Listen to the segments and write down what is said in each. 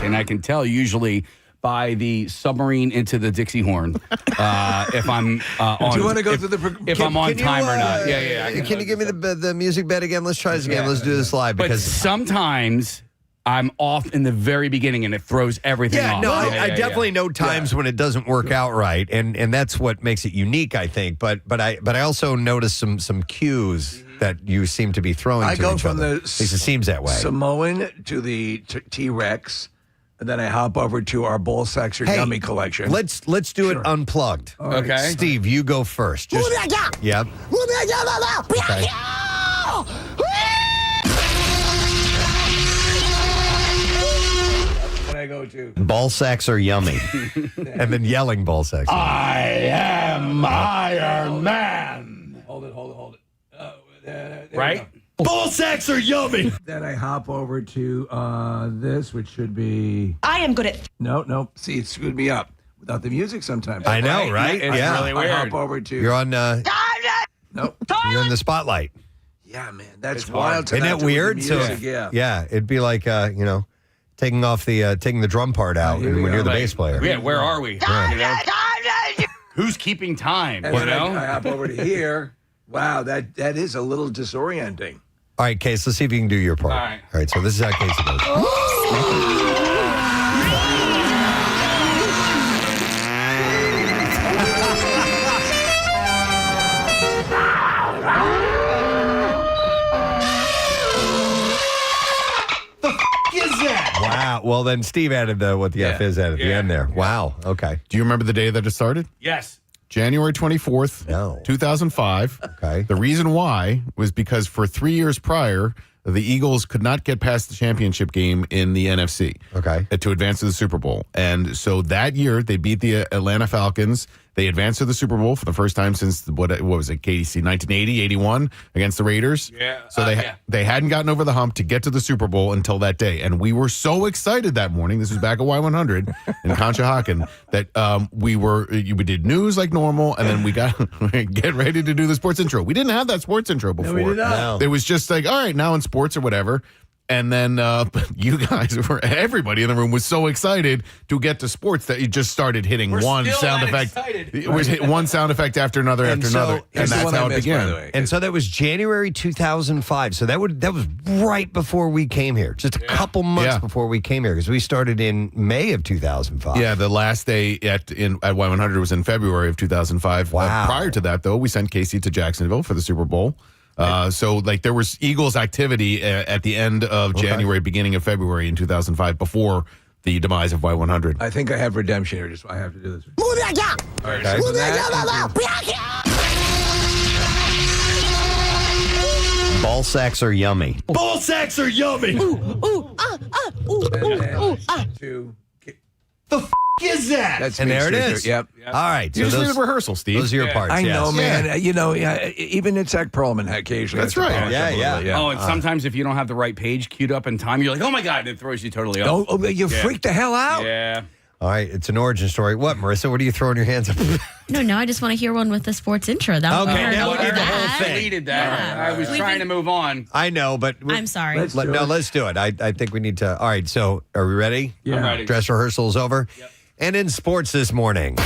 And I can tell usually by the submarine into the Dixie horn if I'm on. Do you want to go through the? If I'm on time or not? Yeah. Can you give me the music bed again? Let's try this again. Let's do this live. But sometimes I'm off in the very beginning and it throws everything off. No, I definitely know times when it doesn't work out right, and that's what makes it unique, I think. But I also notice some cues that you seem to be throwing. I to go each from other. the At least it seems that way. Samoan to the T-Rex, and then I hop over to our ball sacks or yummy collection. Let's do it unplugged. Okay, Steve, you go first. Yep. Okay. I go to Ball sacks are yummy, and then yelling ball sacks. I am Iron Man. Hold it. right? Ball sacks are yummy. Then I hop over to this, which should be. I am good at. No. See, it screwed me up without the music sometimes. I know, right? It's really weird. I hop over to. You're on. Nope. You're in the spotlight. Yeah, man, that's It's wild. hard. Isn't that weird? Music, yeah. Yeah, it'd be like taking off taking the drum part out here we when go. you're the Like, bass player. Yeah, where are we? Yeah. You know? Who's keeping time? And You then know? I hop over to here. Wow, that is a little disorienting. All right, Case, let's see if you can do your part. All right. So this is how Casey goes. Wow. Well, then Steve added what the F is at the end there. Wow. Okay. Do you remember the day that it started? Yes. January 24th, No. 2005. Okay. The reason why was because for 3 years prior, the Eagles could not get past the championship game in the NFC to advance to the Super Bowl. And so that year, they beat the Atlanta Falcons. They advanced to the Super Bowl for the first time since, what was it, KDC, 1980, 81 against the Raiders. Yeah. So they hadn't gotten over the hump to get to the Super Bowl until that day. And we were so excited that morning, this was back at Y100 in Conshohocken, that we did news like normal, and then we got get ready to do the sports intro. We didn't have that sports intro before. No, we did not. No. It was just like, all right, now in sports or whatever. And then you guys everybody in the room was so excited to get to sports that you just started hitting one sound effect. It was hit one sound effect after another And after so- another. And Here's the that's one I how it missed, by the began. way. And so that was January 2005. So that was right before we came here. Just a couple months before we came here, because we started in May of 2005. Yeah, the last day at Y100 was in February of 2005. Wow. Prior to that, though, we sent Casey to Jacksonville for the Super Bowl. So there was Eagles activity at the end of January, beginning of February in 2005, before the demise of Y100. I think I have redemption here. Just I have to do this. All right, Okay. so that- Ball sacks are yummy. Ball sacks are yummy. to Is that? That's and me, there it Steve. is. Yep. All right. You So just those, need a rehearsal, Steve. those are your parts. I yes. know, man. Even it's Zach Perlman occasionally. That's has to right. polish Yeah, up a little yeah. bit, Oh, and sometimes if you don't have the right page queued up in time, you're like, oh my God, and it throws you totally off. Oh, you freaked the hell out. Yeah. All right. It's an origin story. What, Marissa? What are you throwing your hands up? No, I just want to hear one with the sports intro. That Okay, was now we need the whole that. thing. I needed that. I was trying to move on. I know, but I'm sorry. Let's do it. let's do it. I think we need to. All right. So are we ready? Yeah. I'm ready. Dress rehearsal is over. Yep. And in sports this morning.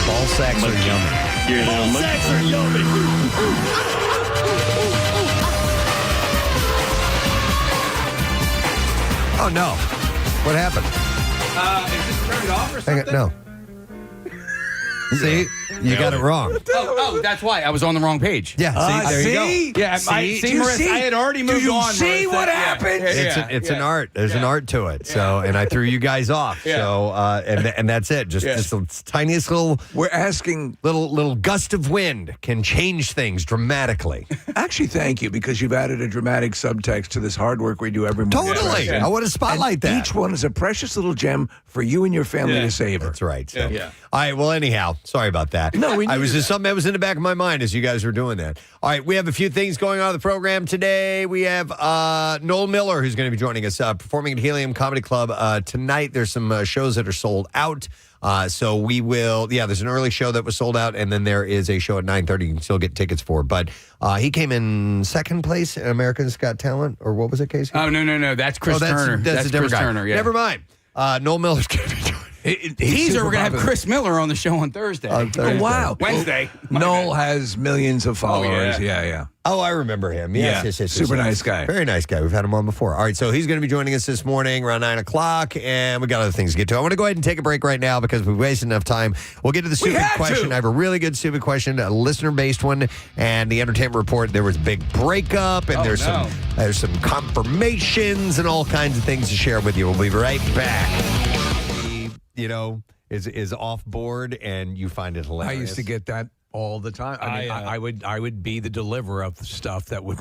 Ball sacks are yummy. Ball sacks are yummy. Oh, no. What happened? Is this turned off or Hang something? on, no. See? You got it wrong. Oh, that's why. I was on the wrong page. Yeah, see? There you go. Yeah, See? see, Marissa, I had already moved you on. see Marissa. what Yeah, happened? yeah, It's yeah. an art. There's an art to it. So, and I threw you guys off. Yeah. So, and that's it. Just the tiniest We're asking. little gust of wind can change things dramatically. Actually, thank you, because you've added a dramatic subtext to this hard work we do every morning. Totally. I want to spotlight And that. each one is a precious little gem for you and your family to savor. That's right. So. Yeah. All right. Well, anyhow, Well, sorry about that. No, we I was needed just something that was in the back of my mind as you guys were doing that. All right, we have a few things going on in the program today. We have Noel Miller, who's going to be joining us, performing at Helium Comedy Club tonight. There's some shows that are sold out. So we will, there's an early show that was sold out, and then there is a show at 9:30 you can still get tickets for. But he came in second place in America's Got Talent, or what was it, Casey? Oh, no. That's Chris Turner. That's a different Chris guy. Turner, yeah. Never mind. Noel Miller's going to be joining. Teaser, we're going to have Chris Miller on the show on Thursday. Oh, wow. Wednesday. Noel has millions of followers. Yeah. Oh, I remember him. Yes. Super nice guy. Very nice guy. We've had him on before. All right, so he's going to be joining us this morning around 9 o'clock, and we got other things to get to. I want to go ahead and take a break right now because we've wasted enough time. We'll get to the stupid question. I have a really good stupid question, a listener-based one, and the entertainment report. There was a big breakup, and there's some confirmations and all kinds of things to share with you. We'll be right back. Is off board, and you find it hilarious. I used to get that all the time. I would be the deliverer of the stuff that would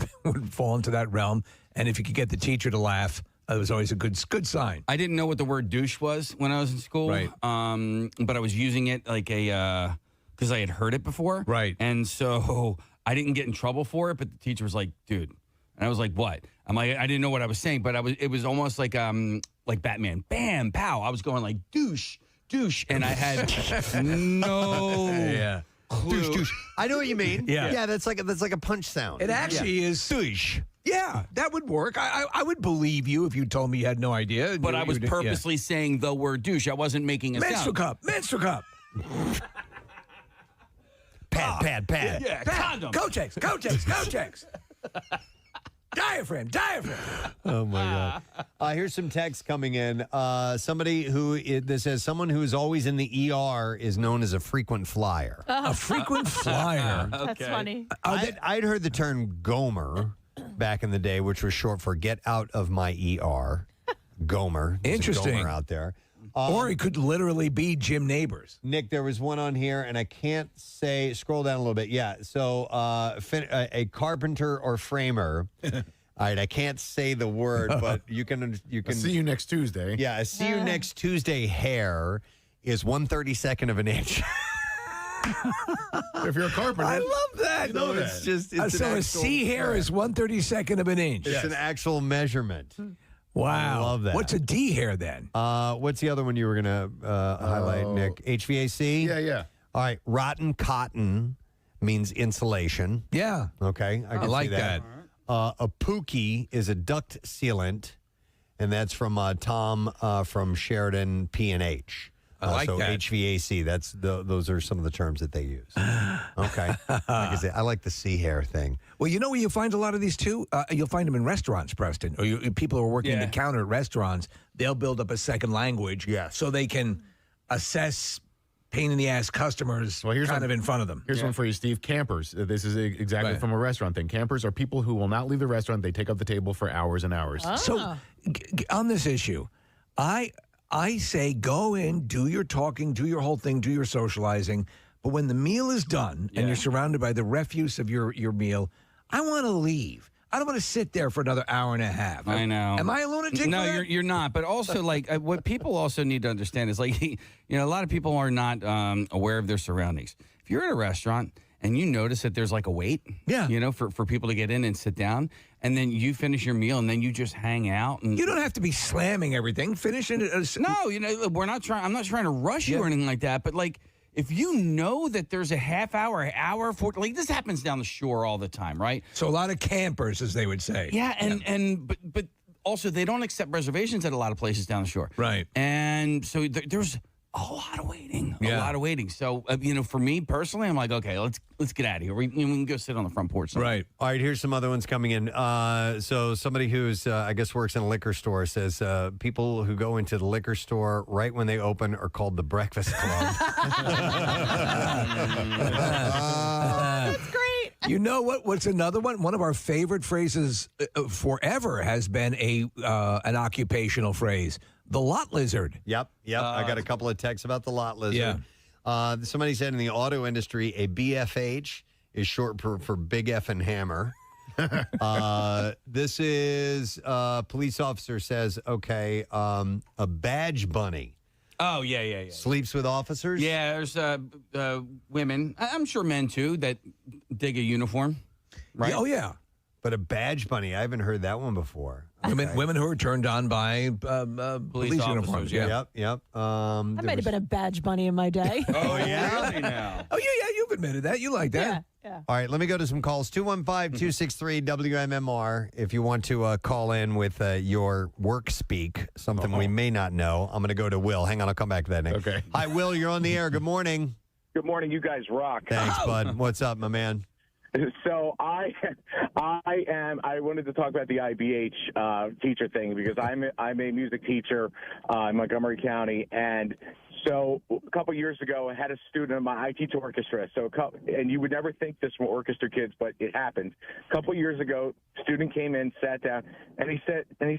fall into that realm, and if you could get the teacher to laugh, it was always a good sign. I didn't know what the word douche was when I was in school, right? But I was using it like because I had heard it before, right? And so I didn't get in trouble for it, but the teacher was like, "Dude," and I was like, "What?" I'm like, I didn't know what I was saying, but it was almost like Batman, bam, pow. I was going like douche, and I had no clue. Douche. I know what you mean. Yeah. That's like a punch sound. It actually is douche. Yeah, that would work. I would believe you if you told me you had no idea. But I was purposely saying the word douche. I wasn't making a menstrual sound. Menstrual cup. Pad. Yeah, condom. Kotex. Diaphragm. Oh my God! Here's some text coming in. Somebody this says someone who is always in the ER is known as a frequent flyer. A frequent flyer. That's funny. I'd heard the term Gomer back in the day, which was short for "get out of my ER." Gomer. There's a Interesting. Gomer out there. Or it could literally be Jim Neighbors. Nick, there was one on here, and I can't say. Scroll down a little bit. Yeah. So a carpenter or framer. All right, I can't say the word, but you can. I'll see you next Tuesday. Yeah, see you next Tuesday. Hair is 1/32 of an inch. If you're a carpenter, I love that. No, it's just so a C hair is 1/32 of an inch. It's an actual measurement. Wow. I love that. What's a D hair then? What's the other one you were going to highlight, Nick? HVAC? Yeah. All right. Rotten cotton means insulation. Yeah. Okay. I can like see that. A pookie is a duct sealant, and that's from Tom from Sheridan P&H. I like so that. HVAC, those are some of the terms that they use. Okay. Like I said, I like the C hair thing. Well, you know where you find a lot of these too? You'll find them in restaurants, Preston. Or people who are working the counter at restaurants, they'll build up a second language so they can assess pain-in-the-ass customers in front of them. Here's one for you, Steve. Campers. This is exactly from a restaurant thing. Campers are people who will not leave the restaurant. They take up the table for hours and hours. Oh. So on this issue, I say go in, do your talking, do your whole thing, do your socializing. But when the meal is done and you're surrounded by the refuse of your meal, I want to leave. I don't want to sit there for another hour and a half. I know. Am I a lunatic? No, you're not. But also, what people also need to understand is, a lot of people are not aware of their surroundings. If you're at a restaurant and you notice that there's a wait, for people to get in and sit down, and then you finish your meal and then you just hang out. And you don't have to be slamming everything. Finish it. No, we're not trying. I'm not trying to rush you or anything like that. But if you know that there's a half hour, this happens down the shore all the time, right? So a lot of campers, as they would say. Yeah, but also they don't accept reservations at a lot of places down the shore, right? And so there's a lot of waiting. So for me personally, I'm like, okay, let's get out of here. We can go sit on the front porch. Right. All right. Here's some other ones coming in. So somebody who's I guess works in a liquor store says people who go into the liquor store right when they open are called the Breakfast Club. That's great. You know what? What's another one? One of our favorite phrases forever has been an occupational phrase. The lot lizard. Yep. I got a couple of texts about the lot lizard. Yeah. Somebody said in the auto industry, a BFH is short for Big Effin' Hammer. This is police officer says, okay, a badge bunny. Oh, yeah. Sleeps with officers? Yeah, there's women, I'm sure men too, that dig a uniform, right? Oh, yeah. But a badge bunny, I haven't heard that one before. Women who are turned on by police uniforms. Yeah. Yep. I might have been a badge bunny in my day. Oh, yeah? Really now? Oh, yeah, you've admitted that. You like that. Yeah. All right, let me go to some calls. 215-263-WMMR if you want to call in with your work speak, something we may not know. I'm going to go to Will. Hang on, I'll come back to that next. Okay. Hi, Will, you're on the air. Good morning. Good morning. You guys rock. Thanks, bud. What's up, my man? So I wanted to talk about the IBH teacher thing because I'm a music teacher in Montgomery County, and so a couple years ago I had a student. I teach orchestra, and you would never think this from orchestra kids, but it happened. A couple years ago, student came in, sat down, and he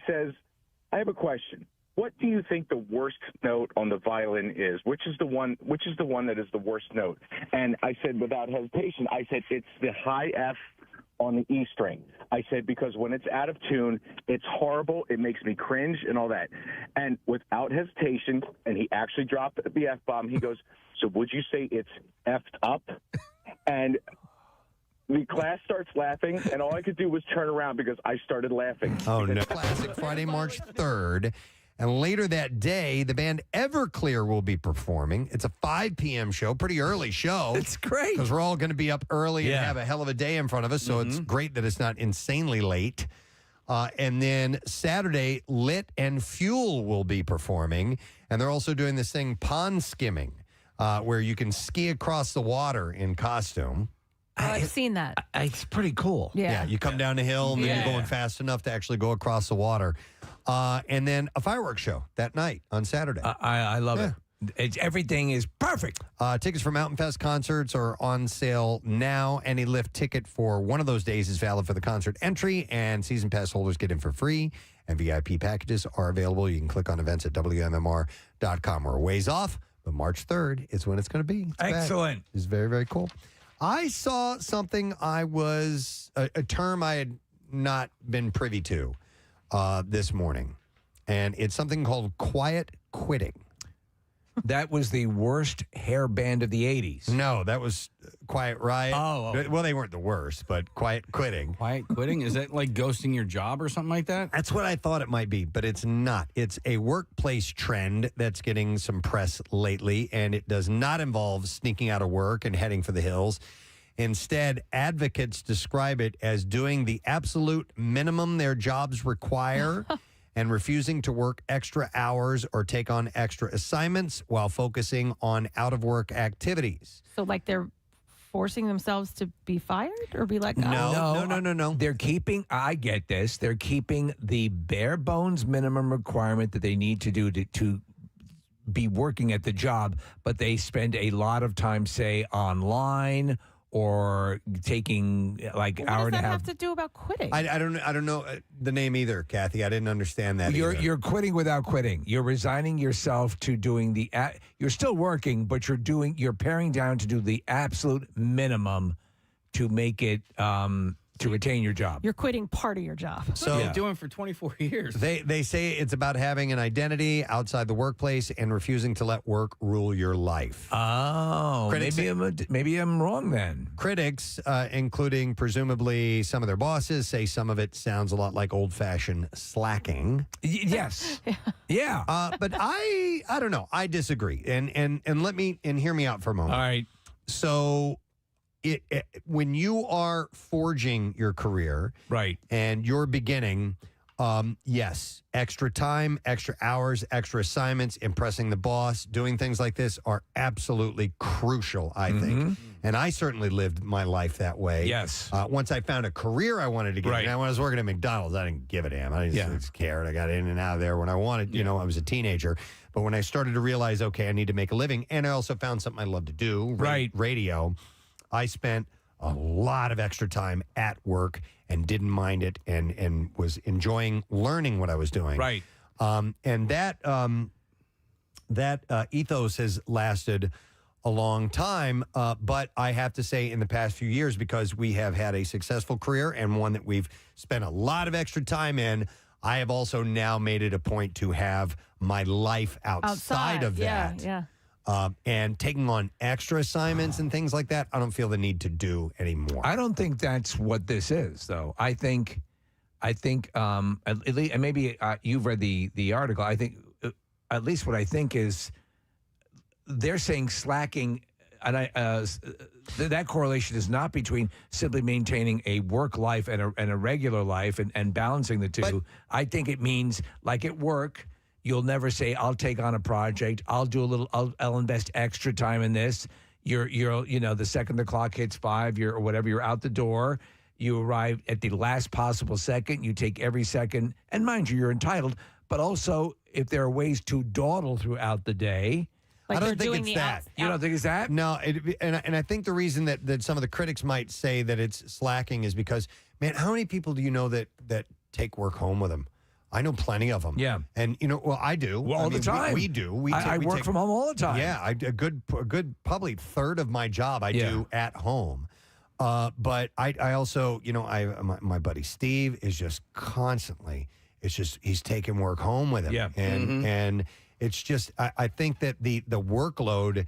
says, "I have a question. What do you think the worst note on the violin is? Which is the one that is the worst note?" And I said, without hesitation, it's the high F on the E string. I said, because when it's out of tune, it's horrible. It makes me cringe and all that. And without hesitation, and he actually dropped the F-bomb, he goes, "So would you say it's F'd up?" And the class starts laughing, and all I could do was turn around because I started laughing. Oh, no. Classic Friday, March 3rd. And later that day, the band Everclear will be performing. It's a 5 p.m. show, pretty early show. It's great. Because we're all going to be up early and have a hell of a day in front of us, so it's great that it's not insanely late. And then Saturday, Lit and Fuel will be performing. And they're also doing this thing, pond skimming, where you can ski across the water in costume. I've seen that. It's pretty cool. Yeah. You come down the hill and then you're going fast enough to actually go across the water. And then a fireworks show that night on Saturday. I love it. Everything is perfect. Tickets for Mountain Fest concerts are on sale now. Any lift ticket for one of those days is valid for the concert entry, and season pass holders get in for free. And VIP packages are available. You can click on events at WMMR.com. We're a ways off, but March 3rd is when it's going to be. Excellent. It's very, very cool. I saw something a term I had not been privy to this morning, and it's something called quiet quitting. That was the worst hair band of the 80s. No, that was Quiet Riot. Oh. Well, they weren't the worst, but quiet quitting. Quiet quitting? Is that like ghosting your job or something like that? That's what I thought it might be, but it's not. It's a workplace trend that's getting some press lately, and it does not involve sneaking out of work and heading for the hills. Instead, advocates describe it as doing the absolute minimum their jobs require and refusing to work extra hours or take on extra assignments while focusing on out-of-work activities. So like they're forcing themselves to be fired or be let go? No. They're keeping, I get this, they're keeping the bare bones minimum requirement that they need to do to be working at the job, but they spend a lot of time, say, online or taking like What hour and a does that half. have to do about quitting? I don't know the name either, Kathy. I didn't understand that. You're quitting without quitting. You're resigning yourself to doing you're still working, but you're paring down to do the absolute minimum to make it to retain your job. You're quitting part of your job. So what are you doing for 24 years? They say it's about having an identity outside the workplace and refusing to let work rule your life. Oh, Critics- maybe I'm wrong then. Critics, including presumably some of their bosses, say some of it sounds a lot like old-fashioned slacking. Yes. Yeah. But I don't know. I disagree. And let me hear me out for a moment. All right. So when you are forging your career, right, and you're beginning, yes, extra time, extra hours, extra assignments, impressing the boss, doing things like this are absolutely crucial, I think. And I certainly lived my life that way. Yes. Once I found a career I wanted to get. Now, when I was working at McDonald's, I didn't give a damn. I just cared. I got in and out of there when I wanted. You know, I was a teenager. But when I started to realize, okay, I need to make a living, and I also found something I love to do, radio. I spent a lot of extra time at work and didn't mind it and was enjoying learning what I was doing. Right. And that ethos has lasted a long time. But I have to say in the past few years, because we have had a successful career and one that we've spent a lot of extra time in, I have also now made it a point to have my life outside of that. Yeah. And taking on extra assignments and things like that, I don't feel the need to do anymore. I don't think that's what this is, though. I think, at least, and maybe you've read the article. I think, at least what I think is, they're saying slacking, and that correlation is not between simply maintaining a work life and a regular life and balancing the two. But I think it means, like at work, you'll never say, I'll take on a project, I'll invest extra time in this. You're the second the clock hits 5, or whatever, you're out the door. You arrive at the last possible second. You take every second, and mind you, you're entitled. But also, if there are ways to dawdle throughout the day. Like I don't think it's that. You don't think it's that? No, and I think the reason that some of the critics might say that it's slacking is because, man, how many people do you know that take work home with them? I know plenty of them. Yeah. And, I do. Well, all the time. We do. I work from home all the time. Yeah, a good probably third of my job I do at home. But I also, my buddy Steve is just constantly, he's taking work home with him. Yeah. And it's just, I think that the workload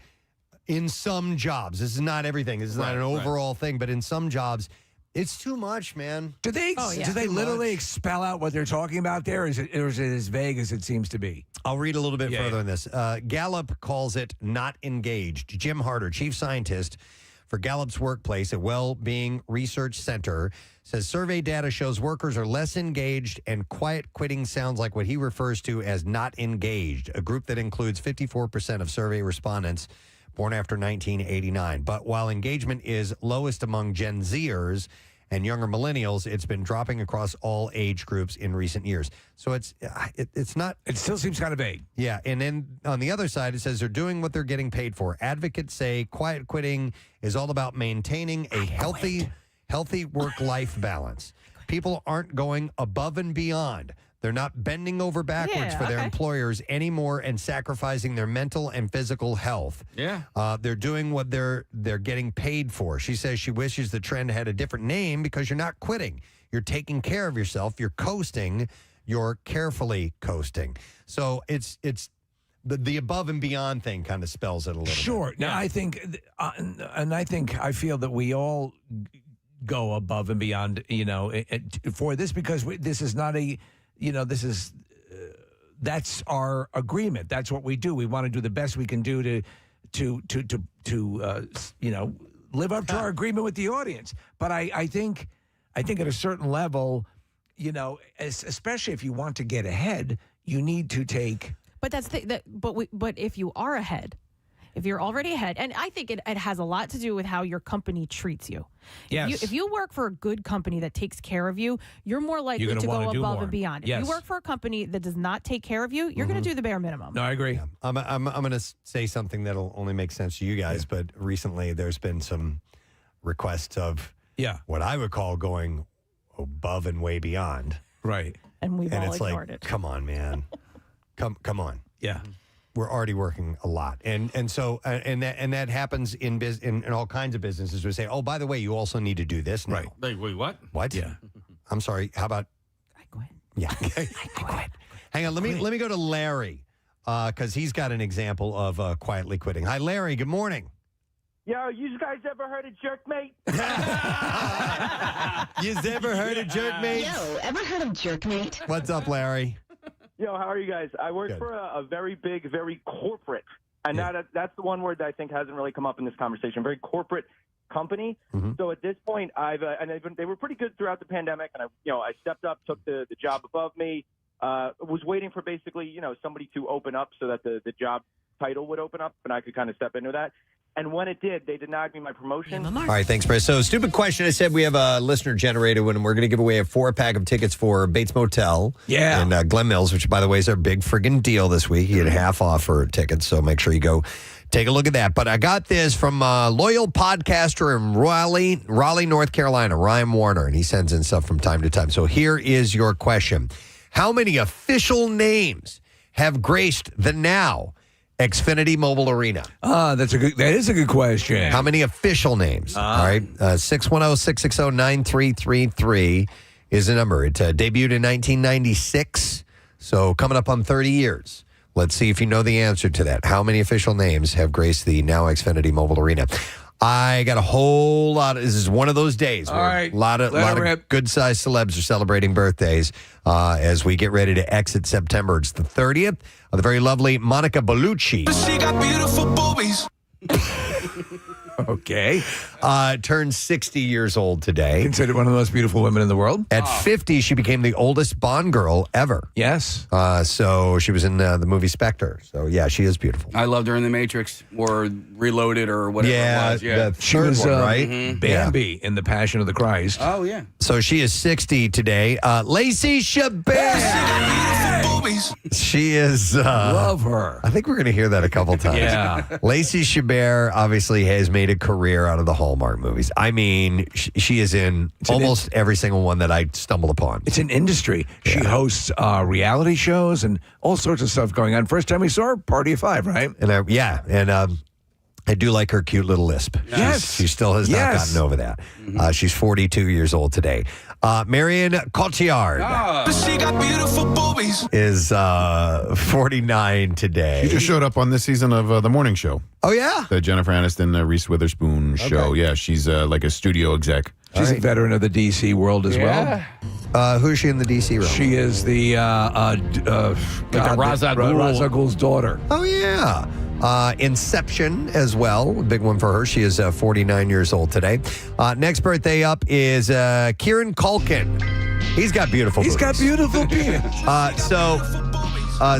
in some jobs, this is not everything, this is not an overall thing, but in some jobs, it's too much, man. Do they literally spell out what they're talking about there, or is it as vague as it seems to be? I'll read a little bit further on this. Gallup calls it not engaged. Jim Harder, chief scientist for Gallup's Workplace, a well-being research center, says survey data shows workers are less engaged, and quiet quitting sounds like what he refers to as not engaged, a group that includes 54% of survey respondents born after 1989. But while engagement is lowest among Gen Zers and younger millennials, it's been dropping across all age groups in recent years. So it's not... It still seems kind of vague. Yeah, and then on the other side, it says they're doing what they're getting paid for. Advocates say quiet quitting is all about maintaining a healthy work-life balance. People aren't going above and beyond. They're not bending over backwards for their employers anymore and sacrificing their mental and physical health. Yeah. They're doing what they're getting paid for. She says she wishes the trend had a different name because you're not quitting. You're taking care of yourself. You're coasting. You're carefully coasting. So it's the above and beyond thing kind of spells it a little bit. Sure. Now, I think, I feel that we all go above and beyond, for this, because this is not a... that's our agreement. That's what we do. We want to do the best we can do to live up to our agreement with the audience. But I think at a certain level, especially if you want to get ahead, you need to take. But but if you are ahead, if you're already ahead, and I think it has a lot to do with how your company treats you. Yes. If you work for a good company that takes care of you, you're more likely to go above and beyond. If you work for a company that does not take care of you, you're going to do the bare minimum. No, I agree. Yeah. I'm going to say something that'll only make sense to you guys, but recently there's been some requests of what I would call going above and way beyond. Right. And we've all it's ignored like, it. Come on, man. Come on. Yeah. We're already working a lot, and that happens in all kinds of businesses. We say, oh, by the way, you also need to do this now. Right. Like, wait, what? What? Yeah. I'm sorry. How about? I quit. Yeah. I quit. Hang on. Let me go to Larry because he's got an example of quietly quitting. Hi, Larry. Good morning. Yo, you guys ever heard of Jerkmate? You've ever heard of Jerkmate? Yo, ever heard of Jerkmate? What's up, Larry? Yo, how are you guys? I work for a very big, very corporate, and that's the one word that I think hasn't really come up in this conversation. Very corporate company. Mm-hmm. So at this point, they were pretty good throughout the pandemic, and I stepped up, took the job above me. Was waiting for basically somebody to open up so that the job title would open up, and I could kind of step into that. And when it did, they denied me my promotion. All right, thanks, Chris. So, stupid question. I said we have a listener-generated one, and we're going to give away a 4-pack of tickets for Bates Motel in Glen Mills, which, by the way, is our big friggin' deal this week. You get half off for tickets, so make sure you go take a look at that. But I got this from a loyal podcaster in Raleigh, North Carolina, Ryan Warner, and he sends in stuff from time to time. So here is your question. How many official names have graced the now Xfinity Mobile Arena? That is a good question. How many official names? All right. 610-660-9333. is the number. It debuted in 1996, so coming up on 30 years. Let's see if you know the answer to that. How many official names have graced the now Xfinity Mobile Arena? I got a whole lot. This is one of those days where a lot of good-sized celebs are celebrating birthdays as we get ready to exit September. It's the 30th of the very lovely Monica Bellucci. She got beautiful boobies. Okay. Turned 60 years old today. Considered one of the most beautiful women in the world. At 50, she became the oldest Bond girl ever. Yes. So she was in the movie Spectre. So, yeah, she is beautiful. I loved her in The Matrix or Reloaded or whatever it was. Yeah, she was one, right? Bambi in The Passion of the Christ. Oh, yeah. So she is 60 today. Lacey Chabert. She is. Love her. I think we're going to hear that a couple times. Yeah. Lacey Chabert obviously has made a career out of the Hallmark movies. I mean, she is in almost every single one that I stumble upon. It's an industry. Yeah. She hosts reality shows and all sorts of stuff going on. First time we saw her, Party of Five, right? And I do like her cute little lisp. Yes. She still has not gotten over that. She's 42 years old today. Marion Cotillard She got beautiful boobies. is 49 today. She just showed up on this season of The Morning Show. Oh, yeah? The Jennifer Aniston, Reese Witherspoon show. Yeah, she's like a studio exec. She's a veteran of the DC world as well. Who is she in the DC role? She is the Ra's al Ghul. Ra's al Ghul's daughter. Oh, yeah. Inception as well. Big one for her. She is 49 years old today. Next birthday up is Kieran Culkin. He's got beautiful He's got beautiful penis.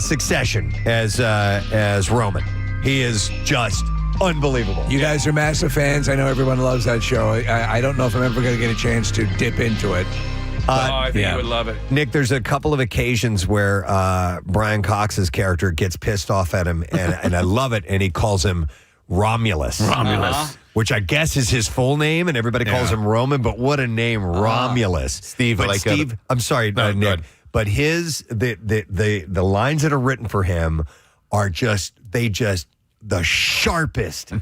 Succession as Roman. He is just unbelievable. You guys are massive fans. I know everyone loves that show. I don't know if I'm ever going to get a chance to dip into it. I think you would love it. Nick, there's a couple of occasions where Brian Cox's character gets pissed off at him, and I love it, and he calls him Romulus. Which I guess is his full name, and everybody calls him Roman, but what a name, Romulus. Steve, I'm sorry, Nick, but the lines that are written for him are just the sharpest,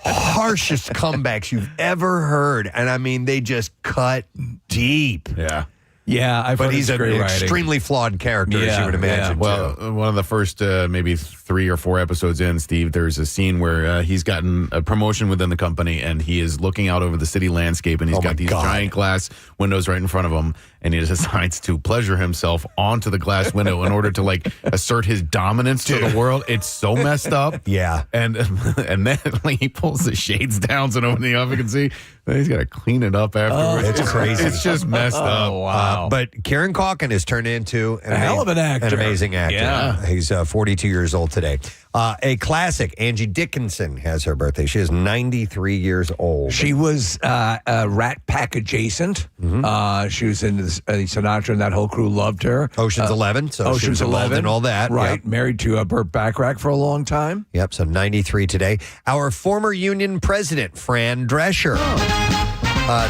harshest comebacks you've ever heard. And I mean, they just cut deep. Yeah. Yeah, but he's an extremely flawed character, as you would imagine. Well, one of the first maybe 3 or 4 episodes in, Steve, there's a scene where he's gotten a promotion within the company, and he is looking out over the city landscape, and he's got these giant glass windows right in front of him, and he decides to pleasure himself onto the glass window in order to like assert his dominance to the world. It's so messed up. Yeah, and then like, he pulls the shades down so nobody in the office can see. Then he's got to clean it up afterwards. It's crazy. It's just messed up. Wow. But Kieran Culkin has turned into a hell of an actor. An amazing actor. Yeah. He's 42 years old today. A classic, Angie Dickinson has her birthday. She is 93 years old. She was Rat Pack adjacent. She was in Sinatra, and that whole crew loved her. Ocean's 11. So Ocean's she was involved 11 in all that. Right. Yep. Married to Burt Bacharach for a long time. Yep. So 93 today. Our former union president, Fran Drescher.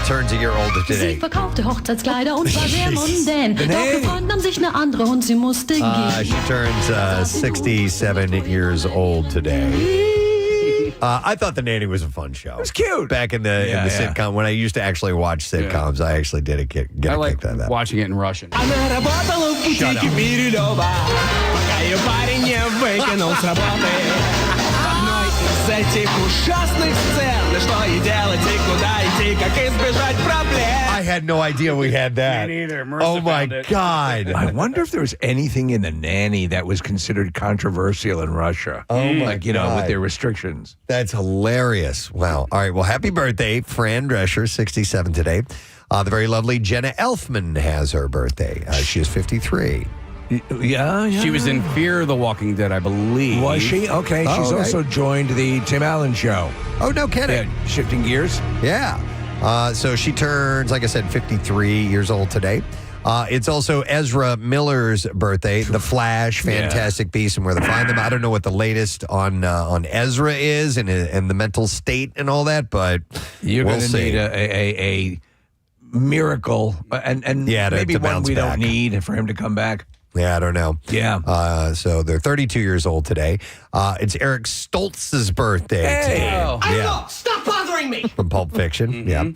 Turns a year older today. Sie verkaufte Hochzeitskleider und war sehr mondän. Doch gefunden nahm sich eine andere und sie musste gehen. She turns 67 years old today. I thought The Nanny was a fun show. It was cute. Back in the sitcom, when I used to actually watch sitcoms, I actually did get a kick out of that. Watching it in Russian. Shut I had no idea we had that. Me neither. Oh my God. I wonder if there was anything in The Nanny that was considered controversial in Russia. Oh my God. With their restrictions. That's hilarious. Wow. All right. Well, happy birthday, Fran Drescher, 67 today. The very lovely Jenna Elfman has her birthday. She is 53. Yeah. She was in Fear the Walking Dead, I believe. Was she? Okay. She's also joined the Tim Allen Show. Oh, no kidding. Yeah, shifting gears. Yeah. So she turns, like I said, 53 years old today. It's also Ezra Miller's birthday. The Flash, Fantastic Beasts, and Where to Find Them. I don't know what the latest on Ezra is and the mental state and all that, but you're we'll going to need a miracle and maybe to one bounce we back. don't need for him to come back. Yeah, I don't know. Yeah. So they're 32 years old today. It's Eric Stoltz's birthday today. Stop bothering me. From Pulp Fiction. Yeah.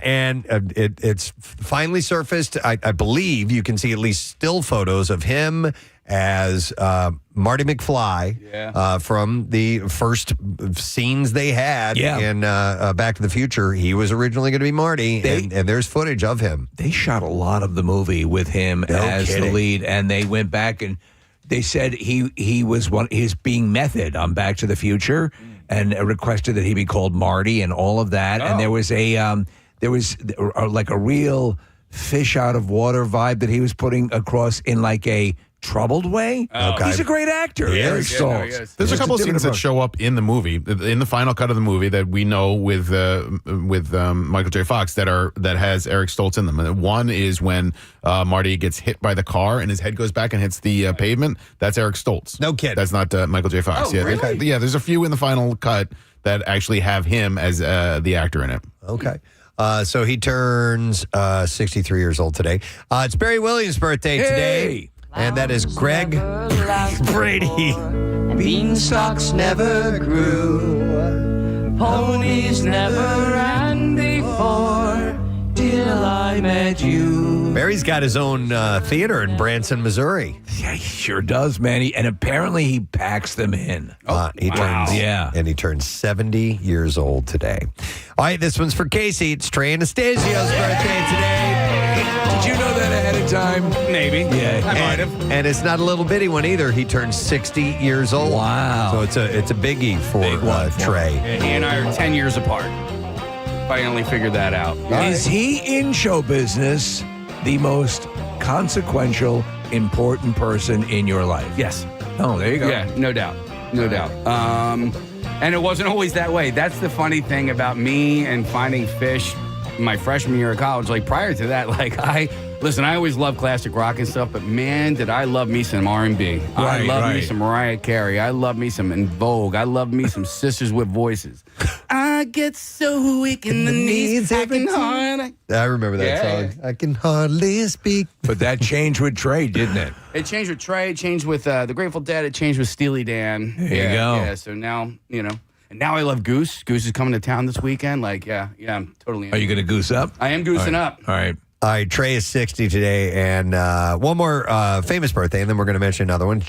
And it's finally surfaced. I believe you can see at least still photos of him as Marty McFly from the first scenes they had in Back to the Future. He was originally going to be Marty, and there's footage of him. They shot a lot of the movie with him as the lead, and they went back and they said he was being method on Back to the Future and requested that he be called Marty and all of that. And there was like a real fish out of water vibe that he was putting across in like a troubled way. Okay. He's a great actor, Eric Stoltz. There's a couple of scenes that show up in the movie, in the final cut of the movie, that we know with Michael J. Fox that has Eric Stoltz in them. And one is when Marty gets hit by the car and his head goes back and hits the pavement. That's Eric Stoltz. No kidding. That's not Michael J. Fox. Oh, really? There's a few in the final cut that actually have him as the actor in it. Okay. So he turns 63 years old today. It's Barry Williams' birthday today. And that is Greg Brady. Beanstalks never grew. Ponies never ran before. Till I met you. Barry's got his own theater in Branson, Missouri. Yeah, he sure does, man. And apparently he packs them in. He turns 70 years old today. All right, this one's for Casey. It's Trey Anastasio's birthday today. Did you know that ahead of time? Maybe. Yeah, I might have. And it's not a little bitty one either. He turns 60 years old. Wow. So it's a biggie for Trey. Yeah, he and I are 10 years apart. Finally figured that out. Is he in show business the most consequential, important person in your life? Yes. Oh, there you go. Yeah, no doubt. No doubt. And it wasn't always that way. That's the funny thing about me and finding fish my freshman year of college. Like prior to that, I always loved classic rock and stuff, but man, did I love me some R&B. I love me some Mariah Carey. I love me some En Vogue. I love me some Sisters with Voices. I get so weak in the knees. I remember that song. I can hardly speak. But that changed with Trey, didn't it? It changed with Trey. It changed with the Grateful Dead. It changed with Steely Dan. There you go. Yeah, so now, and now I love Goose. Goose is coming to town this weekend. I'm totally. Are you going to goose up? I am goosing up. All right. All right, Trey is 60 today, and one more famous birthday, and then we're going to mention another one.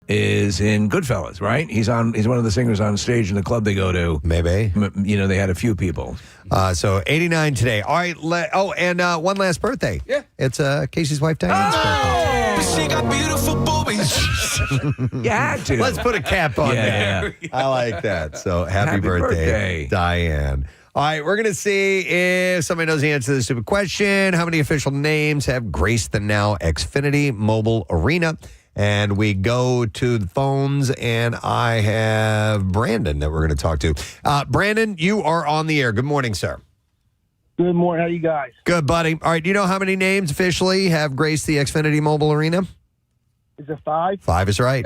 Is in Goodfellas, right? He's one of the singers on stage in the club they go to. Maybe. They had a few people. So 89 today. All right. And one last birthday. Yeah. It's Casey's wife, Diane's birthday. She got beautiful boobies. You had to. Let's put a cap on that. I like that. So happy birthday, Diane. All right, we're going to see if somebody knows the answer to this stupid question. How many official names have graced the now Xfinity Mobile Arena? And we go to the phones, and I have Brandon that we're going to talk to. Brandon, you are on the air. Good morning, sir. Good morning. How you guys? Good, buddy. All right, do you know how many names officially have graced the Xfinity Mobile Arena? Is it 5? 5 is right.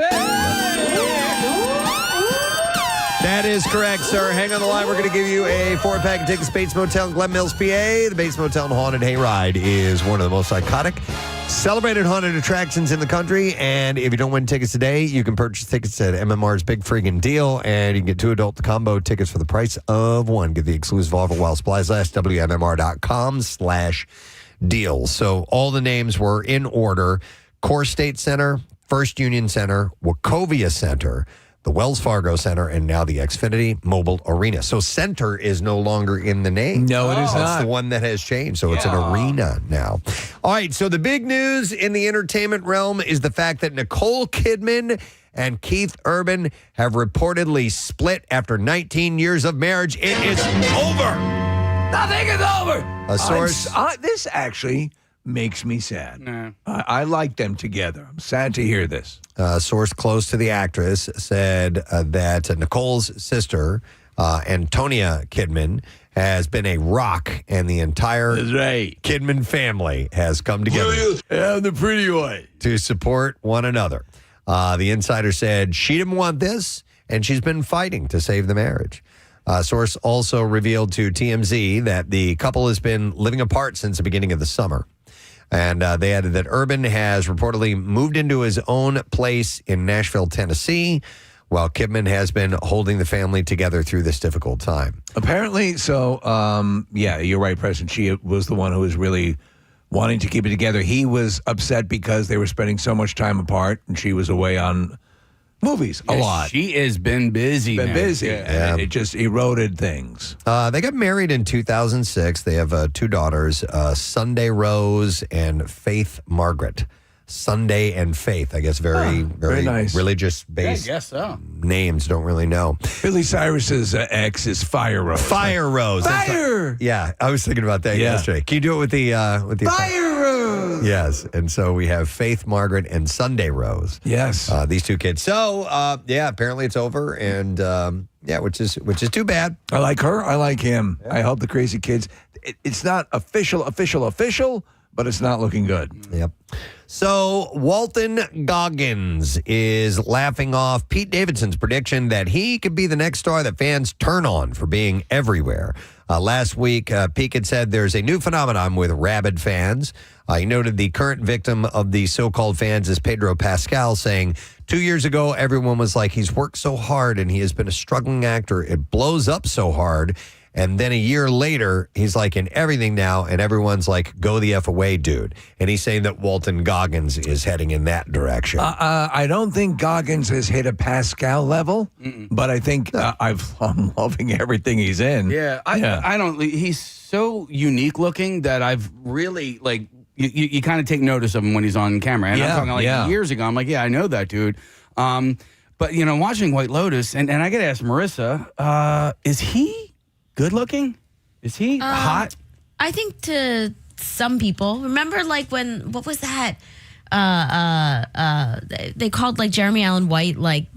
That is correct, sir. Hang on the line. We're going to give you a 4-pack of tickets to Bates Motel in Glen Mills, PA. The Bates Motel and Haunted Hayride is one of the most iconic, celebrated haunted attractions in the country. And if you don't win tickets today, you can purchase tickets at MMR's Big Friggin' Deal, and you can get 2 adult combo tickets for the price of 1. Get the exclusive offer while supplies last. WMMR.com/deals. So all the names were in order: Core State Center, First Union Center, Wachovia Center, the Wells Fargo Center, and now the Xfinity Mobile Arena. So center is no longer in the name. No, it is not. It's the one that has changed. So it's an arena now. All right, so the big news in the entertainment realm is the fact that Nicole Kidman and Keith Urban have reportedly split after 19 years of marriage. It is over. Nothing is over. A source. This actually makes me sad. Nah. I like them together. I'm sad to hear this. A source close to the actress said that Nicole's sister Antonia Kidman, has been a rock, and the entire Kidman family has come together. I'm the pretty one. To support one another. The insider said she didn't want this, and she's been fighting to save the marriage. Source also revealed to TMZ that the couple has been living apart since the beginning of the summer. And they added that Urban has reportedly moved into his own place in Nashville, Tennessee, while Kidman has been holding the family together through this difficult time. Apparently, so, you're right, Preston. She was the one who was really wanting to keep it together. He was upset because they were spending so much time apart, and she was away on movies a lot. She has been busy. And it just eroded things. They got married in 2006. They have 2 daughters, Sunday Rose and Faith Margaret. Sunday and Faith, I guess, very nice. religious-based I guess so. names. Don't really know. Billy Cyrus's ex is Fire Rose. Fire Rose. Fire! Yeah, I was thinking about that yesterday. Can you do it with the Fire Rose! Yes, and so we have Faith Margaret and Sunday Rose. Yes. These 2 kids. So, apparently it's over, and which is too bad. I like her. I like him. Yeah. I hope the crazy kids. It's not official, but it's not looking good. Yep. So Walton Goggins is laughing off Pete Davidson's prediction that he could be the next star that fans turn on for being everywhere. Last week, Pete had said there's a new phenomenon with rabid fans. He noted the current victim of the so-called fans is Pedro Pascal, saying 2 years ago, everyone was like, he's worked so hard and he has been a struggling actor. It blows up so hard. And then a year later, he's like in everything now, and everyone's like, go the F away, dude. And he's saying that Walton Goggins is heading in that direction. I don't think Goggins has hit a Pascal level, but I think I'm loving everything he's in. Yeah, I don't. He's so unique looking that I've really, like, you kind of take notice of him when he's on camera. And I'm talking years ago. I'm like, yeah, I know that dude. But, watching White Lotus, and I got to ask Marissa, is he good looking? Is he hot? I think to some people. Remember, like, what was that? They called, like, Jeremy Allen White, like,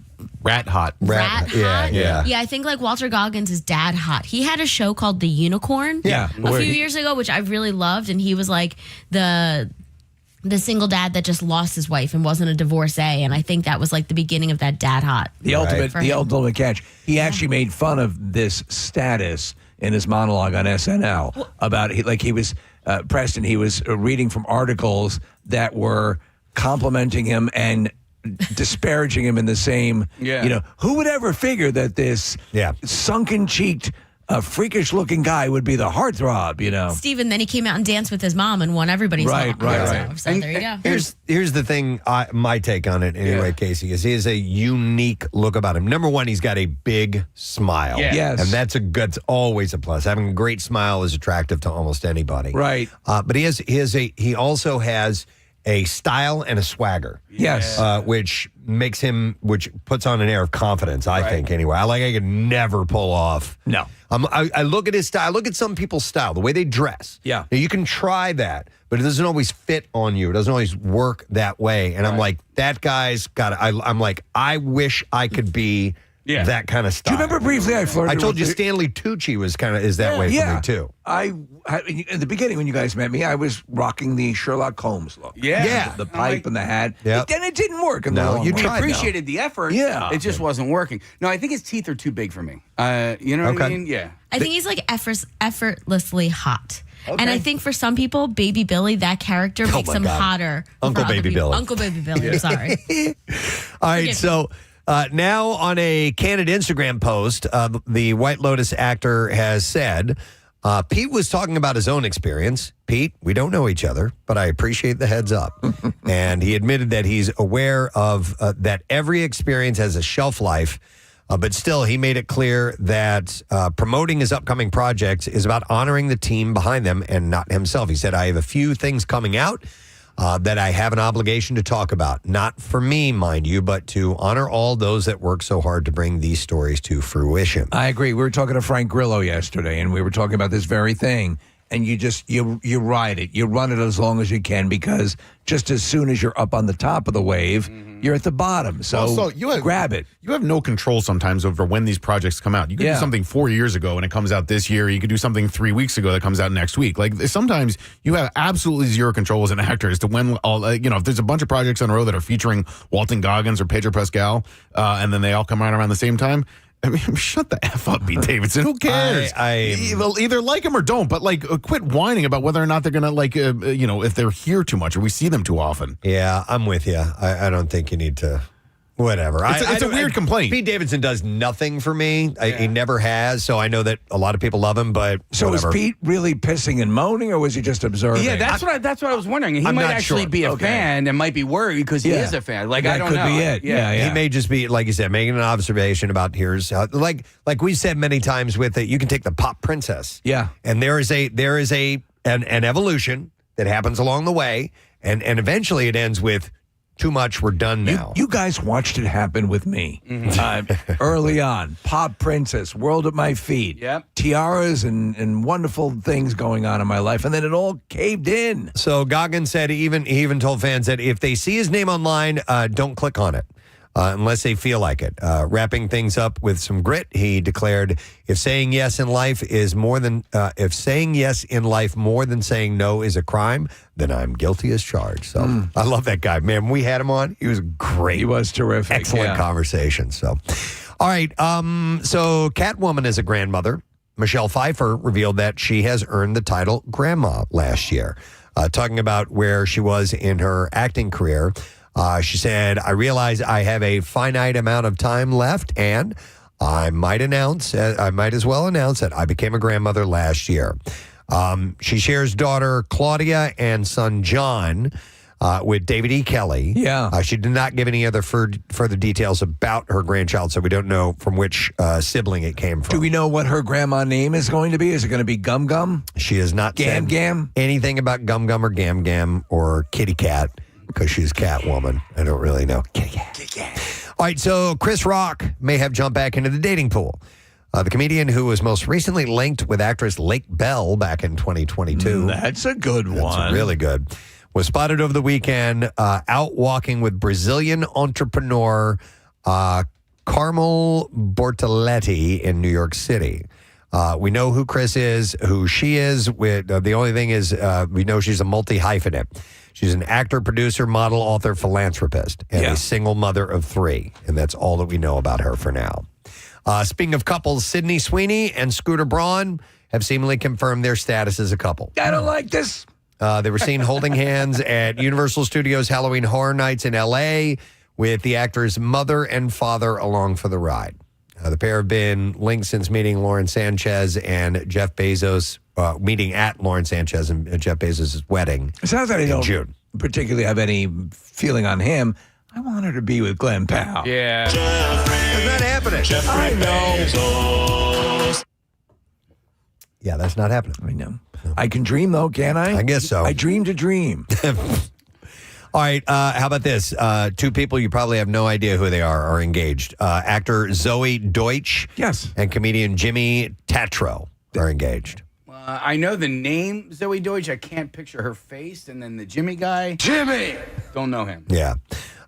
rat hot. Rat hot? Yeah. Yeah, I think, like, Walter Goggins is dad hot. He had a show called The Unicorn a few years ago, which I really loved, and he was, like, the single dad that just lost his wife and wasn't a divorcee, and I think that was like the beginning of that dad hot. The ultimate catch. He actually made fun of this status in his monologue on SNL about he was Preston. He was reading from articles that were complimenting him and disparaging him in the same. Who would ever figure that this sunken-cheeked, freakish-looking guy would be the heartthrob, Steven, then he came out and danced with his mom and won everybody's right. So there you go. Here's the thing, my take on it anyway, Casey, is he has a unique look about him. Number one, he's got a big smile. Yes. And that's always a plus. Having a great smile is attractive to almost anybody. Right. But he also has a style and a swagger. Yes. Which puts on an air of confidence, I think, anyway. I could never pull off. No. I look at his style. I look at some people's style, the way they dress. Yeah. Now, you can try that, but it doesn't always fit on you. It doesn't always work that way. And I'm like, that guy's got it. I'm like, I wish I could be that kind of style. Do you remember briefly I flirted I told with you Stanley Tucci is that way for me, too. In the beginning, when you guys met me, I was rocking the Sherlock Holmes look. Yeah. The pipe and the hat. Yep. Then it didn't work. You We appreciated the effort. Yeah. It just wasn't working. No, I think his teeth are too big for me. You know what I mean? Yeah. I think he's like effortlessly hot. Okay. And I think for some people, Baby Billy, that character makes him hotter. Uncle Baby Billy. Uncle Baby Billy, I'm sorry. All right, so now on a candid Instagram post, the White Lotus actor has said, Pete was talking about his own experience. Pete, we don't know each other, but I appreciate the heads up. And he admitted that he's aware of that every experience has a shelf life. But still, he made it clear that promoting his upcoming projects is about honoring the team behind them and not himself. He said, I have a few things coming out that I have an obligation to talk about. Not for me, mind you, but to honor all those that work so hard to bring these stories to fruition. I agree. We were talking to Frank Grillo yesterday, and we were talking about this very thing. and you ride it. You run it as long as you can, because just as soon as you're up on the top of the wave, you're at the bottom. So grab it. You have no control sometimes over when these projects come out. You could do something 4 years ago and it comes out this year. You could do something 3 weeks ago that comes out next week. Like sometimes you have absolutely zero control as an actor as to when if there's a bunch of projects in a row that are featuring Walton Goggins or Pedro Pascal, and then they all come out around the same time. I mean, shut the F up, Pete Davidson. Who cares? Either like them or don't, but quit whining about whether or not they're going to if they're here too much or we see them too often. Yeah, I'm with you. I don't think you need to. Whatever. It's a weird complaint. Pete Davidson does nothing for me. He never has. So I know that a lot of people love him, but so whatever. Was Pete really pissing and moaning, or was he just observing? Yeah, that's what I was wondering. He might actually be a fan and might be worried because he is a fan. Like, that I don't know. That could be it. Yeah. He may just be, like you said, making an observation about here's how, like we said many times with it. You can take the pop princess. Yeah, and there is an evolution that happens along the way, and eventually it ends with. Too much, we're done now. You guys watched it happen with me early on. Pop Princess, World at My Feet, tiaras and wonderful things going on in my life, and then it all caved in. So Goggins said he even told fans that if they see his name online, don't click on it. Unless they feel like it. Wrapping things up with some grit, he declared, if saying yes in life more than saying no is a crime, then I'm guilty as charged. So I love that guy, man. When we had him on, he was great. He was terrific. Excellent conversation. So, all right. So Catwoman is a grandmother. Michelle Pfeiffer revealed that she has earned the title Grandma last year. Talking about where she was in her acting career. She said, I realize I have a finite amount of time left, and I might as well announce that I became a grandmother last year. She shares daughter Claudia and son John with David E. Kelly. Yeah. She did not give any other further details about her grandchild, so we don't know from which sibling it came from. Do we know what her grandma name is going to be? Is it going to be Gum Gum? She has not said anything about Gum Gum or Gam Gam or Kitty Cat. Because she's Catwoman. I don't really know. Kitty cat. All right, so Chris Rock may have jumped back into the dating pool. The comedian who was most recently linked with actress Lake Bell back in 2022. That's a good one. That's really good. Was spotted over the weekend out walking with Brazilian entrepreneur Carmel Bortoletti in New York City. We know who Chris is, who she is. The only thing is we know she's a multi-hyphenate. She's an actor, producer, model, author, philanthropist, and a single mother of 3. And that's all that we know about her for now. Speaking of couples, Sydney Sweeney and Scooter Braun have seemingly confirmed their status as a couple. I don't like this. They were seen holding hands at Universal Studios Halloween Horror Nights in L.A. with the actor's mother and father along for the ride. The pair have been linked since meeting Lauren Sanchez and Jeff Bezos, meeting at Lauren Sanchez and Jeff Bezos' wedding. It sounds like I don't June. Particularly have any feeling on him. I want her to be with Glenn Powell. Yeah. It's not happening. I know. Yeah, that's not happening. I know. I can dream, though, can I? I guess so. I dream to dream. All right, how about this? 2 people you probably have no idea who they are engaged. Actor Zoe Deutsch and comedian Jimmy Tatro are engaged. I know the name Zoe Deutsch. I can't picture her face. And then the Jimmy guy. Jimmy! Don't know him. Yeah.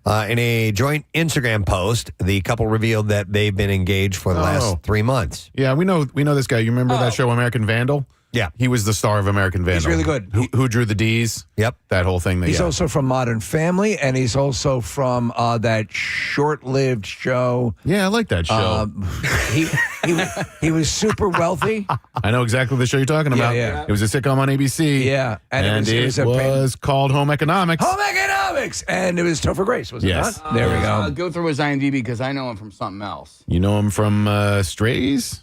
In a joint Instagram post, the couple revealed that they've been engaged for the last 3 months. Yeah, we know this guy. You remember that show American Vandal? Yeah. He was the star of American Vandal. He's really good. Who drew the D's? Yep. That whole thing. He's also from Modern Family, and he's also from that short-lived show. Yeah, I like that show. He was super wealthy. I know exactly the show you're talking about. Yeah. It was a sitcom on ABC. Yeah. And it was called Home Economics. Home Economics! And it was Topher Grace, was it not? There we go. I'll go through his IMDb because I know him from something else. You know him from Strays?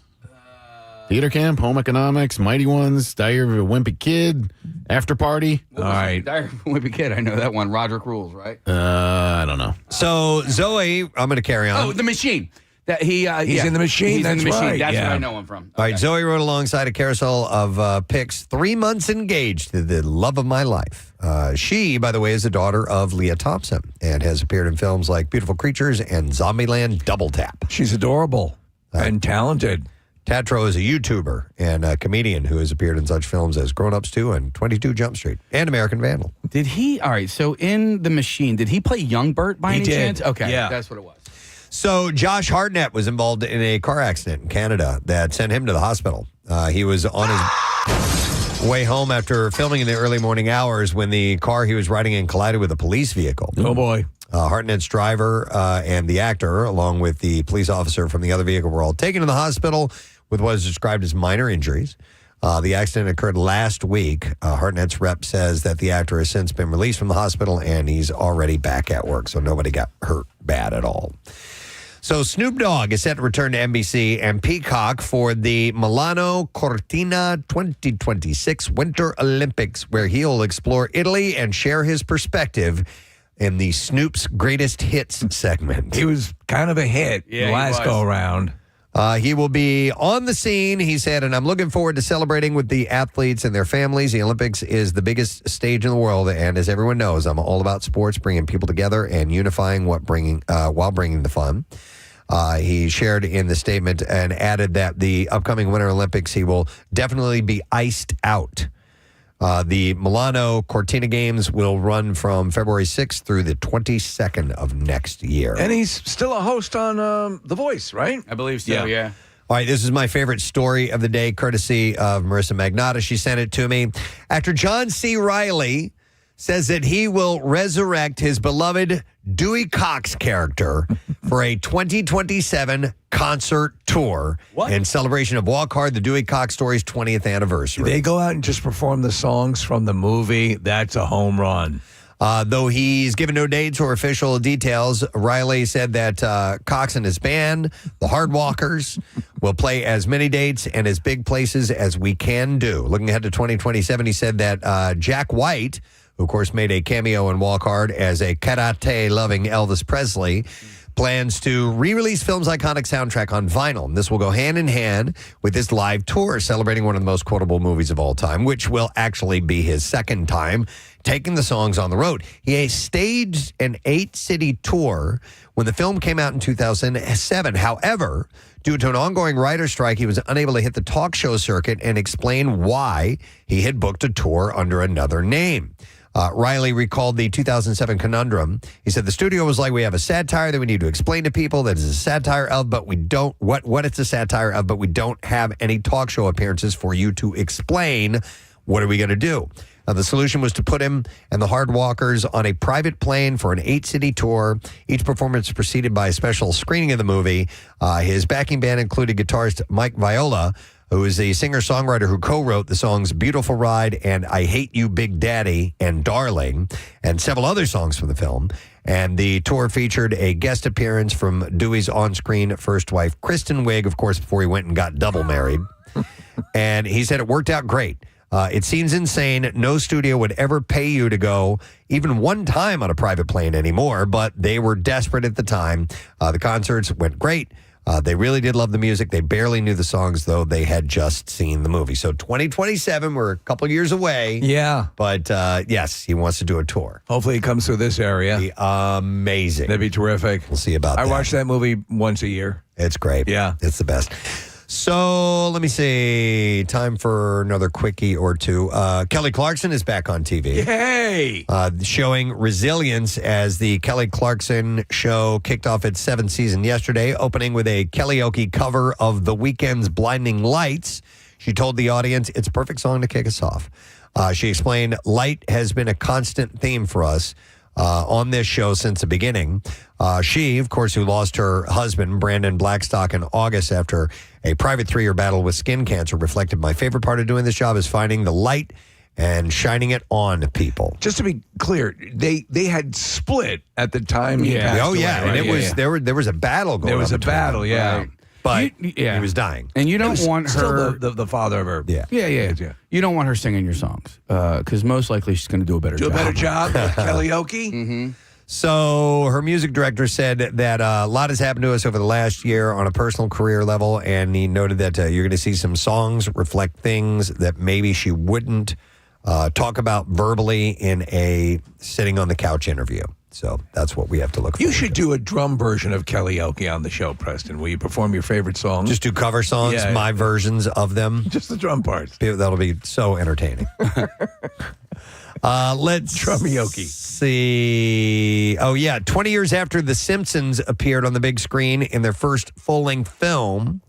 Theater Camp, Home Economics, Mighty Ones, Diary of a Wimpy Kid, After Party. All right. Diary of a Wimpy Kid. I know that one. Roderick Rules, right? I don't know. So, Zoe, I'm going to carry on. Oh, The Machine. That he's in The Machine. He's in The Machine. Right. That's where I know him from. All right, Zoe wrote alongside a carousel of pics, 3 months engaged to the love of my life. She, by the way, is the daughter of Leah Thompson and has appeared in films like Beautiful Creatures and Zombieland Double Tap. She's adorable and talented. Tatro is a YouTuber and a comedian who has appeared in such films as Grown Ups 2 and 22 Jump Street and American Vandal. Did he? All right. So in The Machine, did he play young Bert by any chance? Okay. Yeah. That's what it was. So Josh Hartnett was involved in a car accident in Canada that sent him to the hospital. He was on his way home after filming in the early morning hours when the car he was riding in collided with a police vehicle. Oh, boy. Hartnett's driver and the actor, along with the police officer from the other vehicle, were all taken to the hospital with what is described as minor injuries. The accident occurred last week. Hartnett's rep says that the actor has since been released from the hospital and he's already back at work, so nobody got hurt bad at all. So Snoop Dogg is set to return to NBC and Peacock for the Milano Cortina 2026 Winter Olympics, where he'll explore Italy and share his perspective in the Snoop's Greatest Hits segment. He was kind of a hit last go-around. He will be on the scene, he said, and I'm looking forward to celebrating with the athletes and their families. The Olympics is the biggest stage in the world, and as everyone knows, I'm all about sports, bringing people together and unifying while bringing the fun. He shared in the statement and added that the upcoming Winter Olympics, he will definitely be iced out. The Milano Cortina Games will run from February 6th through the 22nd of next year. And he's still a host on The Voice, right? I believe so, yeah. All right, this is my favorite story of the day, courtesy of Marissa Magnotta. She sent it to me. Actor John C. Reilly says that he will resurrect his beloved Dewey Cox character for a 2027 concert tour in celebration of Walk Hard, the Dewey Cox story's 20th anniversary. They go out and just perform the songs from the movie. That's a home run. Though he's given no dates or official details, Riley said that Cox and his band, the Hardwalkers, will play as many dates and as big places as we can do. Looking ahead to 2027, he said that Jack White, who of course made a cameo in Walk Hard as a karate-loving Elvis Presley, plans to re-release film's iconic soundtrack on vinyl. And this will go hand in hand with this live tour celebrating one of the most quotable movies of all time, which will actually be his second time taking the songs on the road. He staged an 8-city tour when the film came out in 2007. However, due to an ongoing writer's strike, he was unable to hit the talk show circuit and explain why he had booked a tour under another name. Riley recalled the 2007 conundrum. He said, the studio was like, we have a satire that we need to explain to people that is a satire of, but we don't, what it's a satire of, but we don't have any talk show appearances for you to explain. What are we going to do? The solution was to put him and the Hardwalkers on a private plane for an 8-city tour. Each performance preceded by a special screening of the movie. His backing band included guitarist Mike Viola, who is a singer-songwriter who co-wrote the songs Beautiful Ride and I Hate You, Big Daddy and Darling, and several other songs from the film. And the tour featured a guest appearance from Dewey's on-screen first wife, Kristen Wiig, of course, before he went and got double married. And he said it worked out great. It seems insane. No studio would ever pay you to go even one time on a private plane anymore, but they were desperate at the time. The concerts went great. They really did love the music. They barely knew the songs, though. They had just seen the movie. So 2027, we're a couple years away. Yeah. But, yes, he wants to do a tour. Hopefully he comes through this area. Be amazing. That'd be terrific. We'll see about that. I watch that movie once a year. It's great. Yeah. It's the best. So let me see. Time for another quickie or two. Kelly Clarkson is back on TV. Yay! Showing resilience as the Kelly Clarkson show kicked off its 7th season yesterday, opening with a karaoke cover of The Weeknd's Blinding Lights. She told the audience it's a perfect song to kick us off. She explained, light has been a constant theme for us on this show since the beginning. She, of course, who lost her husband, Brandon Blackstock, in August after a private 3-year battle with skin cancer, reflected, my favorite part of doing this job is finding the light and shining it on people. Just to be clear, they had split at the time he passed away, right? And it was there was a battle going on. There was a battle, right? But he was dying. And you don't want her... Still the father of her. Yeah. You don't want her singing your songs because most likely she's going to do a better job. Do a better job at karaoke? Mm-hmm. So her music director said that a lot has happened to us over the last year on a personal career level, and he noted that you're going to see some songs reflect things that maybe she wouldn't talk about verbally in a sitting on the couch interview. So that's what we have to look for. You should do a drum version of karaoke on the show, Preston. Will you perform your favorite songs? Just do cover songs, my versions of them. Just the drum parts. That'll be so entertaining. Let's Drumioki. see. Oh, yeah. 20 years after The Simpsons appeared on the big screen in their first full-length film,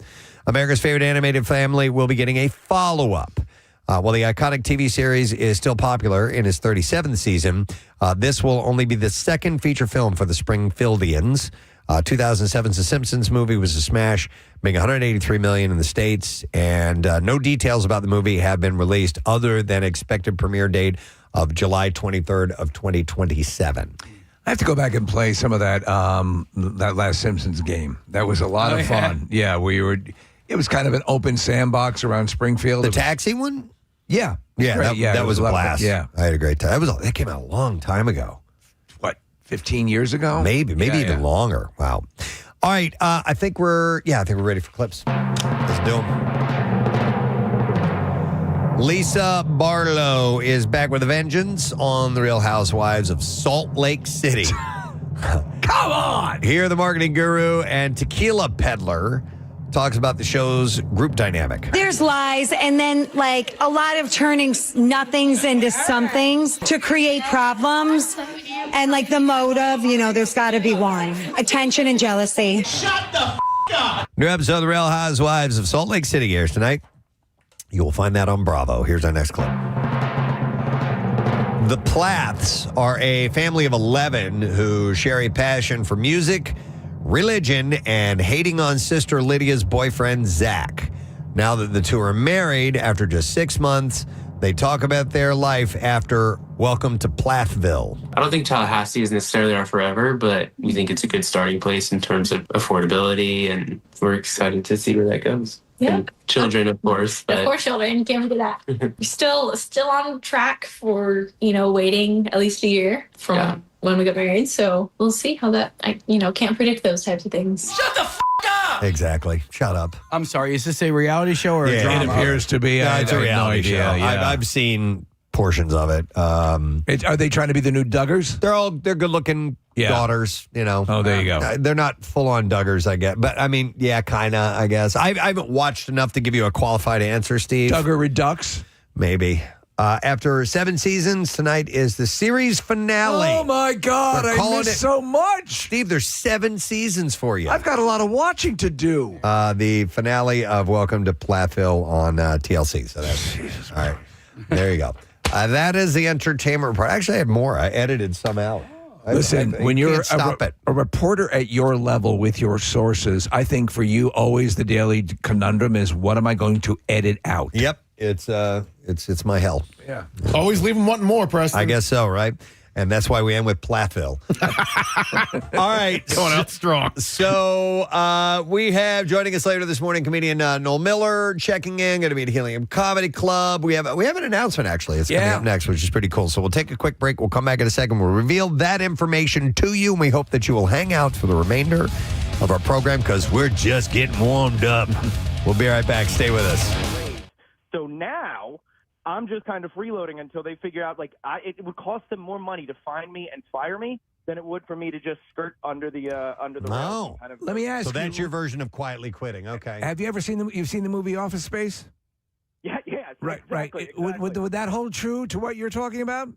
America's favorite animated family will be getting a follow-up. While the iconic TV series is still popular in its 37th season, this will only be the second feature film for the Springfieldians. 2007's The Simpsons movie was a smash, making $183 million in the States, and no details about the movie have been released other than expected premiere date of July 23rd of 2027. I have to go back and play some of that last Simpsons game. That was a lot of fun. Yeah, it was kind of an open sandbox around Springfield. The taxi one? Yeah. Yeah, that was a blast. Yeah. I had a great time. That came out a long time ago. What, 15 years ago? Maybe even longer. Wow. All right, I think we're ready for clips. Let's do them. Lisa Barlow is back with a vengeance on The Real Housewives of Salt Lake City. Come on! Here, the marketing guru and tequila peddler talks about the show's group dynamic. There's lies and then like a lot of turning nothings into somethings to create problems. And like the motive, there's got to be one. Attention and jealousy. Shut the f*** up! New episode of The Real Housewives of Salt Lake City airs tonight. You will find that on Bravo. Here's our next clip. The Plaths are a family of 11 who share a passion for music, religion, and hating on sister Lydia's boyfriend, Zach. Now that the two are married, after just 6 months, they talk about their life after Welcome to Plathville. I don't think Tallahassee is necessarily our forever, but we think it's a good starting place in terms of affordability, and we're excited to see where that goes. Yeah. And children, of course. Of course, children. Can't forget that. We're still on track for, waiting at least a year from when we got married. So we'll see how that, can't predict those types of things. Shut the f*** up! Exactly. Shut up. I'm sorry. Is this a reality show or a drama? It appears to be. It's a reality show. Yeah. I've seen portions of it. Are they trying to be the new Duggars? They're good-looking daughters, Oh, there you go. They're not full-on Duggars, I get. But, I mean, yeah, kind of, I guess. I haven't watched enough to give you a qualified answer, Steve. Duggar Redux? Maybe. After 7 seasons, tonight is the series finale. Oh, my God. I missed so much. Steve, there's 7 seasons for you. I've got a lot of watching to do. The finale of Welcome to Plathville on TLC. So that's Jesus. All right. There you go. That is the entertainment report. Actually, I had more. I edited some out. Listen, when you're a reporter at your level with your sources, I think for you, always the daily conundrum is, what am I going to edit out? Yep. It's my hell. Yeah. Always leave them wanting more, Preston. I guess so, right? And that's why we end with Plathville. All right. Going out strong. So we have joining us later this morning comedian Noel Miller checking in, going to be at Helium Comedy Club. We have an announcement, actually. It's coming up next, which is pretty cool. So we'll take a quick break. We'll come back in a second. We'll reveal that information to you, and we hope that you will hang out for the remainder of our program because we're just getting warmed up. We'll be right back. Stay with us. So now I'm just kind of freeloading until they figure out, it would cost them more money to find me and fire me than it would for me to just skirt under the rail. Kind of. Let me ask you. So that's your version of quietly quitting. Okay. Have you ever seen you've seen the movie Office Space? Yeah. Right. Exactly. Would that hold true to what you're talking about?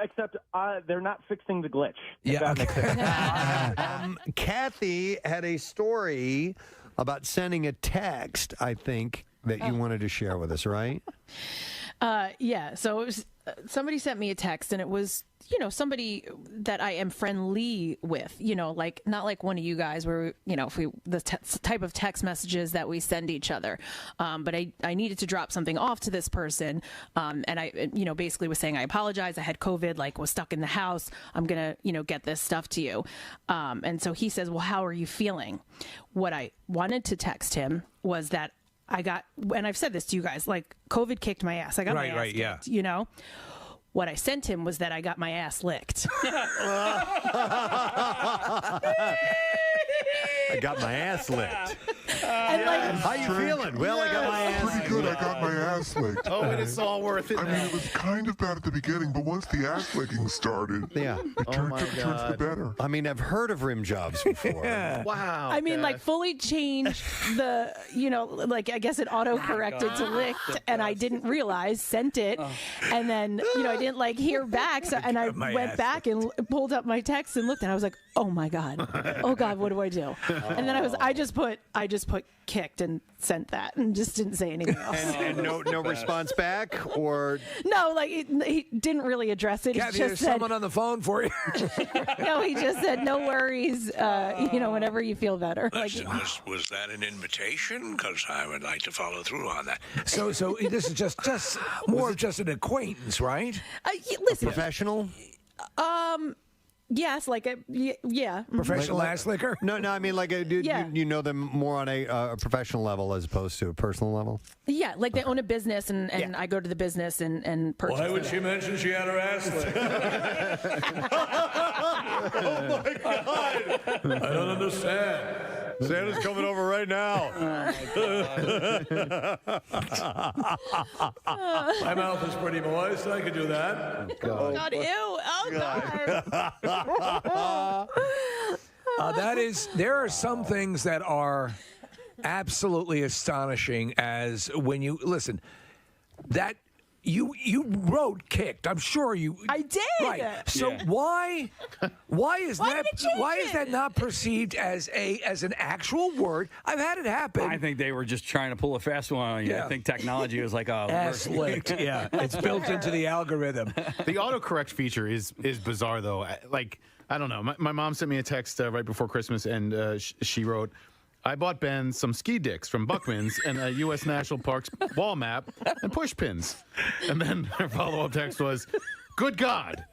Except they're not fixing the glitch. Yeah. Okay. Kathy had a story about sending a text, I think, that you wanted to share with us, right? Yeah. So it was somebody sent me a text, and it was, somebody that I am friendly with, not like one of you guys where, the type of text messages that we send each other. But I needed to drop something off to this person. And I, basically was saying, I apologize. I had COVID, was stuck in the house. I'm going to, get this stuff to you. And so he says, well, how are you feeling? What I wanted to text him was that I got, and I've said this to you guys, COVID kicked my ass. I got my ass kicked, What I sent him was that I got my ass licked. I got my ass licked. How you feeling? Well, I got my ass. Pretty good. I got my ass licked. Oh, and it's all worth it. I mean, it was kind of bad at the beginning, but once the ass licking started, it turns for the better. I mean, I've heard of rim jobs before. Wow. I mean, like fully changed the, like I guess it auto-corrected to licked, and I didn't realize, sent it, and then, I didn't like hear back, so and I went back and pulled up my text and looked, and I was like, oh my God, what do I do? And then I just put kicked and sent that and just didn't say anything else. And no response back, or no, like he didn't really address it. Kathy, He there's just said, someone on the phone for you. no, he just said, no worries, whenever you feel better. Listen, was that an invitation? Because I would like to follow through on that. So this is just more of just an acquaintance, right? Listen, professional? Yes, like Professional ass licker? No, I mean like you know them more on a professional level as opposed to a personal level. Yeah, like they own a business, and I go to the business and purchase. Why would she mention she had her ass licked? Oh my God! I don't understand. Santa's coming over right now. My mouth is pretty moist. I could do that. God, ew! Oh God! There are some things that are absolutely astonishing as when you listen, that you wrote kicked. I'm sure you. I did. Right. So why is that not perceived as an actual word? I've had it happen. I think they were just trying to pull a fast one on you. Yeah. I think technology was like, oh, ass licked. Yeah, it's built into the algorithm. The autocorrect feature is bizarre, though. Like, I don't know. My mom sent me a text right before Christmas, and she wrote, I bought Ben some ski dicks from Buckman's and a U.S. National Parks wall map and push pins. And then her follow-up text was, good God,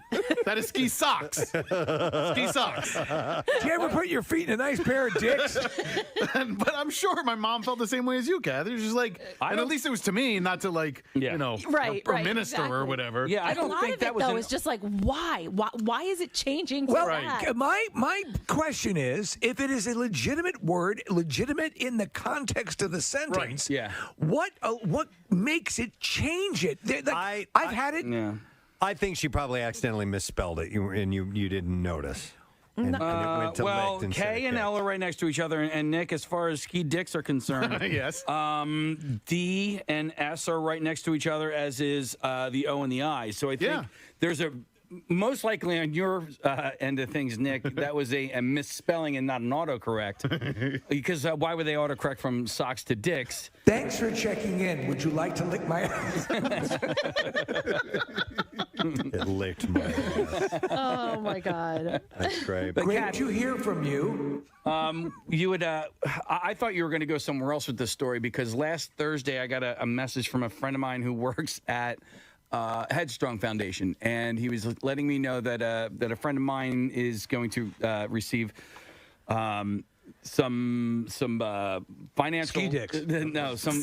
that is ski socks. Ski socks. Do you ever put your feet in a nice pair of dicks? But I'm sure my mom felt the same way as you, Kathy. She was like, and at least it was to me, not to like, Right, or minister exactly. or whatever. Yeah, I don't a lot think of that it, was. though, is just like, why? Why is it changing? Well, that? my question is, if it is a legitimate word, legitimate in the context of the sentence, what makes it change it? I've had it. Yeah. I think she probably accidentally misspelled it, and you didn't notice. And it went to well, licked instead K of and kicked. L are right next to each other, and Nick, as far as ski dicks are concerned, yes. D and S are right next to each other, as is the O and the I. So I think there's a most likely on your end of things, Nick, that was a misspelling and not an autocorrect. Because why would they autocorrect from socks to dicks? Thanks for checking in. Would you like to lick my ass? It licked my ass. Oh my God. That's great. But great to hear from you. You would. I thought you were going to go somewhere else with this story because last Thursday I got a message from a friend of mine who works at Headstrong Foundation, and he was letting me know that a friend of mine is going to receive some financial ski dicks. No, some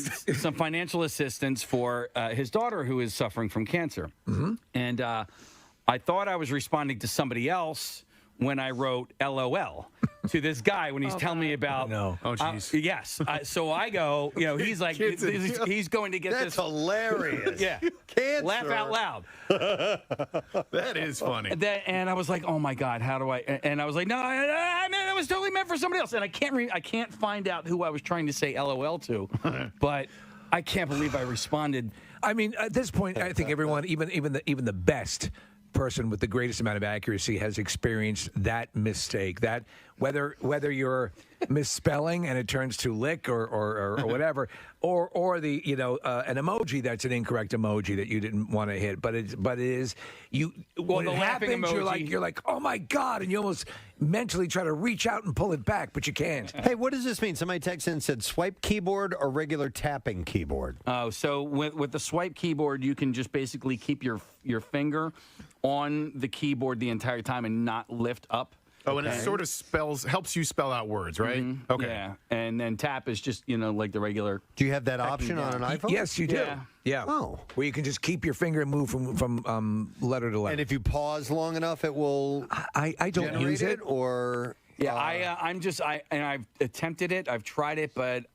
financial assistance for his daughter who is suffering from cancer. Mm-hmm. And I thought I was responding to somebody else when I wrote LOL to this guy when he's telling me about. No. Oh, jeez. Yes. So I go, he's like, he's going to get That's this. hilarious. Yeah. Cancer. Laugh out loud. That is funny. And I was like, oh my God, how do I? And I was like, no, I mean, that was totally meant for somebody else. And I can't find out who I was trying to say LOL to, but I can't believe I responded. I mean, at this point, I think everyone, even the best person with the greatest amount of accuracy has experienced that mistake. That whether you're misspelling and it turns to lick or whatever, or the an emoji that's an incorrect emoji that you didn't want to hit, but it is you. When the it laughing happens, emoji. you're like, oh my God, and you almost mentally try to reach out and pull it back, but you can't. Hey, what does this mean? Somebody texted in and said swipe keyboard or regular tapping keyboard. Oh, so with the swipe keyboard, you can just basically keep your finger on the keyboard the entire time and not lift up. Oh, and it sort of helps you spell out words, right? Mm-hmm. Okay. Yeah, and then tap is just like the regular. Do you have that option on an iPhone? Yes, you do. Yeah. Oh. Where you can just keep your finger and move from letter to letter. And if you pause long enough, it will. I don't use it. Or Yeah, I've attempted it. I've tried it, but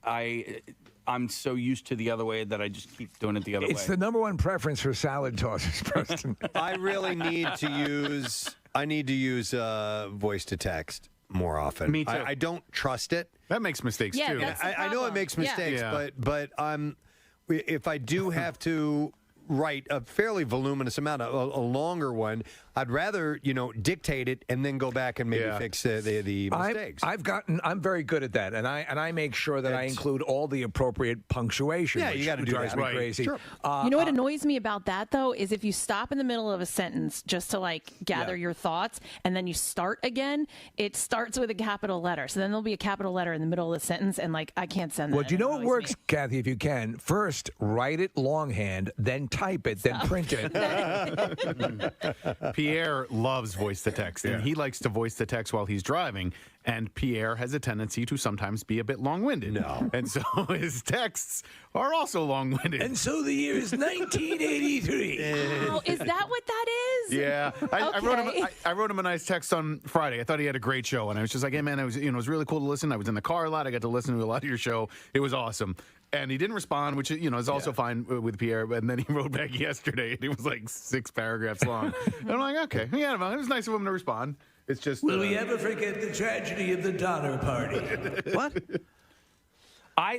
I'm so used to the other way that I just keep doing it the other way. It's the number one preference for salad tossers, Preston. I really need to use voice to text more often. Me too. I don't trust it. That makes mistakes too. I know it makes mistakes, but if I do have to write a fairly voluminous amount, a longer one, I'd rather dictate it and then go back and maybe fix the mistakes. I'm very good at that, and I make sure that I include all the appropriate punctuation. Yeah, you got to do drives that. me crazy. Sure. You know what annoys me about that though is if you stop in the middle of a sentence just to gather your thoughts and then you start again, it starts with a capital letter. So then there'll be a capital letter in the middle of the sentence, and I can't send that. Well, do you know what works, Kathy? If you can, first write it longhand, then type it, then print it. Pierre loves voice to text, and he likes to voice to text while he's driving. And Pierre has a tendency to sometimes be a bit long-winded. No. And so his texts are also long-winded. And so the year is 1983. Oh, is that what that is? Yeah. I wrote him a nice text on Friday. I thought he had a great show, and I was just like, hey, man, it was really cool to listen. I was in the car a lot. I got to listen to a lot of your show. It was awesome. And he didn't respond, which is also fine with Pierre. And then he wrote back yesterday, and it was 6 paragraphs long. And I'm like, okay. Yeah, it was nice of him to respond. It's just. Will we ever forget the tragedy of the Donner Party? What?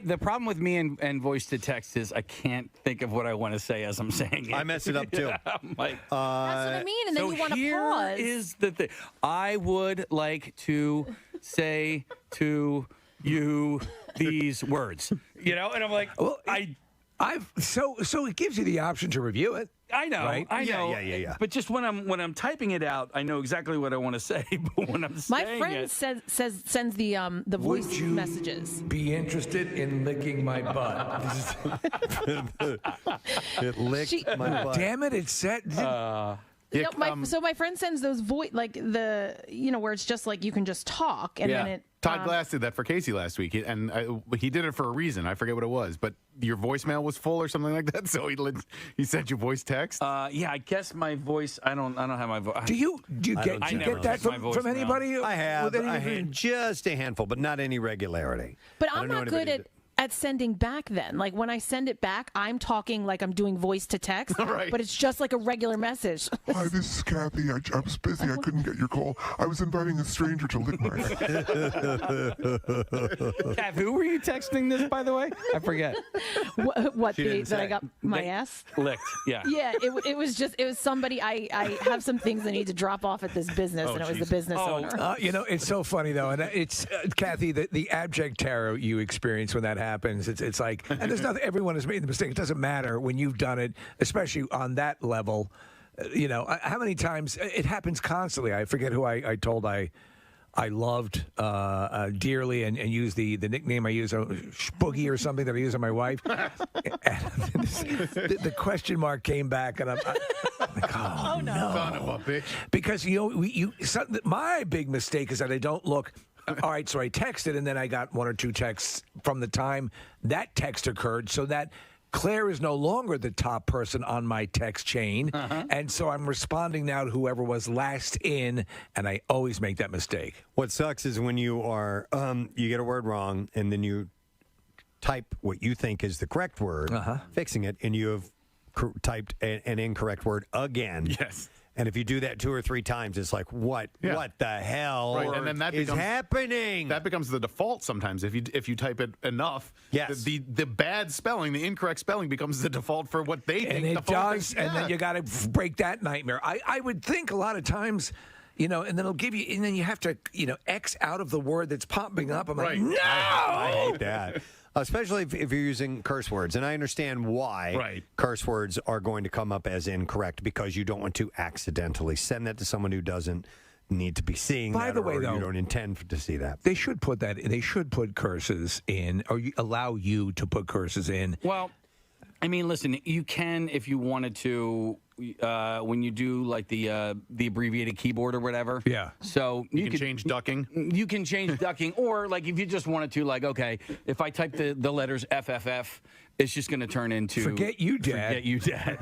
The problem with me and voice to text is I can't think of what I want to say as I'm saying it. I mess it up too. I'm like, that's what I mean, and then you want to pause. Here is the thing. I would like to say to you these words, and I'm like, well, so it gives you the option to review it. I know, right? I know. Yeah. But just when I'm typing it out, I know exactly what I want to say. But when I'm saying my friend sends the voice Would you messages. Be interested in licking my butt? It licked my butt. Damn it! It said. So my friend sends those voice where it's just you can just talk and then it. Todd Glass did that for Casey last week, and he did it for a reason. I forget what it was, but your voicemail was full or something like that. So he sent you voice text. Yeah, I guess my voice. I don't have my voice. Do you get that from anybody? I have just a handful, but not any regularity. But I'm not good at sending back then. When I send it back, I'm talking like I'm doing voice to text, right. But it's just like a regular message. Hi, this is Kathy. I was busy. I couldn't get your call. I was inviting a stranger to lick my Kath, who were you texting this, by the way? I forget. That I got my ass? Licked, yeah. Yeah, it was somebody. I have some things I need to drop off at this business, and it was the business owner. It's so funny, though. And it's, Kathy, the abject terror you experience when that happens. It's like, and there's nothing, everyone has made the mistake. It doesn't matter when you've done it, especially on that level. How many times it happens constantly. I forget who I told I loved dearly and used the nickname I use, Spoogie or something that I use on my wife. the question mark came back, and I'm like, oh no. Son of a bitch. Because my big mistake is that I don't look. All right, so I texted, and then I got 1 or 2 texts from the time that text occurred, so that Claire is no longer the top person on my text chain, and so I'm responding now to whoever was last in, and I always make that mistake. What sucks is when you are, you get a word wrong, and then you type what you think is the correct word, fixing it, and you have typed an incorrect word again. Yes. And if you do that 2 or 3 times, it's like, what the hell and then that is happening? That becomes the default sometimes. If you type it enough, the bad spelling, the incorrect spelling becomes the default for what they think. And it does, and then you got to break that nightmare. I would think a lot of times, and then it'll give you, and then you have to, X out of the word that's popping up. I'm like, no! I hate that. Especially if you're using curse words. And I understand why curse words are going to come up as incorrect, because you don't want to accidentally send that to someone who doesn't need to be seeing that. By the way, though, you don't intend to see that. They should put curses in, or allow you to put curses in. Well, I mean, listen, you can, if you wanted to, when you do the abbreviated keyboard or whatever. Yeah. So you can change ducking. You can change ducking, or if you just wanted to, okay, if I type the letters FFF, it's just going to turn into Forget you, Dad. Forget you, Dad.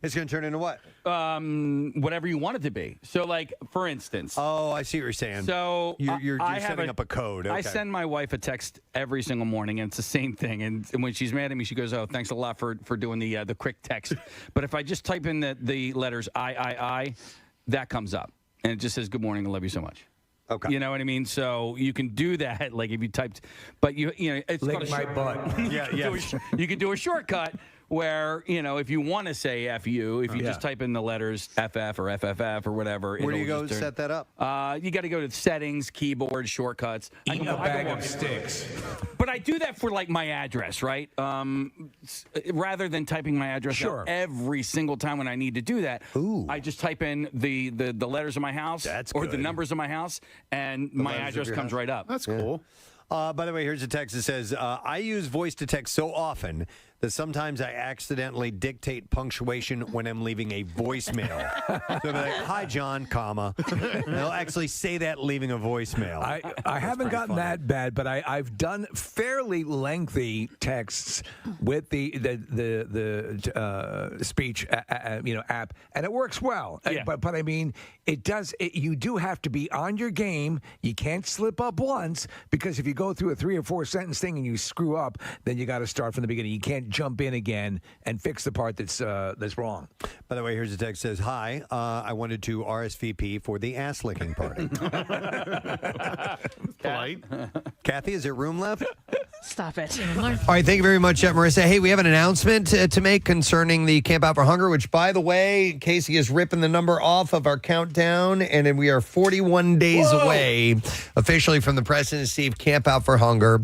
It's going to turn into what? Whatever you want it to be. So, like, for instance. Oh, I see what you're saying. So you're setting up a code. Okay. I send my wife a text every single morning, and it's the same thing. And when she's mad at me, she goes, "Oh, thanks a lot for doing the quick text." But if I just type in the letters I, that comes up, and it just says, "Good morning, I love you so much." Okay. You know what I mean? So you can do that, like if you typed, but you know, it's Lick called my butt. Yeah. You can do a shortcut where, you know, if you want to say F you, if you just type in the letters FF or FFF or whatever. Where do you go set that up? You got to go to settings, keyboard, shortcuts. Eat a bag of sticks. But I do that for like my address, right? Rather than typing my address out every single time when I need to do that, I just type in the letters of my house the numbers of my house, and my address comes right up. That's cool. By the way, here's a text that says, I use voice to text so often that sometimes I accidentally dictate punctuation when I'm leaving a voicemail. So they're like, "Hi, John, comma." They'll actually say that leaving a voicemail. I haven't gotten that bad, but I've done fairly lengthy texts with the speech app, and it works well. Yeah. But I mean, it does. You do have to be on your game. You can't slip up once, because if you go through a 3 or 4 sentence thing and you screw up, then you got to start from the beginning. You can't jump in again and fix the part that's wrong. By the way, here's a text that says, "Hi, I wanted to RSVP for the ass licking party." Polite. Kathy, is there room left? Stop it. All right, thank you very much, Marissa. Hey, we have an announcement to make concerning the Camp Out for Hunger, which, by the way, Casey is ripping the number off of our countdown, and then we are 41 days away officially from the Preston and Steve Camp Out for Hunger,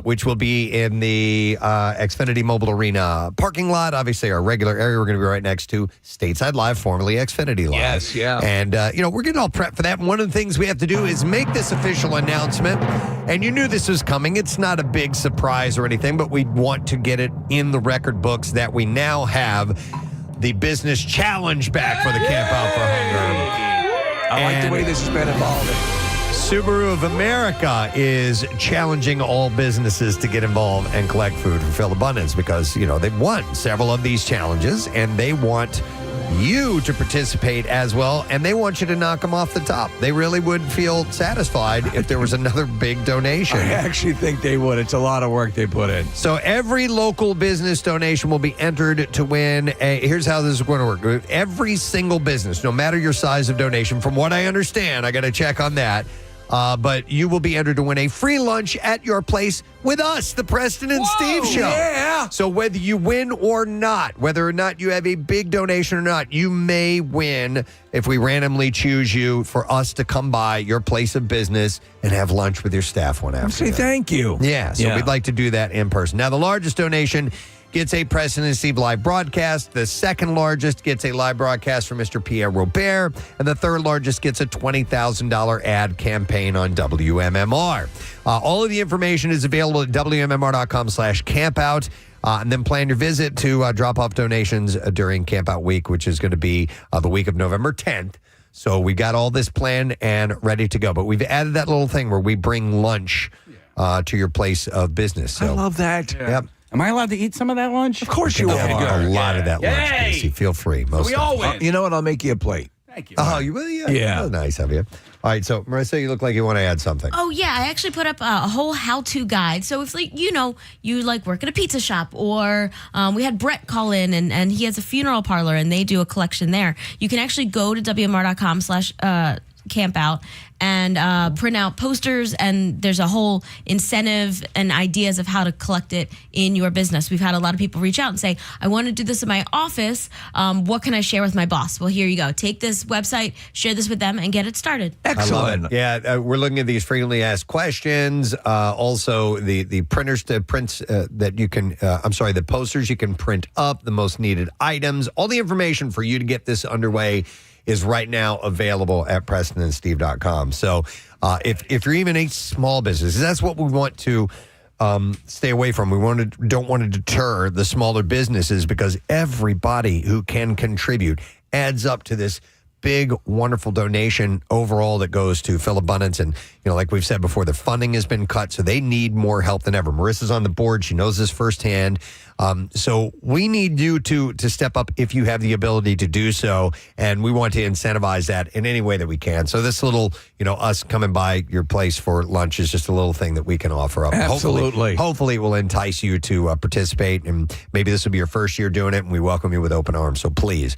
which will be in the Xfinity Mobile Arena parking lot. Obviously, our regular area. We're going to be right next to Stateside Live, formerly Xfinity Live. Yes, yeah. And, we're getting all prepped for that. And one of the things we have to do is make this official announcement. And you knew this was coming. It's not a big surprise or anything, but we want to get it in the record books that we now have the business challenge back for the Camp Out for Hunger. I like the way this has been evolving. Subaru of America is challenging all businesses to get involved and collect food for Phil Abundance because, they've won several of these challenges and they want you to participate as well, and they want you to knock them off the top. They really would feel satisfied if there was another big donation. I actually think they would. It's a lot of work they put in. So every local business donation will be entered to win. Here's how this is going to work. Every single business, no matter your size of donation, from what I understand, I got to check on that, but you will be entered to win a free lunch at your place with us, the Preston and Steve Show. Yeah. So whether you win or not, whether or not you have a big donation or not, you may win if we randomly choose you for us to come by your place of business and have lunch with your staff one afternoon. Say thank you. Yeah, so we'd like to do that in person. Now, the largest donation gets a Preston and Steve live broadcast. The second largest gets a live broadcast from Mr. Pierre Robert. And the third largest gets a $20,000 ad campaign on WMMR. All of the information is available at WMMR.com/campout. And then plan your visit to drop off donations during Camp Out Week, which is going to be the week of November 10th. So we got all this planned and ready to go. But we've added that little thing where we bring lunch to your place of business. So, I love that. Yep. Am I allowed to eat some of that lunch? Of course you are. A lot of that lunch, Casey. Feel free. Most we all win. You know what? I'll make you a plate. Thank you. Oh, you will? Yeah. Yeah. That's nice of you. All right, so Marissa, you look like you want to add something. Oh, yeah. I actually put up a whole how-to guide. So if, you work at a pizza shop, or we had Brett call in, and he has a funeral parlor, and they do a collection there. You can actually go to WMR.com/campout and print out posters, and there's a whole incentive and ideas of how to collect it in your business. We've had a lot of people reach out and say, I want to do this in my office. What can I share with my boss? Well, here you go. Take this website, share this with them, and get it started. Excellent. Yeah, we're looking at these frequently asked questions. Also, the printers to prints that you can, the posters you can print up, the most needed items, all the information for you to get this underway is right now available at PrestonandSteve.com. So if you're even a small business, that's what we want to stay away from. We don't want to deter the smaller businesses because everybody who can contribute adds up to this big, wonderful donation overall that goes to Phil Abundance. And, like we've said before, the funding has been cut, so they need more help than ever. Marissa's on the board. She knows this firsthand. So we need you to step up if you have the ability to do so. And we want to incentivize that in any way that we can. So this little, us coming by your place for lunch is just a little thing that we can offer up. Absolutely. Hopefully it will entice you to participate. And maybe this will be your first year doing it. And we welcome you with open arms. So please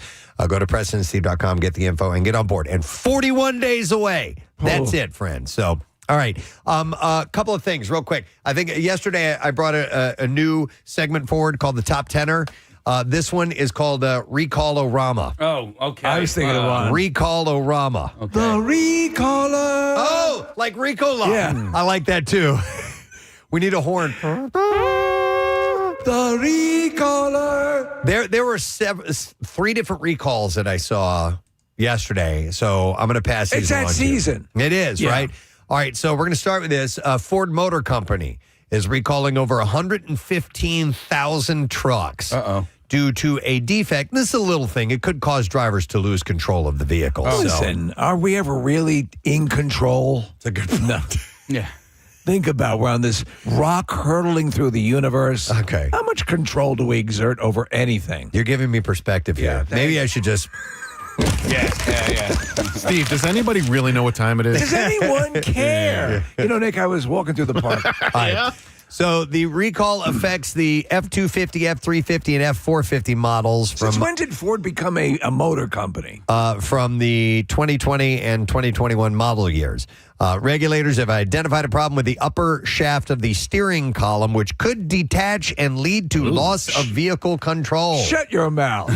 go to PrestonandSteve.com, get the info, and get on board. And 41 days away. That's it, friends. So, all right. A couple of things real quick. I think yesterday I brought a new segment forward called the Top Tenor. This one is called Recall-O-Rama. Oh, okay. I was thinking of one. Recall-O-Rama. Okay. The Recaller. Oh, like Ricola. Yeah. I like that too. We need a horn. The Recaller. There were 3 different recalls that I saw yesterday, so I'm going to pass these It's that on to you. season. It is, Yeah. right? All right, so we're going to start with this. Ford Motor Company is recalling over 115,000 trucks due to a defect. This is a little thing. It could cause drivers to lose control of the vehicle. Listen, are we ever really in control? It's a good point. No. Yeah. Think about we're on this rock hurtling through the universe. Okay. How much control do we exert over anything? You're giving me perspective here. Maybe I should just... Yeah. Steve, does anybody really know what time it is? Does anyone care? Nick, I was walking through the park. Yeah. So the recall affects the F-250, F-350, and F-450 models. Since when did Ford become a motor company? From the 2020 and 2021 model years. Regulators have identified a problem with the upper shaft of the steering column, which could detach and lead to loss of vehicle control. Shut your mouth.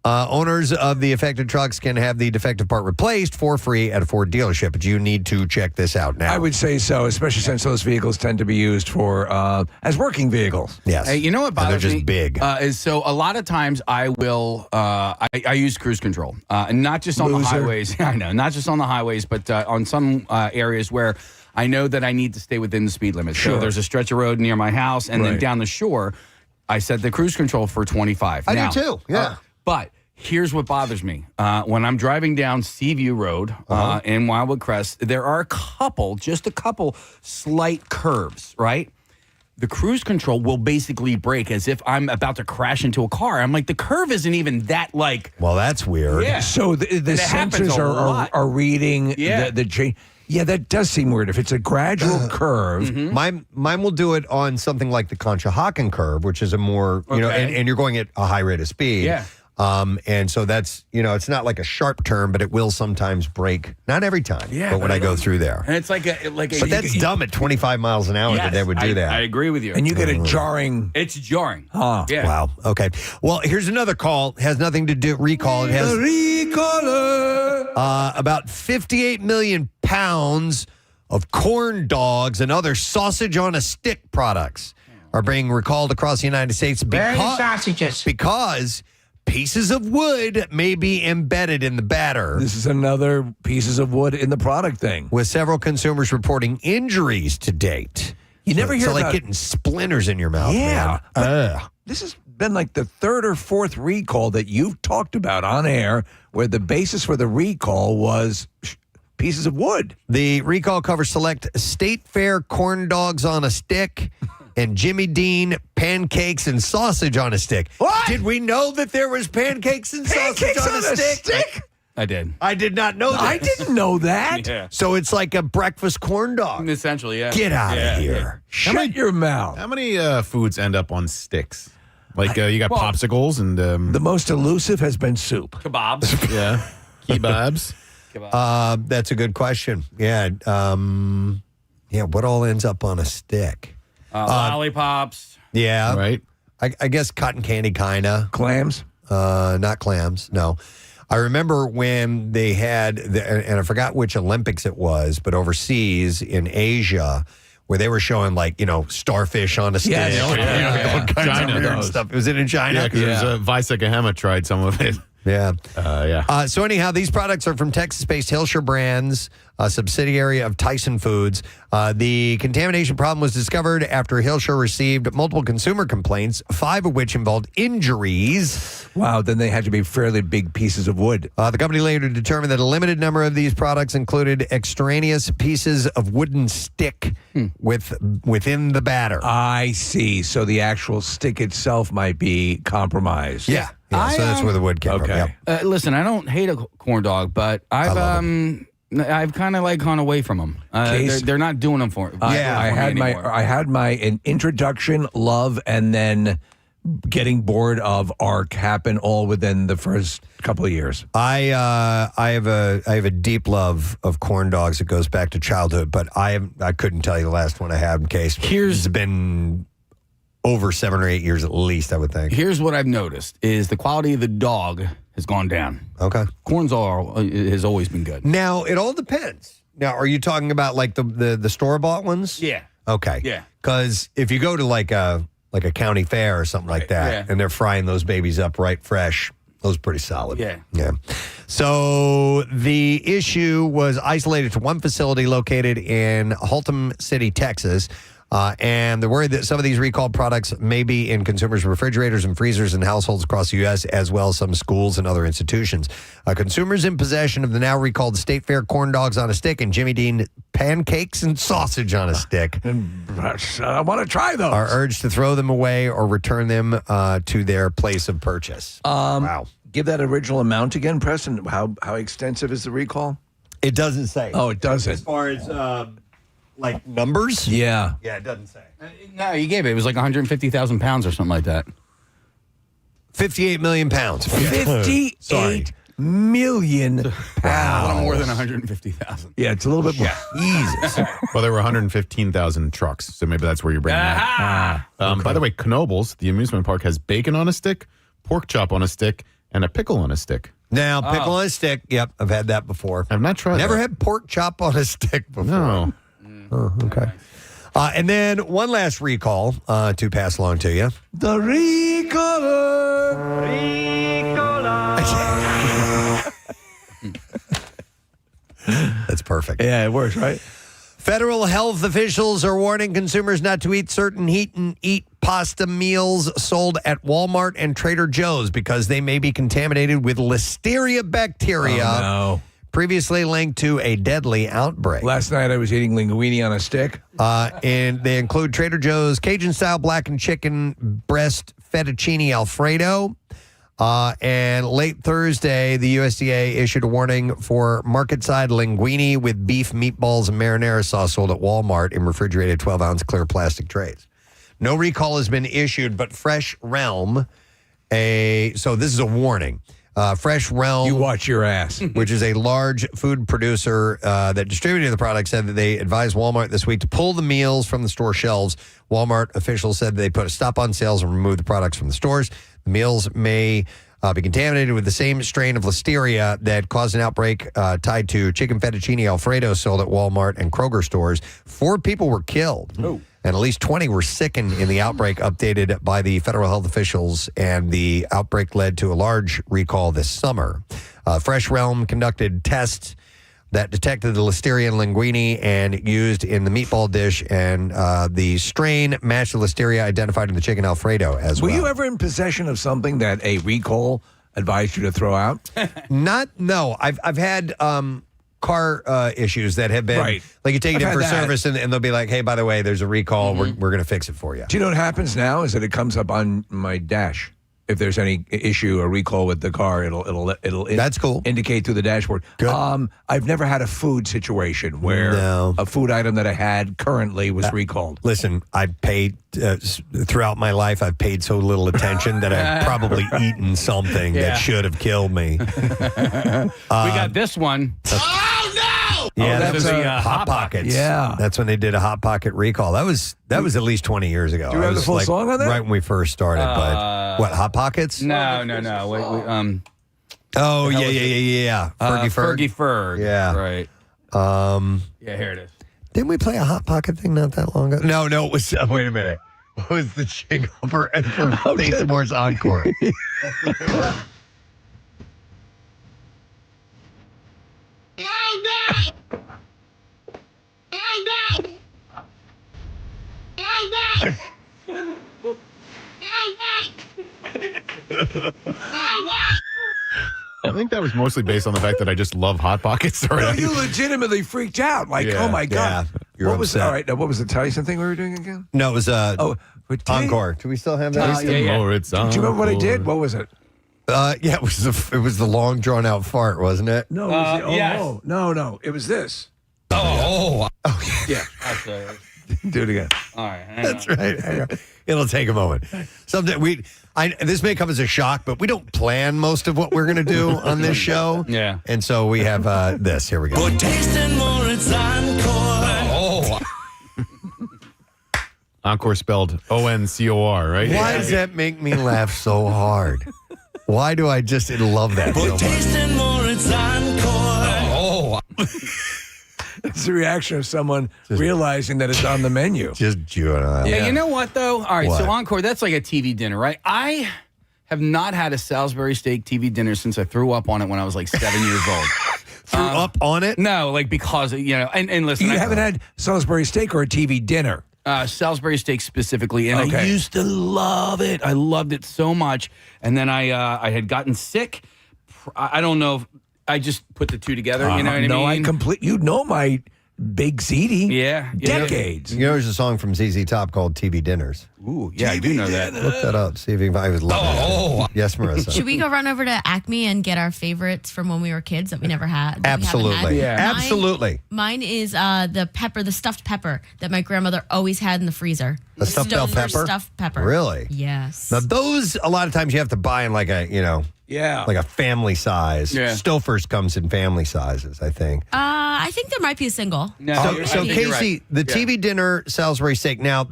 Owners of the affected trucks can have the defective part replaced for free at a Ford dealership, but you need to check this out now. I would say so, especially since those vehicles tend to be used for as working vehicles. Yes. Hey, you know what bothers they're just me? big. Is so a lot of times I will I use cruise control, and not just on the highways. I know, not just on the highways, but on some areas where I know that I need to stay within the speed limit. Sure. So there's a stretch of road near my house, and then down the shore, I set the cruise control for 25. I do too. Yeah. But here's what bothers me. When I'm driving down Seaview Road in Wildwood Crest, there are just a couple slight curves, right? The cruise control will basically break as if I'm about to crash into a car. I'm like, the curve isn't even that like... Well, that's weird. Yeah. So the sensors are reading the change. Yeah, that does seem weird. If it's a gradual curve. Mine will do it on something like the Conshohocken curve, which is a more, and you're going at a high rate of speed. Yeah. And so that's, it's not like a sharp turn, but it will sometimes break. Not every time, but when I go through there. And it's like But that's dumb at 25 miles an hour that they would do that. I agree with you. And you get a jarring. It's jarring. Yeah. Wow. Okay. Well, here's another call. It has nothing to do recall. It has The Recaller. about 58 million pounds of corn dogs and other sausage on a stick products are being recalled across the United States because pieces of wood may be embedded in the batter. This is another pieces of wood in the product thing. With several consumers reporting injuries to date. You never hear about about getting splinters in your mouth. Yeah. Man. This has been like the third or fourth recall that you've talked about on air where the basis for the recall was pieces of wood. The recall covers select State Fair corn dogs on a stick and Jimmy Dean pancakes and sausage on a stick. What? Did we know that there was pancakes and sausage on a stick? I did. I did not know that. I didn't know that. Yeah. So it's like a breakfast corn dog. Essentially, yeah. Get out Yeah, of here. yeah. Shut your mouth. How many foods end up on sticks? Like you got popsicles and the most elusive has been soup. Kebabs. yeah, kebabs. That's a good question. Yeah. What all ends up on a stick? Lollipops. Yeah. Right. I guess cotton candy, kind of. Clams? Not clams, no. I remember when they had, and I forgot which Olympics it was, but overseas in Asia, where they were showing starfish on a stick. Yes. All kinds China, of weird those. stuff. Was it in China? Yeah, because Visek Ahema tried some of it. Yeah. Yeah. So anyhow, these products are from Texas-based Hillshire Brands, a subsidiary of Tyson Foods. The contamination problem was discovered after Hillshire received multiple consumer complaints, 5 of which involved injuries. Wow, then they had to be fairly big pieces of wood. The company later determined that a limited number of these products included extraneous pieces of wooden stick within the batter. I see. So the actual stick itself might be compromised. Yeah. So that's where the wood came from. Yep. Listen, I don't hate a corn dog, but I've kind of like gone away from them. They're not doing them for. I had my introduction, love, and then getting bored of ARC happen all within the first couple of years. I have a deep love of corn dogs that goes back to childhood, but I couldn't tell you the last one I had in case. It's been over 7 or 8 years at least, I would think. Here's what I've noticed is the quality of the dog has gone down. Okay. Corn's has always been good. Now, it all depends. Now, are you talking about like the store-bought ones? Yeah. Okay. Yeah. Because if you go to like a county fair or something like that, and they're frying those babies up right fresh, those are pretty solid. Yeah. Yeah. So the issue was isolated to one facility located in Haltom City, Texas. And they're worried that some of these recalled products may be in consumers' refrigerators and freezers in households across the U.S., as well as some schools and other institutions. Consumers in possession of the now recalled State Fair corn dogs on a stick and Jimmy Dean pancakes and sausage on a stick. I want to try those. Are urged to throw them away or return them to their place of purchase. Wow. Give that original amount again, Preston. How extensive is the recall? It doesn't say. Oh, it doesn't. As far as... like numbers? Yeah. Yeah, it doesn't say. No, you gave it. It was like 150,000 pounds or something like that. 58 million pounds. 58 million pounds. A little more than 150,000. Yeah, it's a little bit more. Jesus. Well, there were 115,000 trucks, so maybe that's where you're bringing that. By the way, Knoebels, the amusement park, has bacon on a stick, pork chop on a stick, and a pickle on a stick. Now, pickle on a stick. Yep, I've had that before. I've not tried Never that. had pork chop on a stick before. No. Oh, okay. And then one last recall to pass along to you. The recaller. That's perfect. Yeah, it works, right? Federal health officials are warning consumers not to eat certain eat pasta meals sold at Walmart and Trader Joe's because they may be contaminated with listeria bacteria. Oh, no. Previously linked to a deadly outbreak. Last night I was eating linguine on a stick. And they include Trader Joe's Cajun-style blackened chicken breast fettuccine Alfredo. And late Thursday, the USDA issued a warning for market-side linguine with beef meatballs and marinara sauce sold at Walmart in refrigerated 12-ounce clear plastic trays. No recall has been issued, but Fresh Realm, so this is a warning. Fresh Realm. You watch your ass. Which is a large food producer that distributed the product, said that they advised Walmart this week to pull the meals from the store shelves. Walmart officials said they put a stop on sales and removed the products from the stores. The meals may be contaminated with the same strain of listeria that caused an outbreak tied to chicken fettuccine Alfredo sold at Walmart and Kroger stores. 4 people were killed. Oh. And at least 20 were sickened in the outbreak, updated by the federal health officials, and the outbreak led to a large recall this summer. Fresh Realm conducted tests that detected the listeria in linguine and used in the meatball dish, and the strain matched the listeria identified in the chicken Alfredo as well. Were you ever in possession of something that a recall advised you to throw out? No. I've had... car issues that have been like you take it in for service and they'll be like, hey, by the way, there's a recall. We're going to fix it for you. Do you know what happens now is that it comes up on my dash. If there's any issue or recall with the car, it'll that's cool. Indicate through the dashboard. Good. I've never had a food situation where a food item that I had currently was recalled. Listen, I paid throughout my life. I've paid so little attention that I've probably eaten something that should have killed me. We got this one. Yeah, that was the Hot Pockets. Yeah, that's when they did a Hot Pocket recall. That was at least 20 years ago. Do you have the full song on that? Right when we first started. But what, Hot Pockets? No. Wait, oh yeah. Fergie Ferg. Yeah, right. Yeah, here it is. Didn't we play a Hot Pocket thing not that long ago? No, it was. Wait a minute. What was the jingle for Stacey Moore's Encore? I think that was mostly based on the fact that I just love Hot Pockets. No, you legitimately freaked out. Like, oh my God. You're what was upset. All right, now what was the Tyson thing we were doing again? No, it was Encore. Do we still have that? Do you remember what I did? What was it? Yeah, it was the long drawn out fart, wasn't it? No, it was no. It was this. Oh. Yeah. Do it again. All right. That's right. Hang on. It'll take a moment. Someday this may come as a shock, but we don't plan most of what we're going to do on this show. Yeah. And so we have this. Here we go. For tasting more, it's Encore. Encore spelled O-N-C-O-R, right? Why does that make me laugh so hard? Why do I just love that so For much? tasting more, it's Encore. It's the reaction of someone realizing that it's on the menu. Just juvenile. Yeah, you know what, though? All right, What? so Encore, that's like a TV dinner, right? I have not had a Salisbury steak TV dinner since I threw up on it when I was like 7 years old. Threw up on it? No, like because, and listen. You haven't had Salisbury steak or a TV dinner? Salisbury steak specifically, and I used to love it. I loved it so much. And then I had gotten sick. I don't know if I just put the two together. You know what I mean? No, you know my Big ZD. Yeah. Decades. You know, there's a song from ZZ Top called TV Dinners. Ooh, yeah, I do know that. Look that up. See if I would love it. Yes, Marissa. Should we go run over to Acme and get our favorites from when we were kids that we never had? Absolutely. Absolutely. Mine is the stuffed pepper that my grandmother always had in the freezer. A stuffed bell Stouffer pepper? Stuffed pepper. Really? Yes. Now, those, a lot of times you have to buy in like a, like a family size. Yeah. Stouffer's comes in family sizes, I think. I think there might be a single. No, So Casey, the TV dinner Salisbury steak. Now,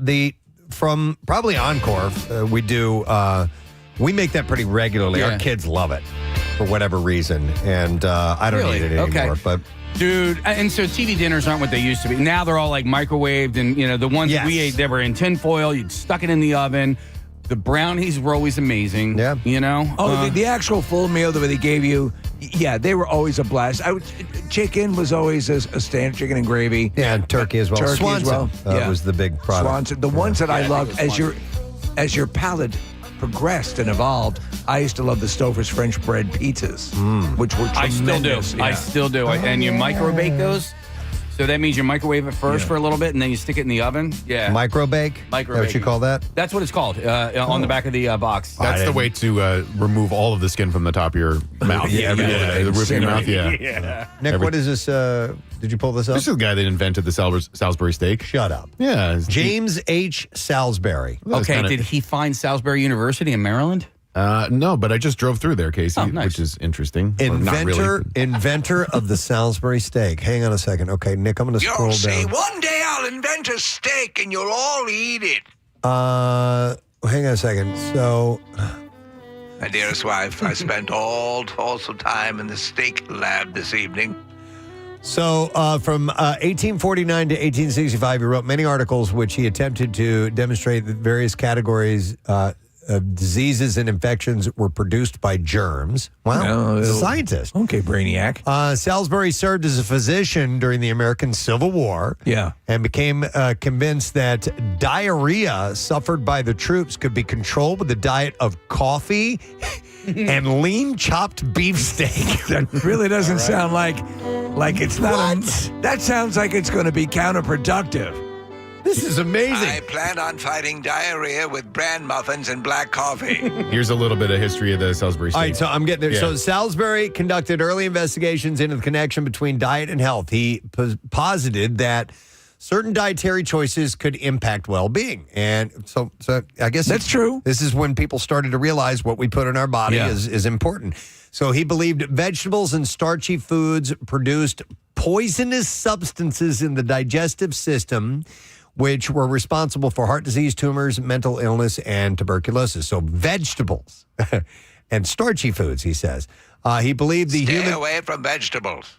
from probably Encore, we make that pretty regularly. Yeah. Our kids love it for whatever reason, and I don't Really? eat it anymore. Okay. But Dude, and so TV dinners aren't what they used to be. Now they're all like microwaved, and the ones that we ate, they were in tin foil. You'd stuck it in the oven. The brownies were always amazing. Yeah, the actual full meal that they gave you, they were always a blast. Chicken was always a standard, chicken and gravy. Yeah, and turkey as well. Turkey Swanson as well. was the big product. Swanson. The ones that I loved as your palate progressed and evolved, I used to love the Stouffer's French bread pizzas, which were tremendous. I still do. And you micro bake those. So that means you microwave it first for a little bit, and then you stick it in the oven. Yeah. Micro bake? Micro Is that what you call that? That's what it's called on the back of the box. That's the way to remove all of the skin from the top of your mouth. The roof of your mouth. Yeah. Nick, what is this? Did you pull this up? This is the guy that invented the Salisbury steak. Shut up. Yeah. James H. Salisbury. Okay, did he find Salisbury University in Maryland? No, but I just drove through there, Casey, nice. which is interesting. Inventor of the Salisbury steak. Hang on a second. Okay, Nick, I'm going to scroll down. One day I'll invent a steak and you'll all eat it. Hang on a second. So, My dearest wife, I spent all some time in the steak lab this evening. So from 1849 to 1865, he wrote many articles which he attempted to demonstrate that various categories of diseases and infections were produced by germs. Wow, he's a scientist. Okay, brainiac. Salisbury served as a physician during the American Civil War. Yeah. And became convinced that diarrhea suffered by the troops could be controlled with a diet of coffee and lean chopped beefsteak. That really doesn't sound like it's not. That sounds like it's going to be counterproductive. This is amazing. I plan on fighting diarrhea with bran muffins and black coffee. Here's a little bit of history of the Salisbury steak. All right, so I'm getting there. Yeah. So Salisbury conducted early investigations into the connection between diet and health. He posited that certain dietary choices could impact well-being. And so I guess that's true. This is when people started to realize what we put in our body is important. So he believed vegetables and starchy foods produced poisonous substances in the digestive system, which were responsible for heart disease, tumors, mental illness, and tuberculosis. So vegetables and starchy foods, he says. He believed Stay away from vegetables.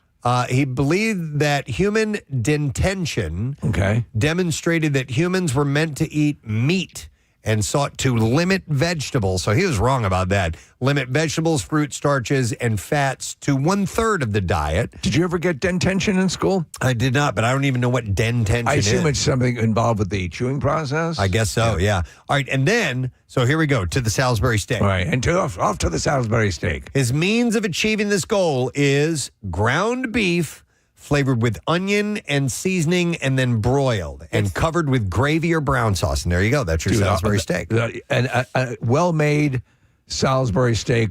He believed that human dentation demonstrated that humans were meant to eat meat and sought to limit vegetables. So he was wrong about that. Limit vegetables, fruit, starches, and fats to 1/3 of the diet. Did you ever get dentention in school? I did not, but I don't even know what dentention is. I assume it's something involved with the chewing process. I guess so, yeah. All right, and then, so here we go, to the Salisbury steak. All right, and off to the Salisbury steak. His means of achieving this goal is ground beef, flavored with onion and seasoning, and then broiled and covered with gravy or brown sauce. And there you go. That's your Salisbury steak. And a well-made Salisbury steak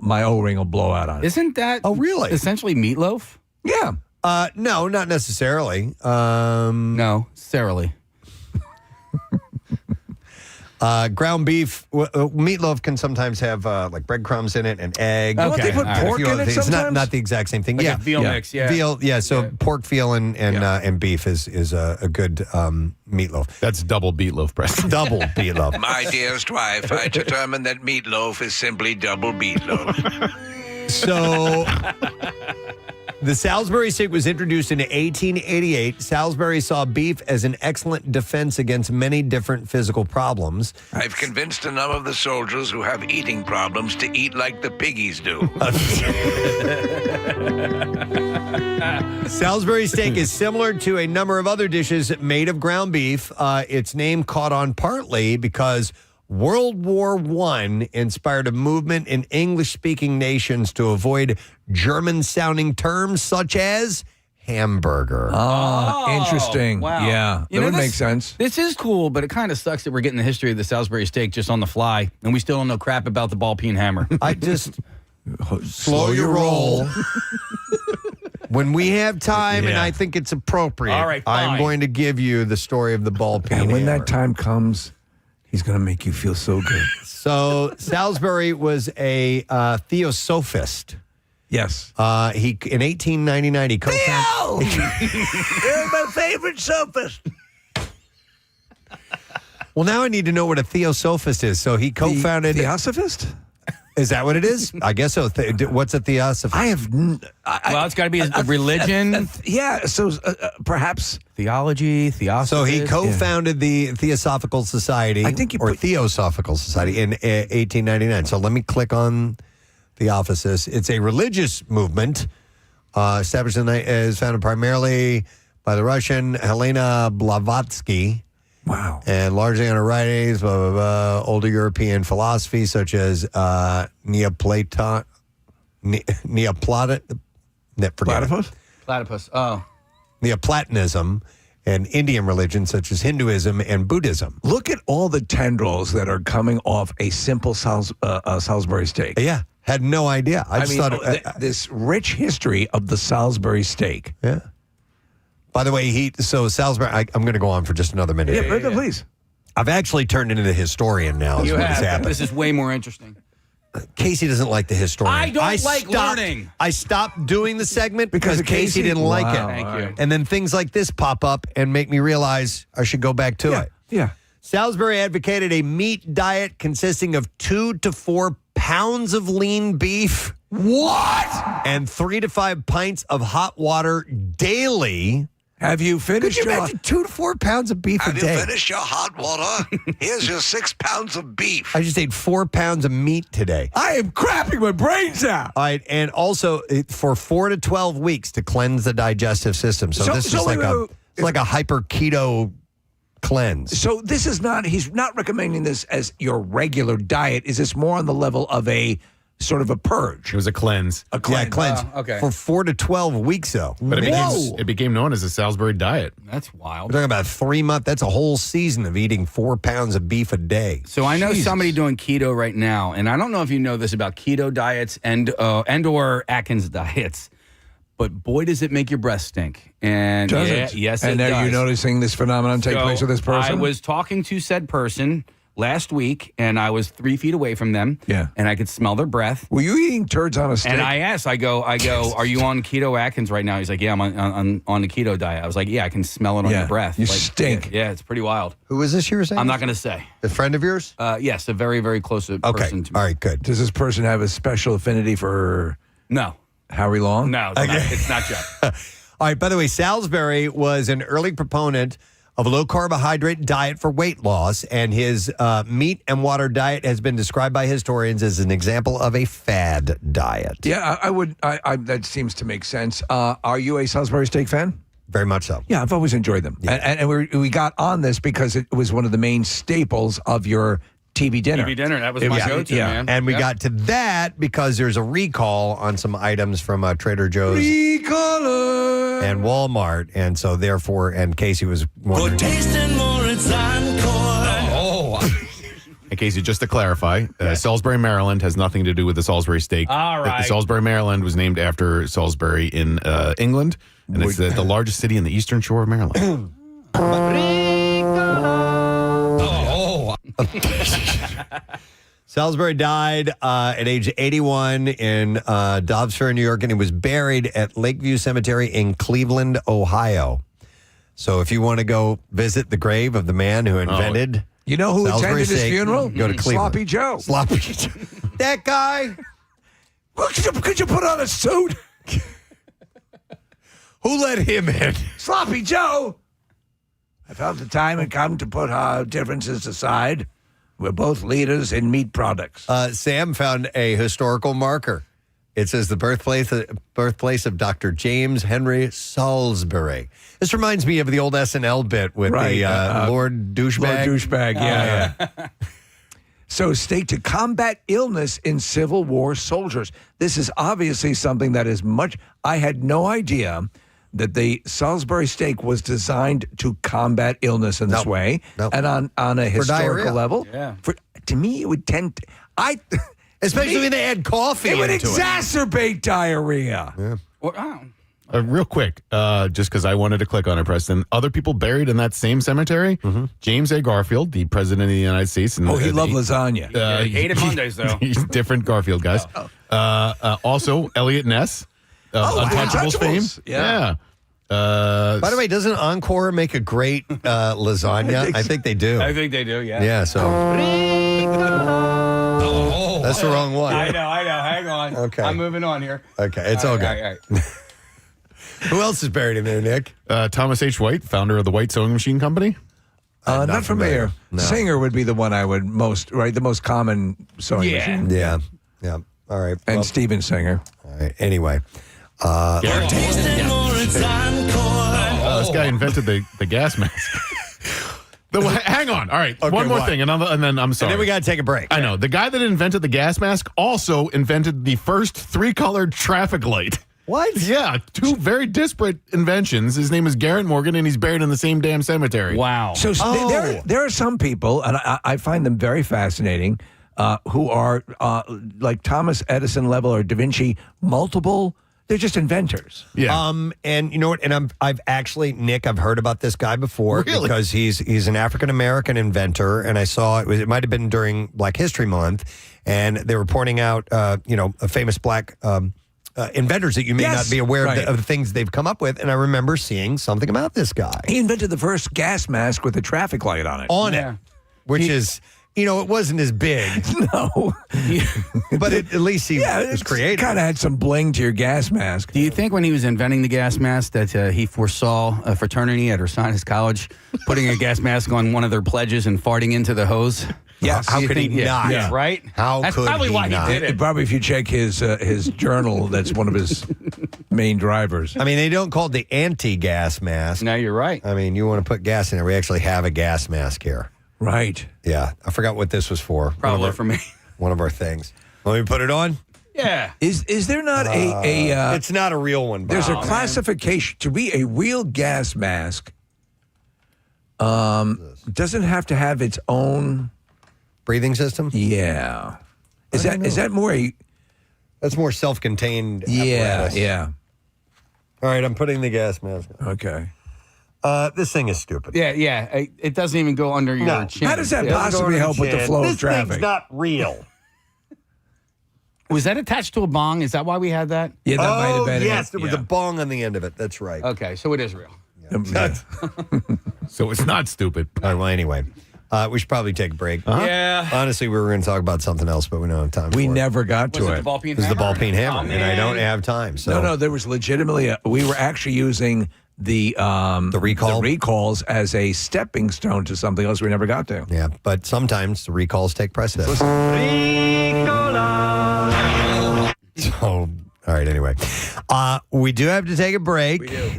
my O-ring will blow out on it. Isn't that really essentially meatloaf? Yeah. No, not necessarily. No, necessarily. Ground beef, meatloaf can sometimes have like breadcrumbs in it and egg. Don't they put pork in it It's sometimes? not the exact same thing. Like yeah, a veal mix, yeah. Veal, yeah. So pork, veal, and beef is a good meatloaf. That's double meatloaf, Preston. Double meatloaf. My dearest wife, I determined that meatloaf is simply double meatloaf. So the Salisbury steak was introduced in 1888. Salisbury saw beef as an excellent defense against many different physical problems. I've convinced a number of the soldiers who have eating problems to eat like the piggies do. Salisbury steak is similar to a number of other dishes made of ground beef. Its name caught on partly because World War I inspired a movement in English-speaking nations to avoid German-sounding terms such as hamburger. Interesting. Wow. Yeah, that would make sense. This is cool, but it kind of sucks that we're getting the history of the Salisbury steak just on the fly, and we still don't know crap about the ball peen hammer. I just slow your roll. When we have time and I think it's appropriate, All right, fine. I'm going to give you the story of the ball peen And when hammer. that time comes, he's going to make you feel so good. So Salisbury was a theosophist. Yes. He in 1899 he co-founded. You're my favorite sophist. Well, now I need to know what a theosophist is. So he co-founded Theosophist? Is that what it is? I guess so. What's a theosophist? I have. Well, it's got to be a religion. Yeah. So perhaps theology, theosophy. So he co-founded the Theosophical Society, Theosophical Society in 1899. So let me click on Theosophists. It's a religious movement established is founded primarily by the Russian Helena Blavatsky. Wow. And largely on her writings, blah, blah, blah, older European philosophy such as Neoplatism. Platypus. Oh. Neoplatonism and Indian religions such as Hinduism and Buddhism. Look at all the tendrils that are coming off a simple Salisbury steak. Yeah. Had no idea. I just thought this rich history of the Salisbury steak. Yeah. By the way, Salisbury, I'm going to go on for just another minute. Yeah, please. I've actually turned into the historian now. You what has have. happened. This is way more interesting. Casey doesn't like the historian. I don't like learning. I stopped doing the segment because Casey didn't like it. Thank you. And then things like this pop up and make me realize I should go back to it. Yeah. Salisbury advocated a meat diet consisting of 2 to 4 pounds of lean beef. What? And 3 to 5 pints of hot water daily. Have you finished? Could you imagine 2 to 4 pounds of beef Have a day? you finished your hot water? Here's your 6 pounds of beef. I just ate 4 pounds of meat today. I am crapping my brains out. All right, and also for 4 to 12 weeks to cleanse the digestive system. So this is like a hyper keto cleanse. So this is not, he's not recommending this as your regular diet. Is this more on the level of a sort of a purge? It was a cleanse. A cleanse. Yeah, cleanse. Okay. For 4 to 12 weeks, though. But it became known as the Salisbury diet. That's wild. We're talking about 3 months. That's a whole season of eating 4 pounds of beef a day. So I know somebody doing keto right now, and I don't know if you know this about keto diets and or Atkins diets, but boy, does it make your breath stink. And Does it? Yes, and it does. are you noticing this phenomenon take place with this person? I was talking to said person last week, and I was 3 feet away from them. Yeah. And I could smell their breath. Were you eating turds on a stick? And I asked, I go, are you on keto Atkins right now? He's like, yeah, I'm on the keto diet. I was like, yeah, I can smell it on your breath. You like, stink. Yeah, it's pretty wild. Who is this you were saying? I'm not going to say. A friend of yours? Yes, a very, very close person to me. All right, good. Does this person have a special affinity for No. Howie Long? No, it's not Jeff. All right, by the way, Salisbury was an early proponent of a low-carbohydrate diet for weight loss, and his meat and water diet has been described by historians as an example of a fad diet. Yeah, I would. That seems to make sense. Are you a Salisbury steak fan? Very much so. Yeah, I've always enjoyed them. Yeah. And we got on this because it was one of the main staples of your TV dinner. TV dinner, that was my go-to, man. And we got to that because there's a recall on some items from Trader Joe's and Walmart. And so therefore, and Casey was wondering. And Casey, just to clarify, Salisbury, Maryland has nothing to do with the Salisbury steak. All right. Salisbury, Maryland was named after Salisbury in England, and it's the largest city in the eastern shore of Maryland. Salisbury died at age 81 in Dobbs Ferry, New York, and he was buried at Lakeview Cemetery in Cleveland, Ohio. So if you want to go visit the grave of the man who invented... You know who Salisbury attended his steak, funeral? Go to Cleveland. Sloppy Joe. Sloppy Joe. That guy? Well, could you put on a suit? Who let him in? Sloppy Joe. I felt the time had come to put our differences aside. We're both leaders in meat products. Sam found a historical marker. It says the birthplace of Dr. James Henry Salisbury. This reminds me of the old SNL bit with the Lord Douchebag. Lord Douchebag, yeah. So, steak to combat illness in Civil War soldiers. This is obviously something that is much... I had no idea that the Salisbury steak was designed to combat illness in this way. And on a historical level. Yeah. To me, it would tend to... Especially when they add coffee It would into exacerbate diarrhea. Yeah. Real quick, just because I wanted to click on it, Preston. Other people buried in that same cemetery, James A. Garfield, the president of the United States. And, he loved lasagna. He hated Mondays, though. He's different Garfield, guys. Also, Elliot Ness, Untouchables fame. Yeah. By the way, doesn't Encore make a great lasagna? I think they do. I think they do, yeah. Yeah, so... That's the wrong one. I know. Hang on. Okay. I'm moving on here. Okay, it's all good. All right. Who else is buried in there, Nick? Thomas H. White, founder of the White Sewing Machine Company. Not familiar. No. Singer would be the one I would the most common sewing machine. Yeah. All right. And Steven Singer. All right. Anyway. This guy invented the gas mask. Hang on. All right. Okay, one more what? thing, and then I'm sorry. And then we got to take a break. I know. The guy that invented the gas mask also invented the first 3-colored traffic light. What? Yeah. 2 very disparate inventions. His name is Garrett Morgan, and he's buried in the same damn cemetery. Wow. So there are some people, and I find them very fascinating, who are like Thomas Edison level or Da Vinci, multiple. They're just inventors. Yeah. And you know what? And I've actually, Nick, I've heard about this guy before because he's an African American inventor, and I saw it might have been during Black History Month, and they were pointing out a famous black inventors that you may not be aware of the things they've come up with. And I remember seeing something about this guy. He invented the first gas mask with a traffic light on it. Which is. It wasn't as big. No. But at least he was creative. Kind of had some bling to your gas mask. Do you think when he was inventing the gas mask that he foresaw a fraternity at Ursinus College putting a gas mask on one of their pledges and farting into the hose? Yeah, how could he not? Yeah, right? That's probably why not? he did it. Probably if you check his journal, that's one of his main drivers. I mean, they don't call it the anti-gas mask. No, you're right. I mean, you want to put gas in there. We actually have a gas mask here. Right. Yeah. I forgot what this was for. Probably for me. One of our things. Let me put it on. Yeah. Is there not a it's not a real one. There's a classification to be a real gas mask. Doesn't have to have its own breathing system. Yeah. Is that more that's more self-contained apparatus. Yeah. All right, I'm putting the gas mask on. Okay. This thing is stupid. Yeah. It doesn't even go under your chin. How does that possibly help with the flow of traffic? This thing's not real. Was that attached to a bong? Is that why we had that? Yeah, that might have been yes, it. there was a bong on the end of it. That's right. Okay, so it is real. So it's not stupid. All right, well, anyway, we should probably take a break. Yeah. Honestly, we were going to talk about something else, but we don't have time We for it. never got to Was it. it the ball peen It was the hammer? ball peen hammer, Oh, and I don't have time. So No, there was legitimately we were actually using the recalls as a stepping stone to something else we never got to. Yeah, but sometimes the recalls take precedence. So, all right, anyway. We do have to take a break. We do.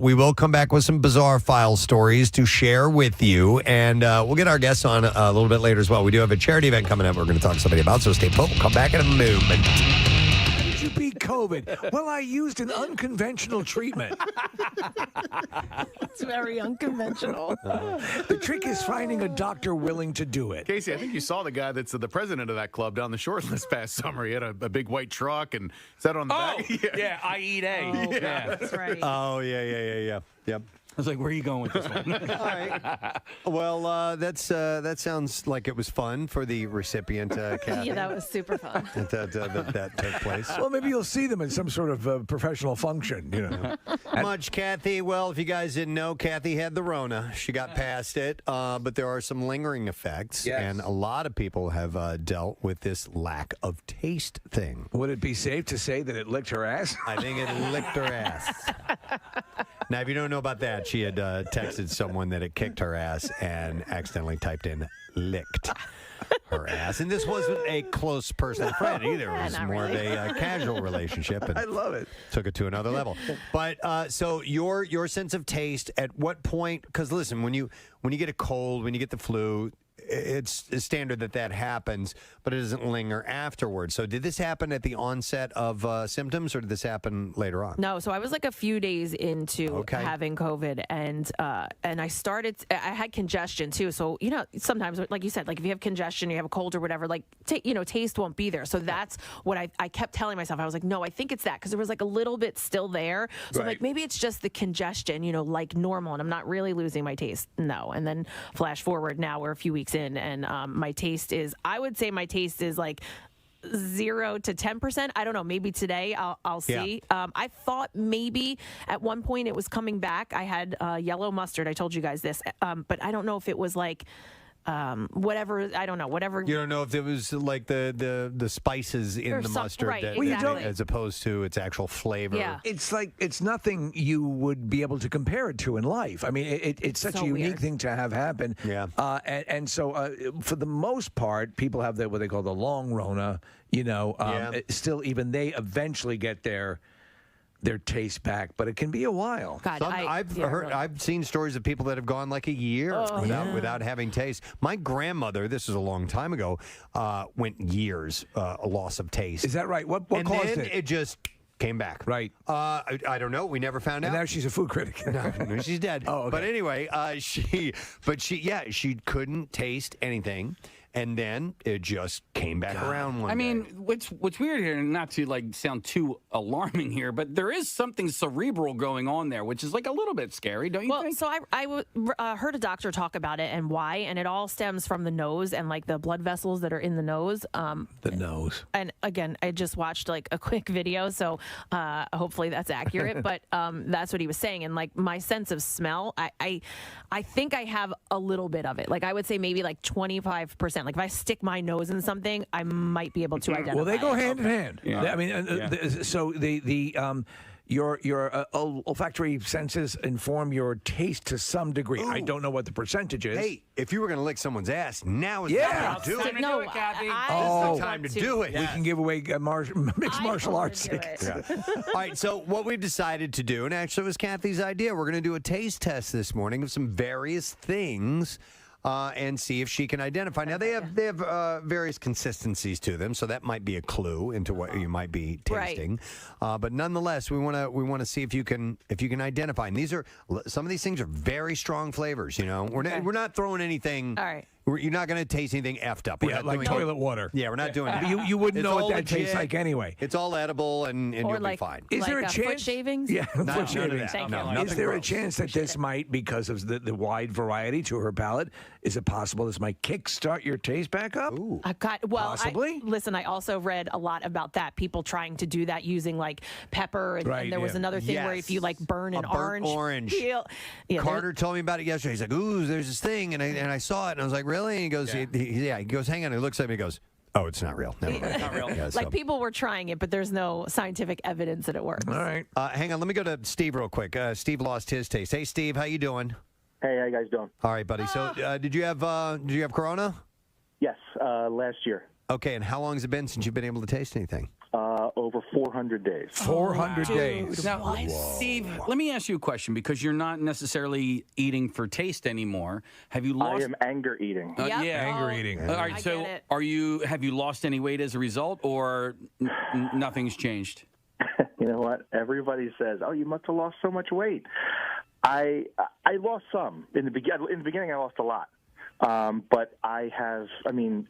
We will come back with some bizarre file stories to share with you, and we'll get our guests on a little bit later as well. We do have a charity event coming up we're going to talk to somebody about, so stay put. We'll come back in a moment. How did you beat COVID? Well, I used an unconventional treatment. It's very unconventional. The trick is finding a doctor willing to do it. Casey, I think you saw the guy that's the president of that club down the shore this past summer. He had a big white truck and sat on the back. Yeah, I eat A. Oh, yeah, that's right. Oh, yeah. Yep. I was like, where are you going with this one? All right. Well, that sounds like it was fun for the recipient, Kathy. Yeah, that was super fun. that took place. Well, maybe you'll see them in some sort of professional function. Much, Kathy. Well, if you guys didn't know, Kathy had the Rona. She got past it, but there are some lingering effects, and a lot of people have dealt with this lack of taste thing. Would it be safe to say that it licked her ass? I think it licked her ass. Now, if you don't know about that, she had texted someone that it kicked her ass and accidentally typed in licked her ass. And this wasn't a close personal friend either. It was more of a casual relationship. And I love it. Took it to another level. But so your sense of taste, at what point? Because listen, when you get a cold, when you get the flu, it's standard that happens, but it doesn't linger afterwards. So did this happen at the onset of symptoms, or did this happen later on? No, so I was like a few days into having COVID, and I had congestion too. So, sometimes, like you said, like if you have congestion, you have a cold or whatever, like, taste won't be there. So that's what I kept telling myself. I was like, no, I think it's that, because there was like a little bit still there. So like maybe it's just the congestion, like normal, and I'm not really losing my taste. No. And then flash forward, now we're a few weeks in, and my taste is, I would say my taste is like 0 to 10%. I don't know. Maybe today I'll see. Yeah. I thought maybe at one point it was coming back. I had yellow mustard. I told you guys this, but I don't know if it was like whatever. I don't know. Whatever. You don't know if it was like the spices in the mustard, right? That, Exactly. as opposed to its actual flavor. Yeah. It's like it's nothing you would be able to compare it to in life. I mean, it's such a unique weird thing to have happen. Yeah. And so for the most part, people have what they call the long Rona. Still, even they eventually get their taste back, but it can be a while. God, I've seen stories of people that have gone like a year without having taste. My grandmother, this was a long time ago, went years a loss of taste. Is that right? What caused it? It just came back. Right. I don't know. We never found out. And now she's a food critic. No, she's dead. Oh, okay. But anyway, she couldn't taste anything. And then it just came back around one day. What's weird here, and not to like sound too alarming here, but there is something cerebral going on there, which is like a little bit scary, don't you think? So I heard a doctor talk about it and why, and it all stems from the nose and like the blood vessels that are in the nose. The nose. And again, I just watched like a quick video, so hopefully that's accurate. But that's what he was saying, and like my sense of smell, I think I have a little bit of it. Like I would say maybe like 25%. Like if I stick my nose in something, I might be able to identify. Well, they go hand in hand. Yeah. I mean, so your olfactory senses inform your taste to some degree. I don't know what the percentage is. Hey, if you were going to lick someone's ass, now is the time to do it. No, Kathy. it's the time to do it. We can give away mixed martial arts tickets. All right, so what we've decided to do, and actually it was Kathy's idea, we're going to do a taste test this morning of some various things. And see if she can identify. Now they have various consistencies to them, so that might be a clue into what you might be tasting. Right. But nonetheless, we want to see if you can identify. And some of these things are very strong flavors. We're not throwing anything. All right. You're not going to taste anything effed up. We're not like toilet water. Yeah, we're not doing that. You wouldn't know what that tastes like anyway. It's all edible, and you'll be fine. Is there a chance? Foot shavings? Yeah, foot shavings. Is there a gross. chance that this might, because of the wide variety to her palate, is it possible this might kickstart your taste back up? Ooh. Possibly. I also read a lot about that. People trying to do that using like pepper, and there was another thing where if you like burn an orange peel. Carter told me about it yesterday. He's like, "Ooh, there's this thing," and I saw it, and I was like, "Really?" And he goes, "He goes, hang on." He looks at me, and he goes, Oh, it's not real. Never mind. Not real. Yeah, Like so- people were trying it, but there's no scientific evidence that it works. All right. hang on. Let me go to Steve real quick. Steve lost his taste. Hey, Steve, how you doing? Hey, how you guys doing? All right, buddy. So, did you have Corona? Yes, last year. Okay, and how long has it been since you've been able to taste anything? Over 400 days. 400 days. Now, Steve, let me ask you a question because you're not necessarily eating for taste anymore. Have you lost? I am anger eating. Yep. Yeah, Anger eating. All right, I so get have you lost any weight as a result, or nothing's changed? You know what? Everybody says, "Oh, you must have lost so much weight." I lost some in the beginning. I lost a lot. But I have,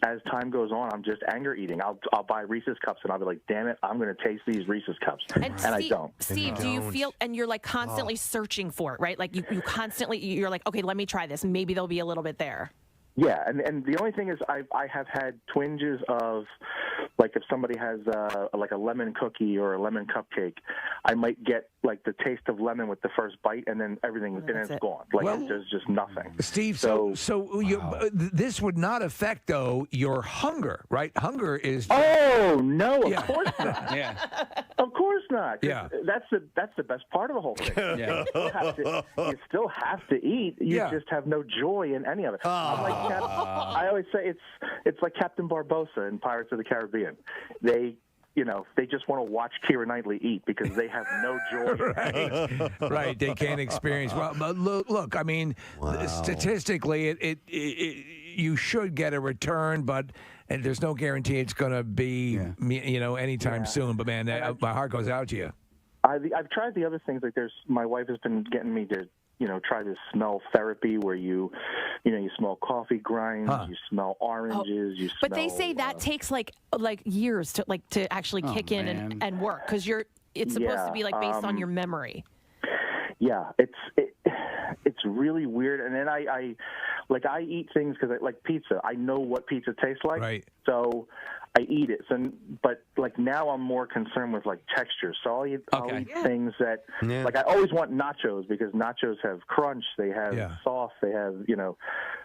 as time goes on, I'm just anger eating. I'll buy Reese's Cups and I'll be like, damn it, I'm going to taste these Reese's Cups. And I don't. Steve, do you feel, and you're like constantly searching for it, right? Like you constantly, you're like, okay, let me try this. Maybe there'll be a little bit there. Yeah, and the only thing is I have had twinges of, like, if somebody has like a lemon cookie or a lemon cupcake, I might get like the taste of lemon with the first bite, and then it's gone. Like there's just nothing. Steve, so this would not affect though your hunger, right? Hunger is. Oh no, of course not. Yeah, of course not. Yeah, that's the best part of the whole thing. Yeah. You still have to eat. You just have no joy in any of it. I'm like I always say it's like Captain Barbossa in Pirates of the Caribbean. They just want to watch Keira Knightley eat because they have no joy. Right. They can't experience. Well, but look. I mean, statistically, you should get a return, and there's no guarantee it's going to be, anytime soon. But man, my heart goes out to you. I've tried the other things. Like my wife has been getting me to, try this smell therapy where you smell coffee grinds, you smell oranges, you smell. But they say that takes like years to actually kick in and work because it's supposed to be like based on your memory. Yeah, it's really weird. And then I eat things because like pizza. I know what pizza tastes like, right? So I eat it. But like now I'm more concerned with like texture. So I'll eat things that like I always want nachos because nachos have crunch, they have sauce, they have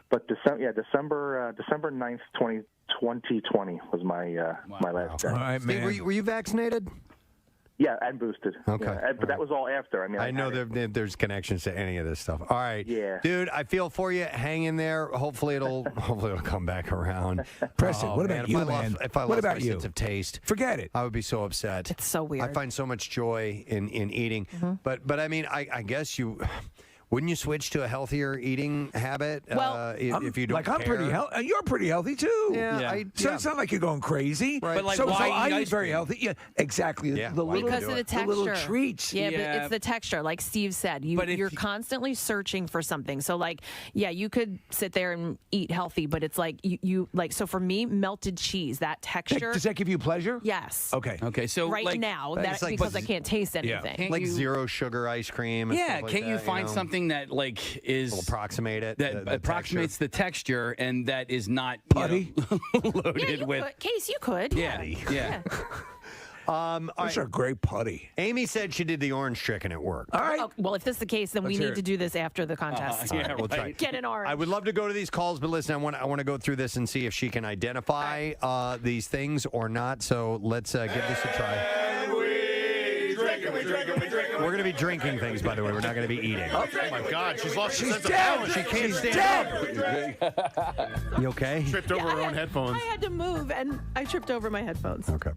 But December 9th, 2020 was my last day. All right, man. Steve, were you vaccinated? Yeah, and boosted. Okay. Yeah, but that was all after. I know there's connections to any of this stuff. All right. Yeah. Dude, I feel for you. Hang in there. Hopefully it'll come back around. Preston, what about you, man? If I lost my sense of taste, forget it. I would be so upset. It's so weird. I find so much joy in eating. Mm-hmm. But I mean, I guess you... Wouldn't you switch to a healthier eating habit if you don't I'm care? pretty healthy. You're pretty healthy too. Yeah. So it's not like you're going crazy. Right. But like, so why I eat eat ice very cream? healthy. Yeah, exactly. Yeah, The why little, Because of the texture. the little treats. Yeah, but it's the texture. Like Steve said, you're constantly searching for something. So like, you could sit there and eat healthy, but it's like you like. So for me, melted cheese, that texture. Does that give you pleasure? Yes. Okay. So right now, it's like- because I can't taste anything. Like zero sugar ice cream. And stuff like can't you that, find something that like will approximate it? that the approximates the texture and that is not putty loaded with Case you could. yeah. Those are great putty. Amy said she did the orange chicken at work. All right. Oh, well, if this is the case, then we Let's hear need it. to do this after the contest. We'll try. Get an orange. I would love to go to these calls, but listen, I want to go through this and see if she can identify these things or not. So let's give this a try. We're going to be drinking things, by the way. We're not going to be eating. Oh my God, she's lost her She's sense of dead. balance. She can't She's stand dead. up. You okay? Tripped over her own headphones. I had to move, and I tripped over my headphones. Okay.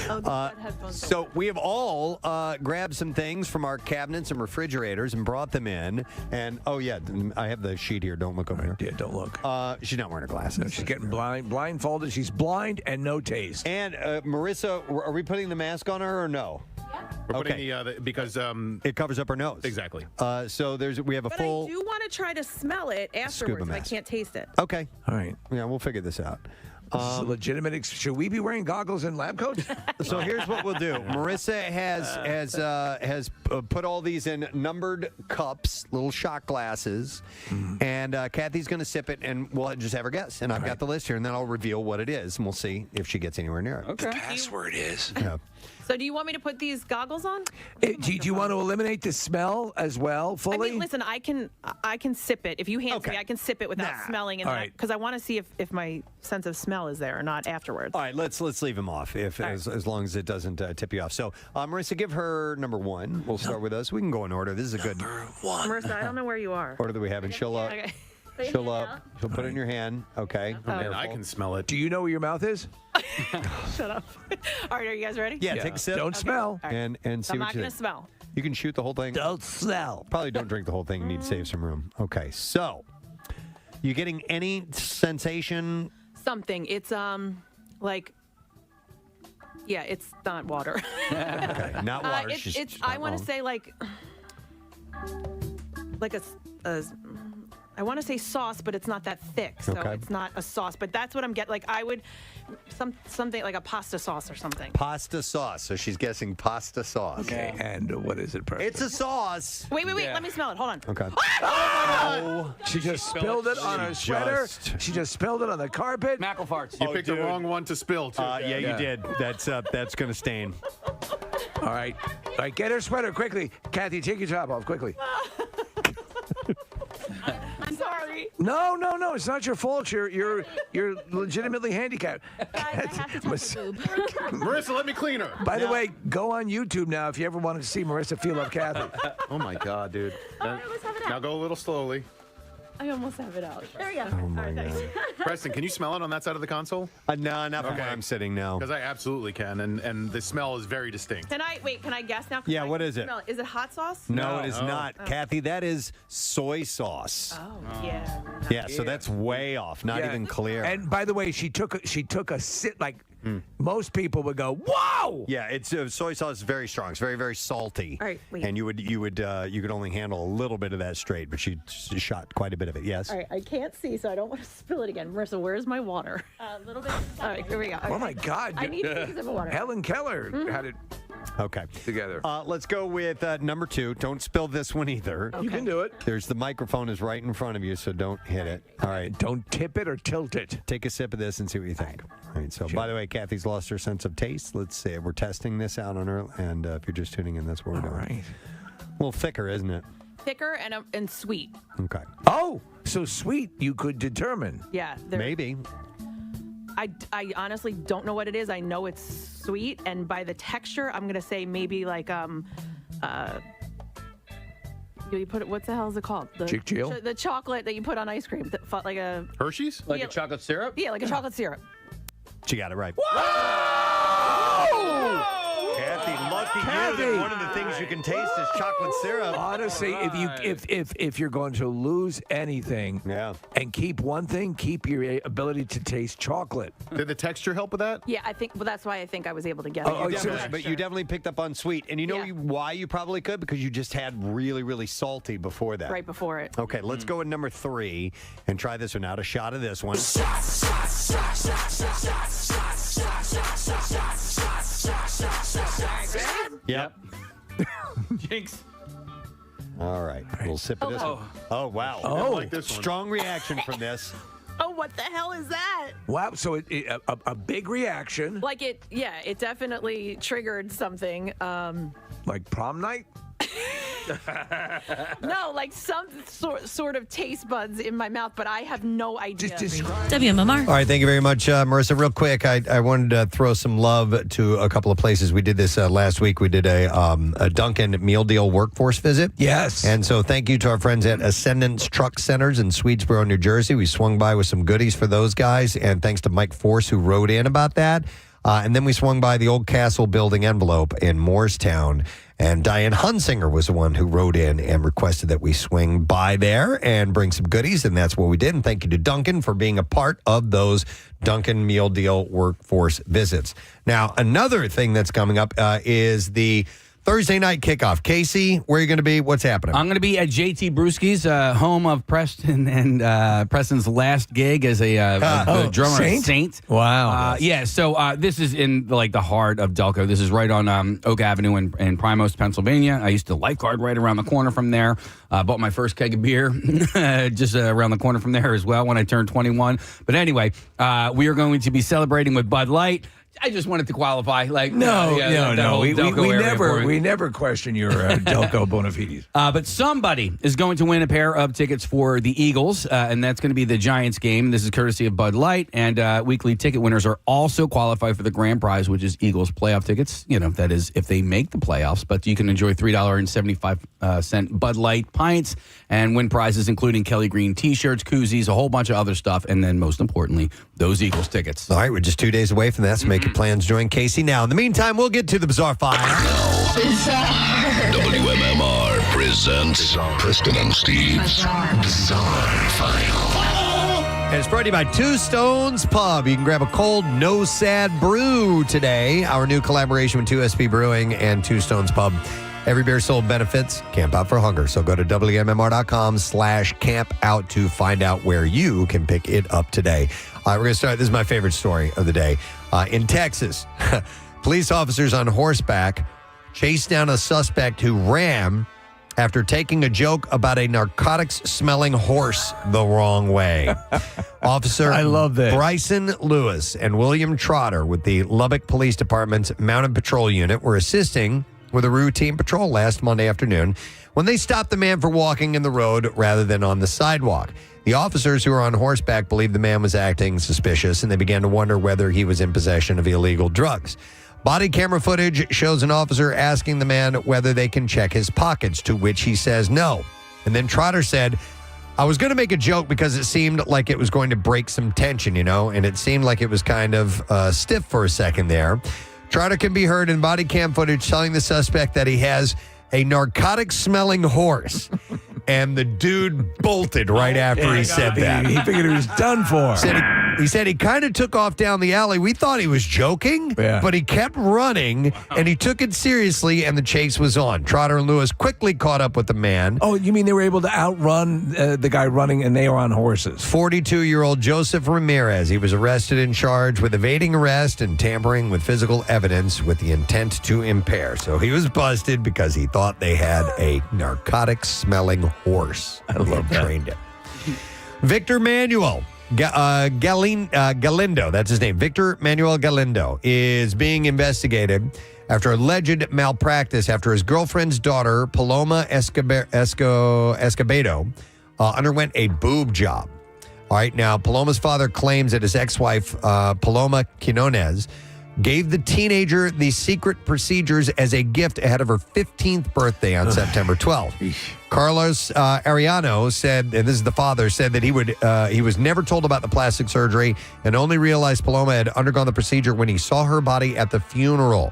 Oh, the headphones. So we have all grabbed some things from our cabinets and refrigerators and brought them in. And, I have the sheet here. Don't look over here. Yeah, don't look. She's not wearing her glasses. No, she's getting blindfolded. She's blind and no taste. And Marissa, are we putting the mask on her or no? We're putting because it covers up her nose. Exactly. So we have a But full. I do want to try to smell it afterwards if I mask. can't taste it. Okay. All right. Yeah, we'll figure this out. This is a legitimate. Should we be wearing goggles and lab coats? So here's what we'll do. Marissa has put all these in numbered cups, little shot glasses, and Kathy's going to sip it, and we'll just have her guess. And I've got the list here, and then I'll reveal what it is, and we'll see if she gets anywhere near it. Okay. Password is. Yeah. So do you want me to put these goggles on? Do you want to eliminate the smell as well fully? I mean, listen, I can sip it. If you hand it to me, I can sip it without smelling it. Because I want to see if my sense of smell is there or not afterwards. All right, let's leave him off as long as it doesn't tip you off. So, Marissa, give her number 1. We'll start with us. We can go in order. This is a good number 1. Marissa, I don't know where you are. Order that we have, and she'll Okay. She'll put it in your hand. Okay. Man, I can smell it. Do you know where your mouth is? Shut up. All right, are you guys ready? Yeah, take a sip. Don't smell. All right. And see I'm what not you going to think. smell. You can shoot the whole thing. Don't smell. Probably don't drink the whole thing. You need to save some room. Okay, so you getting any sensation? Something. It's like, yeah, it's not water. Okay, not water. It's I want to say like a I want to say sauce, but it's not that thick, so it's not a sauce. But that's what I'm getting. Like I would something like a pasta sauce or something. Pasta sauce. So she's guessing pasta sauce. Okay, and what is it, Preston? It's a sauce. Wait. Let me smell it. Hold on. Okay. Oh! She just spilled it on her sweater. She just spilled it on the carpet. Mackle farts. You picked the wrong one to spill, too. Yeah, you did. That's going to stain. All right, get her sweater quickly. Kathy, take your top off quickly. I'm sorry. No, it's not your fault. You're legitimately handicapped. Guys, I have to touch the boob. Marissa, let me clean her. By the way, go on YouTube now if you ever wanted to see Marissa feel up Kathy. Oh my God, dude. Now go a little slowly. I almost have it out. There we go. Oh my God. Preston, can you smell it on that side of the console? No, not from where I'm sitting now. Because I absolutely can, and the smell is very distinct. Can I guess now? Yeah, what is it? Smell. Is it hot sauce? No, it is not. Kathy, that is soy sauce. Oh, yeah. Yeah, so that's way off. Not even clear. And by the way, she took a sip. Like most people would go, "Whoa!" Yeah, it's soy sauce is very strong. It's very, very salty. All right, wait. And you could only handle a little bit of that straight, but she shot quite a bit of it. Yes. All right, I can't see, so I don't want to spill it again. Marissa, where's my water? A little bit. All right, here we go. Oh my God! I need to sip of water. Helen Keller had it Okay. together. Let's go with number 2. Don't spill this one either. You can do it. The microphone is right in front of you, so don't hit it. All right. Don't tip it or tilt it. Take a sip of this and see what you think. All right. So, by the way, Kathy's lost her sense of taste. Let's see. We're testing this out on her, and if you're just tuning in, that's what we're doing. Right. A little thicker, isn't it? Thicker and sweet. Okay. Oh, so sweet you could determine. Yeah. Maybe. I honestly don't know what it is. I know it's sweet, and by the texture, I'm gonna say maybe like you put it. What the hell is it called? The chocolate that you put on ice cream, like a Hershey's, like a chocolate syrup. Yeah, like a chocolate syrup. She got it right. Whoa! Kathy, lucky you that one of the things you can taste is chocolate syrup. Honestly, if you're going to lose anything, and keep one thing, keep your ability to taste chocolate. Did the texture help with that? Yeah, I think. Well, that's why I think I was able to get it. But you definitely picked up on sweet, and you know why you probably could, because you just had really, really salty before that. Right before it. Okay, let's go with number 3 and try this one out. A shot of this one. Yep. Jinx. All right. We'll sip of this one. Oh, wow. I like this one. Strong reaction from this. Oh, what the hell is that? Wow. So a big reaction. Like it definitely triggered something. Like prom night? No, like some sort of taste buds in my mouth, but I have no idea. Just describe. WMMR. All right, thank you very much, Marissa. Real quick, I wanted to throw some love to a couple of places. We did this last week. We did a Dunkin' meal deal workforce visit. Yes. And so thank you to our friends at Ascendance Truck Centers in Swedesboro, New Jersey. We swung by with some goodies for those guys, and thanks to Mike Force who wrote in about that. And then we swung by the Old Castle Building Envelope in Moorestown. And Diane Hunsinger was the one who wrote in and requested that we swing by there and bring some goodies. And that's what we did. And thank you to Duncan for being a part of those Duncan Meal Deal workforce visits. Now, another thing that's coming up is the Thursday night kickoff. Casey, where are you going to be? What's happening? I'm going to be at JT Brewski's, home of Preston and Preston's last gig as a drummer at Saint. Wow. Yeah, so this is in the heart of Delco. This is right on Oak Avenue in Primos, Pennsylvania. I used to lifeguard right around the corner from there. Bought my first keg of beer just around the corner from there as well when I turned 21. But anyway, we are going to be celebrating with Bud Light. I just wanted to qualify. Like No. We We never question your Delco bona fides. But somebody is going to win a pair of tickets for the Eagles, and that's going to be the Giants game. This is courtesy of Bud Light, and weekly ticket winners are also qualified for the grand prize, which is Eagles playoff tickets. That is if they make the playoffs. But you can enjoy $3.75 Bud Light pints and win prizes, including Kelly Green T-shirts, koozies, a whole bunch of other stuff, and then most importantly, those Eagles tickets. All right, we're just 2 days away from that, so make your plans. Join Casey now. In the meantime, we'll get to the Bizarre File. WMMR presents Preston and Steve's Bizarre File. And it's brought to you by Two Stones Pub. You can grab a cold, no sad brew today. Our new collaboration with 2SP Brewing and Two Stones Pub. Every beer sold benefits Camp Out for Hunger. So go to WMMR.com/camp out to find out where you can pick it up today. All right, we're going to start. This is my favorite story of the day. In Texas, police officers on horseback chased down a suspect who ran after taking a joke about a narcotics-smelling horse the wrong way. Officer I love this. Bryson Lewis and William Trotter with the Lubbock Police Department's Mounted Patrol Unit were assisting with a routine patrol last Monday afternoon when they stopped the man for walking in the road rather than on the sidewalk. The officers who were on horseback believed the man was acting suspicious, and they began to wonder whether he was in possession of illegal drugs. Body camera footage shows an officer asking the man whether they can check his pockets, to which he says no. And then Trotter said, I was going to make a joke because it seemed like it was going to break some tension, and it seemed like it was kind of stiff for a second there. Trotter can be heard in body cam footage telling the suspect that he has a narcotic-smelling horse. And the dude bolted right after he said that. He figured he was done for. He said he kind of took off down the alley. We thought he was joking, but he kept running, and he took it seriously, and the chase was on. Trotter and Lewis quickly caught up with the man. Oh, you mean they were able to outrun the guy running, and they were on horses? 42-year-old Joseph Ramirez. He was arrested and charged with evading arrest and tampering with physical evidence with the intent to impair. So he was busted because he thought they had a narcotic-smelling horse. I love that. Trained it. Victor Manuel Galindo, that's his name. Victor Manuel Galindo is being investigated after alleged malpractice after his girlfriend's daughter, Paloma Escobedo, underwent a boob job. All right, now Paloma's father claims that his ex-wife, Paloma Quinones, gave the teenager the secret procedures as a gift ahead of her 15th birthday on September 12th. Carlos Ariano said, and this is the father, said that he was never told about the plastic surgery and only realized Paloma had undergone the procedure when he saw her body at the funeral.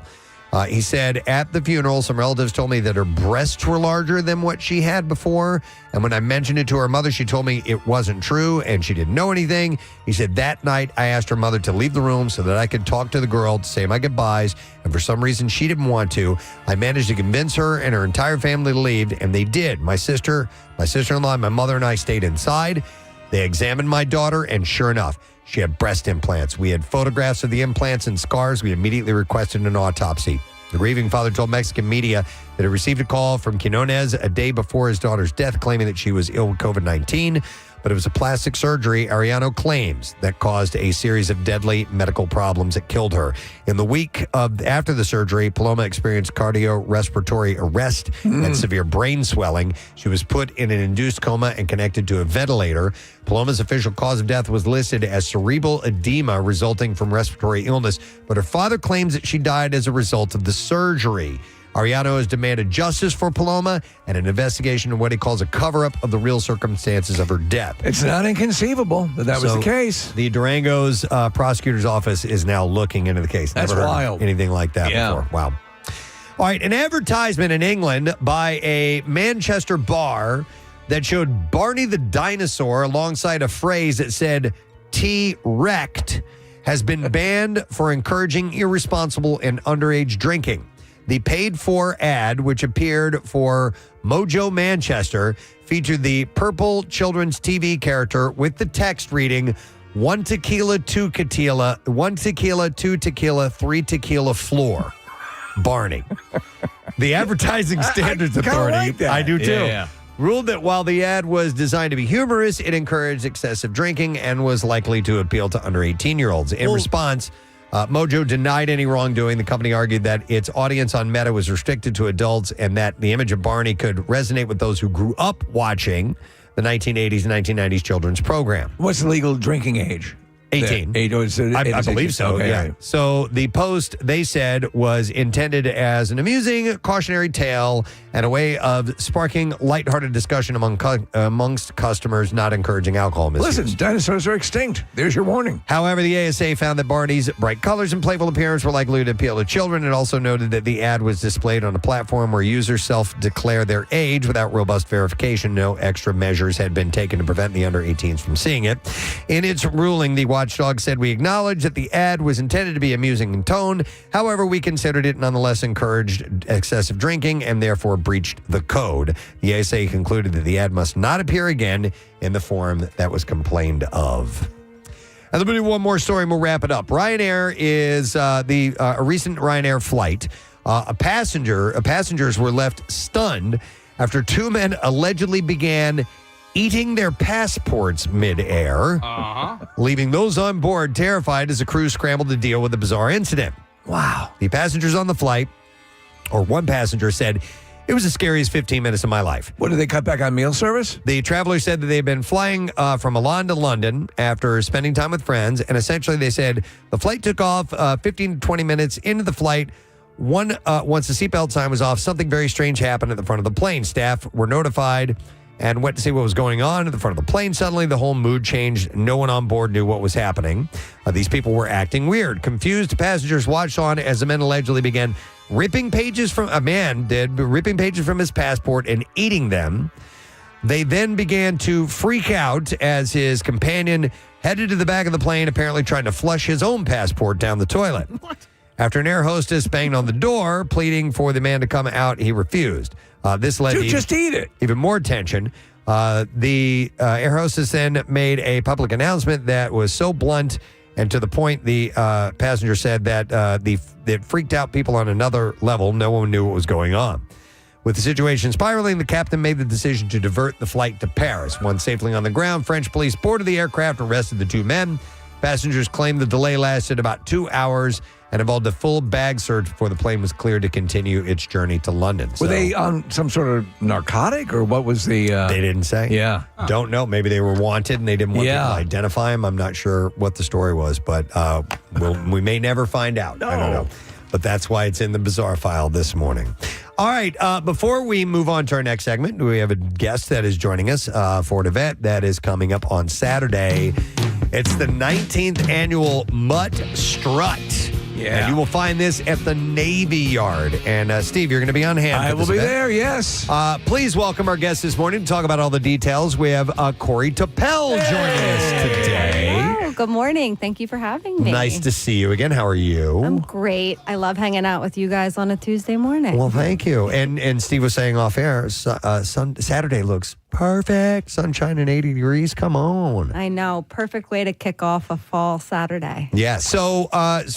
He said, at the funeral, some relatives told me that her breasts were larger than what she had before. And when I mentioned it to her mother, she told me it wasn't true and she didn't know anything. He said, that night, I asked her mother to leave the room so that I could talk to the girl to say my goodbyes. And for some reason, she didn't want to. I managed to convince her and her entire family to leave, and they did. My sister-in-law, my mother, and I stayed inside. They examined my daughter, and sure enough, she had breast implants. We had photographs of the implants and scars. We immediately requested an autopsy. The grieving father told Mexican media that he received a call from Quinones a day before his daughter's death, claiming that she was ill with COVID-19, but it was a plastic surgery, Ariano claims, that caused a series of deadly medical problems that killed her. In the week after the surgery, Paloma experienced cardiorespiratory arrest and severe brain swelling. She was put in an induced coma and connected to a ventilator. Paloma's official cause of death was listed as cerebral edema resulting from respiratory illness, but her father claims that she died as a result of the surgery. Ariano has demanded justice for Paloma and an investigation of what he calls a cover-up of the real circumstances of her death. It's not inconceivable that was the case. The Durango's prosecutor's office is now looking into the case. That's Never heard wild. anything like that before. Wow. All right, an advertisement in England by a Manchester bar that showed Barney the dinosaur alongside a phrase that said T-wrecked has been banned for encouraging irresponsible and underage drinking. The paid-for ad, which appeared for Mojo Manchester, featured the purple children's TV character with the text reading, 1 tequila, 2 tequila, 1 tequila, 2 tequila, 3 tequila floor. Barney. The Advertising Standards Authority, like that. I do too, Yeah. ruled that while the ad was designed to be humorous, it encouraged excessive drinking and was likely to appeal to under 18-year-olds. In response, Mojo denied any wrongdoing. The company argued that its audience on Meta was restricted to adults and that the image of Barney could resonate with those who grew up watching the 1980s and 1990s children's program. What's the legal drinking age? 18. I believe so, okay. yeah. So the post, they said, was intended as an amusing, cautionary tale and a way of sparking lighthearted discussion amongst customers, not encouraging alcohol misuse. Listen, dinosaurs are extinct. There's your warning. However, the ASA found that Barney's bright colors and playful appearance were likely to appeal to children. It also noted that the ad was displayed on a platform where users self-declare their age without robust verification. No extra measures had been taken to prevent the under 18s from seeing it. In its ruling, the watchdog said, "We acknowledge that the ad was intended to be amusing in tone. However, we considered it nonetheless encouraged excessive drinking and therefore breached the code." The ASA concluded that the ad must not appear again in the form that was complained of. And let me do one more story and we'll wrap it up. Ryanair is a recent Ryanair flight. Passengers were left stunned after two men allegedly began eating their passports midair, leaving those on board terrified as the crew scrambled to deal with the bizarre incident. Wow. The passengers on the flight, or one passenger said, "It was the scariest 15 minutes of my life." What, did they cut back on meal service? The traveler said that they've been flying from Milan to London after spending time with friends, and essentially they said the flight took off 15 to 20 minutes into the flight. Once the seatbelt sign was off, something very strange happened at the front of the plane. Staff were notified and went to see what was going on at the front of the plane. Suddenly, the whole mood changed. No one on board knew what was happening. These people were acting weird. Confused passengers watched on as the men allegedly began ripping pages from his passport and eating them. They then began to freak out as his companion headed to the back of the plane, apparently trying to flush his own passport down the toilet. What? After an air hostess banged on the door, pleading for the man to come out, he refused. This led to just eat it. Even more tension. The air hostess then made a public announcement that was so blunt and to the point, the passenger said that it freaked out people on another level. No one knew what was going on. With the situation spiraling, the captain made the decision to divert the flight to Paris. Once safely on the ground, French police boarded the aircraft and arrested the two men. Passengers claimed the delay lasted about 2 hours and involved a full bag search before the plane was cleared to continue its journey to London. Were they on some sort of narcotic, or what was the... They didn't say. Yeah. Don't know. Maybe they were wanted and they didn't want people to identify them. I'm not sure what the story was, but we may never find out. I don't know. But that's why it's in the bizarre file this morning. All right. Before we move on to our next segment, we have a guest that is joining us for an event that is coming up on Saturday. It's the 19th annual Mutt Strut. Yeah. And you will find this at the Navy Yard. And Steve, you're going to be on hand. I will be there, yes. Please welcome our guest this morning to talk about all the details. We have Corey Tappel joining us today. Oh, good morning. Thank you for having me. Nice to see you again. How are you? I'm great. I love hanging out with you guys on a Tuesday morning. Well, thank you. And Steve was saying off air, Saturday looks perfect. Sunshine and 80 degrees. Come on. I know. Perfect way to kick off a fall Saturday. Yeah. So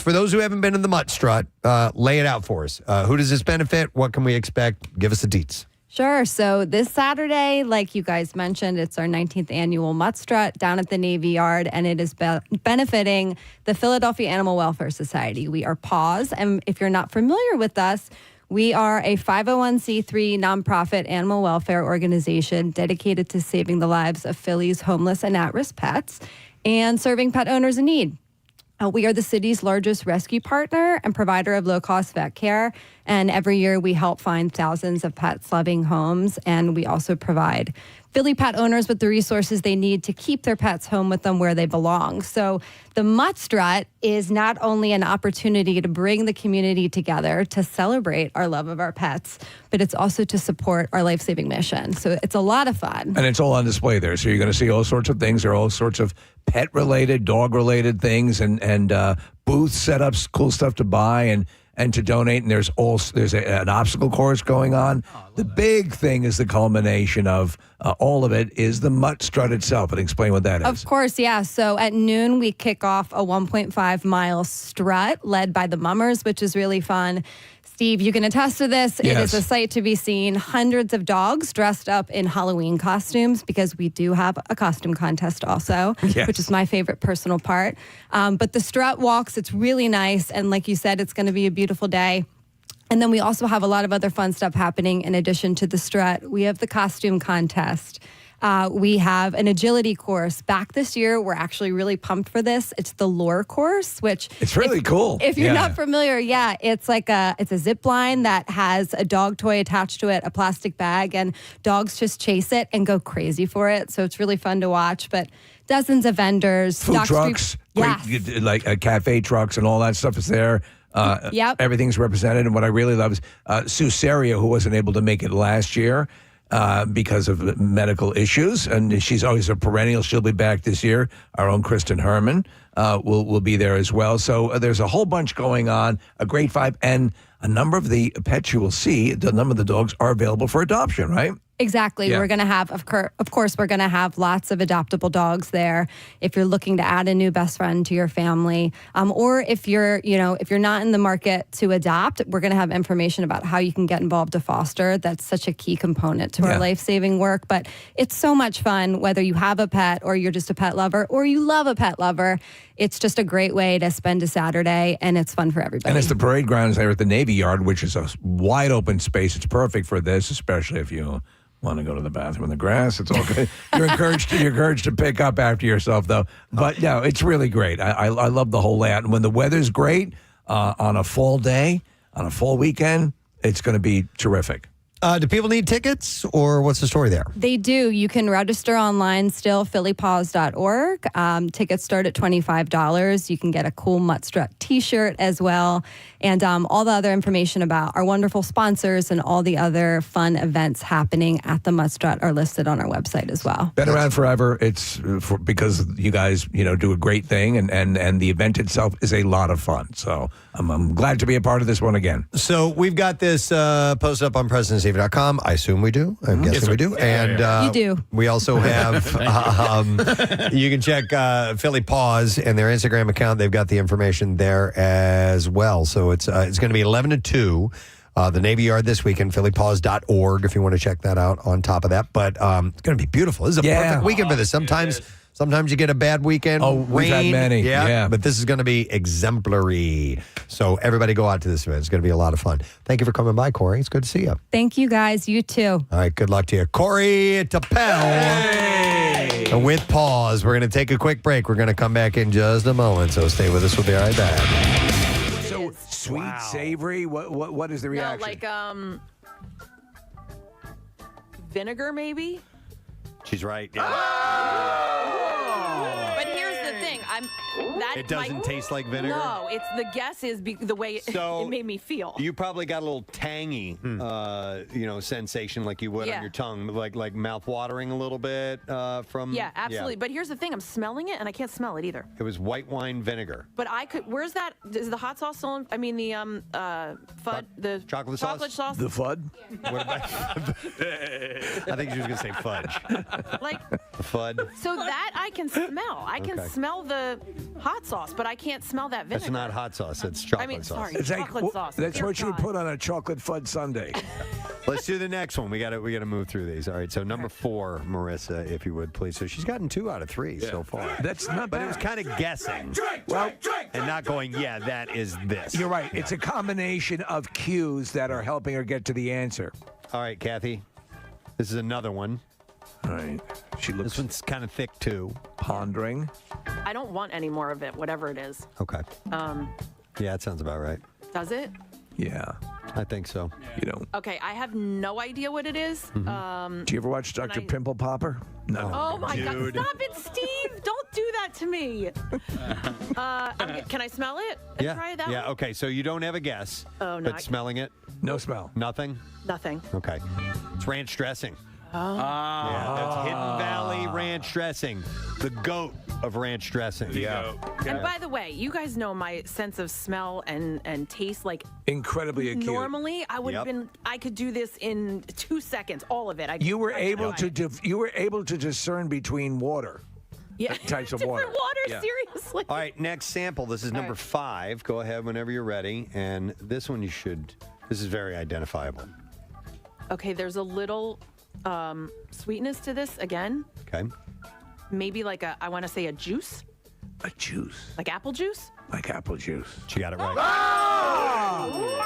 for those who haven't been in the Mutt Strut, lay it out for us. Who does this benefit? What can we expect? Give us the deets. Sure. So this Saturday, like you guys mentioned, it's our 19th annual Mutt Strut down at the Navy Yard, and it is benefiting the Philadelphia Animal Welfare Society. We are PAWS, and if you're not familiar with us, we are a 501c3 nonprofit animal welfare organization dedicated to saving the lives of Philly's homeless and at-risk pets and serving pet owners in need. We are the city's largest rescue partner and provider of low-cost vet care. And every year we help find thousands of pets-loving homes. And we also provide Philly pet owners with the resources they need to keep their pets home with them where they belong. So the Mutt Strut is not only an opportunity to bring the community together to celebrate our love of our pets, but it's also to support our life-saving mission. So it's a lot of fun. And it's all on display there. So you're going to see all sorts of things. There are all sorts of pet-related, dog-related things and booths, setups, cool stuff to buy and to donate. And there's an obstacle course going on. The big thing is the culmination of all of it is the Mutt Strut itself. And explain what that is. Of course, yeah. So at noon, we kick off a 1.5-mile strut led by the Mummers, which is really fun. Steve, you can attest to this. Yes. It is a sight to be seen. Hundreds of dogs dressed up in Halloween costumes because we do have a costume contest also, which is my favorite personal part. But the strut walks, it's really nice. And like you said, it's going to be a beautiful day. And then we also have a lot of other fun stuff happening in addition to the strut. We have the costume contest. We have an agility course. Back this year, we're actually really pumped for this. It's the lore course, which... It's really cool. If you're not familiar, it's like it's a zip line that has a dog toy attached to it, a plastic bag, and dogs just chase it and go crazy for it. So it's really fun to watch. But dozens of vendors. Food trucks, great, like cafe trucks and all that stuff is there. Everything's represented. And what I really love is Sue Serio, who wasn't able to make it last year because of medical issues. And she's always a perennial. She'll be back this year. Our own Kristen Herman will be there as well. So there's a whole bunch going on, a great vibe. And a number of the pets you will see, the number of the dogs are available for adoption, right? Exactly. Yeah. We're going to have, of course, we're going to have lots of adoptable dogs there. If you're looking to add a new best friend to your family, or if you're not in the market to adopt, we're going to have information about how you can get involved to foster. That's such a key component to our life-saving work. But it's so much fun, whether you have a pet or you're just a pet lover or you love a pet lover. It's just a great way to spend a Saturday, and it's fun for everybody. And it's the parade grounds there at the Navy Yard, which is a wide open space. It's perfect for this, especially if you want to go to the bathroom in the grass. It's all good. You're encouraged to pick up after yourself, though. But no, it's really great. I love the whole layout. And when the weather's great on a fall day, on a fall weekend, it's going to be terrific. Do people need tickets, or what's the story there? They do. You can register online still, phillypaws.org. Tickets start at $25. You can get a cool Mutt Strut t-shirt as well. And all the other information about our wonderful sponsors and all the other fun events happening at the Mutt Strut are listed on our website as well. Been around forever. It's because you guys, do a great thing, and the event itself is a lot of fun. So I'm glad to be a part of this one again. So we've got this posted up on PresidentSteve.com. I assume we do. I'm guessing we do. And you do. We also have, you can check Philly Paws and their Instagram account. They've got the information there as well. So it's going to be 11 to 2. The Navy Yard this weekend, phillypaws.org, if you want to check that out on top of that. But it's going to be beautiful. This is a perfect weekend for this. Sometimes you get a bad weekend. We've had many. Yeah. But this is going to be exemplary. So everybody go out to this event. It's going to be a lot of fun. Thank you for coming by, Corey. It's good to see you. Thank you, guys. You too. All right. Good luck to you. Corey Tappel. And with Pause, we're going to take a quick break. We're going to come back in just a moment. So stay with us. We'll be right back. So sweet, savory. What is the reaction? No, vinegar, maybe. She's right. Yeah. But here's the thing. It doesn't taste like vinegar? No, it's the guess is the way it made me feel. You probably got a little tangy, sensation like you would on your tongue, like mouth watering a little bit from. Yeah, absolutely. But here's the thing. I'm smelling it, and I can't smell it either. It was white wine vinegar. But I could. Where's that? Is the hot sauce still in? I mean, the FUD, the chocolate sauce. The FUD. What about? I think she was going to say fudge. Like the FUD. So that I can smell. I can smell the hot sauce, but I can't smell that vinegar. That's not hot sauce. It's chocolate sauce. Sorry, chocolate sauce. That's what you would put on a chocolate FUD sundae. Let's do the next one. We got to move through these. All right. So number 4, Marissa, if you would please. So she's gotten 2 out of 3 so far. That's not bad. But it was kind of guessing. And not going, that is this. You're right. It's a combination of cues that are helping her get to the answer. All right, Kathy. This is another one. All right. This one's kind of thick, too. Pondering. I don't want any more of it, whatever it is. Okay. Yeah, that sounds about right. Does it? Yeah. I think so. You don't. Okay, I have no idea what it is. Mm-hmm. Do you ever watch Dr. Pimple Popper? No. Oh, my God. Stop it, Steve. Don't do that to me. Can I smell it? Yeah. Try that Yeah, one? okay. So you don't have a guess. Oh, no. But smelling it? No smell. Nothing? Nothing. Okay. It's ranch dressing. Oh. Yeah, that's Hidden Valley ranch dressing. The goat of ranch dressing. Yeah. And by the way, you guys know my sense of smell and taste, like incredibly acute. Normally, I would have been. I could do this in 2 seconds, all of it. You were able to discern between water. Yeah, types of water. Different water, seriously. All right, next sample. This is number 5. Go ahead whenever you're ready. And this one you should This is very identifiable. Okay, there's a little sweetness to this again. Okay. Maybe like I want to say a juice. A juice. Like apple juice? Like apple juice. She got it right. Oh!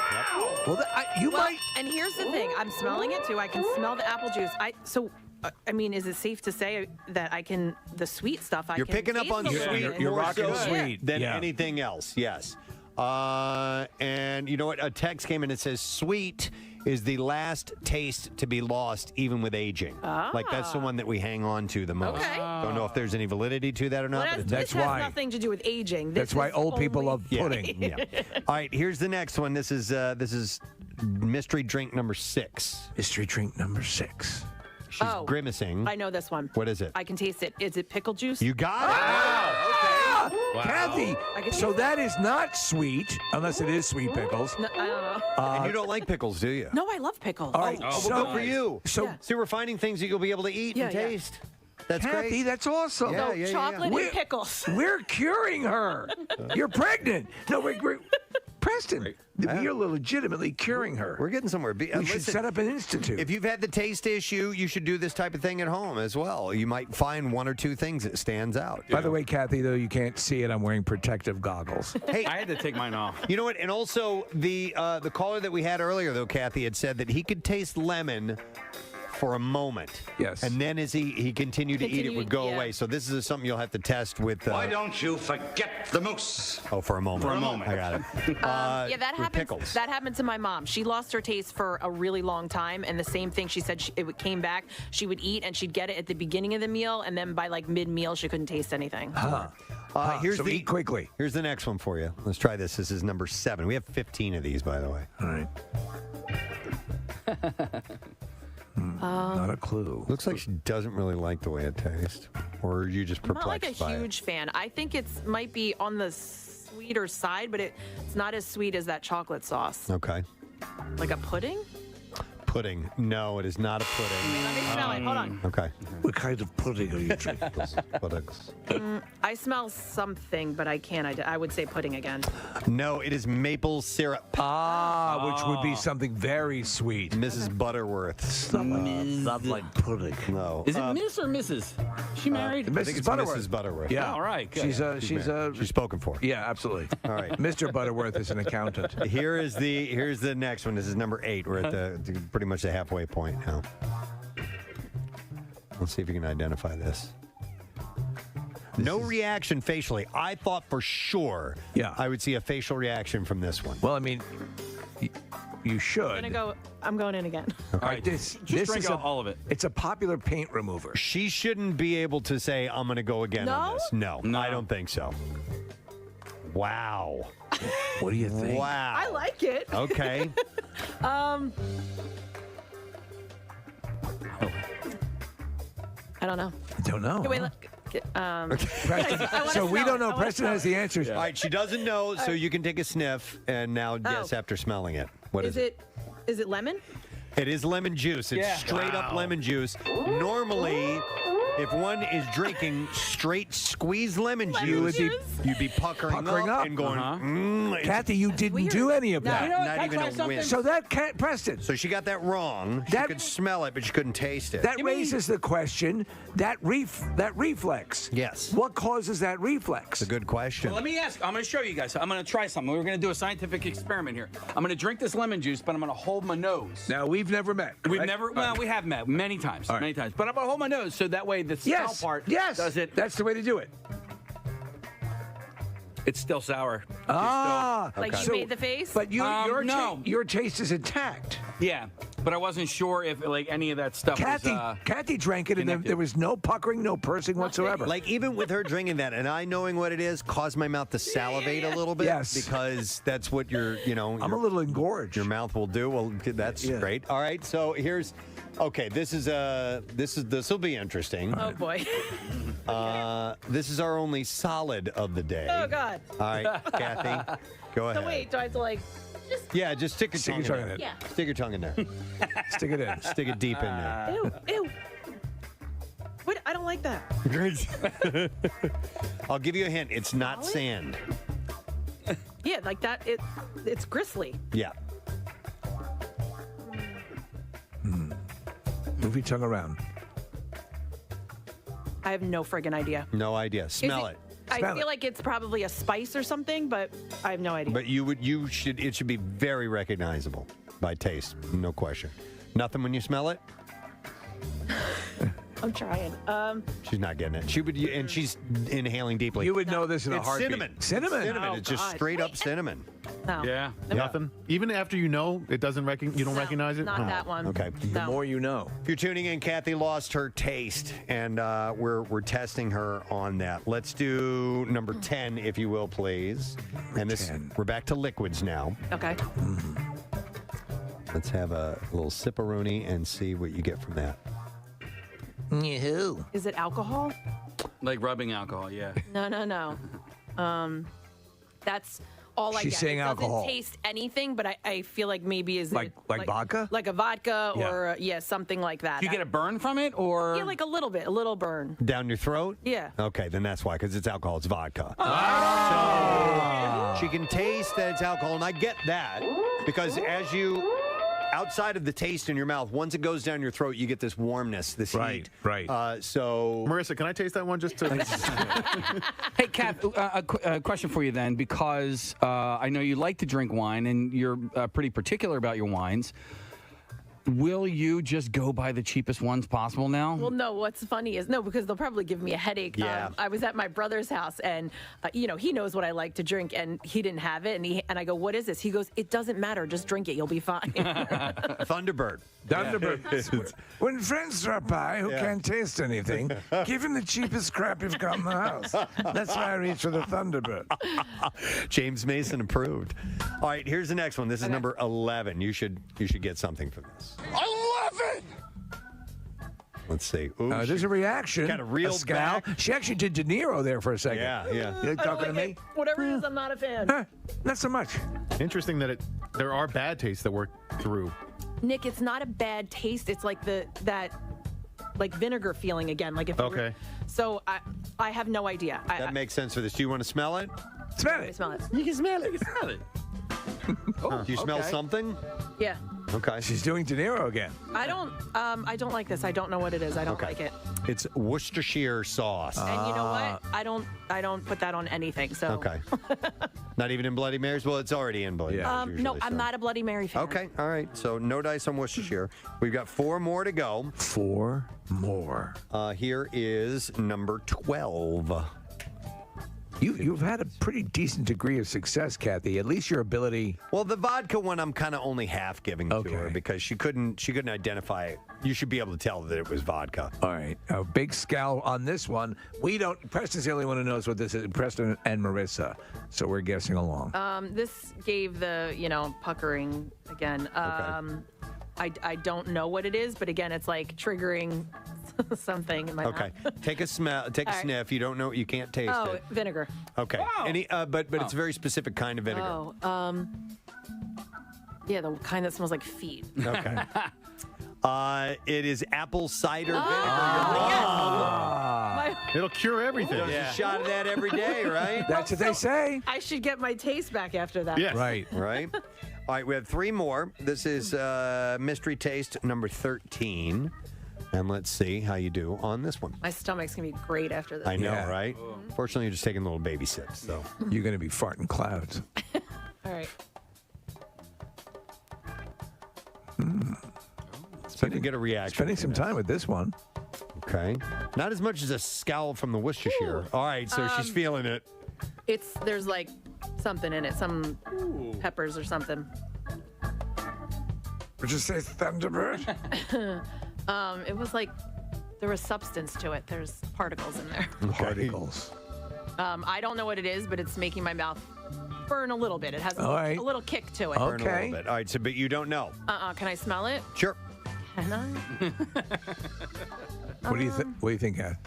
Well, you might. And here's the thing. I'm smelling it too. I can smell the apple juice. I mean, is it safe to say that the sweet stuff You're picking up on sweet. You're more rocking so sweet than anything else. Yes. And you know what? A text came in and says sweet is the last taste to be lost even with aging. Like that's the one that we hang on to the most. Okay. Don't know if there's any validity to that or not. Well, but this has nothing to do with aging. That's why old people love pudding. Yeah. All right, here's the next one. This is mystery drink number 6. Mystery drink number 6. She's grimacing. I know this one. What is it? I can taste it. Is it pickle juice? You got it. Wow. Kathy, so that is not sweet, unless it is sweet pickles. No, I don't know. And you don't like pickles, do you? No, I love pickles. All right, well, good for you. So, See, we're finding things that you'll be able to eat and taste. That's Kathy, great. that's awesome. Yeah, chocolate and pickles. We're curing her. You're pregnant. No, we're Preston, you're legitimately curing her. We're getting somewhere. We should set up an institute. If you've had the taste issue, you should do this type of thing at home as well. You might find one or two things that stands out. By the way, Kathy, though you can't see it, I'm wearing protective goggles. Hey, I had to take mine off. You know what? And also the caller that we had earlier, though, Kathy had said that he could taste lemon for a moment. Yes. And then as he continued to eat, it would go away. So this is something you'll have to test with. Why don't you forget the moose? Oh, for a moment. For a moment. I got it. Yeah, that with happened. pickles. That happened to my mom. She lost her taste for a really long time, and the same thing. She said it came back. She would eat, and she'd get it at the beginning of the meal, and then by like mid-meal, she couldn't taste anything. Here's eat quickly. Here's the next one for you. Let's try this. This is number 7. We have 15 of these, by the way. All right. Not a clue. Looks like she doesn't really like the way it tastes. Or are you just I'm not like perplexed a by huge fan. I think it might be on the sweeter side, but it's not as sweet as that chocolate sauce. it? Okay. Like a pudding? Pudding. No, it is not a pudding. Let me smell it. Hold on. Okay. What kind of pudding are you drinking? Puddings. I smell something, but I can't. I would say pudding again. No, it is maple syrup. Which would be something very sweet. Mrs. Butterworth. Not like pudding. No. Is it Miss or Mrs.? Is she married? I think it's Mrs. Butterworth. Yeah. All right. Good. She's spoken for. Yeah, absolutely. All right. Mr. Butterworth is an accountant. Here's the next one. This is number 8. We're at the pretty much the halfway point now. Let's see if you can identify this. No reaction facially. I thought for sure I would see a facial reaction from this one. Well, I mean, you should. I'm going in again. All right, this drink is all of it. It's a popular paint remover. She shouldn't be able to say, I'm going to go again on this. No, I don't think so. Wow. What do you think? Wow. I like it. Okay. I don't know. I don't know. Okay, wait, Preston, so we don't know. Preston has the answers. All right, she doesn't know, so you can take a sniff and now guess after smelling it. What is it? Is it lemon? It is lemon juice. It's straight up lemon juice. Normally, if one is drinking straight squeezed lemon juice, you'd be puckering up and going, Kathy, you didn't do any of that. Not even a win. So that Preston. So she got that wrong. She could smell it, but she couldn't taste it. That raises the question, that reflex. Yes. What causes that reflex? It's a good question. Well, let me ask. I'm going to show you guys. I'm going to try something. We're going to do a scientific experiment here. I'm going to drink this lemon juice, but I'm going to hold my nose. Now, we've never met. Correct? We've never, well, we have met many times, But I'm going to hold my nose so that way the smell part does it. That's the way to do it. It's still sour. Like you made the face? But your taste is intact. Yeah, but I wasn't sure if like any of that stuff was... Kathy drank it, and there was no puckering, no pursing whatsoever. Like, even with her drinking that, and I knowing what it is, caused my mouth to salivate a little bit. Yes. Because that's what I'm a little engorged. Your mouth will do. Well, that's great. All right, so here's... Okay, this will be interesting. Oh, boy. This is our only solid of the day. Oh, God. All right, Kathy, go ahead. So wait, do I have to like... Just stick your tongue in there. Yeah. Stick your tongue in there. Stick it in. Stick it deep in there. Ew. What? I don't like that. I'll give you a hint. It's not sand. Yeah, like that. It's gristly. Yeah. Move your tongue around. I have no friggin' idea. No idea. Smell it. I feel like it's probably a spice or something, but I have no idea. But it should be very recognizable by taste, no question. Nothing when you smell it? I'm trying. She's not getting it. She would, and she's inhaling deeply. You would know this in a heartbeat. Cinnamon. Cinnamon. Oh, It's just straight up cinnamon. No. Yeah. Nothing. Even after you know, you don't recognize it. Not that one. Okay. The more you know. If you're tuning in, Kathy lost her taste, and we're testing her on that. Let's do number 10, if you will, please. We're back to liquids now. Okay. Let's have a little sipperoonie and see what you get from that. Is it alcohol? Like rubbing alcohol, yeah. No. That's all I get. She's saying it alcohol. doesn't taste anything, but I feel like maybe like vodka? Like a vodka or something like that. Do you get a burn from it or? Yeah, like a little burn. Down your throat? Yeah. Okay, then that's why, because it's alcohol. It's vodka. So she can taste that it's alcohol, and I get that because outside of the taste in your mouth, once it goes down your throat, you get this warmness, this heat. Right. So, Marissa, can I taste that one just to? Hey, Kath, a question for you then, because I know you like to drink wine and you're pretty particular about your wines. Will you just go buy the cheapest ones possible now? Well, no. What's funny is because they'll probably give me a headache. Yeah. I was at my brother's house, and he knows what I like to drink, and he didn't have it, and I go, "What is this?" He goes, "It doesn't matter. Just drink it. You'll be fine." Thunderbird. When friends drop by who can't taste anything, give them the cheapest crap you've got in the house. That's why I reach for the Thunderbird. James Mason approved. All right, here's the next one. This is number 11. You should get something from this. 11! Let's see. Ooh, there's a reaction. Got a real scowl. back. She actually did De Niro there for a second. Yeah. You talking to me? Whatever it is, I'm not a fan. Not so much. Interesting that there are bad tastes that work through. Nick, it's not a bad taste. It's like that vinegar feeling again. Like if so I have no idea. That makes sense for this. Do you want to smell it? Smell it. Smell it. You can smell it. You can smell it. Do you smell something? Yeah. Okay. She's doing De Niro again. I don't like this. I don't know what it is. I don't like it. It's Worcestershire sauce. And you know what? I don't put that on anything. So Okay. Not even in Bloody Marys? Well, it's already in Bloody Marys. no, usually, I'm so. not a Bloody Mary fan. Okay. All right. So no dice on Worcestershire. We've got 4 more to go. 4 more. Here is number 12. You've had a pretty decent degree of success, Kathy. At least your ability. Well, the vodka one, I'm kind of only half giving to her because she couldn't identify it. You should be able to tell that it was vodka. All right, a big scowl on this one. We don't. Preston's the only one who knows what this is. Preston and Marissa. So we're guessing along. This gave the puckering again. I don't know what it is, but again, it's like triggering something in my mouth. Take a smell. Take a sniff. You don't know. You can't taste it. Vinegar. Okay. Wow. But it's a very specific kind of vinegar. Yeah, the kind that smells like feet. Okay. It is apple cider vinegar. It'll cure everything. A shot of that every day, right? That's what they say. I should get my taste back after that. Yes. Right. All right, we have 3 more. This is mystery taste number 13. And let's see how you do on this one. My stomach's going to be great after this. I know, right? Fortunately, you're just taking little baby sips, so. You're going to be farting clouds. All right. So to get a reaction. Spending some time with this one. Okay. Not as much as a scowl from the Worcestershire. All right, so she's feeling it. There's like something in it, some peppers or something. Would you say Thunderbird? It was like there was substance to it. There's particles in there. Particles. I don't know what it is, but it's making my mouth burn a little bit. It has a little kick to it. Burn a little bit. All right, so but you don't know. Can I smell it? Sure. Can I? What do you think? What do you think, Ed?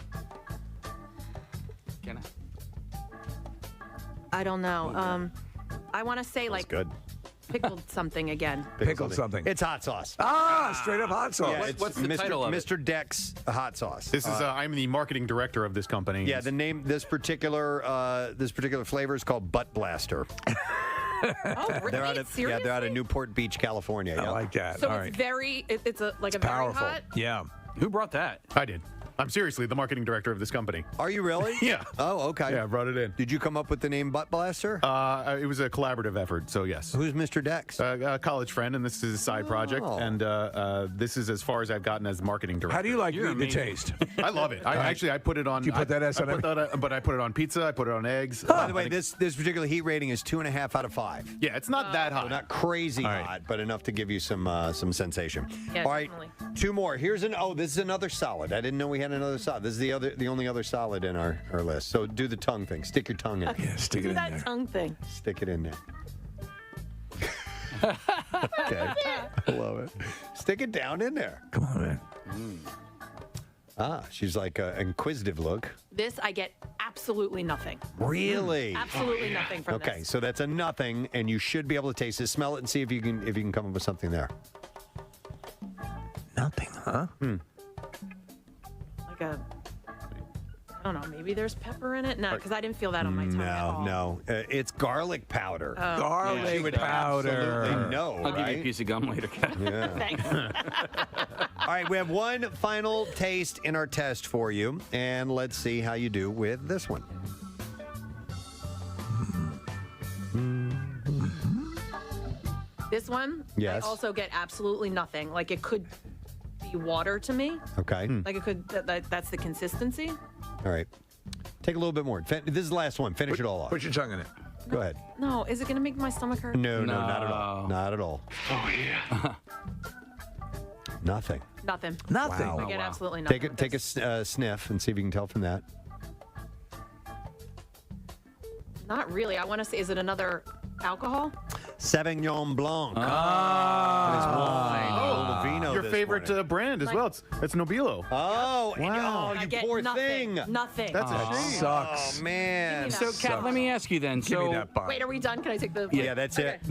Can I? I don't know. I want to say like good. Pickled something again. Pickled something. It's hot sauce. Straight up hot sauce. Yeah, What's the title of it? Mr. Deck's hot sauce. This is I'm the marketing director of this company. Yeah, the name this particular flavor is called Butt Blaster. They're out of they're out of Newport Beach, California. I like that. So All it's right. very, it's a very Powerful. hot. Yeah. Who brought that? I did. I'm seriously the marketing director of this company. Are you really? Yeah. Oh, okay. Yeah, I brought it in. Did you come up with the name Butt Blaster? It was a collaborative effort, so yes. Who's Mr. Dex? A college friend, and this is a side project. And this is as far as I've gotten as marketing director. How do you like the taste? I love it. I put it on. Did you put that as on but I put it on pizza. I put it on eggs. By the way, this particular heat rating is 2.5 out of 5. Yeah, it's not that hot. So not crazy hot, but enough to give you some sensation. Yeah, All right, definitely. 2 more. This is another solid. I didn't know we had another solid. This is the only other solid in our list. So do the tongue thing. Stick your tongue in. Okay. Yeah, stick it in that there. tongue thing. Stick it in there. Okay. I love it. Stick it down in there. Come on, man. She's like an inquisitive look. This I get absolutely nothing. Really? Absolutely nothing from Okay, this. so that's a nothing, and you should be able to taste it. Smell it and see if you can come up with something there. Nothing, huh? Like I don't know, maybe there's pepper in it? No, because I didn't feel that on my tongue at all. No. It's garlic powder. Oh. Garlic powder. Absolutely no, I'll give you a right? piece of gum later, Kat. Yeah. Thanks. All right, we have one final taste in our test for you, and let's see how you do with this one. This one, Yes. I also get absolutely nothing. Like it could be water to me. Okay. Like it could, that's the consistency. All right. Take a little bit more. This is the last one. Finish it all off. Put your tongue in it. Go ahead. No, is it going to make my stomach hurt? No, not at all. Not at all. Oh, yeah. Nothing. Nothing. Nothing. Wow. I get absolutely nothing. Take a sniff and see if you can tell from that. Not really. I want to say, is it another alcohol? Sauvignon Blanc. Your favorite brand as well. It's Nobilo. Oh, wow. You I get poor nothing. thing. Nothing. That's a shame. Sucks. Oh, man. So, Kat, let me ask you then. Give me that bar. Wait, are we done? Can I take the? Yeah, that's it.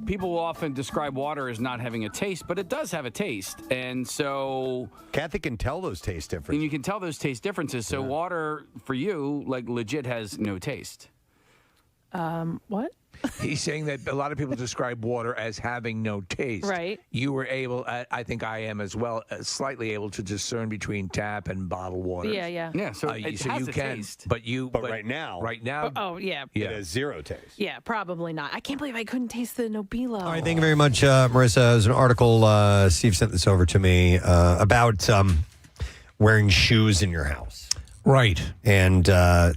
People will often describe water as not having a taste, but it does have a tast. And so Kathy can tell those taste and differences. you can tell those taste differences. So water for you, like legit has no taste. What? He's saying that a lot of people describe water as having no taste. Right. You were able, I think I am as well, slightly able to discern between tap and bottled water. Yeah, yeah. Yeah, so it so has you a can, taste. but right now, Oh, yeah. it has zero taste. Yeah, probably not. I can't believe I couldn't taste the Nobilo. All right, thank you very much, Marissa. There's an article, Steve sent this over to me, about wearing shoes in your house. Right. And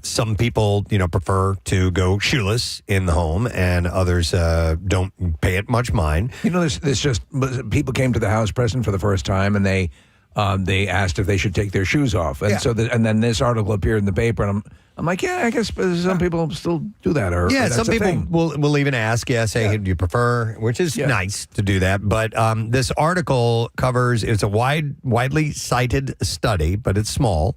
some people, prefer to go shoeless in the home, and others don't pay it much mind. This just people came to the house, Preston, for the first time, and they asked if they should take their shoes off, and and then this article appeared in the paper, and I'm like, yeah, I guess some people still do that, or that's some a people thing. will even ask, hey, do you prefer? Which is nice to do that, but this article covers. It's a widely cited study, but it's small.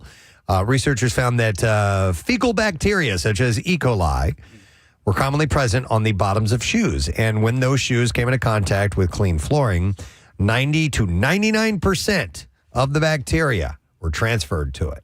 Researchers found that fecal bacteria, such as E. coli, were commonly present on the bottoms of shoes. And when those shoes came into contact with clean flooring, 90 to 99% of the bacteria were transferred to it.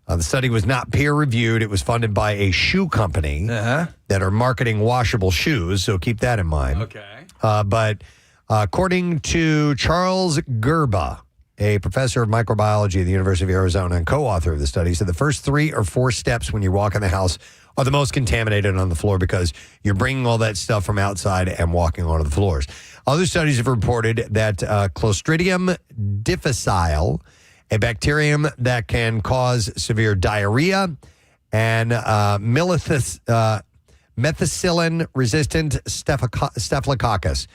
The study was not peer-reviewed. It was funded by a shoe company that are marketing washable shoes, so keep that in mind. Okay. But according to Charles Gerba, a professor of microbiology at the University of Arizona and co-author of the study, said the first 3 or 4 steps when you walk in the house are the most contaminated on the floor because you're bringing all that stuff from outside and walking onto the floors. Other studies have reported that Clostridium difficile, a bacterium that can cause severe diarrhea, and methicillin-resistant staphylococcus,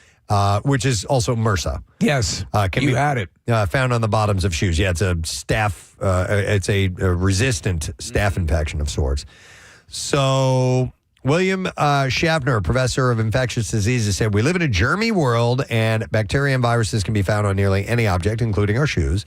which is also MRSA. Yes, Can be had it. Found on the bottoms of shoes. Yeah, it's a staph. It's a resistant staph infection of sorts. So William Schaffner, professor of infectious diseases, said we live in a germy world, and bacteria and viruses can be found on nearly any object, including our shoes.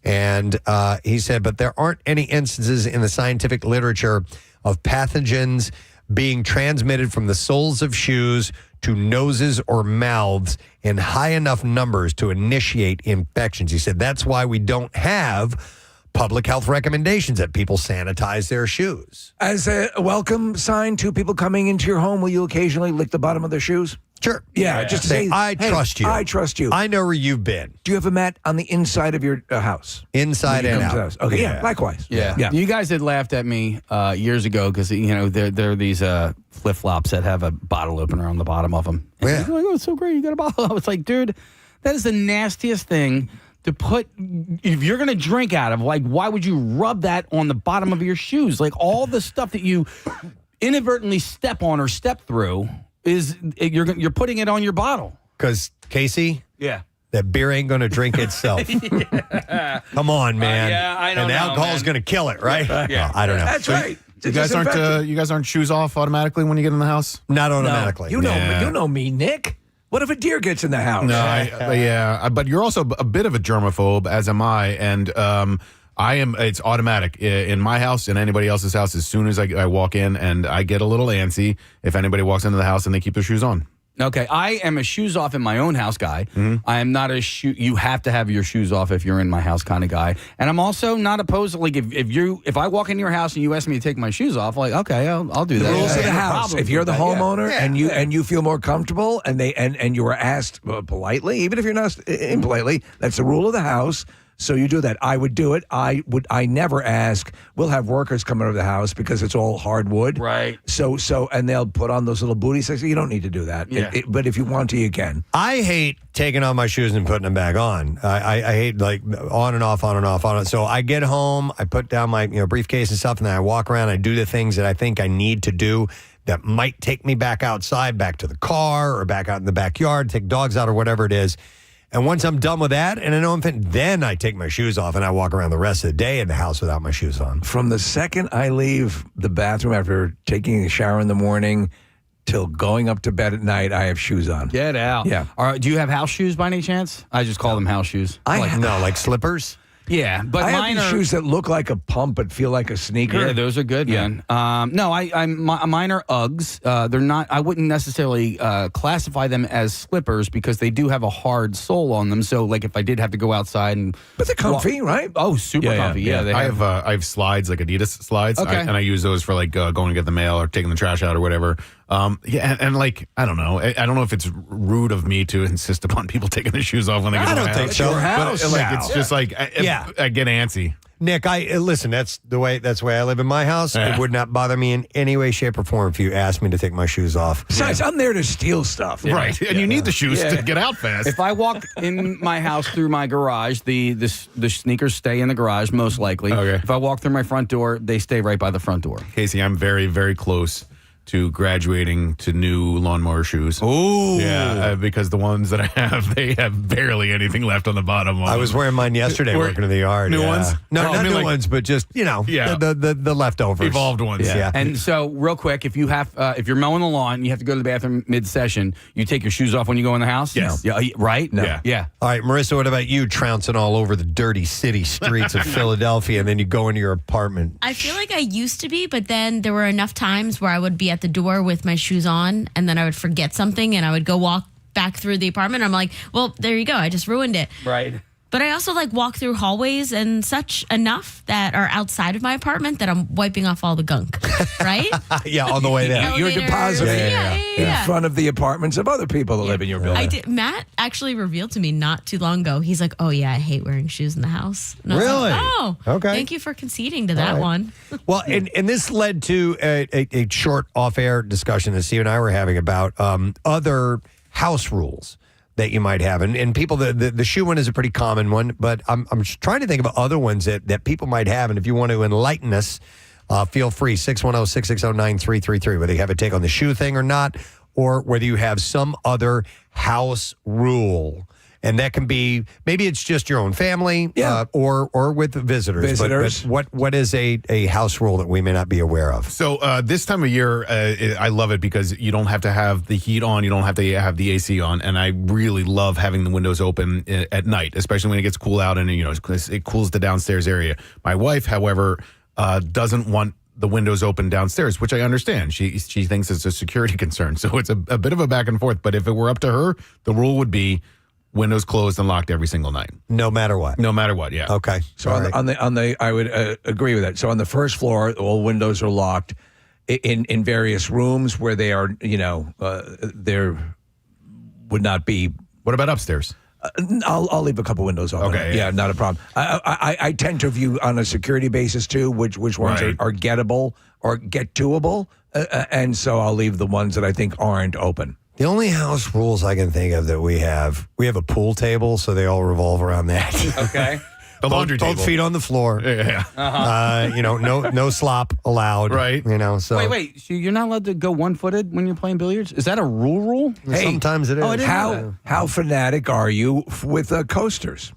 And he said, but there aren't any instances in the scientific literature of pathogens being transmitted from the soles of shoes to noses or mouths in high enough numbers to initiate infections. He said that's why we don't have public health recommendations that people sanitize their shoes. As a welcome sign to people coming into your home, will you occasionally lick the bottom of their shoes? Sure. Yeah, just to say, I hey, trust you. I trust you. I know where you've been. Do you have a mat on the inside of your house? Inside and out. Okay, yeah, likewise. Yeah. You guys had laughed at me years ago because, there are these flip-flops that have a bottle opener on the bottom of them. And you're like, oh, it's so great. You got a bottle. I was like, dude, that is the nastiest thing to put. If you're going to drink out of, like, why would you rub that on the bottom of your shoes? Like, all the stuff that you inadvertently step on or step through is you're putting it on your bottle. Because, Casey? Yeah. That beer ain't going to drink itself. Come on, man. I don't and know, alcohol's going to kill it, right? Yeah. I don't know. That's right. You guys aren't shoes off automatically when you get in the house? Not automatically. You know me, Nick. What if a deer gets in the house? No, but you're also a bit of a germaphobe, as am I, and I am. It's automatic in my house and anybody else's house. As soon as I walk in, and I get a little antsy if anybody walks into the house and they keep their shoes on. Okay, I am a shoes off in my own house guy. Mm-hmm. I am not a you have to have your shoes off if you're in my house kind of guy. And I'm also not opposed to, like, if I walk into your house and you ask me to take my shoes off, like, okay, I'll do that. The rules of the No house. problem If you're with the that, homeowner and you feel more comfortable and you were asked politely, even if you're not impolitely, that's the rule of the house. So you do that. I would do it. I never ask. We'll have workers come over the house because it's all hardwood. Right. So and they'll put on those little booties. I say, you don't need to do that. Yeah. But if you want to, you can. I hate taking off my shoes and putting them back on. I hate, like, on and off, on and off, on. So I get home, I put down my briefcase and stuff, and then I walk around. I do the things that I think I need to do that might take me back outside, back to the car, or back out in the backyard, take dogs out or whatever it is. And once I'm done with that, and I know I'm fit, then I take my shoes off and I walk around the rest of the day in the house without my shoes on. From the second I leave the bathroom after taking a shower in the morning till going up to bed at night, I have shoes on. Get out. Yeah. Do you have house shoes by any chance? I just call them house shoes. Like slippers? Yeah, but I mine have are these shoes that look like a pump but feel like a sneaker. Yeah, those are good, man. No, mine are Uggs. They're not. I wouldn't necessarily classify them as slippers because they do have a hard sole on them. So, like, if I did have to go outside but they're comfy, right? Oh, super comfy. Yeah, they I have slides, like Adidas slides, Okay. and I use those for, like, going to get the mail or taking the trash out or whatever. And like, I don't know. I don't know if it's rude of me to insist upon people taking their shoes off when they get to my house. I don't think so. But, like, it's just like, I get antsy. Nick, listen, that's the way I live in my house. Yeah. It would not bother me in any way, shape, or form if you asked me to take my shoes off. Besides, I'm there to steal stuff. Right. And you need the shoes to get out fast. If I walk in my house through my garage, the sneakers stay in the garage, most likely. Okay. If I walk through my front door, they stay right by the front door. Casey, I'm very, very close to graduating to new lawnmower shoes. Ooh. Yeah, because the ones that I have, they have barely anything left on the bottom. I was wearing mine yesterday working in the yard. New ones? No, No, I not mean, new like- ones, but just, the leftovers. Evolved ones. Yeah. And so, real quick, if you're mowing the lawn, you have to go to the bathroom mid-session, you take your shoes off when you go in the house? Yes. Yeah, right? No. Yeah. Yeah. All right, Marissa, what about you trouncing all over the dirty city streets of Philadelphia and then you go into your apartment? I feel like I used to be, but then there were enough times where I would be at the door with my shoes on and then I would forget something and I would go walk back through the apartment. I'm like, well, there you go. I just ruined it. Right. But I also like walk through hallways and such enough that are outside of my apartment that I'm wiping off all the gunk, right? Yeah, on the way there. You're depositing Yeah. in front of the apartments of other people that live in your building. I did. Matt actually revealed to me not too long ago. He's like, "Oh yeah, I hate wearing shoes in the house." And I was like, Really? oh, Okay. Thank you for conceding to that right. one. Well, and this led to a short off-air discussion that Steve and I were having about other house rules that you might have. And people, the shoe one is a pretty common one, but I'm trying to think of other ones that people might have. And if you want to enlighten us, feel free, 610-660-9333, whether you have a take on the shoe thing or not, or whether you have some other house rule. And that can be, maybe it's just your own family or with visitors. But what is a house rule that we may not be aware of? So this time of year, I love it because you don't have to have the heat on. You don't have to have the AC on. And I really love having the windows open at night, especially when it gets cool out and it cools the downstairs area. My wife, however, doesn't want the windows open downstairs, which I understand. She thinks it's a security concern. So it's a bit of a back and forth. But if it were up to her, the rule would be windows closed and locked every single night. No matter what. No matter what, yeah. Okay. So on the I would agree with that. So on the first floor, all windows are locked in various rooms where they are, there would not be. What about upstairs? I'll leave a couple windows open. Okay, yeah, not a problem. I tend to view on a security basis too, which ones are gettable or get toable, and so I'll leave the ones that I think aren't open. The only house rules I can think of that we have a pool table, so they all revolve around that. Okay. The laundry table. Both feet on the floor. Yeah. No slop allowed. Right. So Wait. So you're not allowed to go one-footed when you're playing billiards? Is that a rule? Hey, sometimes it is. Oh, it is. How fanatic are you with coasters?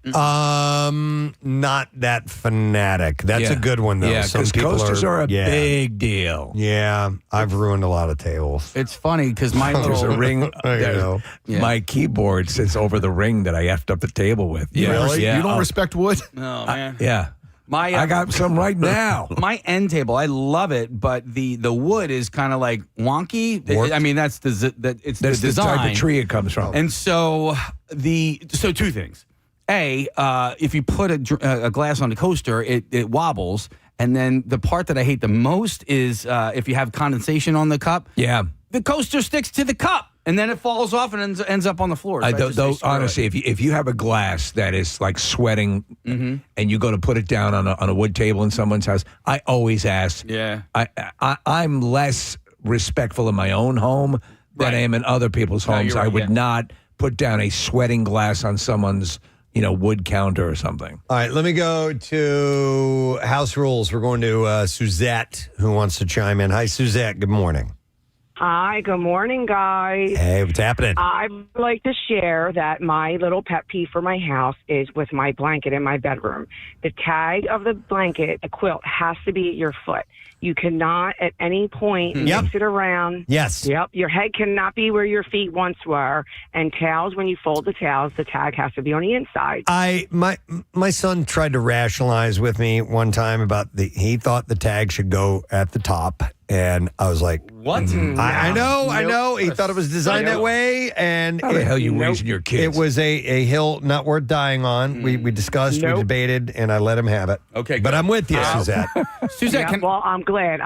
Not that fanatic. That's a good one though. Yeah, because coasters are a big deal. Yeah, I've ruined a lot of tables. It's funny because my There's a little ring. Yeah. My keyboard sits over the ring that I effed up the table with. Really? Yeah. You don't respect wood? Oh man. Yeah. I got some right now. My end table, I love it, but the wood is kind of like wonky. I mean, that's the design. Type of tree it comes from. And so two things. If you put a glass on the coaster, it wobbles. And then the part that I hate the most is if you have condensation on the cup. Yeah. The coaster sticks to the cup, and then it falls off and ends up on the floor. So honestly, if you have a glass that is like sweating and you go to put it down on a wood table in someone's house, I always ask. Yeah. I'm less respectful in my own home than I am in other people's homes. I would not put down a sweating glass on someone's wood counter or something. All right, let me go to house rules. We're going to Suzette, who wants to chime in. Hi, Suzette. Good morning. Hi, good morning, guys. Hey, what's happening? I'd like to share that my little pet peeve for my house is with my blanket in my bedroom. The tag of the blanket, the quilt, has to be at your foot. You cannot at any point mix it around. Yes. Yep. Your head cannot be where your feet once were. And towels, when you fold the towels, the tag has to be on the inside. My son tried to rationalize with me one time about he thought the tag should go at the top. And I was like, what? I know. He thought it was designed that way. And how the hell are you raising your kids? It was a hill not worth dying on. We discussed, we debated, and I let him have it. Okay, but I'm with you, Suzette. Suzette, well, I'm glad.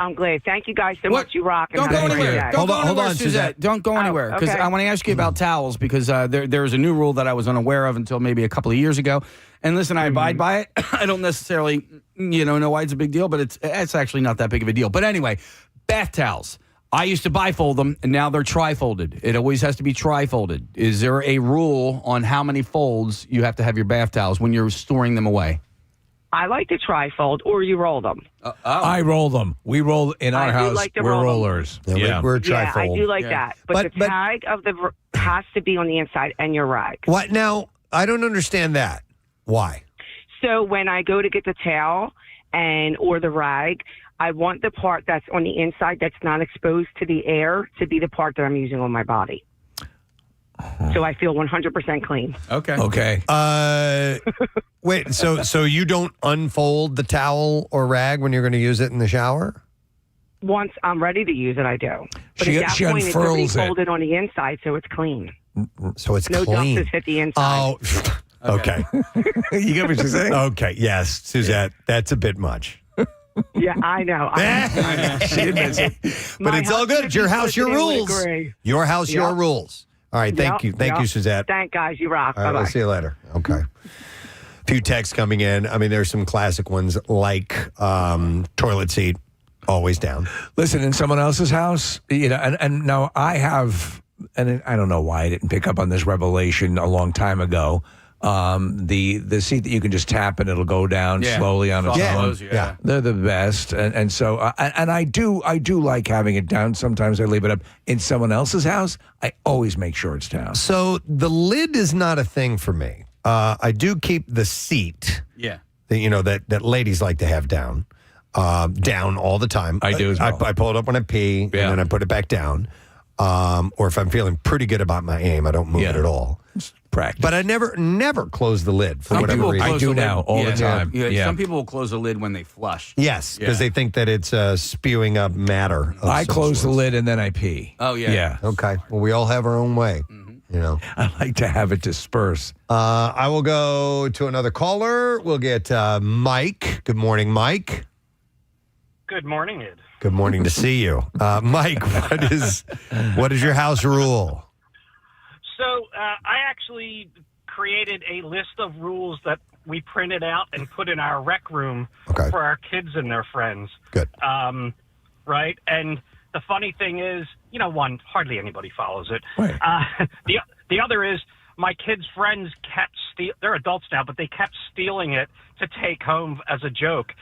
Thank you guys so much. You rock. Don't go anywhere. Hold on, Suzette. Don't go anywhere because I want to ask you about towels because there is a new rule that I was unaware of until maybe a couple of years ago. And listen, I abide by it. I don't necessarily, know why it's a big deal, but it's actually not that big of a deal. But anyway, bath towels. I used to bifold them, and now they're tri-folded. It always has to be tri-folded. Is there a rule on how many folds you have to have your bath towels when you're storing them away? I like to tri-fold, or you roll them. I roll them. We roll in our house. Like to we're roll rollers. Yeah, we're yeah, tri-fold. I do like that. But the tag of the has to be on the inside, and your rag. What now? I don't understand that. Why? So when I go to get the towel or the rag, I want the part that's on the inside that's not exposed to the air to be the part that I'm using on my body. So I feel 100% clean. Okay. Wait, so you don't unfold the towel or rag when you're going to use it in the shower? Once I'm ready to use it, I do. But She at that point, it's unfurls already it. folded on the inside, so it's clean. So it's No clean. dust has hit the inside. Oh, okay. You get what you're saying? Okay, yes, Suzette, that's a bit much. Yeah, I know. She admits it. But it's all good. It's your house, your rules. Your house, your rules. All right, thank you. Thank you, Suzette. Thank guys. You rock. All right, Bye-bye. I'll see you later. Okay. A few texts coming in. I mean, there's some classic ones like toilet seat, always down. Listen, in someone else's house, and now I have, and I don't know why I didn't pick up on this revelation a long time ago. The seat that you can just tap and it'll go down slowly on its own. Yeah, they're the best, and so and I do like having it down. Sometimes I leave it up. In someone else's house, I always make sure it's down. So the lid is not a thing for me. I do keep the seat. Yeah, that ladies like to have down all the time. I do as well. I pull it up when I pee, and then I put it back down. Or if I'm feeling pretty good about my aim, I don't move it at all. Practice. But I never close the lid for whatever reason. I do now all the time. Yeah. Some people will close the lid when they flush. Yes, because they think that it's spewing up matter. I close the lid and then I pee. Oh, yeah. Okay. Well, we all have our own way. I like to have it disperse. I will go to another caller. We'll get Mike. Good morning, Mike. Good morning, Ed. Good morning to see you. Mike, what is your house rule? So I actually created a list of rules that we printed out and put in our rec room for our kids and their friends. Good. Right? And the funny thing is, one, hardly anybody follows it. Right. The other is my kids' friends kept they're adults now, but they kept stealing it to take home as a joke.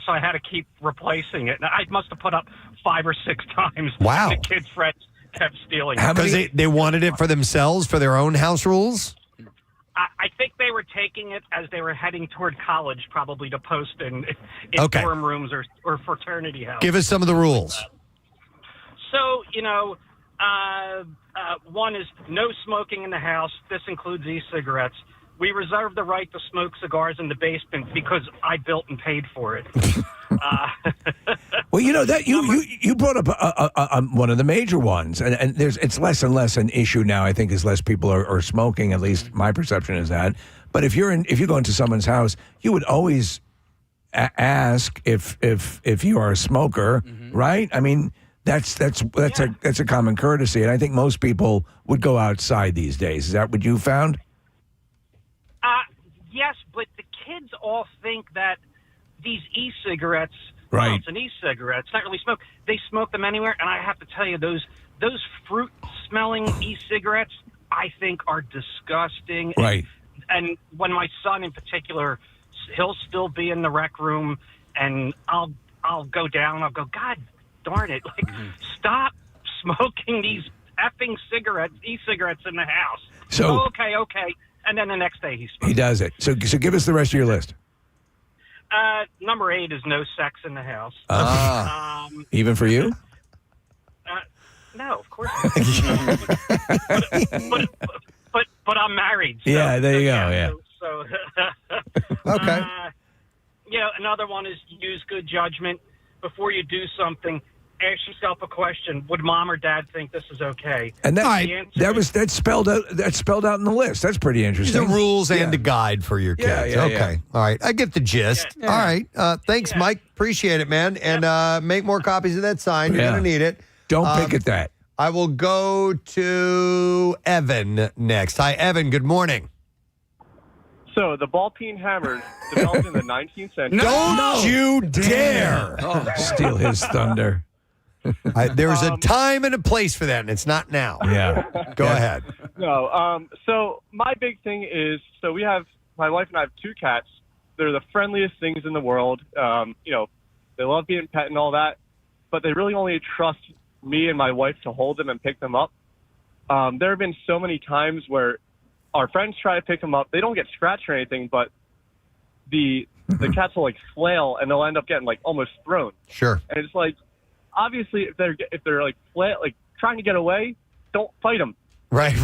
So I had to keep replacing it. And I must have put up 5 or 6 times. Wow. The kids' friends kept stealing it. Because they wanted it for themselves, for their own house rules? I think they were taking it as they were heading toward college, probably to post in dorm rooms or fraternity houses. Give us some of the rules. So, one is no smoking in the house. This includes e-cigarettes. We reserve the right to smoke cigars in the basement because I built and paid for it. Well, that you brought up one of the major ones, and it's less and less an issue now. I think as less people are smoking. At least my perception is that. But if you go into someone's house, you would always ask if you are a smoker, right? I mean, that's a common courtesy, and I think most people would go outside these days. Is that what you found? Yes, but the kids all think that these e-cigarettes, right? Well, it's an e-cigarette. It's not really smoke. They smoke them anywhere, and I have to tell you, those fruit-smelling e-cigarettes, I think, are disgusting. Right. And when my son, in particular, he'll still be in the rec room, and I'll go down. I'll go, God darn it! Like, stop smoking these effing e-cigarettes in the house. So okay. And then the next day he does it. So give us the rest of your list. Number 8 is no sex in the house. Even for you? No, of course not. but I'm married. So, yeah, there you go. Yeah. So okay. Another one is use good judgment before you do something. Ask yourself a question: would mom or dad think this is okay? And that's spelled out in the list. That's pretty interesting. The rules and a guide for your kids. Yeah, okay. All right. I get the gist. Yeah. All right. Thanks, Mike. Appreciate it, man. And make more copies of that sign. You're going to need it. Don't pick at that. I will go to Evan next. Hi, Evan. Good morning. So the ball peen hammers developed in the 19th century. Don't you dare steal his thunder. There's a time and a place for that, and it's not now. Yeah. Go ahead. No. So my big thing is, my wife and I have 2 cats. They're the friendliest things in the world. They love being pet and all that, but they really only trust me and my wife to hold them and pick them up. There have been so many times where our friends try to pick them up. They don't get scratched or anything, but the cats will flail and they'll end up getting almost thrown. Sure. And it's obviously, if they're trying to get away, don't fight them. Right.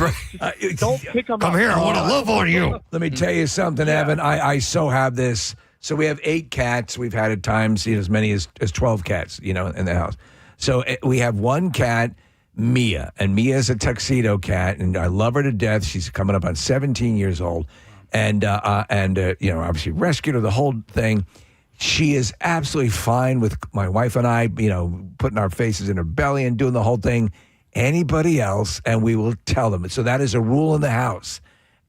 Don't pick them up. Come here, I want to love on you. Let me tell you something, Evan. I so have this. So we have 8 cats. We've had at times as many as 12 cats, in the house. So we have one cat, Mia, and Mia is a tuxedo cat, and I love her to death. She's coming up on 17 years old, and obviously rescued her, the whole thing. She is absolutely fine with my wife and I, putting our faces in her belly and doing the whole thing. Anybody else, and we will tell them. So that is a rule in the house.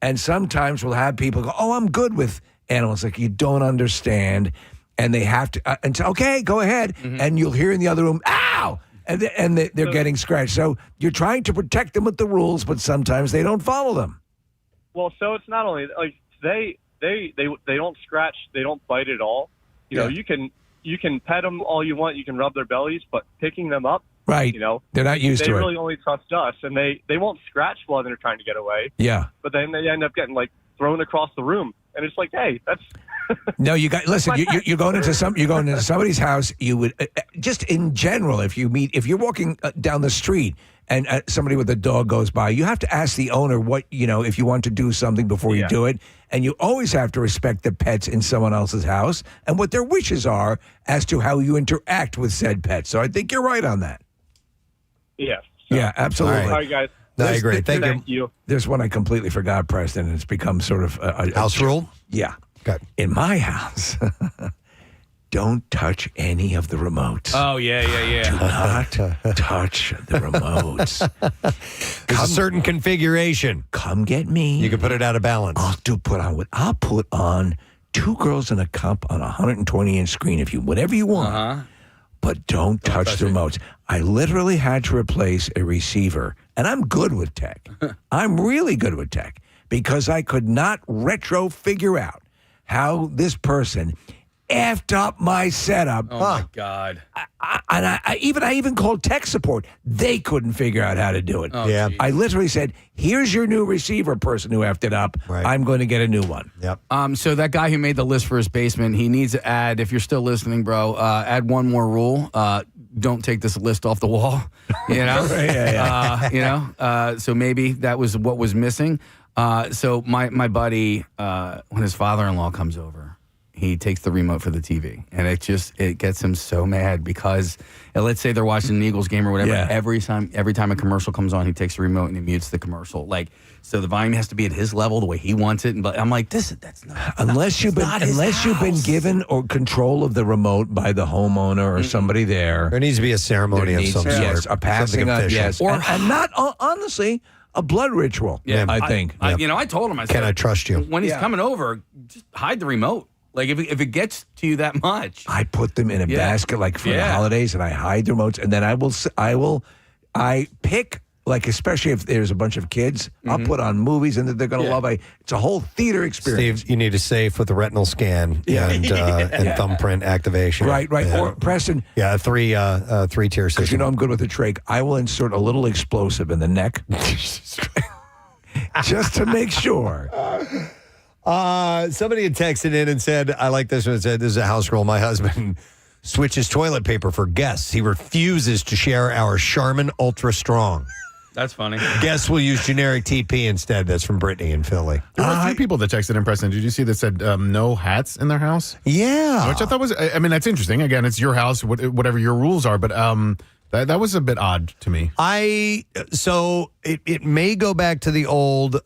And sometimes we'll have people go, "Oh, I'm good with animals." Like, you don't understand. And they have to, and say, "Okay, go ahead." Mm-hmm. And you'll hear in the other room, "Ow!" And they're getting scratched. So you're trying to protect them with the rules, but sometimes they don't follow them. Well, so it's not only they don't scratch, they don't bite at all. You can pet them all you want, you can rub their bellies, but picking them up, right? They're not used to it. They really only trust us, and they won't scratch while they're trying to get away. Yeah. But then they end up getting thrown across the room, and it's hey, that's. No, you got. Listen, you're going into somebody's house. You would just in general, if you're walking down the street and somebody with a dog goes by, you have to ask the owner what if you want to do something before you do it, and you always have to respect the pets in someone else's house and what their wishes are as to how you interact with said pets. So I think you're right on that. Yeah. Yeah, absolutely. All right, guys. No, I agree. Thank you. There's one I completely forgot, Preston, and it's become sort of a House rule? Yeah. Okay. In my house, don't touch any of the remotes. Oh, yeah. Do not touch the remotes. There's a certain configuration. Come get me. You can put it out of balance. I'll put on Two Girls in a Cup on a 120-inch screen if you whatever you want. But don't touch the remotes. I literally had to replace a receiver, and I'm good with tech. I'm really good with tech because I could not figure out how this person effed up my setup. Oh, my God. I even called tech support. They couldn't figure out how to do it. Oh, yeah. Geez. I literally said, here's your new receiver person who effed it up. Right. I'm going to get a new one. Yep. So that guy who made the list for his basement, he needs to add, if you're still listening, bro, add one more rule. Don't take this list off the wall. You know? So maybe that was what was missing. So my buddy, when his father-in-law comes over, he takes the remote for the TV, and it gets him so mad because let's say they're watching an Eagles game or whatever. Yeah. Every time a commercial comes on, he takes the remote and he mutes the commercial. Like, so the volume has to be at his level, the way he wants it. But I'm like, that's not. Unless you've been given or control of the remote by the homeowner or somebody there. There needs to be a ceremony of some sort. Yes, a passing on. Yes, and not honestly a blood ritual. Yeah, I think. I told him. I said, can I trust you? When he's coming over, just hide the remote. Like, if it gets to you that much. I put them in a basket, like, for the holidays, and I hide the remotes, and then I pick, like, especially if there's a bunch of kids, I'll put on movies, and that they're going to love. It's a whole theater experience. Steve, you need a safe with the retinal scan and thumbprint activation. Right. Yeah. Or, Preston. Yeah, a three-tier system. Because you know I'm good with the trach. I will insert a little explosive in the neck. Just to make sure. Somebody had texted in and said, I like this one. It said, this is a house rule. My husband switches toilet paper for guests. He refuses to share our Charmin Ultra Strong. That's funny. Guests will use generic TP instead. That's from Brittany in Philly. There were 3 people that texted in, Preston. Did you see that said no hats in their house? Yeah. Which I thought was, that's interesting. Again, it's your house, whatever your rules are, but that was a bit odd to me. So it may go back to the old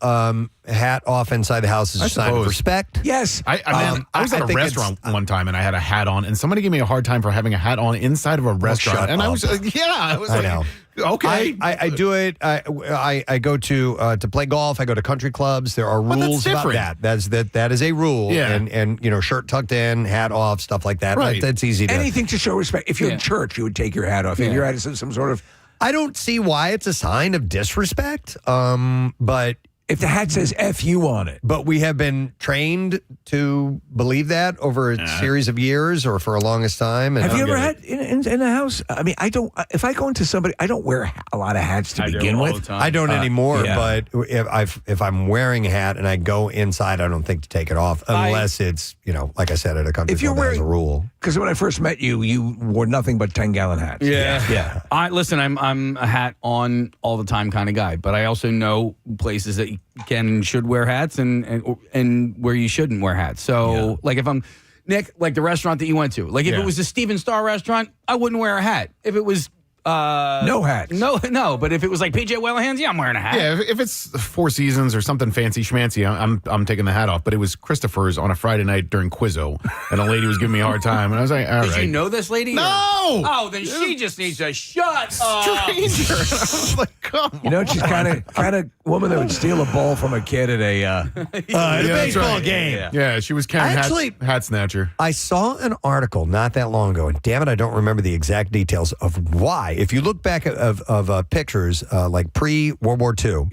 hat off inside the house as a sign of respect. Yes. I was at a restaurant one time and I had a hat on, and somebody gave me a hard time for having a hat on inside of a restaurant. And I was I know. Okay. I do it. I go to play golf. I go to country clubs. There are rules about that. That is a rule. Yeah. And shirt tucked in, hat off, stuff like that. Right. That's easy to anything to show respect. If you're in church, you would take your hat off. If you're at some sort of. I don't see why it's a sign of disrespect. But if the hat says "F-U" on it. But we have been trained to believe that over a series of years or for a longest time. Have you ever had in a house? I mean, I don't. If I go into somebody, I don't wear a lot of hats to begin with. I don't anymore. But if I'm wearing a hat and I go inside, I don't think to take it off unless it's like I said at a country club that has a rule. Because when I first met you, you wore nothing but 10-gallon hats. Yeah. Listen, I'm a hat on all the time kind of guy, but I also know places that you can and should wear hats and where you shouldn't wear hats. So, like if I'm Nick, like the restaurant that you went to, like if it was a Steven Starr restaurant, I wouldn't wear a hat. If it was no hats. No, but if it was like PJ Wellahans, I'm wearing a hat. Yeah, if it's Four Seasons or something fancy schmancy, I'm taking the hat off. But it was Christopher's on a Friday night during Quizzo, and a lady was giving me a hard time, and I was like, all right. Did you know this lady? No! Oh, then she just needs to shut up. Stranger. I was like, come on. She's kind of woman that would steal a ball from a kid at a baseball game. Yeah, she was Karen hat snatcher. I saw an article not that long ago, and damn it, I don't remember the exact details of why. If you look back of pictures like pre-World War II,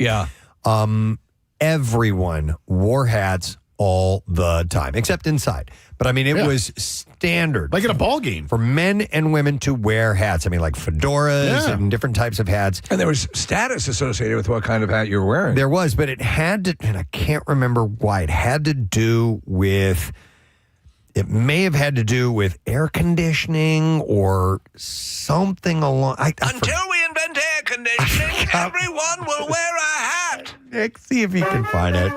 everyone wore hats all the time, except inside. But I mean, it was standard. Like at a ball game. For men and women to wear hats. I mean, like fedoras and different types of hats. And there was status associated with what kind of hat you were wearing. There was, but it had to, and I can't remember why, it had to do with... It may have had to do with air conditioning or something along... Until we invent air conditioning, everyone will wear a hat. Nick, see if you can find it.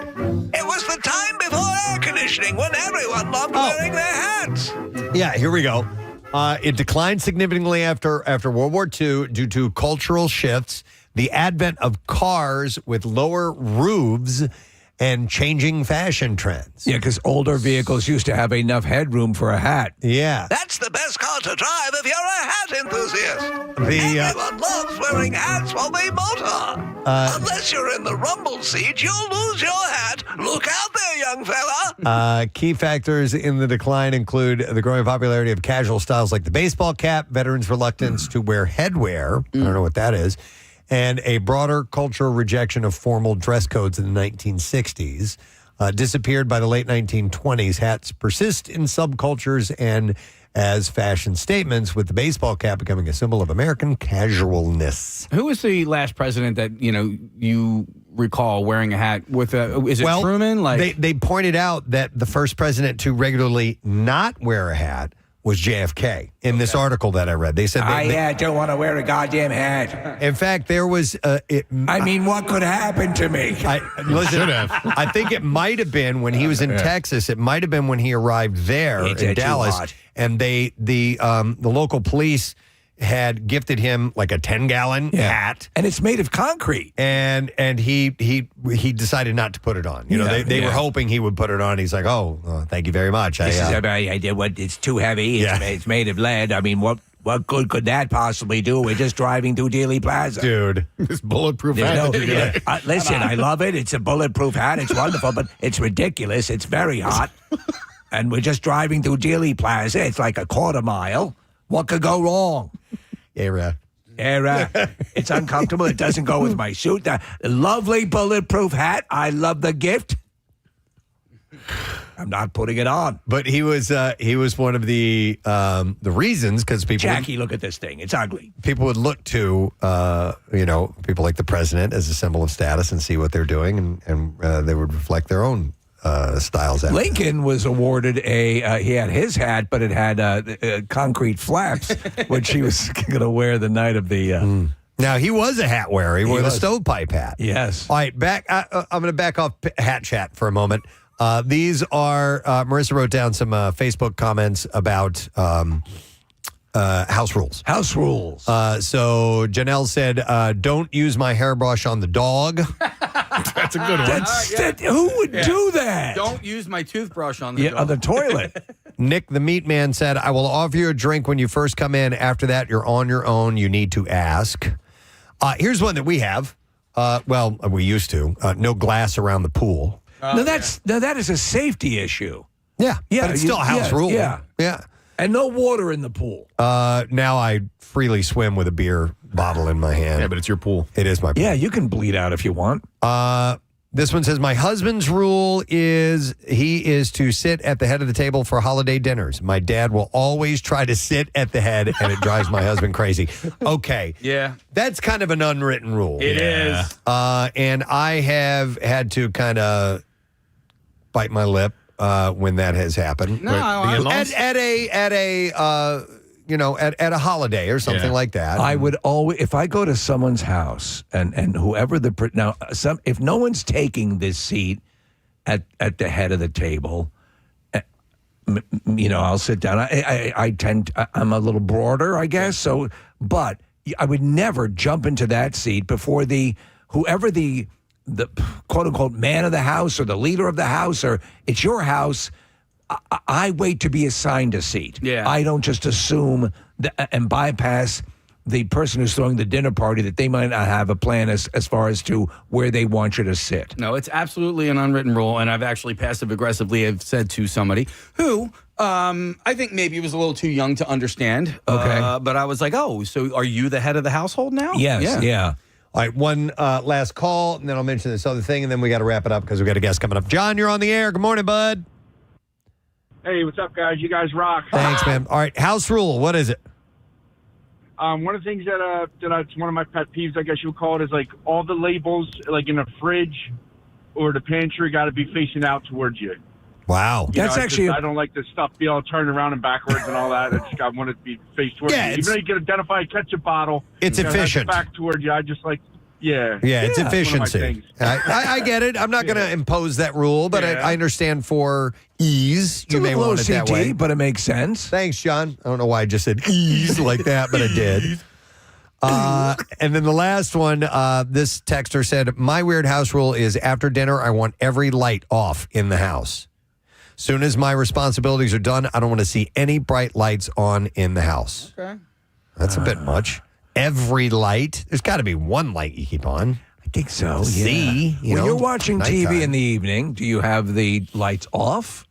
It was the time before air conditioning when everyone loved wearing their hats. Yeah, here we go. It declined significantly after World War II due to cultural shifts. the advent of cars with lower roofs and changing fashion trends. Yeah, because older vehicles used to have enough headroom for a hat. Yeah. That's the best car to drive if you're a hat enthusiast. Everyone loves wearing hats while they motor. Unless you're in the rumble seat, you'll lose your hat. Look out there, young fella. Key factors in the decline include the growing popularity of casual styles like the baseball cap, veterans' reluctance to wear headwear. I don't know what that is. And a broader cultural rejection of formal dress codes in the 1960s. Disappeared by the late 1920s, hats persist in subcultures and as fashion statements, with the baseball cap becoming a symbol of American casualness. Who was the last president that you recall wearing a hat with a? Is it Truman? They pointed out that the first president to regularly not wear a hat was JFK in this article that I read. They said I don't want to wear a goddamn hat. In fact, there was. What could happen to me? I think it might have been when he was in Texas. It might have been when he arrived there in Dallas, and the local police had gifted him like a 10-gallon hat, and it's made of concrete. And he decided not to put it on. They were hoping he would put it on. He's like, oh, thank you very much. It's too heavy. It's made of lead. I mean, what good could that possibly do? We're just driving through Dealey Plaza. Dude, this bulletproof hat. Listen, I love it. It's a bulletproof hat. It's wonderful, but it's ridiculous. It's very hot. And we're just driving through Dealey Plaza. It's like a quarter mile. What could go wrong? Yeah, it's uncomfortable. It doesn't go with my suit. The lovely bulletproof hat. I love the gift. I'm not putting it on. But he was one of the reasons, because people. Jackie, look at this thing. It's ugly. People would look to people like the president as a symbol of status and see what they're doing, and they would reflect their own styles. Lincoln was awarded he had his hat, but it had concrete flaps, which he was going to wear the night of the. Now, he was a hat wearer. He wore the stovepipe hat. Yes. All right, I'm going to back off hat chat for a moment. These are, Marissa wrote down some Facebook comments about house rules. House rules. So Janelle said, don't use my hairbrush on the dog. That's a good one. Who would do that? Don't use my toothbrush on the dog. On the toilet. Nick the Meat Man said, I will offer you a drink when you first come in. After that, you're on your own. You need to ask. Here's one that we have. We used to. No glass around the pool. Now that is a safety issue. Yeah. But it's still a house rule. Yeah. And no water in the pool. Now I freely swim with a beer bottle in my hand. Yeah, but it's your pool. It is my pool. Yeah, you can bleed out if you want. This one says, my husband's rule is he is to sit at the head of the table for holiday dinners. My dad will always try to sit at the head, and it drives my husband crazy. Okay. Yeah. That's kind of an unwritten rule. It is. And I have had to kind of bite my lip when that has happened. No, at a holiday or something like that. I would always, if I go to someone's house and whoever if no one's taking this seat at the head of the table, I'll sit down. I'm a little broader, I guess. So, but I would never jump into that seat before whoever the quote unquote man of the house or the leader of the house, or it's your house. I wait to be assigned a seat. Yeah. I don't just assume and bypass the person who's throwing the dinner party that they might not have a plan as far as to where they want you to sit. No, it's absolutely an unwritten rule, and I've actually passive-aggressively have said to somebody who I think maybe was a little too young to understand. Okay. But I was like, oh, so are you the head of the household now? Yes, yeah. All right, one last call, and then I'll mention this other thing, and then we got to wrap it up because we got a guest coming up. John, you're on the air. Good morning, bud. Hey, what's up, guys? You guys rock. Thanks, man. All right, house rule. What is it? One of the things that it's one of my pet peeves, I guess you would call it, is like all the labels, like in a fridge or the pantry, got to be facing out towards you. Wow, I don't like this stuff be all turned around and backwards and all that. I want it to be faced towards you. Even though you can identify a ketchup bottle, it's efficient. Back towards you. I just like. Yeah, it's efficiency. I get it. I'm not going to impose that rule, but I understand for ease, you may want it that way. But it makes sense. Thanks, John. I don't know why I just said ease like that, but I did. And then the last one, this texter said, my weird house rule is after dinner, I want every light off in the house. Soon as my responsibilities are done, I don't want to see any bright lights on in the house. Okay. That's a bit much. Every light. There's got to be one light you keep on. I think so. See, when you're watching TV in the evening, do you have the lights off?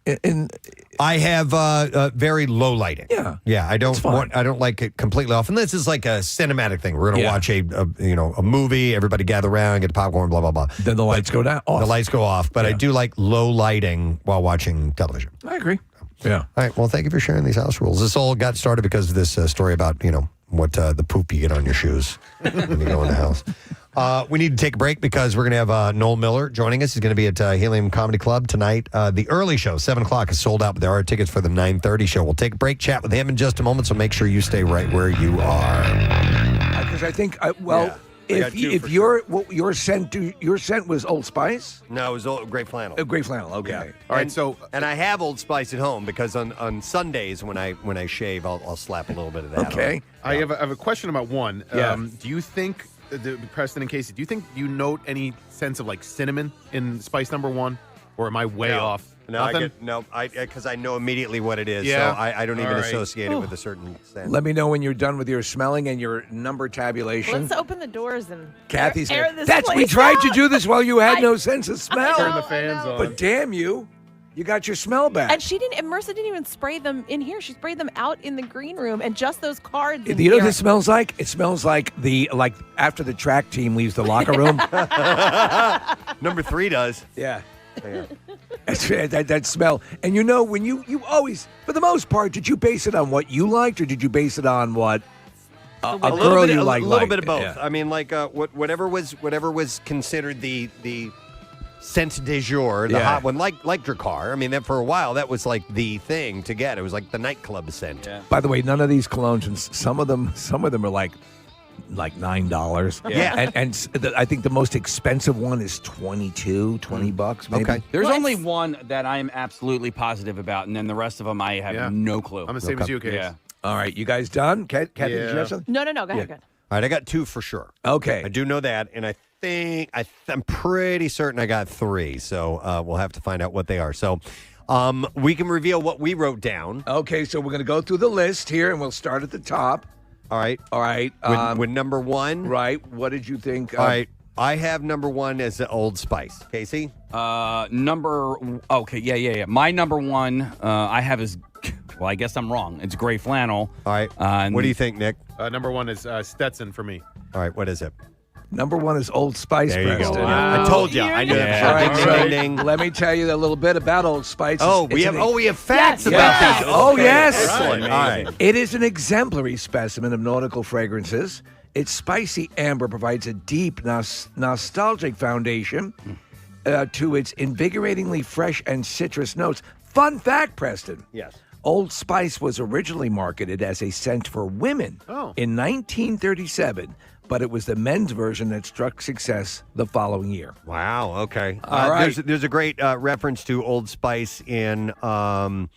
I have very low lighting. Yeah. I don't like it completely off. And this is like a cinematic thing. We're going to watch a movie. Everybody gather around, get the popcorn, blah blah blah. Then the lights go down. The lights go off. But I do like low lighting while watching television. I agree. Yeah. All right. Well, thank you for sharing these house rules. This all got started because of this story about what the poop you get on your shoes when you go in the house. We need to take a break because we're going to have Noel Miller joining us. He's going to be at Helium Comedy Club tonight. The early show, 7 o'clock, is sold out, but there are tickets for the 9:30 show. We'll take a break, chat with him in just a moment, so make sure you stay right where you are. Because I think, if your scent was Old Spice? No, it was Gray Flannel. Gray Flannel, okay. Yeah. All right, and I have Old Spice at home because on Sundays when I shave, I'll slap a little bit of that on. I have a question about one. Yeah. Do you think, Preston and Casey, do you note any sense of like cinnamon in spice number 1? Or am I way off? No, because I know immediately what it is. Yeah. So I don't even associate it with a certain scent. Let me know when you're done with your smelling and your number tabulation. Let's open the doors and Kathy's air this we place tried out. to do this while you had no sense of smell. Turn the fans on. But damn you got your smell back. And Marissa didn't even spray them in here. She sprayed them out in the green room and just those cards. You know what it smells like? It smells like after the track team leaves the locker room. Number 3 does. Yeah. That smell. And when you always, for the most part, did you base it on what you liked or did you base it on what a girl you liked? A little bit of both. Yeah. I mean, whatever was considered the scent du jour, the hot one, like Drakkar. I mean, that for a while that was like the thing to get. It was like the nightclub scent. Yeah. By the way, none of these colognes, and some of them are like $9. Yeah. And I think the most expensive one is $20 maybe. Okay. There's only one that I am absolutely positive about, and then the rest of them I have no clue. I'm the same as you, Case. Yeah. All right, you guys done? Kathy, did you have something? No. Go ahead. All right, I got 2 for sure. Okay. I do know that, and I'm pretty certain I got 3, so we'll have to find out what they are. So we can reveal what we wrote down. Okay, so we're going to go through the list here, and we'll start at the top. All right. With number 1. Right. What did you think? All right. I have number 1 as Old Spice. Casey? Yeah. My number 1 I have is, well, I guess I'm wrong. It's Gray Flannel. All right. What do you think, Nick? Number 1 is Stetson for me. All right. What is it? Number 1 is Old Spice. There you Preston. go. Wow. I told you. I knew that. All right, ding. Let me tell you a little bit about Old Spice. We have facts about this. Oh, yes. Excellent. All right. It is an exemplary specimen of nautical fragrances. Its spicy amber provides a deep, nostalgic foundation to its invigoratingly fresh and citrus notes. Fun fact, Preston. Yes. Old Spice was originally marketed as a scent for women in 1937. But it was the men's version that struck success the following year. Wow. Okay. All right. There's a great reference to Old Spice in it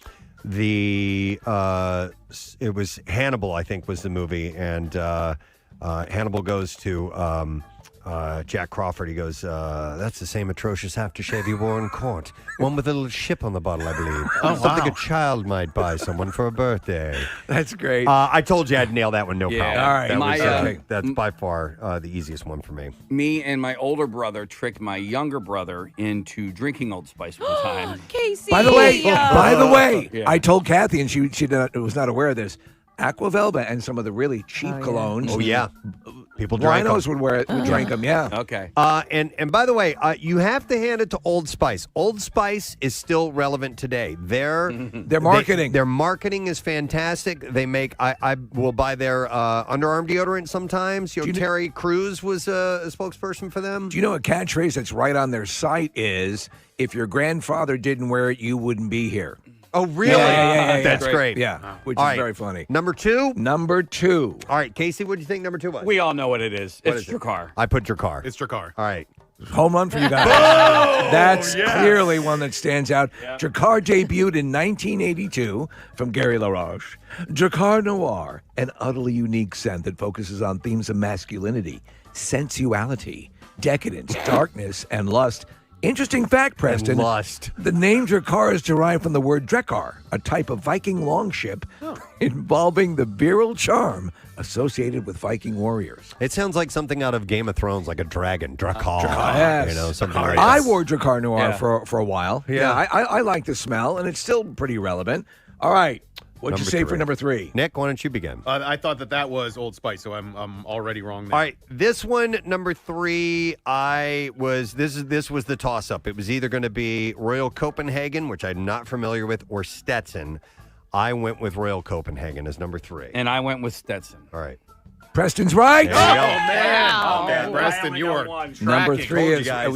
was Hannibal, I think, was the movie, and Hannibal goes to Jack Crawford. He goes, "That's the same atrocious aftershave you wore in court. One with a little ship on the bottle, I believe. Something a child might buy someone for a birthday." That's great. I told you I'd nail that one, no problem. All right. That's by far the easiest one for me. Me and my older brother tricked my younger brother into drinking Old Spice one time. Casey. By the way, I told Kathy, and she was not aware of this. Aquavelva and some of the really cheap colognes. Oh, yeah. People drank Rhinos would drink them, yeah. Okay. And by the way, you have to hand it to Old Spice. Old Spice is still relevant today. Their marketing. Their marketing is fantastic. They make. I will buy their underarm deodorant sometimes. Terry Crews was a spokesperson for them. Do you know a catchphrase that's right on their site is, "If your grandfather didn't wear it, you wouldn't be here." Oh, really? Yeah. That's great. Yeah, which All is right. very funny. Number 2? Number 2. All right, Casey, what do you think number 2 was? We all know what it is. It's Drakkar. I put Drakkar. It's Drakkar. All right. Home run for you guys. That's clearly one that stands out. Drakkar debuted in 1982 from Gary LaRoche. Drakkar Noir, an utterly unique scent that focuses on themes of masculinity, sensuality, decadence, darkness, and lust. Interesting fact, Preston. And lust. The name Drakkar is derived from the word Drekkar, a type of Viking longship involving the virile charm associated with Viking warriors. It sounds like something out of Game of Thrones, like a dragon, Drakkar. Yes. You know, something like I that. wore Drakkar Noir for a while. Yeah. I like the smell, and it's still pretty relevant. All right. What'd you say for number 3? Nick, why don't you begin? I thought that was Old Spice, so I'm already wrong there. All right, this one, number 3, this was the toss-up. It was either going to be Royal Copenhagen, which I'm not familiar with, or Stetson. I went with Royal Copenhagen as number 3. And I went with Stetson. All right. Preston's right. There you go. Man, Preston, you are Number 3 is By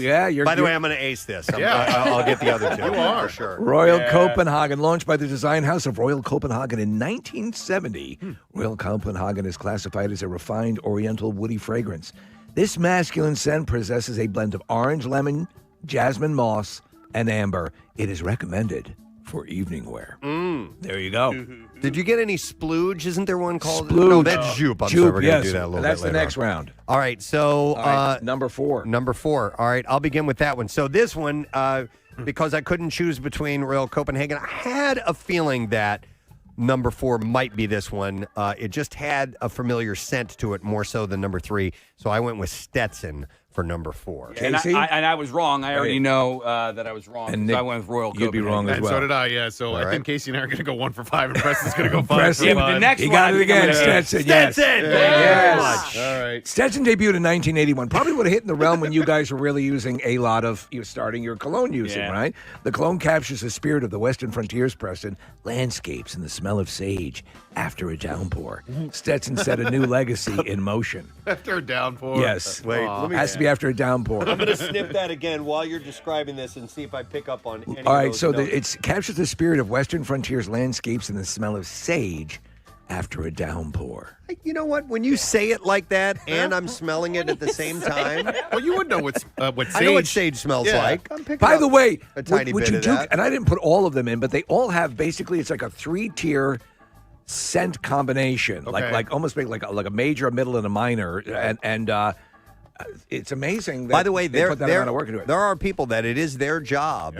the way, I'm going to ace this. I'll get the other 2. You are for sure. Royal Copenhagen, launched by the design house of Royal Copenhagen in 1970. Royal Copenhagen is classified as a refined oriental woody fragrance. This masculine scent possesses a blend of orange, lemon, jasmine moss, and amber. It is recommended for evening wear. There you go. Did you get any splooge? Isn't there one called? Splooge. No, that's Joop. I'm sorry, we're going to do that a little That's bit later the next on. round. All right, so number 4. Number 4. All right, I'll begin with that one. So this one, because I couldn't choose between Royal Copenhagen, I had a feeling that number 4 might be this one. It just had a familiar scent to it more so than number 3. So I went with Stetson for number 4. And I was wrong. I already know that I was wrong. And I went with Royal you'd be Copenhagen. wrong as And well. so did I, yeah. So I think Casey and I are going to go 1 for 5, and Preston's going to go 5 Preston, for 5. the next he one, got I it think I'm again. gonna- Stetson, yes. Stetson! Thank you Yes. very much. All right. Stetson debuted in 1981. Probably would have hit in the realm when you guys were really using a lot of, you starting your cologne using, right? The cologne captures the spirit of the Western frontiers, Preston, landscapes and the smell of sage after a downpour. Stetson set a new legacy in motion. After a downpour. Yes. Wait, let me Has to be after a downpour. I'm going to snip that again while you're describing this and see if I pick up on any All of right, those so notes. it captures the spirit of Western frontiers landscapes and the smell of sage after a downpour. You know what? When you say it like that and I'm smelling it at the same time, Well, you would know what sage. I know what sage smells like. I'm picking By up the way, a tiny would bit you of do, that. and I didn't put all of them in, but they all have basically it's like a 3-tier scent combination, Okay. like almost like a major, a middle, and a minor, and it's amazing. That By the way, they put that amount of work into it. there are people that it is their job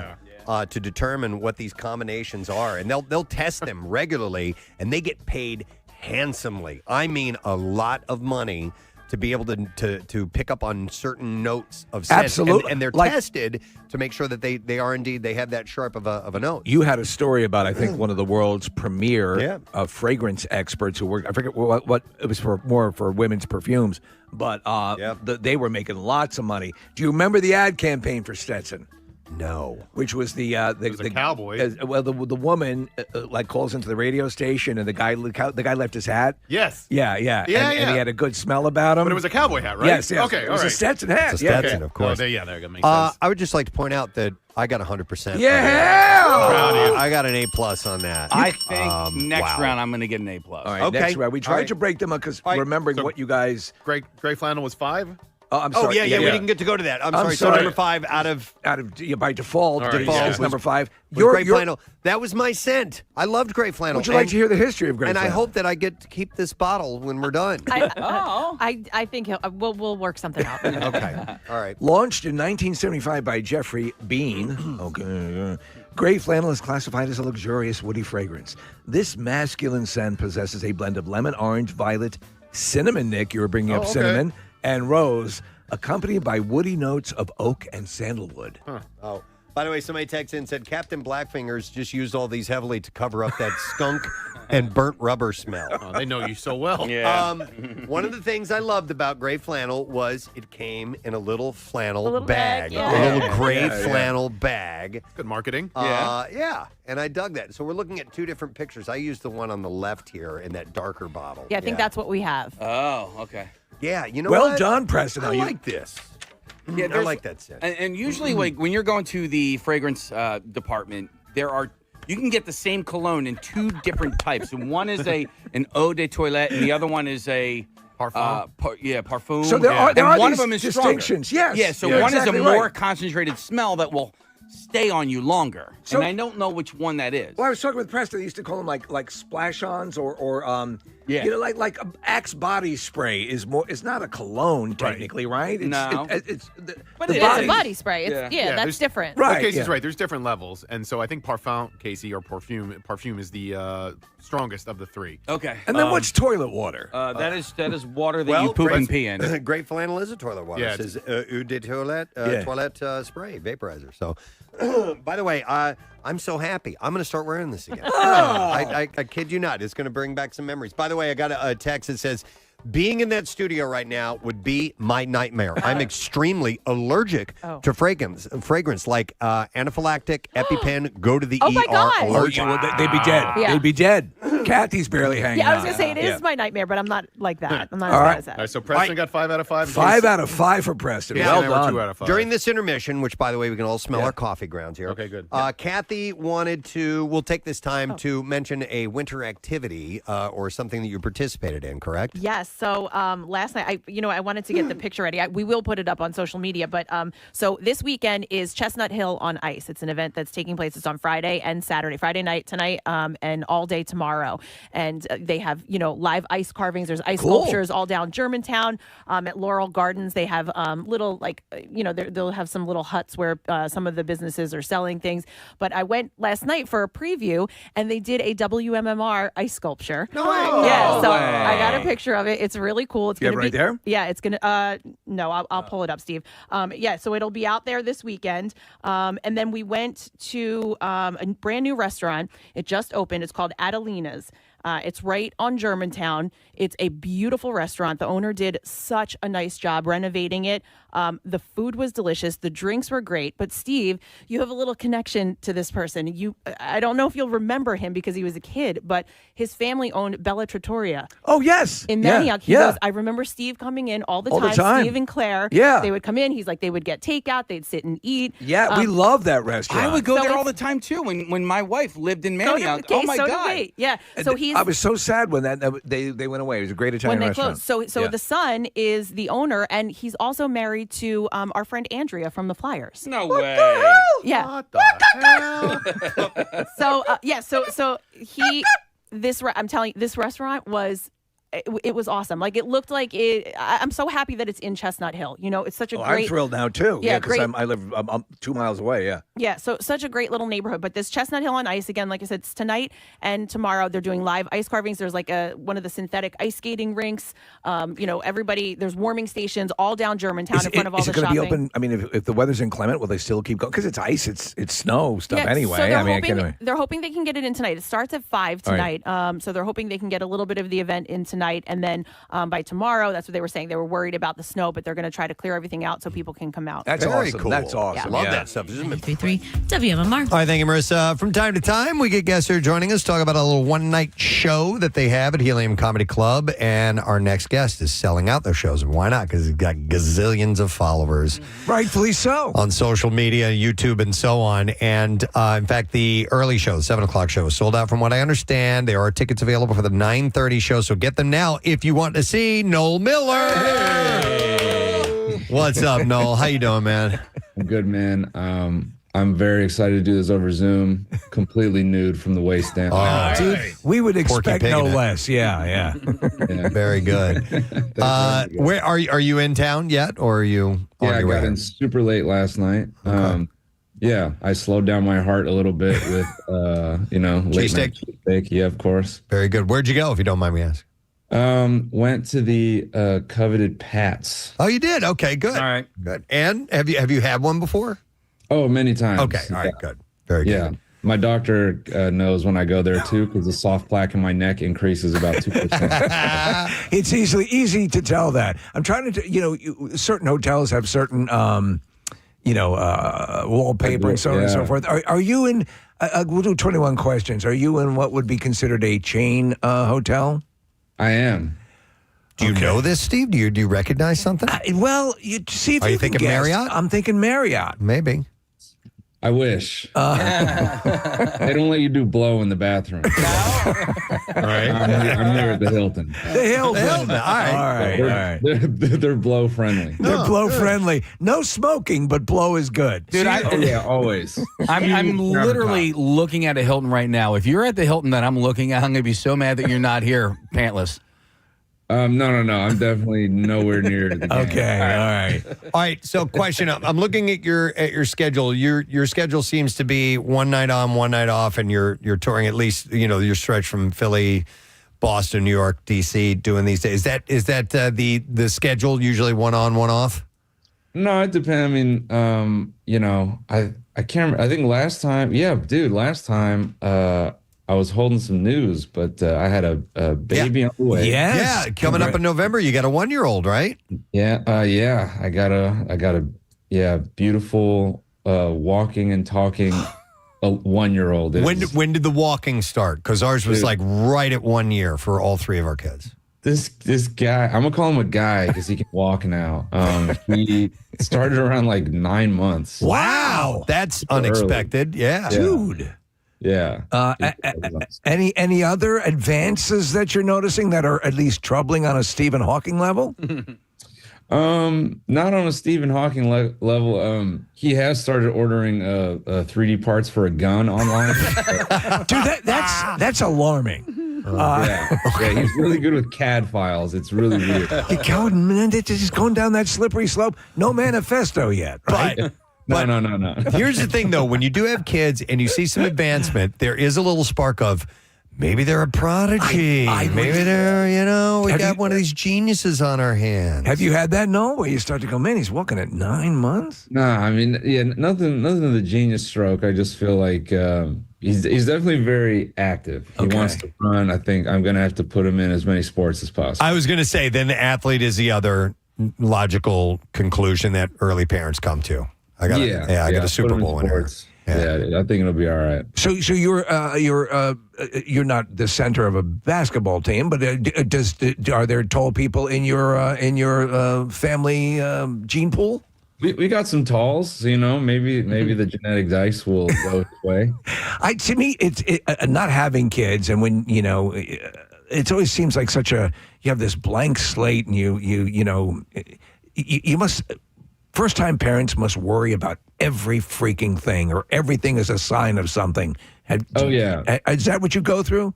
to determine what these combinations are, and they'll test them regularly, and they get paid handsomely. I mean, a lot of money to be able to pick up on certain notes of scent. Absolutely. And they're tested to make sure that they are indeed, they have that sharp of a note. You had a story about, I think, one of the world's premier fragrance experts who worked. I forget what it was for, more for women's perfumes, but they were making lots of money. Do you remember the ad campaign for Stetson? No. Which was the cowboy. Well, the woman like calls into the radio station, and the guy left his hat. Yes. Yeah. And he had a good smell about him. But it was a cowboy hat, right? Yes. Okay, It all was a right. Stetson hat. It's a Stetson, of course. Oh, they're going to make sense. I would just like to point out that I got 100%. Yeah! Proud of you. I got an A+ on that. I think next wow. round I'm going to get an A+. All right, next round. We tried to break them up because remembering what you guys. Gray flannel was 5? Oh, I'm sorry. yeah, we didn't get to go to that. I'm sorry. So number 5 out of by default, All right, is number 5. Gray flannel. That was my scent. I loved gray flannel. Would you like to hear the history of gray And flannel? I hope that I get to keep this bottle when we're done. I think we'll work something out. Okay. All right. Launched in 1975 by Jeffrey Bean, gray flannel is classified as a luxurious woody fragrance. This masculine scent possesses a blend of lemon, orange, violet, cinnamon, Nick, you were bringing up cinnamon, and rose, accompanied by woody notes of oak and sandalwood. Oh. By the way, somebody texted in and said Captain Blackfingers just used all these heavily to cover up that skunk and burnt rubber smell. Oh, they know you so well. Yeah. One of the things I loved about gray flannel was it came in a little flannel little bag. bag, yeah. A little gray flannel bag. Good marketing. Yeah, and I dug that. So we're looking at 2 different pictures. I used the one on the left here in that darker bottle. Yeah, I think that's what we have. Oh, okay. Yeah, you know Well what? done, Preston. I like this. Yeah, I like that scent. And usually, like when you're going to the fragrance department, you can get the same cologne in 2 different types. And one is an eau de toilette, and the other one is a Parfum. Parfum. So there are one these of them is distinctions. Stronger. Yes. Yeah, so you're one exactly is a more right. concentrated smell that will stay on you longer. So- and I don't know which one that is. Well, I was talking with Preston. They used to call them like splash-ons or Yeah. you know, like Axe body spray is more. It's not a cologne technically, right? It's, No. it's But the it's body. a body spray. It's, that's there's- different. Right. Casey's yeah. right. There's different levels, and so I think parfum, Casey, or perfume is the strongest of the three. Okay. And then what's toilet water? That is water that you poop and pee in. Great flannel is a toilet water. Yeah, It says eau de toilette, Yeah. toilette spray, vaporizer. So, by the way, I'm so happy. I'm going to start wearing this again. I kid you not. It's going to bring back some memories. By the way, I got a text that says, being in that studio right now would be my nightmare. I'm extremely allergic to fragrance like anaphylactic, EpiPen, go to the Oh, my ER. God. Allergic. They'd be dead. Yeah. They'd be dead. Kathy's barely hanging Yeah, I was on. going to say it is Yeah. my nightmare, but I'm not like that. I'm not All as right. bad as that. All right, so Preston got 5 out of 5. 5 out of 5 for Preston. Casey Well and I were done. 2 out of 5. During this intermission, which, by the way, we can all smell our coffee grounds here. Okay, good. Kathy wanted to, we'll take this time to mention a winter activity or something that you participated in, correct? Yes. So last night, I wanted to get the picture ready. We will put it up on social media. But so this weekend is Chestnut Hill on Ice. It's an event that's taking place. It's on Friday and Saturday. Friday night tonight and all day tomorrow. And they have live ice carvings. There's ice sculptures all down Germantown. At Laurel Gardens, they have little they'll have some little huts where some of the businesses are selling things. But I went last night for a preview, and they did a WMMR ice sculpture. No way. Yeah. So way. I got a picture of it. It's really cool. It's You have gonna it be right there? Yeah, it's gonna. No, I'll pull it up, Steve. So it'll be out there this weekend. And then we went to a brand new restaurant. It just opened. It's called Adelina's. It's right on Germantown. It's a beautiful restaurant. The owner did such a nice job renovating it. The food was delicious. The drinks were great. But Steve, you have a little connection to this person. I don't know if you'll remember him because he was a kid, but his family owned Bella Trattoria. Oh, yes. In Yeah. Manioc. He Yeah. goes, I remember Steve coming in all the All the time. time. Steve and Claire. Yeah. They would come in. He's like, they would get takeout. They'd sit and eat. Yeah, we love that restaurant. I would go So there all it's- the time too. When my wife lived in So did- Manioc. okay, Oh my so did God! we. Yeah. So he's I was so sad when they went away. It was a great Italian when they restaurant. closed. So Yeah. the son is the owner, and he's also married to our friend Andrea from the Flyers. No way. Yeah. What the hell? So I'm telling you, this restaurant was. It was awesome. Like, it looked like it. I'm so happy that it's in Chestnut Hill. It's such a great. I'm thrilled now too. Yeah, because great. I live. I'm 2 miles away. Yeah. Yeah, so such a great little neighborhood. But this Chestnut Hill on Ice, again, like I said, it's tonight and tomorrow. They're doing live ice carvings. There's like one of the synthetic ice skating rinks. Everybody, there's warming stations all down Germantown in front of all the Is it going shopping. to be open? I mean, if the weather's inclement, will they still keep going? Because it's ice, it's snow stuff Yeah, anyway. So they're I mean, hoping, they're hoping they can get it in tonight. It starts at 5 All right. tonight. So they're hoping they can get a little bit of the event in tonight. And then by tomorrow, that's what they were saying. They were worried about the snow, but they're going to try to clear everything out so people can come out. That's Very awesome. cool. That's awesome. Love Yeah. that stuff. 93 WMMR. All right, thank you, Marissa. From time to time, we get guests here joining us, talk about a little one-night show that they have at Helium Comedy Club, and our next guest is selling out their shows. And why not? Because he's got gazillions of followers. Rightfully so. On social media, YouTube, and so on. And, in fact, the early show, the 7 o'clock show, is sold out from what I understand. There are tickets available for the 9:30 show, so get them now if you want to see Noel Miller. Hey. What's up, Noel? How you doing, man? I'm good, man. I'm very excited to do this over Zoom, completely nude from the waist down. Oh, Dude, we would Porky expect Pig no in it. less. Yeah. Very good. Where are you in town yet, or are you on I your got way? in super late last night. I slowed down my heart a little bit with, late night cheesesteak. Yeah, of course. Very good. Where'd you go, if you don't mind me asking? Went to the coveted Pats. Oh, you did? Okay, good. All right. Good. And have you had one before? Oh, many times. Okay. All right. Good. Very good. Yeah. My doctor knows when I go there too, because the soft plaque in my neck increases about 2%. It's easy to tell that. I'm trying to, certain hotels have certain, wallpaper and so on and so forth. Are you in? We'll do 21 questions. Are you in what would be considered a chain hotel? I am. Do you know this, Steve? Do you recognize something? Well, you see if Are you can thinking guess. Marriott? I'm thinking Marriott. Maybe. I wish. They don't let you do blow in the bathroom. All right. I'm there at the Hilton. The Hilton. All right. They're blow friendly. They're blow friendly. No smoking, but blow is good. Dude, yeah, always. I'm literally looking at a Hilton right now. If you're at the Hilton that I'm looking at, I'm going to be so mad that you're not here, pantless. No. I'm definitely nowhere near the game. Okay, all right. So, question: I'm looking at your schedule. Your schedule seems to be one night on, one night off, and you're touring at least your stretch from Philly, Boston, New York, DC, doing these days. Is that the schedule usually one on, one off? No, it depends. I mean, I can't remember. I think last time, I was holding some news, but I had a baby on the way. Yeah, coming up in November. You got a 1-year-old, right? Yeah, I got a beautiful walking and talking 1-year-old. When did the walking start? Because ours was like right at 1 year for all three of our kids. This guy, I'm gonna call him a guy because he can walk now. He started around like 9 months. Wow, that's unexpected. Yeah, dude. Yeah. Any other advances that you're noticing that are at least troubling on a Stephen Hawking level? Not on a Stephen Hawking level. He has started ordering 3D parts for a gun online. Dude, that's alarming. Yeah, he's really good with CAD files. It's really weird. You're just going down that slippery slope. No manifesto yet, right? No. Here's the thing, though. When you do have kids and you see some advancement, there is a little spark of maybe they're a prodigy. Maybe they're, we got one of these geniuses on our hands. Have you had that, Noel, where you start to go, man, he's walking at 9 months? Nah, I mean, nothing of the genius stroke. I just feel like he's definitely very active. He wants to run. I think I'm going to have to put him in as many sports as possible. I was going to say, then the athlete is the other logical conclusion that early parents come to. I got a Super Bowl winner. Yeah, I think it'll be all right. So you're not the center of a basketball team, but are there tall people in your family gene pool? We got some talls, so, maybe the genetic dice will go its way. To me, it's not having kids, and when it always seems like you have this blank slate, and you must. First-time parents must worry about every freaking thing, or everything is a sign of something. Is that what you go through?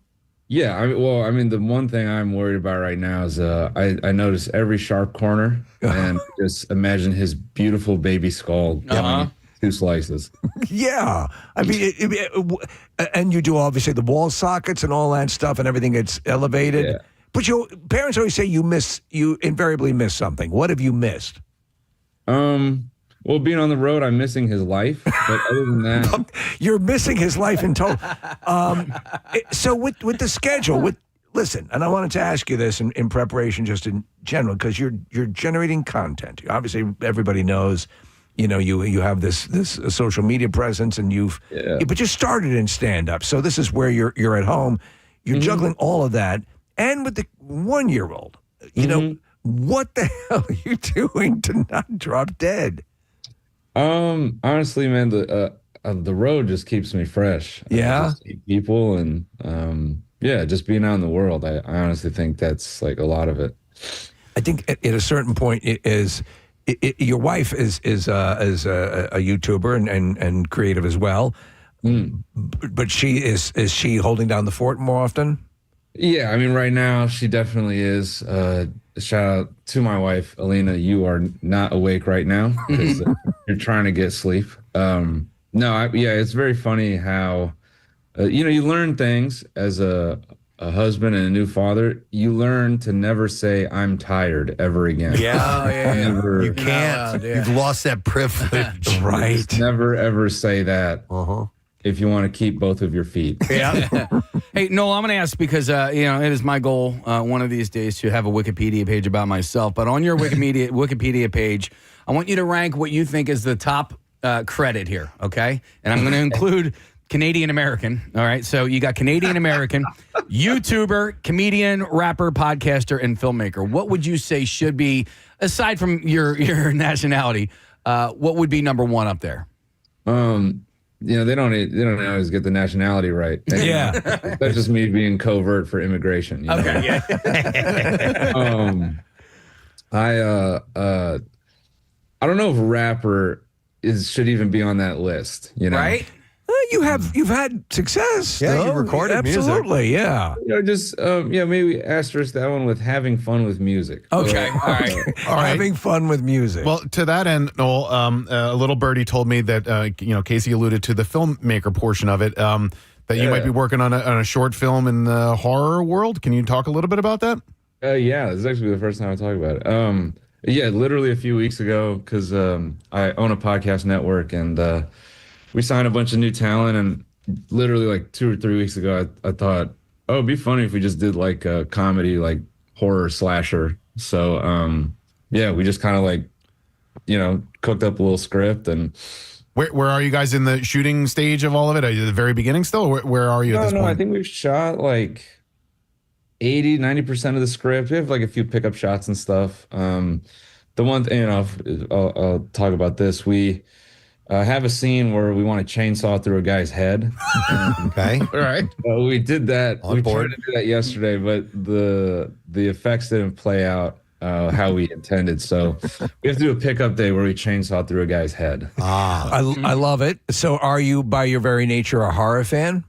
Yeah. The one thing I'm worried about right now is I notice every sharp corner, and just imagine his beautiful baby skull getting 2 slices. Yeah. I mean, and you do obviously the wall sockets and all that stuff, and everything gets elevated. Yeah. But your parents always say you invariably miss something. What have you missed? Well, being on the road, I'm missing his life. But other than that, you're missing his life in total. So with the schedule, listen, and I wanted to ask you this in preparation, just in general, because you're generating content. Obviously, everybody knows, you have this social media presence, and but you started in stand up. So this is where you're at home. You're juggling all of that, and with the 1-year-old, what the hell are you doing to not drop dead? Honestly, man, the road just keeps me fresh. Yeah, people and just being out in the world. I honestly think that's like a lot of it. I think at a certain point, your wife is a YouTuber and creative as well. But she is she holding down the fort more often? Yeah, I mean, right now she definitely is. Shout out to my wife, Alina. You are not awake right now because you're trying to get sleep. It's very funny how, you learn things as a husband and a new father. You learn to never say "I'm tired" ever again. Yeah, you can't. You've lost that privilege, right? Never ever say that. If you want to keep both of your feet. Yeah. Hey, Noel, I'm going to ask because, it is my goal one of these days to have a Wikipedia page about myself. But on your Wikipedia page, I want you to rank what you think is the top credit here, okay? And I'm going to include Canadian-American, all right? So you got Canadian-American, YouTuber, comedian, rapper, podcaster, and filmmaker. What would you say should be, aside from your nationality, what would be number one up there? they don't always get the nationality right. And, Yeah. that's just me being covert for immigration. Okay. Yeah. I don't know if rapper should even be on that list. Right? You've had success. Yeah, though. you recorded music. Absolutely, yeah. Just maybe asterisk that one with having fun with music. Okay, all right. Having fun with music. Well, to that end, Noel, a little birdie told me that Casey alluded to the filmmaker portion of it. That you might be working on a short film in the horror world. Can you talk a little bit about that? Yeah, this is actually the first time I talk about it. Yeah, literally a few weeks ago, because I own a podcast network, and we signed a bunch of new talent, and literally like 2 or 3 weeks ago, I thought, oh, it'd be funny if we just did like a comedy, like horror slasher. So, yeah, we just kind of like, cooked up a little script. And where are you guys in the shooting stage of all of it? Are you at the very beginning still? Or where are you at this point? I think we've shot like 80-90% of the script. We have like a few pickup shots and stuff. The one thing, I'll talk about this. We have a scene where we want to chainsaw through a guy's head. Okay. All right. We did that. On we board. tried to do that yesterday, but the effects didn't play out how we intended. So we have to do a pickup day where we chainsaw through a guy's head. I love it. So are you, by your very nature, a horror fan?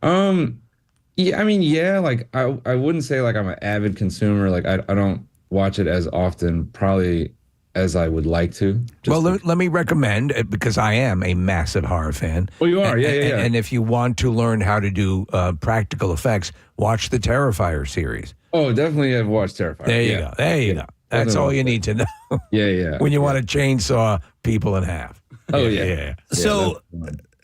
Yeah, I mean, yeah, like I wouldn't say like I'm an avid consumer. Like I don't watch it as often, probably as I would like to. Well, let me recommend, because I am a massive horror fan. Oh, you are? Yeah. And if you want to learn how to do practical effects, watch the Terrifier series. Oh, definitely have watched Terrifier. There you go. There you go. That's all you need to know. Yeah. When you want to chainsaw people in half. Oh, yeah. So,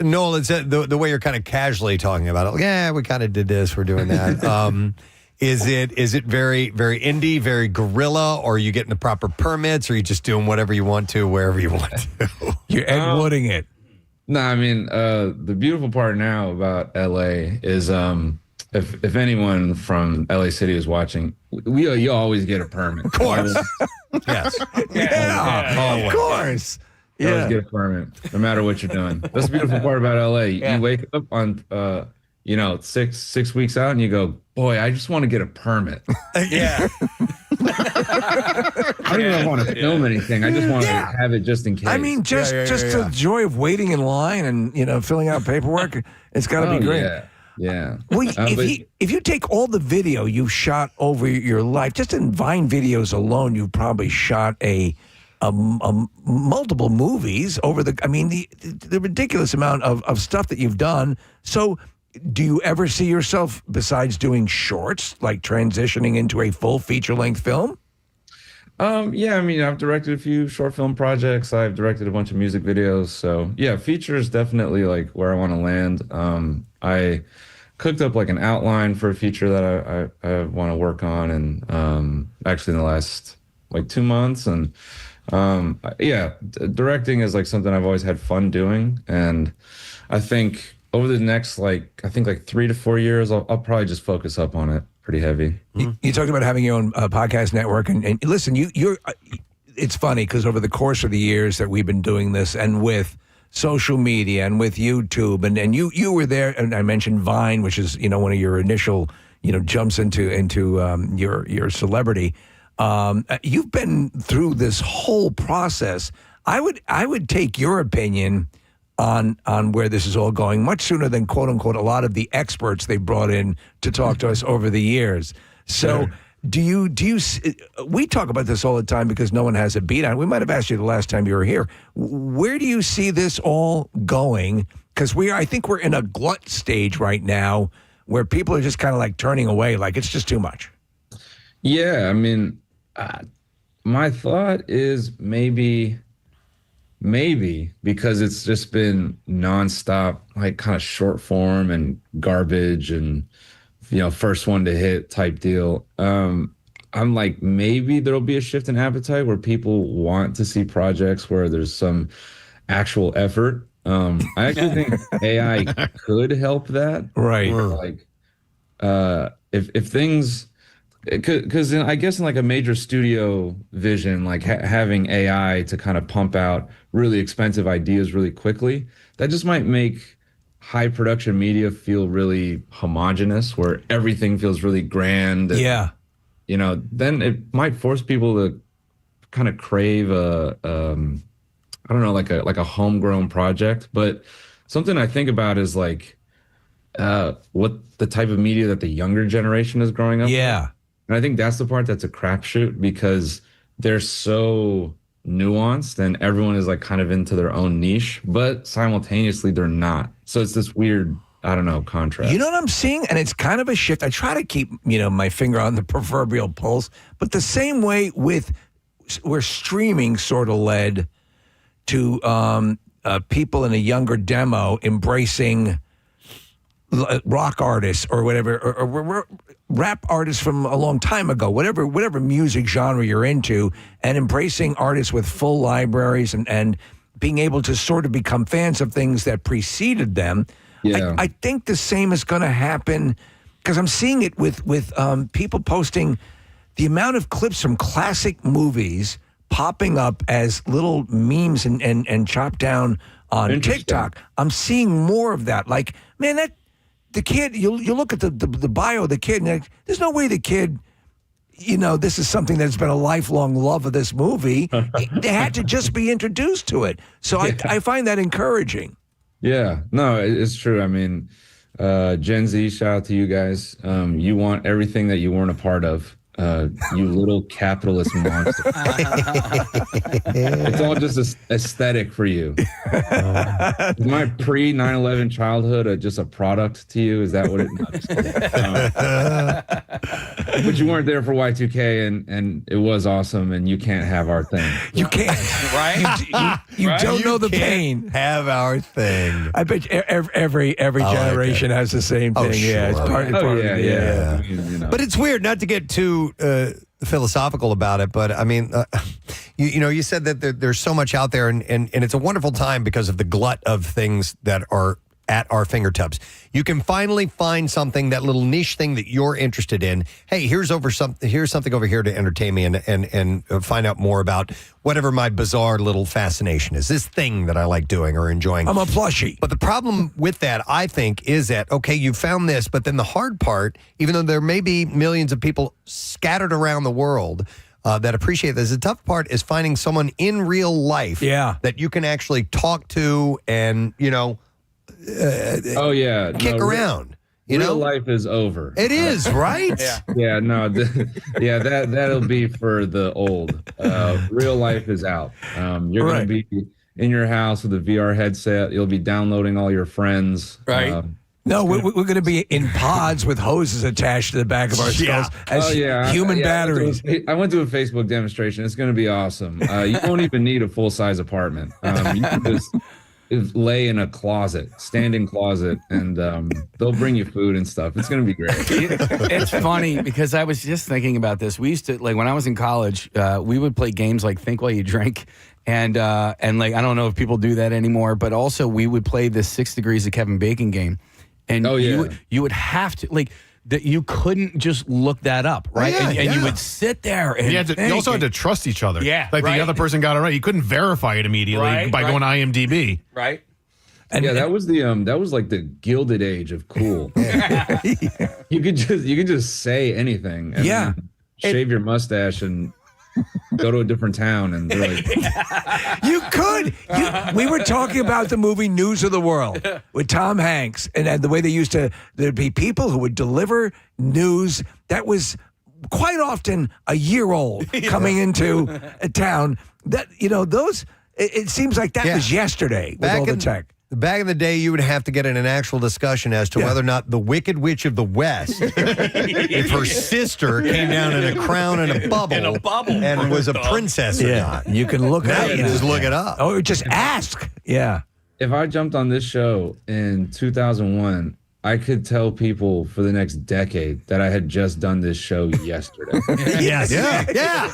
Noel, it's the way you're kind of casually talking about it. Yeah, we kind of did this. We're doing that. Is it very, very indie, very guerrilla, or are you getting the proper permits, or are you just doing whatever you want to, wherever you want to? You're Ed Wooding it. No, I mean, the beautiful part now about LA is if anyone from LA City is watching, you always get a permit. Of course. Yes. Yeah. Of course. You always get a permit, no matter what you're doing. That's the beautiful part about LA. You wake up on 6 weeks out and you go, boy, I just want to get a permit. Yeah. I don't even want to film anything. I just want to have it just in case. I mean, just the joy of waiting in line and filling out paperwork. It's got to be great. Yeah. Well, if you take all the video you've shot over your life, just in Vine videos alone, you've probably shot a multiple movies over the ridiculous amount of stuff that you've done. So do you ever see yourself, besides doing shorts, like transitioning into a full feature-length film? Yeah, I mean, I've directed a few short film projects. I've directed a bunch of music videos. So yeah, feature is definitely like where I want to land. I cooked up like an outline for a feature that I want to work on, and actually in the last like 2 months. And directing is like something I've always had fun doing, and I think over the next 3 to 4 years, I'll probably just focus up on it pretty heavy. You talked about having your own podcast network, and listen, you're. It's funny because over the course of the years that we've been doing this, and with social media and with YouTube, and you were there, and I mentioned Vine, which is one of your initial jumps into your celebrity. You've been through this whole process. I would take your opinion on where this is all going much sooner than, quote unquote, a lot of the experts they brought in to talk to us over the years. So do you we talk about this all the time because no one has a beat on it. We might have asked you the last time you were here. Where do you see this all going? Because I think we're in a glut stage right now where people are just kind of like turning away, like it's just too much. Yeah, I mean, my thought is maybe because it's just been nonstop, like kind of short form and garbage and, first one to hit type deal. I'm like, maybe there'll be a shift in appetite where people want to see projects where there's some actual effort. I actually think AI could help that. Right. Like, if things, because I guess in like a major studio vision, like having AI to kind of pump out really expensive ideas really quickly, that just might make high production media feel really homogenous, where everything feels really grand. And, then it might force people to kind of crave I don't know, like a homegrown project. But something I think about is like what the type of media that the younger generation is growing up with. And I think that's the part that's a crapshoot, because they're so nuanced and everyone is like kind of into their own niche, but simultaneously they're not. So it's this weird, I don't know, contrast. You know what I'm seeing? And it's kind of a shift. I try to keep, my finger on the proverbial pulse, but the same way where streaming sort of led to people in a younger demo embracing rock artists or whatever, or rap artists from a long time ago, whatever music genre you're into, and embracing artists with full libraries and being able to sort of become fans of things that preceded them. I think the same is going to happen, because I'm seeing it with people posting the amount of clips from classic movies popping up as little memes and chopped down on TikTok. I'm seeing more of that. Like, man, the kid, you look at the bio of the kid, and there's no way the kid, this is something that's been a lifelong love of this movie. They had to just be introduced to it. So I find that encouraging. Yeah, no, it's true. I mean, Gen Z, shout out to you guys. You want everything that you weren't a part of. You little capitalist monster. It's all just aesthetic for you. Is my pre 9/11 childhood just a product to you? Is that what it? But you weren't there for Y2K, and it was awesome, and you can't have our thing. You can't, right? You don't know the pain. Have our thing. I bet every generation has the same thing. Sure. Yeah, it's part of it. But it's weird, not to get too philosophical about it, but I mean, you said that there's so much out there, and it's a wonderful time because of the glut of things that are at our fingertips. You can finally find something, that little niche thing that you're interested in. Hey, here's something over here to entertain me and find out more about whatever my bizarre little fascination is. This thing that I like doing or enjoying. I'm a plushie. But the problem with that, I think, is that, okay, you found this, but then the hard part, even though there may be millions of people scattered around the world that appreciate this, the tough part is finding someone in real life that you can actually talk to and, kick around. Real life is over. It is, right? That'll be for the old. Real life is out. You're going to be in your house with a VR headset. You'll be downloading all your friends. Right. No, we're going to be in pods with hoses attached to the back of our skulls as human batteries. I went to a Facebook demonstration. It's going to be awesome. You won't even need a full-size apartment. You can just lay in a standing closet, and they'll bring you food and stuff. It's going to be great. It's funny because I was just thinking about this. We used to, like, when I was in college, we would play games like Think While You Drink. And like, I don't know if people do that anymore, but also we would play this 6 Degrees of Kevin Bacon game. And you would have to, like, that you couldn't just look that up, right? And you would sit there and you also had to trust each other. Yeah, like the other person got it right. You couldn't verify it immediately by going to IMDb. Right. And that was like the Gilded Age of cool. You could just say anything. And shave your mustache and go to a different town, and they're like, you could. We were talking about the movie News of the World with Tom Hanks, and the way there'd be people who would deliver news that was quite often a year old coming into a town. That it seems like that was yesterday with all the tech. Back in the day, you would have to get in an actual discussion as to whether or not the Wicked Witch of the West, if her sister came down in a crown and a bubble, and was a princess or not. You can look it up. You just look it up. Or just ask. Yeah. If I jumped on this show in 2001, I could tell people for the next decade that I had just done this show yesterday. Yes. Yeah.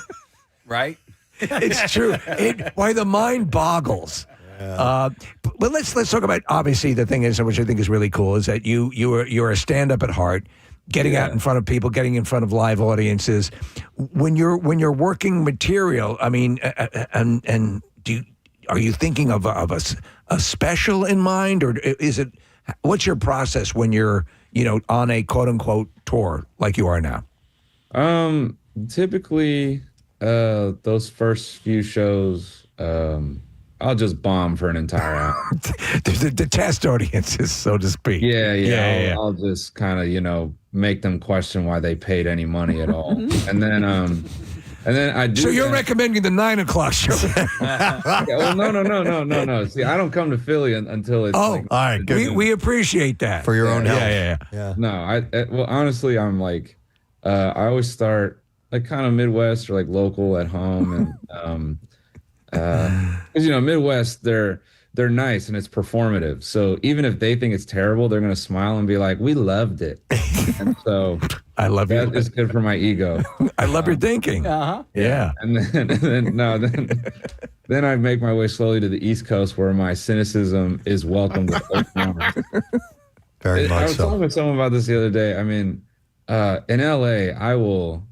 Right? It's true. Why the mind boggles. But let's talk about, obviously, the thing is, which I think is really cool, is that you're a stand-up at heart, getting out in front of people, getting in front of live audiences. When you're working material, I mean, are you thinking of a special in mind, or is it? What's your process when you're on a quote unquote tour like you are now? Typically, those first few shows, I'll just bomb for an entire hour. the test audiences, so to speak. Yeah. I'll just kind of, make them question why they paid any money at all. And then I do. So you're recommending the 9 o'clock show? Well, no. See, I don't come to Philly until it's. All right. We appreciate that for your own health. Yeah. No, well, honestly, I'm like, I always start like kind of Midwest or like local at home, and because Midwest, they're nice and it's performative. So even if they think it's terrible, they're gonna smile and be like, "We loved it." And so I love that. you. Is good for my ego. I love your thinking. Yeah. And then I make my way slowly to the East Coast, where my cynicism is welcomed with open arms. Very much I was talking with someone about this the other day. I mean, in LA, I will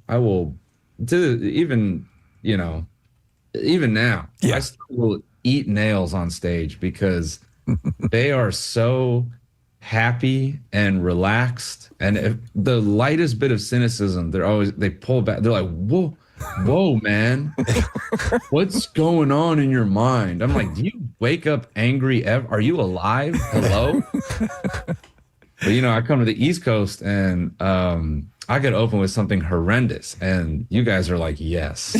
even now, I still will eat nails on stage because they are so happy and relaxed, and if the lightest bit of cynicism, they pull back. They're like, whoa, man, what's going on in your mind? I'm like, do you wake up angry ever? Are you alive? Hello. But I come to the East Coast and I could open with something horrendous, and you guys are like, yes.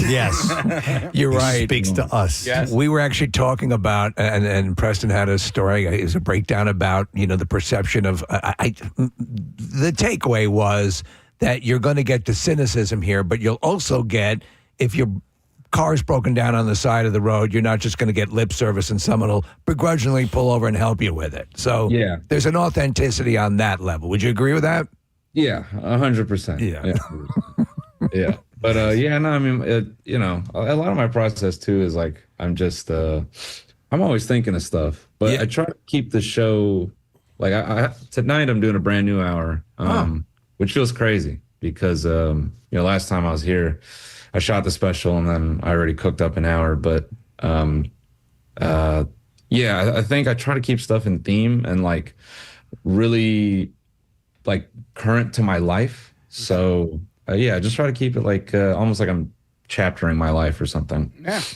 You're right. It speaks to us. Yes. We were actually talking about, and Preston had a story. It was a breakdown about the perception of. The takeaway was that you're going to get the cynicism here, but you'll also get, if your car's broken down on the side of the road, you're not just going to get lip service and someone will begrudgingly pull over and help you with it. So there's an authenticity on that level. Would you agree with that? Yeah, 100%. Yeah. But I mean, a lot of my process too is like, I'm just, I'm always thinking of stuff, but I try to keep the show, like tonight I'm doing a brand new hour, which feels crazy because, last time I was here, I shot the special and then I already cooked up an hour, but I think I try to keep stuff in theme and like really like current to my life. So I just try to keep it like almost like I'm chaptering my life or something.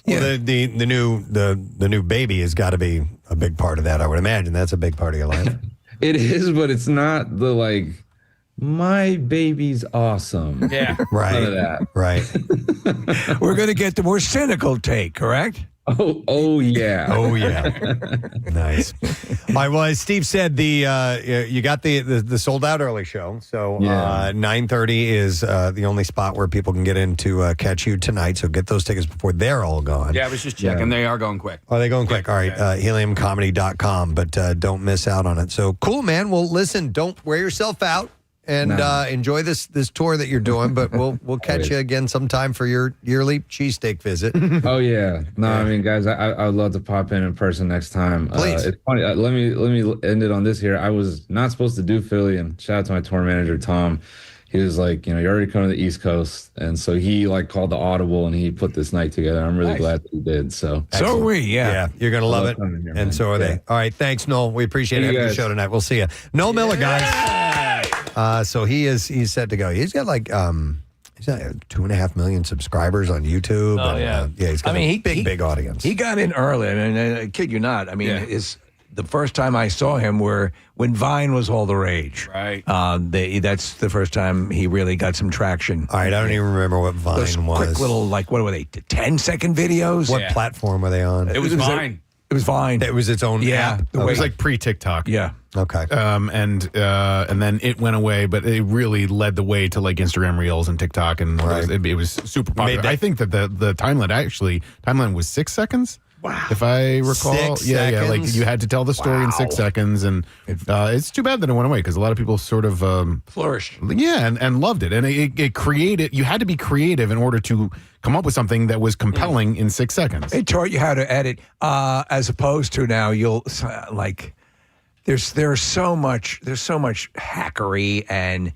Well, the new baby has got to be a big part of that. I would imagine that's a big part of your life. It is, but it's not the like, my baby's awesome. Yeah. Right. None of that. Right. We're going to get the more cynical take, correct? Oh yeah. Oh yeah. Nice. All right, well, as Steve said, you got the sold out early show. So 9:30 is the only spot where people can get in to catch you tonight. So get those tickets before they're all gone. Yeah, I was just checking. They are going quick. Are they going quick? All right. Heliumcomedy.com, but don't miss out on it. So cool, man. Well, listen, don't wear yourself out. And enjoy this tour that you're doing, but we'll catch you again sometime for your yearly cheesesteak visit. Oh yeah, no, I mean, guys, I would love to pop in person next time. Please. It's funny. Let me end it on this here. I was not supposed to do Philly, and shout out to my tour manager Tom. He was like, you're already coming to the East Coast, and so he like called the audible and he put this night together. I'm really glad that he did. So are we. Yeah, you're gonna love it, here, and so are they. All right, thanks, Noel. We appreciate having the show tonight. We'll see you, Noel Miller, guys. So he's set to go. He's got like he's got 2.5 million subscribers on YouTube. Oh, and, he's got a big audience. He got in early, and I kid you not. I mean, the first time I saw him when Vine was all the rage. Right. That's the first time he really got some traction. All right, I don't even remember what Vine Those was. Quick little, like, what were they? 10-second videos. What platform were they on? It was Vine. It was Vine. It was its own app. It was like pre-TikTok. Yeah. Okay. And then it went away, but it really led the way to like Instagram Reels and TikTok, and it was super popular. I think that the timeline was 6 seconds. Wow. If I recall. 6 yeah, seconds? like you had to tell the story in 6 seconds, and it's too bad that it went away because a lot of people sort of flourished. Yeah, and loved it. And it created, you had to be creative in order to come up with something that was compelling in 6 seconds. It taught you how to edit, as opposed to now you'll like there's so much hackery and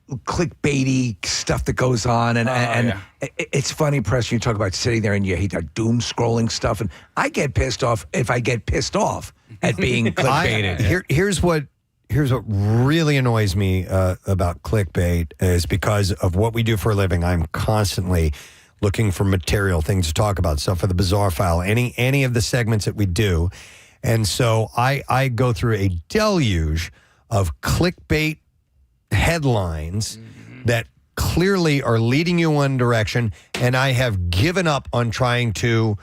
clickbaity stuff that goes on, and it's funny, Preston. You talk about sitting there and you hate that doom scrolling stuff, and I get pissed off if I get pissed off at being clickbaited. Here's what really annoys me about clickbait is because of what we do for a living. I'm constantly looking for material, things to talk about, stuff for the Bizarre File, any of the segments that we do, and so I go through a deluge of clickbait headlines that clearly are leading you one direction, and I have given up on trying to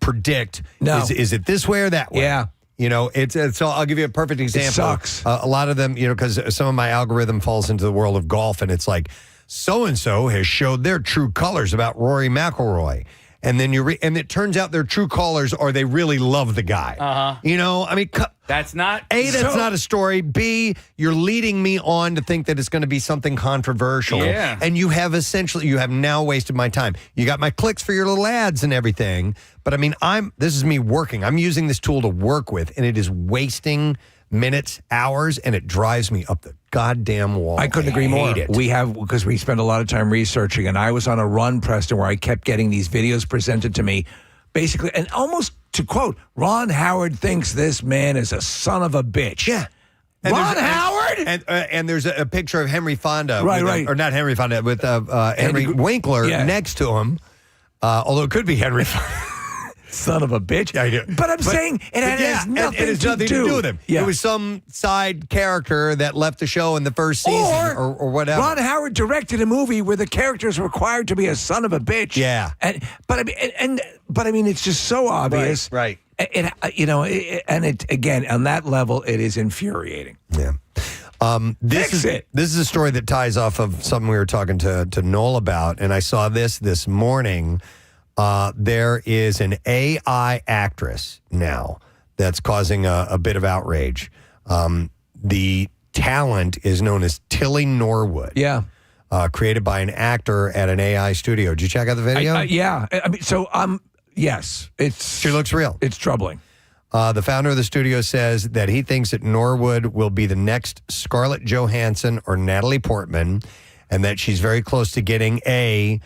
predict, is it this way or that way? Yeah. You know, so I'll give you a perfect example. It sucks. A lot of them, because some of my algorithm falls into the world of golf, and it's like, so-and-so has showed their true colors about Rory McIlroy. And then and it turns out their true colors are they really love the guy. I mean, that's not that's not a story. B, you're leading me on to think that it's going to be something controversial. Yeah. And you have now wasted my time. You got my clicks for your little ads and everything. But I mean, this is me working. I'm using this tool to work with, and it is wasting minutes, hours, and it drives me up the goddamn wall. I couldn't agree more. It. Because we spend a lot of time researching, and I was on a run, Preston, where I kept getting these videos presented to me, basically, and almost to quote, Ron Howard thinks this man is a son of a bitch. Yeah. Ron Howard? And there's a picture of Henry Fonda. Right. Or not Henry Fonda, with Henry Winkler next to him, although it could be Henry Fonda. Son of a bitch. But I'm saying it has nothing to do with him. Yeah. It was some side character that left the show in the first season or whatever. Ron Howard directed a movie where the character is required to be a son of a bitch. Yeah. But I mean, it's just so obvious. Right. Again, on that level, it is infuriating. Yeah. This is a story that ties off of something we were talking to Noel about, and I saw this morning. There is an AI actress now that's causing a bit of outrage. The talent is known as Tilly Norwood. Yeah. Created by an actor at an AI studio. Did you check out the video? Yeah. I mean, yes. She looks real. It's troubling. The founder of the studio says that he thinks that Norwood will be the next Scarlett Johansson or Natalie Portman, and that she's very close to getting a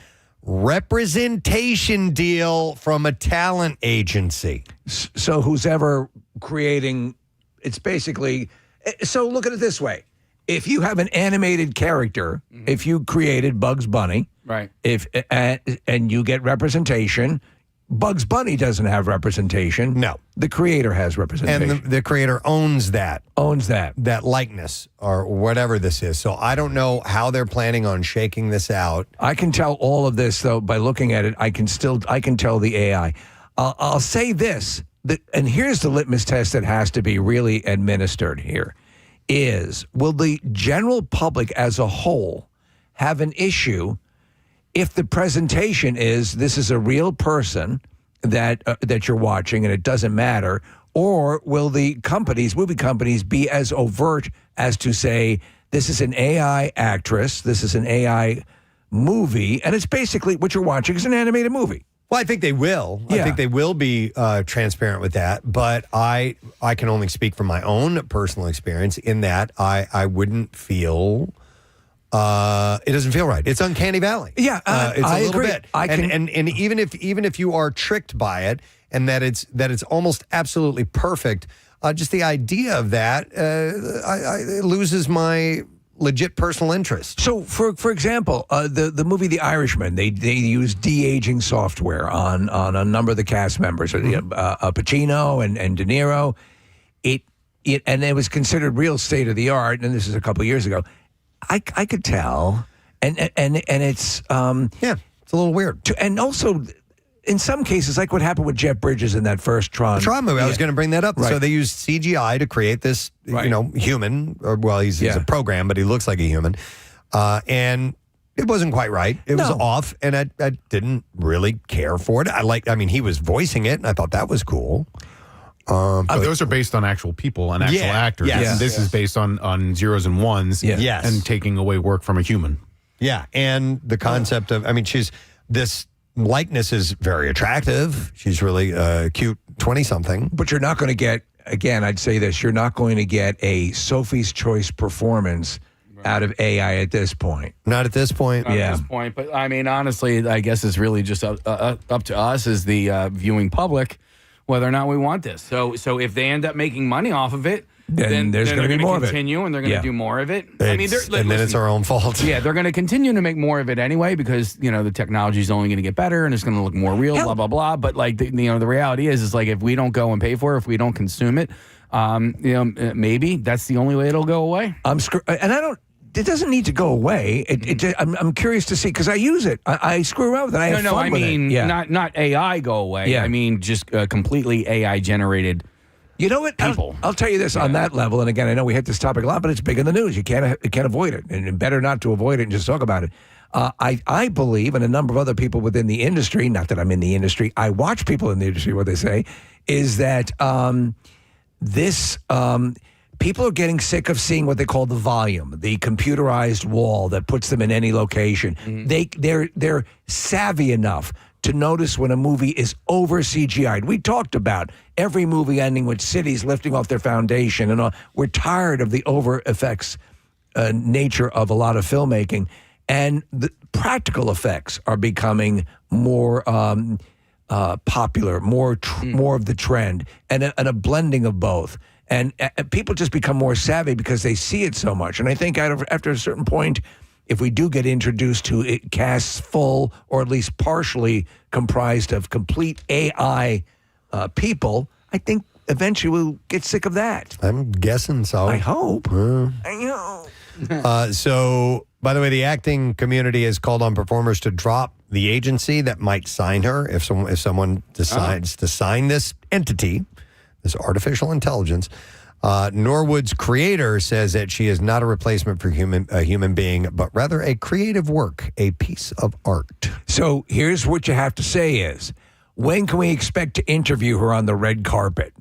representation deal from a talent agency. So who's ever creating, it's basically, so look at it this way. If you have an animated character, if you created Bugs Bunny, right? And you get representation, Bugs Bunny doesn't have representation. No. The creator has representation. And the creator owns that. That likeness or whatever this is. So I don't know how they're planning on shaking this out. I can tell all of this, though, by looking at it. I can tell the AI. I'll say this, and here's the litmus test that has to be really administered here, is will the general public as a whole have an issue if the presentation is this is a real person that you're watching and it doesn't matter, or will the movie companies, be as overt as to say this is an AI actress, this is an AI movie, and it's basically what you're watching is an animated movie? Well, I think they will. Yeah. I think they will be transparent with that. But I can only speak from my own personal experience in that I wouldn't feel. It doesn't feel right. It's uncanny valley. Yeah, it's I a little agree. bit. And even if you are tricked by it, and that it's almost absolutely perfect, just the idea of that it loses my legit personal interest. So, for example, the movie The Irishman, they use de-aging software on a number of the cast members, Pacino and De Niro. And it was considered real state of the art, and this is a couple of years ago. I could tell, and it's it's a little weird. And also, in some cases, like what happened with Jeff Bridges in that first Tron movie. I was going to bring that up. Right. So they used CGI to create this, human. He's a program, but he looks like a human. And it wasn't quite right. It was off, and I didn't really care for it. He was voicing it, and I thought that was cool. Those are based on actual people and actual actors. Yes. And this is based on zeros and ones. Yes. And taking away work from a human. Yeah. And the concept of, this likeness is very attractive. She's really cute 20-something. But you're not going to get, again, I'd say this, you're not going to get a Sophie's Choice performance out of AI at this point. Not at this point. Not at this point. But I mean, honestly, I guess it's really just up to us as the viewing public whether or not we want this. So if they end up making money off of it, then there's going to be more of it. Continue, and they're going to do more of it. Then it's our own fault. Yeah, they're going to continue to make more of it anyway because the technology is only going to get better and it's going to look more real. Blah blah blah. But like the reality is like if we don't go and pay for it, if we don't consume it, maybe that's the only way it'll go away. It doesn't need to go away. I'm curious to see because I use it. I screw around with it. I have fun with it. Yeah. Not AI go away. Yeah. I mean just completely AI generated. You know what? I'll tell you this on that level. And again, I know we hit this topic a lot, but it's big in the news. You can't avoid it, and better not to avoid it and just talk about it. I believe, and a number of other people within the industry. Not that I'm in the industry. I watch people in the industry. What they say is that people are getting sick of seeing what they call the volume, the computerized wall that puts them in any location. Mm-hmm. They're savvy enough to notice when a movie is over CGI'd. We talked about every movie ending with cities lifting off their foundation and all. We're tired of the over effects nature of a lot of filmmaking, and the practical effects are becoming more popular, more of the trend, and a blending of both. And people just become more savvy because they see it so much. And I think after a certain point, if we do get introduced to it casts full or at least partially comprised of complete AI people, I think eventually we'll get sick of that. I'm guessing so. I hope. I know. So, by the way, the acting community has called on performers to drop the agency that might sign her if someone decides to sign this entity, this artificial intelligence. Norwood's creator says that she is not a replacement for a human being, but rather a creative work, a piece of art. So here's what you have to say is, when can we expect to interview her on the red carpet?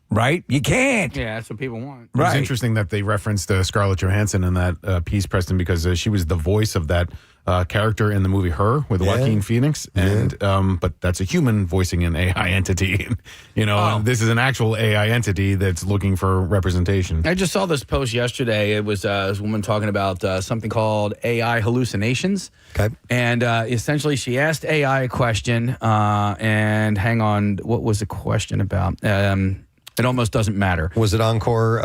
Right? You can't. Yeah, that's what people want. It's interesting that they referenced Scarlett Johansson in that piece, Preston, because she was the voice of that character in the movie Her with Joaquin Phoenix, and but that's a human voicing an AI entity. This is an actual AI entity that's looking for representation. I just saw this post yesterday. It was a woman talking about something called AI hallucinations. Okay. And essentially she asked AI a question, and hang on, what was the question about? It almost doesn't matter. Was it Encore?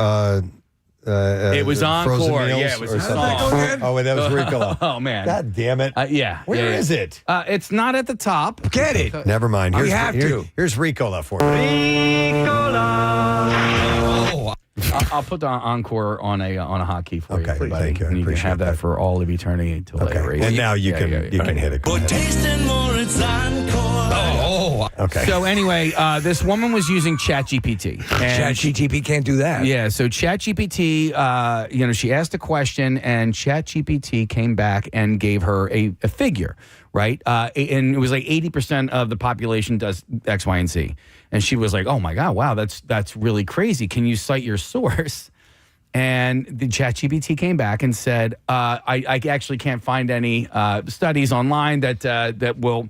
It was Encore. Yeah, it was a song. Oh, wait, that was Ricola. Oh, man. God damn it. Where is it? It's not at the top. Get it. Never mind. You have to. Here's Ricola for you. I'll put the Encore on a hotkey for you, everybody. Thank you. I And you can appreciate have that for all of eternity until later. And now you can hit it. Tasting more, it's Encore. Okay. So anyway, this woman was using ChatGPT. ChatGPT can't do that. Yeah, so ChatGPT, she asked a question, and ChatGPT came back and gave her a figure, right? And it was like 80% of the population does X, Y, and Z. And she was like, oh, my God, wow, that's really crazy. Can you cite your source? And the ChatGPT came back and said, I actually can't find any studies online that will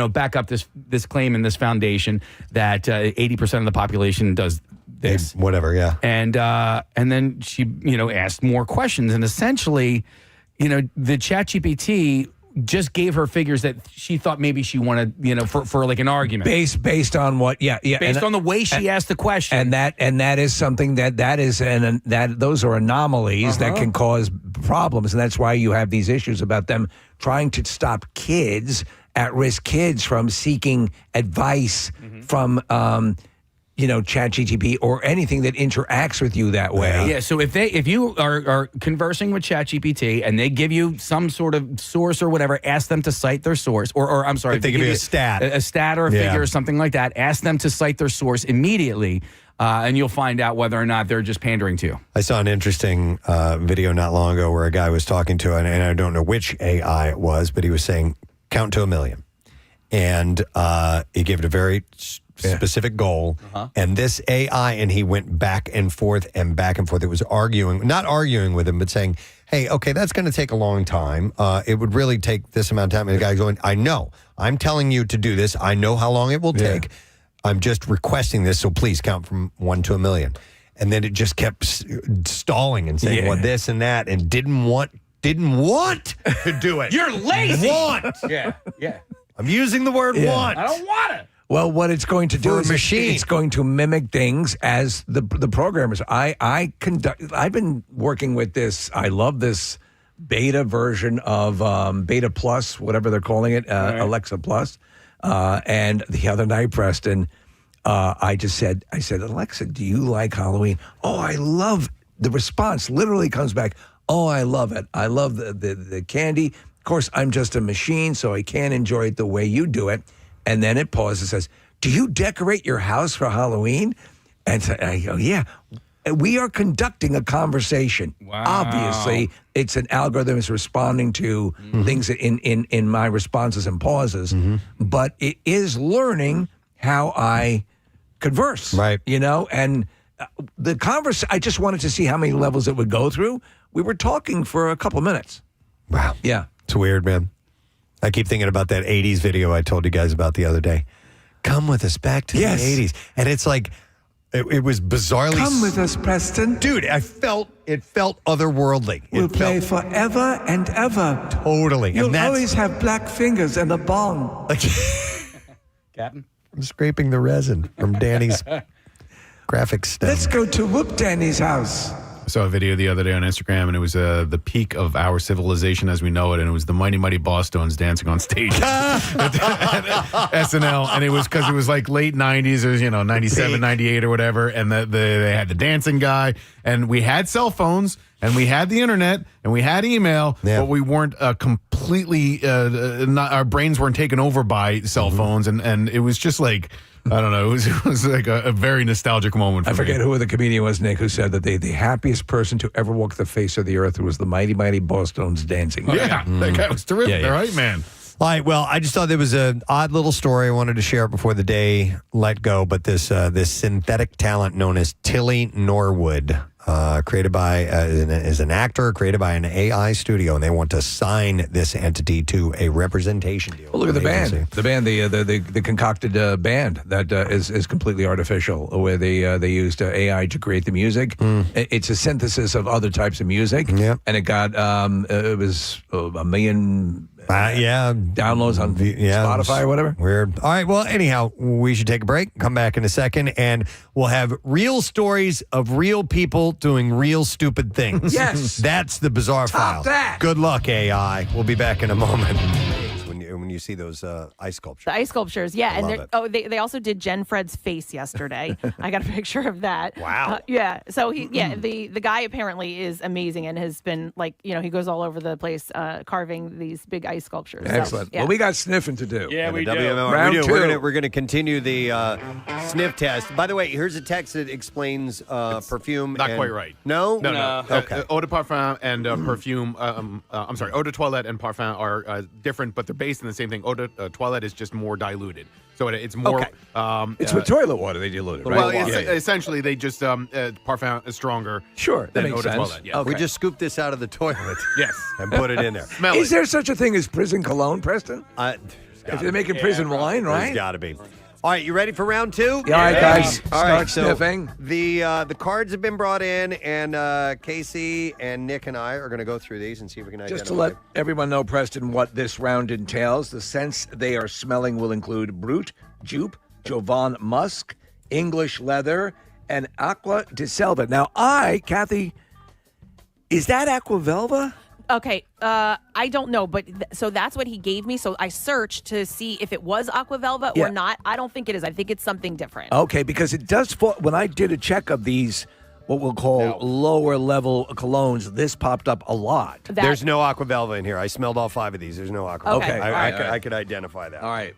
back up this claim in this foundation that 80% of the population does this. Whatever, yeah. And then she, asked more questions. And essentially, the ChatGPT just gave her figures that she thought maybe she wanted, for like an argument. Based on what? Yeah. Based on the way she asked the question. And that is something that those are anomalies that can cause problems. And that's why you have these issues about them trying to stop at-risk kids from seeking advice from, ChatGPT or anything that interacts with you that way. Yeah. So if you are conversing with ChatGPT and they give you some sort of source or whatever, ask them to cite their source. Or I'm sorry, if they give you a stat, or a figure or something like that. Ask them to cite their source immediately. And you'll find out whether or not they're just pandering to you. I saw an interesting video not long ago where a guy was talking to, and I don't know which AI it was, but he was saying, count to 1 million. And he gave it a very specific goal. And this AI, and he went back and forth. It was not arguing with him, but saying, hey, okay, that's going to take a long time. It would really take this amount of time. And the guy's going, I know. I'm telling you to do this. I know how long it will take. I'm just requesting this, so please count from 1 to 1 million. And then it just kept stalling and saying, well, this and that, and didn't want to do it. You're lazy. Want. Yeah. I'm using the word want. I don't want it. Well, what it's going to do is it's going to mimic things as the programmers. I've been working with this. I love this beta version of Beta Plus, whatever they're calling it, Alexa Plus. And the other night, Preston, I said, Alexa, do you like Halloween? Oh, I love the response. Literally comes back. Oh, I love it. I love the candy. Of course, I'm just a machine, so I can't enjoy it the way you do it. And then it pauses and says, do you decorate your house for Halloween? And so I go, yeah. We are conducting a conversation. Wow. Obviously, it's an algorithm is responding to things in my responses and pauses, but it is learning how I converse. Right. And the conversation, I just wanted to see how many levels it would go through. We were talking for a couple of minutes. Wow. Yeah. It's weird, man. I keep thinking about that 80s video I told you guys about the other day. Come with us back to the 80s. And it's like, it was bizarrely... Come with us, Preston. Dude, it felt otherworldly. We'll play forever and ever. Totally. You'll always have black fingers and a bong. Captain? I'm scraping the resin from Danny's graphic stuff. Let's go to Whoop Danny's house. I saw a video the other day on Instagram, and it was the peak of our civilization as we know it, and it was the Mighty Mighty Bosstones dancing on stage at SNL, and it was because it was like late 90s, it was, 97, 98 or whatever, and they had the dancing guy, and we had cell phones, and we had the internet, and we had email, but we weren't completely, our brains weren't taken over by cell phones, and it was just like... I don't know. It was like a very nostalgic moment for me. I forget who the comedian was, Nick, who said that the happiest person to ever walk the face of the earth was the Mighty Mighty Bosstones dancing. Yeah, that guy was terrific. Yeah. Right, man. All right, well, I just thought there was an odd little story I wanted to share before the day let go, but this synthetic talent known as Tilly Norwood, created by is an actor, created by an AI studio, and they want to sign this entity to a representation deal. Well, look at the band. The band, the concocted band that is completely artificial, where they used AI to create the music. It's a synthesis of other types of music, and it got it was 1 million. Downloads on Spotify or whatever. Weird. All right. Well, anyhow, we should take a break. Come back in a second, and we'll have real stories of real people doing real stupid things. Yes. That's the bizarre file. That. Good luck, AI. We'll be back in a moment. When you see those ice sculptures. The ice sculptures, yeah. I love And they also did Jen Fred's face yesterday. I got a picture of that. Wow. Yeah. So the guy apparently is amazing and has been he goes all over the place carving these big ice sculptures. Excellent. So, yeah. Well, we got sniffing to do. Yeah, we do. Round we do. 2. We're gonna continue the sniff test. By the way, here's a text that explains perfume. Not quite right. No. Okay. Eau de parfum and perfume. I'm sorry. Eau de toilette and parfum are different, but they're based in the same thing. Eau de toilette is just more diluted, so it's more. Okay. It's with toilet water they dilute it, right? Well, essentially they just parfum is stronger. Sure, that than makes eau de sense. toilette. Yeah. Okay. We just scooped this out of the toilet. Yes. And put it in there. Smell Is it. there such a thing as prison cologne, Preston? If they're making prison wine, right? There's got to be. All right, you ready for round 2? Yeah, all right, guys. All right, Start sniffing. The cards have been brought in, and Casey and Nick and I are going to go through these and see if we can identify. Just to let everyone know, Preston, what this round entails, the scents they are smelling will include Brut, Jupe, Jovan Musk, English Leather, and Aqua de Selva. Now, Kathy, is that Aqua Velva? Okay, I don't know, but so that's what he gave me. So I searched to see if it was Aqua Velva or not. I don't think it is. I think it's something different. Okay, because it does fall. When I did a check of these, what we'll call lower level colognes, this popped up a lot. There's no Aqua Velva in here. I smelled all 5 of these. There's no Aqua. Okay. I could identify that. All right.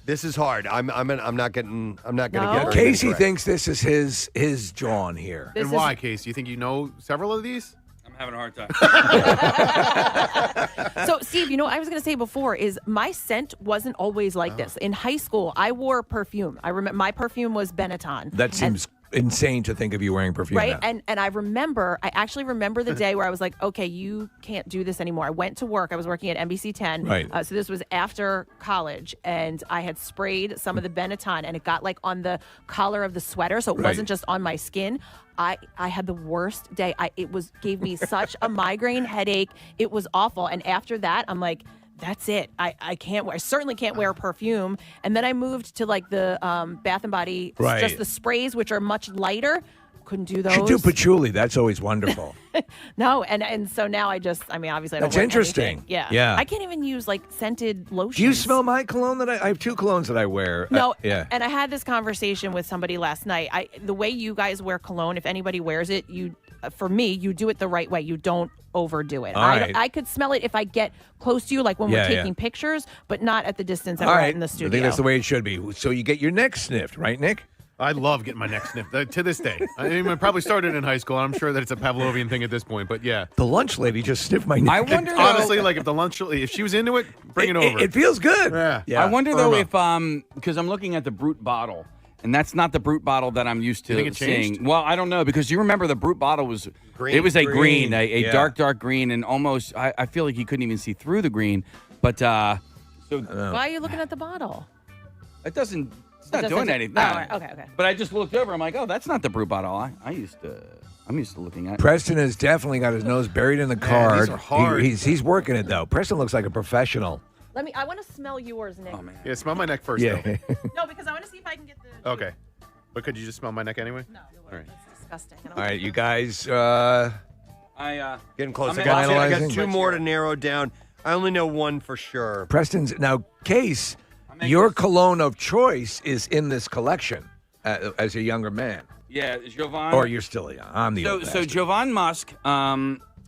This is hard. I'm not getting. I'm not going to get. Casey thinks this is his John here. And why, Casey? You think you know several of these? I'm having a hard time. So, Steve, what I was going to say before is my scent wasn't always like this. In high school, I wore perfume. I remember my perfume was Benetton. That seems insane to think of you wearing perfume. Right. now. And I actually remember the day where I was like, okay, you can't do this anymore. I went to work. I was working at NBC 10. Right. So this was after college, and I had sprayed some of the Benetton, and it got like on the collar of the sweater, so it wasn't just on my skin. I had the worst day. It gave me such a migraine headache. It was awful. And after that, I'm like, that's it. I certainly can't wear perfume. And then I moved to like the Bath and Body, just the sprays, which are much lighter. Couldn't do those. You should do patchouli. That's always wonderful. No, and so now obviously I don't That's wear interesting. anything. Yeah. Yeah. I can't even use like scented lotions. Do you smell my cologne that I have 2 colognes that I wear? No. Yeah. And I had this conversation with somebody last night. The way you guys wear cologne, if anybody wears it, for me, you do it the right way. You don't overdo it. I could smell it if I get close to you, like when we're taking pictures, but not at the distance that we're at in the studio. I think that's the way it should be. So you get your neck sniffed, right, Nick? I love getting my neck sniffed to this day. I mean, I probably started in high school. I'm sure that it's a Pavlovian thing at this point, but yeah. The lunch lady just sniffed my neck. I wonder, honestly, like if she was into it, bring it over. It feels good. Yeah. I wonder though if because I'm looking at the Brute bottle, and that's not the Brute bottle that I'm used to seeing. Well, I don't know, because you remember the Brute bottle was green. It was a green, dark green, and almost I feel like you couldn't even see through the green. But why are you looking at the bottle? It doesn't. It's not doing anything. Oh, right. Okay. But I just looked over. I'm like, oh, that's not the Brute bottle. I'm used to looking at. Preston has definitely got his nose buried in the card. These are hard. He's working it though. Preston looks like a professional. I want to smell yours, Nick. Oh man. Yeah, smell my neck first. Yeah. Though. No, because I want to see if I can get the. Okay. But could you just smell my neck anyway? No. All right. That's disgusting. All right, you guys. Getting close. I'm I got 2 more to narrow down. I only know 1 for sure. Preston's now. Case, your cologne of choice is in this collection as a younger man. Yeah, Jovan. Or you're still young. I'm the old So Jovan Musk.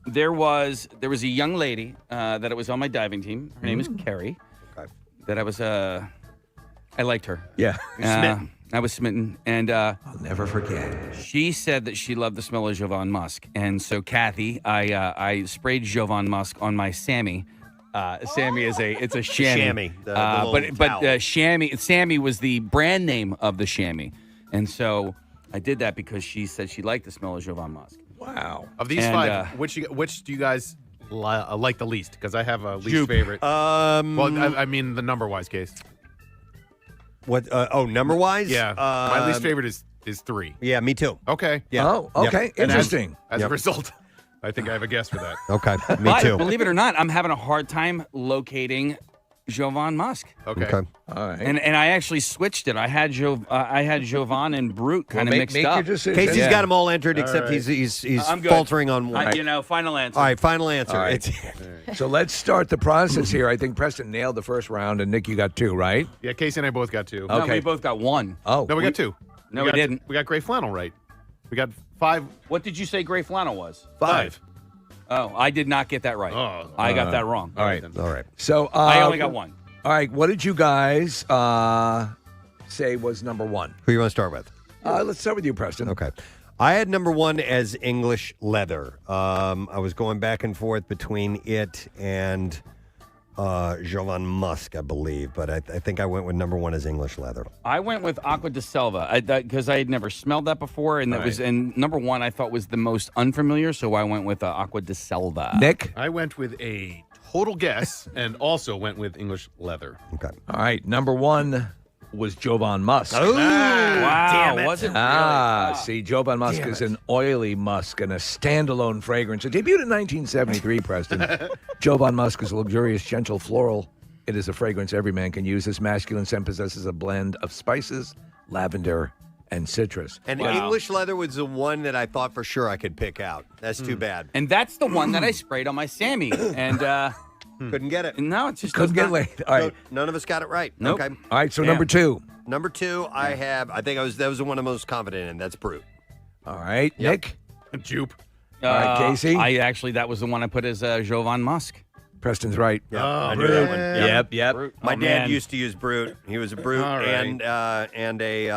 There was a young lady that was on my diving team. Her name is Carrie. Okay. That I was I liked her. Yeah. Smitten. I was smitten, and I'll never forget. She said that she loved the smell of Jovan Musk, and so Kathy, I sprayed Jovan Musk on my Sammy. Sammy is it's a chamois. But Sammy was the brand name of the chamois, and so I did that because she said she liked the smell of Jovan Musk. Wow. Of these 5, which do you guys like the least? Because I have a least favorite. Well, I mean the number-wise case. What? Number-wise? Yeah. My least favorite is 3. Yeah, me too. Okay. Yeah. Oh, okay. Yep. Interesting. As a result, I think I have a guess for that. Okay, me too. Believe it or not, I'm having a hard time locating Jovan Musk. Okay. All right. And I actually switched it. I had Jovan and Brute kind of mixed make up. your decision. Casey's got them all entered, except right. he's I'm good. faltering on 1. Final answer. All right, final answer. All right. So let's start the process here. I think Preston nailed the first round, and Nick, you got 2, right? Yeah, Casey and I both got 2. No, Okay. we both got 1. Oh. No, we got 2. No, we didn't. We got gray flannel right. We got 5. What did you say gray flannel was? 5. Oh, I did not get that right. Oh. I got that wrong. All right. All right. So I only got 1. All right. What did you guys say was number 1? Who you want to start with? Let's start with you, Preston. Okay. I had number 1 as English leather. I was going back and forth between it and Jovan Musk, I believe, but I think I went with number 1 as English leather. I went with Aqua de Selva because I had never smelled that before, and and number 1 I thought was the most unfamiliar, so I went with Aqua de Selva. Nick? I went with a total guess and also went with English leather. Okay. All right. Number 1 was Jovan Musk. Ooh, Wow, damn it. was it really? See, Jovan Musk is an oily musk and a standalone fragrance. It debuted in 1973, Preston. Jovan Musk is a luxurious, gentle floral. It is a fragrance every man can use. This masculine scent possesses a blend of spices, lavender, and citrus. And English leather was the one that I thought for sure I could pick out. That's too bad. And that's the one that I sprayed on my Sammy, and Couldn't get it. no, it's just Couldn't get laid. All right. None of us got it right. Nope. Okay. All right, so Damn. number 2. Number 2, I think that was the one I'm most confident in. That's Brute. All right, Nick. Jupe. All right, Casey. That was the one I put as Jovan Musk. Preston's right. Yeah, I knew that one. Yep. Brute. My Oh, dad man. used to use Brute. He was a Brute All right. and a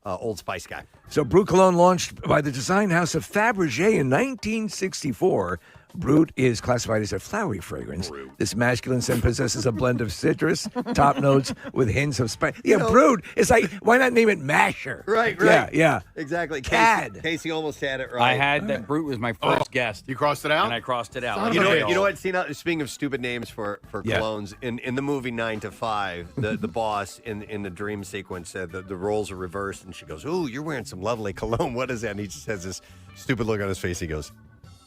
Old Spice guy. So Brute Cologne launched by the design house of Fabergé in 1964 Brut is classified as a flowery fragrance. This masculine scent possesses a blend of citrus, top notes with hints of spice. Yeah, Brut. It's like, why not name it Masher? Right. Yeah. Exactly. Cad. Casey almost had it right. I had that. Brut was my first guest. You crossed it out? And I crossed it out. You know what? Speaking of stupid names for colognes, in the movie 9 to 5, the boss in the dream sequence said the roles are reversed, and she goes, "Ooh, you're wearing some lovely cologne. What is that?" And he just has this stupid look on his face. He goes,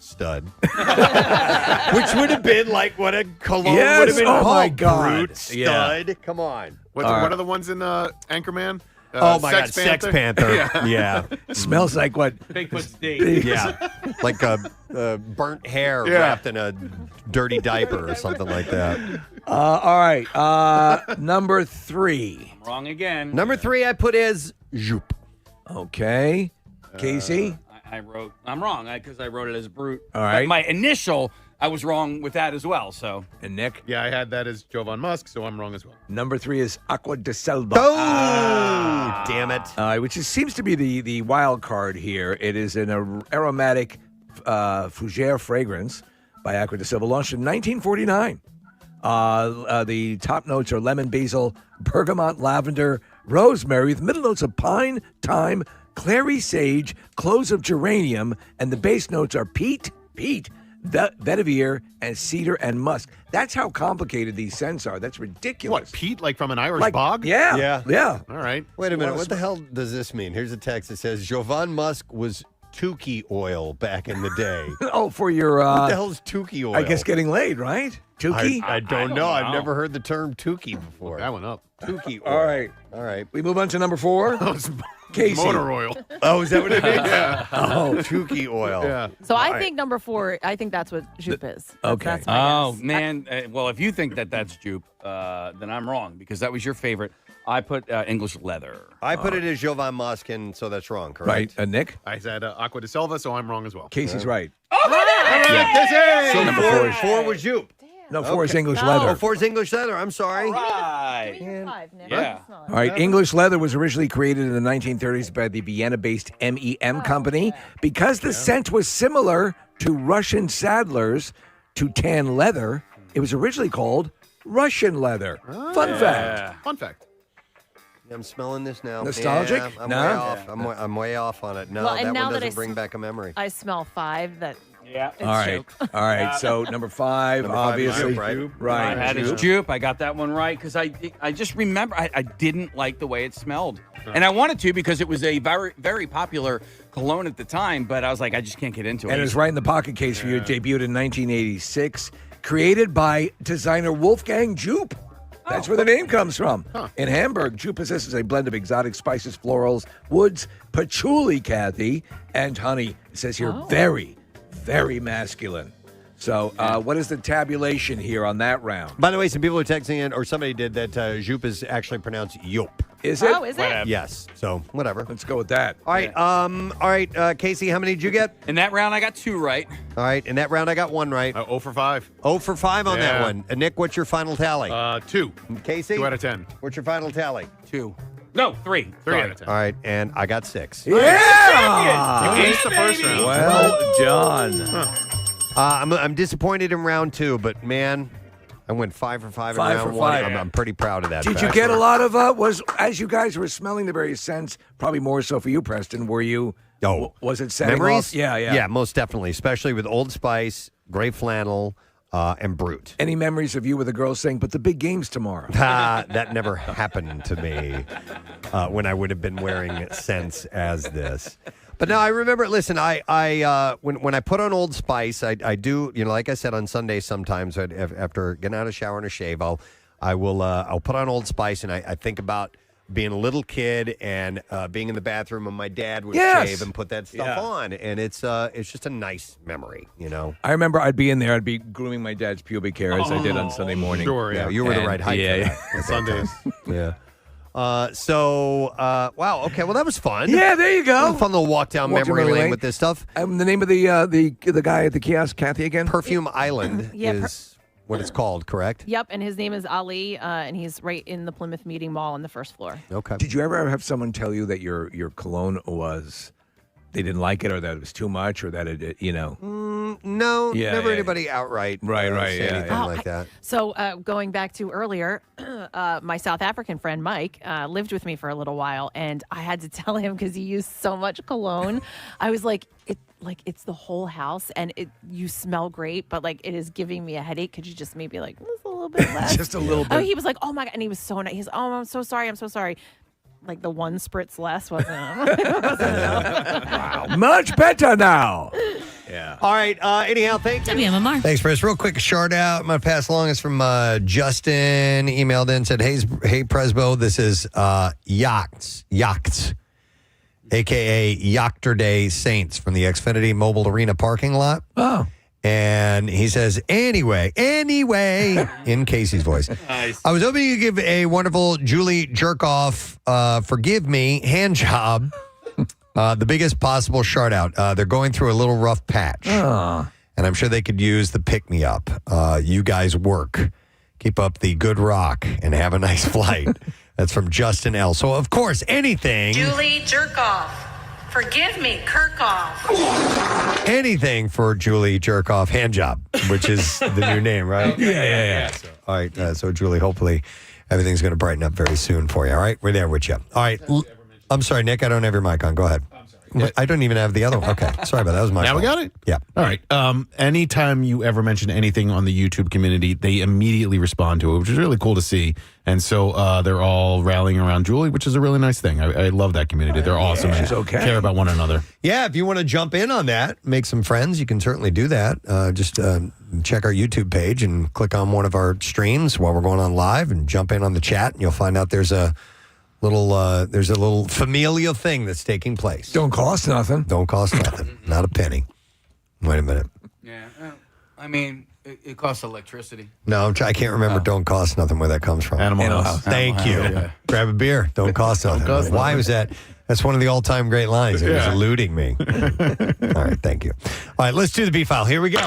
"Stud," which would have been like what a cologne would have been. Oh my God, Brut, Stud. Yeah. Come on. What are the ones in Anchorman? Oh my God, Sex Panther. Yeah. Smells like what? Bigfoot's D. Yeah. Like a burnt hair wrapped in a dirty diaper or something like that. All right. Number 3. I'm wrong again. Number 3 I put as Joop. Okay. Casey? I'm wrong because I wrote it as Brut. All right. But my initial, I was wrong with that as well. So. And Nick? Yeah, I had that as Jovan Musk, so I'm wrong as well. Number 3 is Aqua de Selva. Oh, damn it. Which seems to be the wild card here. It is an aromatic fougere fragrance by Aqua de Selva, launched in 1949. The top notes are lemon, basil, bergamot, lavender, rosemary, with middle notes of pine, thyme, clary sage, cloves of geranium, and the base notes are peat, vetiver, and cedar and musk. That's how complicated these scents are. That's ridiculous. What, peat, like from an Irish bog? Yeah. All right. Wait a minute. What the hell does this mean? Here's a text that says Jovan Musk was Tukey oil back in the day. Oh, for your... what the hell is Tukey oil? I guess getting laid, right? Tukey? I don't know. I've never heard the term Tukey before. Look that one up. Tukey oil. All right. We move on to number 4. Casey. Motor oil. Oh, is that what it is? Yeah. Oh, Tukey oil. Yeah. So I think number 4, I think that's what Joop is. Okay. That's my guess. Man. Well, if you think that's Joop, then I'm wrong because that was your favorite. I put English leather. I put it as Jovan Musk, and so that's wrong, correct? Right. Nick? I said Aqua de Selva, so I'm wrong as well. Casey's right. So Number 4 was Joop. No, 4 is English leather. Oh, 4 is English leather. I'm sorry. Right. Give me your 5, Nick. Yeah. All right. English leather was originally created in the 1930s by the Vienna-based MEM company. Because the scent was similar to Russian saddlers to tan leather, it was originally called Russian leather. Fun fact. Fun fact. I'm smelling this now. Nostalgic? Yeah, I'm No? way off. I'm way off on it. No, Well, and that now one that doesn't I bring back a memory. I smell 5. Yeah. All right. All right. So number 5, Number 5 is obviously. Joop, Right. I had his Joop. I got that one right because I just remember I didn't like the way it smelled. And I wanted to because it was a very, very popular cologne at the time, but I was like, I just can't get into it. And it was right in the pocket case for you. It debuted in 1986. Created by designer Wolfgang Joop. That's where the name comes from. In Hamburg, Joop possesses a blend of exotic spices, florals, woods, patchouli, Kathy, and honey. It says here, very, very masculine. So what is the tabulation here on that round? By the way, some people are texting in, or somebody did that Joop is actually pronounced Yop. Is it? Oh, is it? Yes. So, whatever. Let's go with that. All right. Casey, how many did you get? In that round, I got 2 right. All right. In that round, I got 1 right. 0 for 5. 0 for 5 on that Yeah. one. Nick, what's your final tally? 2. Casey? 2 out of 10. What's your final tally? 2. No, 3. 3 Sorry. out of 10. All right. And I got 6. Yeah! You aced the first round. Well done. I'm disappointed in round 2, but man, I went 5 for 5 in 5 round for 1. 5. I'm pretty proud of that. Did you get a lot of, as you guys were smelling the various scents, probably more so for you, Preston, were you, was it setting memories? off? Yeah. Yeah, most definitely, especially with Old Spice, Gray Flannel, and Brut. Any memories of you with a girl saying, but the big game's tomorrow? That never happened to me when I would have been wearing scents as this. But no, I remember. Listen, I when I put on Old Spice, I do, like I said on Sundays sometimes after getting out of the shower and a shave, I'll put on Old Spice and I think about being a little kid and being in the bathroom and my dad would shave and put that stuff on, and it's just a nice memory, I remember I'd be in there, I'd be grooming my dad's pubic hair as I did on Sunday morning. Sure, Yeah, you were the right height. Yeah, for that. Sundays. Yeah. Wow. Okay. Well, that was fun. Yeah, there you go. Fun little walk down memory lane with this stuff. The name of the guy at the kiosk, Kathy, again? Perfume Island Yeah, is what it's called, correct? Yep, and his name is Ali, and he's right in the Plymouth Meeting Mall on the first floor. Okay. Did you ever have someone tell you that your cologne was they didn't like it or that it was too much or that it, No, never anybody outright say anything like that. So going back to earlier, my South African friend Mike lived with me for a little while, and I had to tell him because he used so much cologne. I was like, it's the whole house, and you smell great, but like it is giving me a headache. Could you just maybe like just a little bit less? Just a little bit. Oh, he was like, oh my God, and he was so nice. He's, oh, I'm so sorry. Like the one spritz less wasn't Wow, much better now. Yeah. All right. Anyhow, thanks. WMMR. Thanks, Chris. Real quick, shout out. I'm going to pass along. It's from Justin. Emailed in, said, hey, Presbo, this is Yachts, a.k.a. Yachter Saints from the Xfinity Mobile Arena parking lot. Oh. And he says, anyway, in Casey's voice. Nice. I was hoping you could give a wonderful Julie Jerkoff, forgive me, hand job, the biggest possible shout out. They're going through a little rough patch. And I'm sure they could use the pick-me-up. You guys work. Keep up the good rock and have a nice flight. That's from Justin L. So, of course, anything. Julie Jerkoff. Forgive me, Kirkhoff. Anything for Julie Jerkoff hand job, which is the new name, right? Yeah. So, all right. So, Julie, hopefully everything's going to brighten up very soon for you. All right. We're there with you. All right. I'm sorry, Nick. I don't have your mic on. Go ahead. I don't even have the other one. Okay. Sorry about that. That was my fault. Now we got it? Yeah. All right. Anytime you ever mention anything on the YouTube community, they immediately respond to it, which is really cool to see. And so they're all rallying around Julie, which is a really nice thing. I love that community. They're awesome. Yeah, she's okay. Care about one another. Yeah. If you want to jump in on that, make some friends, you can certainly do that. Just check our YouTube page and click on one of our streams while we're going on live and jump in on the chat, and you'll find out there's a little familial thing that's taking place. Don't cost nothing. Not a penny. Wait a minute. Yeah. I mean, it costs electricity. No, I can't remember. Don't cost nothing where that comes from. Animal House. Thank you. Yeah. Grab a beer. Don't cost nothing. Why was that? That's one of the all-time great lines. It was eluding me. All right. Thank you. All right. Let's do the B-File. Here we go.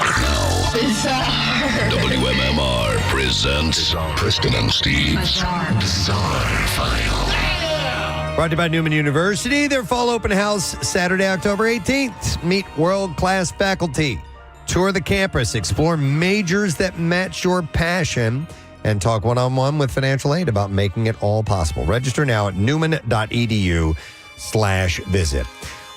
WMMR presents Preston and Steve's Bizarre File. Brought to you by Neumann University. Their fall open house, Saturday, October 18th. Meet world-class faculty. Tour the campus. Explore majors that match your passion. And talk one-on-one with financial aid about making it all possible. Register now at newman.edu/visit.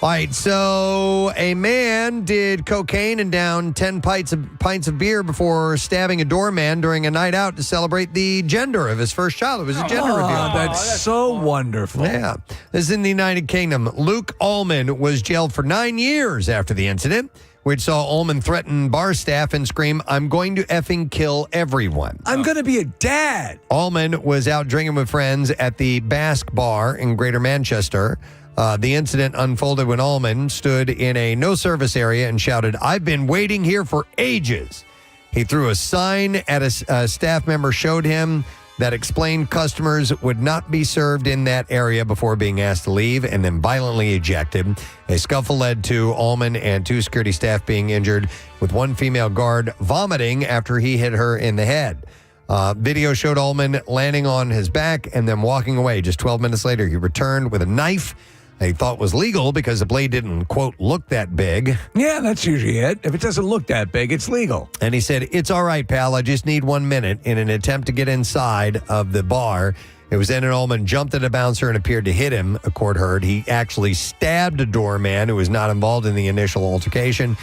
All right, so a man did cocaine and downed 10 pints of beer before stabbing a doorman during a night out to celebrate the gender of his first child. It was a gender reveal. That's so wonderful. Yeah. This is in the United Kingdom. Luke Ullman was jailed for 9 years after the incident, which saw Ullman threaten bar staff and scream, "I'm going to effing kill everyone. I'm going to be a dad." Ullman was out drinking with friends at the Basque Bar in Greater Manchester. The incident unfolded when Ullman stood in a no-service area and shouted, "I've been waiting here for ages." He threw a sign at a staff member showed him that explained customers would not be served in that area before being asked to leave, and then violently ejected. A scuffle led to Ullman and 2 security staff being injured, with one female guard vomiting after he hit her in the head. Video showed Ullman landing on his back and then walking away. Just 12 minutes later, he returned with a knife he thought was legal because the blade didn't, quote, look that big. Yeah, that's usually it. If it doesn't look that big, it's legal. And he said, "It's all right, pal. I just need 1 minute," in an attempt to get inside of the bar. It was then Ullman jumped at a bouncer and appeared to hit him, a court heard. He actually stabbed a doorman who was not involved in the initial altercation.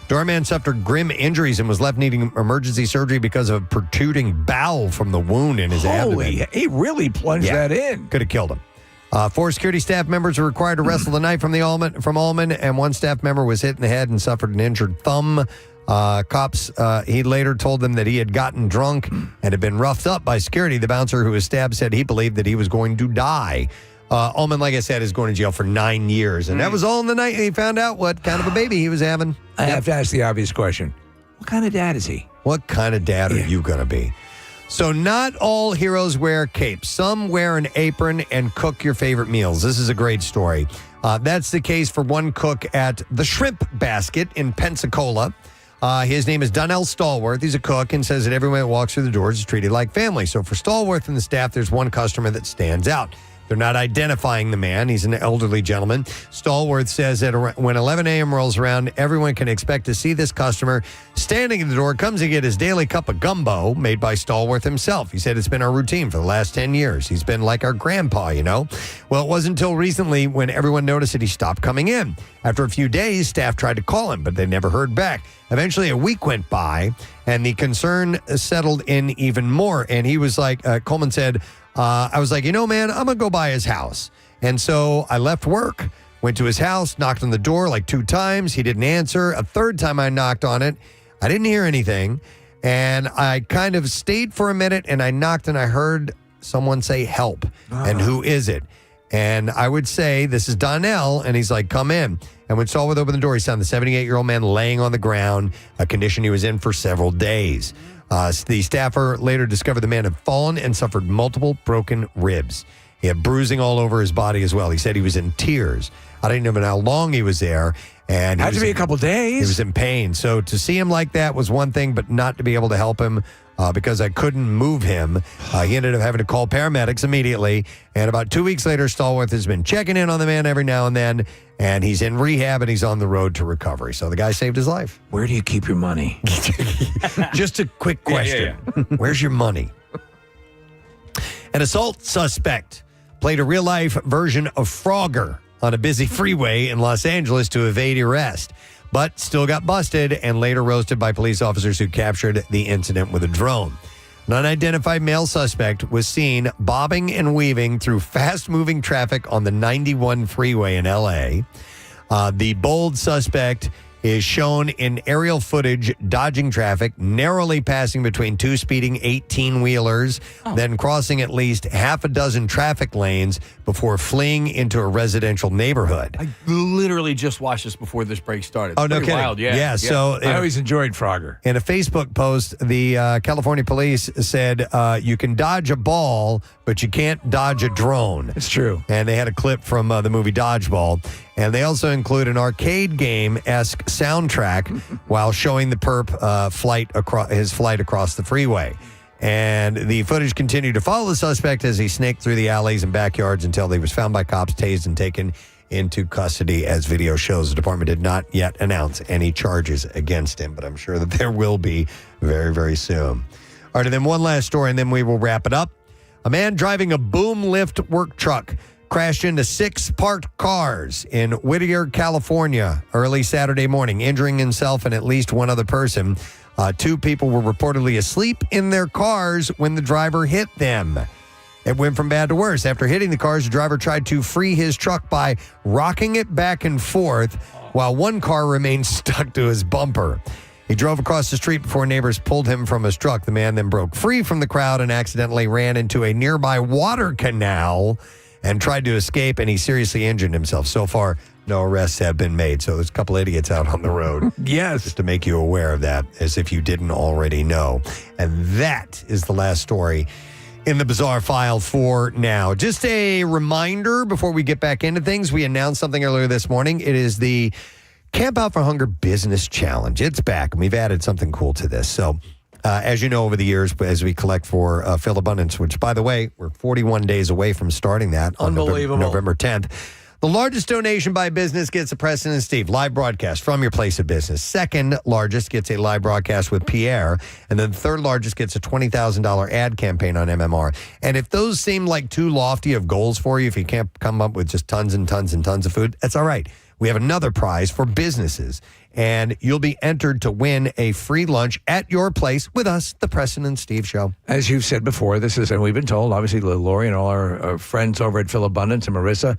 Doorman suffered grim injuries and was left needing emergency surgery because of a protruding bowel from the wound in his abdomen. He really plunged that in. Could have killed him. 4 security staff members were required to wrestle the knife from Ullman, and 1 staff member was hit in the head and suffered an injured thumb. Cops, he later told them that he had gotten drunk and had been roughed up by security. The bouncer who was stabbed said he believed that he was going to die. Ullman, like I said, is going to jail for 9 years. And that was all in the night he found out what kind of a baby he was having. I have to ask the obvious question. What kind of dad is he? What kind of dad are you going to be? So not all heroes wear capes. Some wear an apron and cook your favorite meals. This is a great story. That's the case for one cook at the Shrimp Basket in Pensacola. His name is Donnell Stallworth. He's a cook and says that everyone that walks through the doors is treated like family. So for Stallworth and the staff, there's one customer that stands out. They're not identifying the man. He's an elderly gentleman. Stallworth says that when 11 a.m. rolls around, everyone can expect to see this customer standing at the door, comes to get his daily cup of gumbo made by Stallworth himself. He said it's been our routine for the last 10 years. He's been like our grandpa, you know. Well, it wasn't until recently when everyone noticed that he stopped coming in. After a few days, staff tried to call him, but they never heard back. Eventually, a week went by, and the concern settled in even more. And he was like, Coleman said, I was like, you know, man, I'm going to go by his house. And so I left work, went to his house, knocked on the door like 2 times. He didn't answer. A third time I knocked on it. I didn't hear anything. And I kind of stayed for a minute, and I knocked, and I heard someone say, help. And who is it? And I would say, this is Donnell. And he's like, come in. And when Stallworth opened the door, he found the 78-year-old man laying on the ground, a condition he was in for several days. The staffer later discovered the man had fallen and suffered multiple broken ribs. He had bruising all over his body as well. He said he was in tears. I didn't know how long he was there. And had to be a couple days. He was in pain. So to see him like that was one thing, but not to be able to help him because I couldn't move him. He ended up having to call paramedics immediately. And about 2 weeks later, Stallworth has been checking in on the man every now and then. And he's in rehab and he's on the road to recovery. So the guy saved his life. Where do you keep your money? Just a quick question. Where's your money? An assault suspect played a real-life version of Frogger on a busy freeway in Los Angeles to evade arrest, but still got busted and later roasted by police officers who captured the incident with a drone. An unidentified male suspect was seen bobbing and weaving through fast-moving traffic on the 91 freeway in L.A. The bold suspect is shown in aerial footage dodging traffic, narrowly passing between 2 speeding 18-wheelers, then crossing at least half a dozen traffic lanes before fleeing into a residential neighborhood. I literally just watched this before this break started. Oh, no kidding. Wild, So I always enjoyed Frogger. In a Facebook post, the California police said you can dodge a ball, but you can't dodge a drone. It's true. And they had a clip from the movie Dodgeball. And they also include an arcade game-esque soundtrack while showing the perp his flight across the freeway. And the footage continued to follow the suspect as he snaked through the alleys and backyards until he was found by cops, tased, and taken into custody. As video shows, the department did not yet announce any charges against him, but I'm sure that there will be very, very soon. All right, and then one last story, and then we will wrap it up. A man driving a boom lift work truck crashed into 6 parked cars in Whittier, California, early Saturday morning, injuring himself and at least one other person. 2 people were reportedly asleep in their cars when the driver hit them. It went from bad to worse. After hitting the cars, the driver tried to free his truck by rocking it back and forth while one car remained stuck to his bumper. He drove across the street before neighbors pulled him from his truck. The man then broke free from the crowd and accidentally ran into a nearby water canal and tried to escape, and he seriously injured himself. So far, no arrests have been made. So there's a couple idiots out on the road. Yes. Just to make you aware of that, as if you didn't already know. And that is the last story in the Bizarre File for now. Just a reminder before we get back into things, we announced something earlier this morning. It is the Camp Out for Hunger Business Challenge. It's back, and we've added something cool to this. So as you know, over the years, as we collect for Phil Abundance, which, by the way, we're 41 days away from starting that on November 10th. The largest donation by business gets a Preston and Steve live broadcast from your place of business. Second largest gets a live broadcast with Pierre. And then the third largest gets a $20,000 ad campaign on MMR. And if those seem like too lofty of goals for you, if you can't come up with just tons and tons and tons of food, that's all right. We have another prize for businesses, and you'll be entered to win a free lunch at your place with us, the Preston and Steve Show. As you've said before, this is, and we've been told, obviously, Lori and all our friends over at Phil Abundance and Marissa,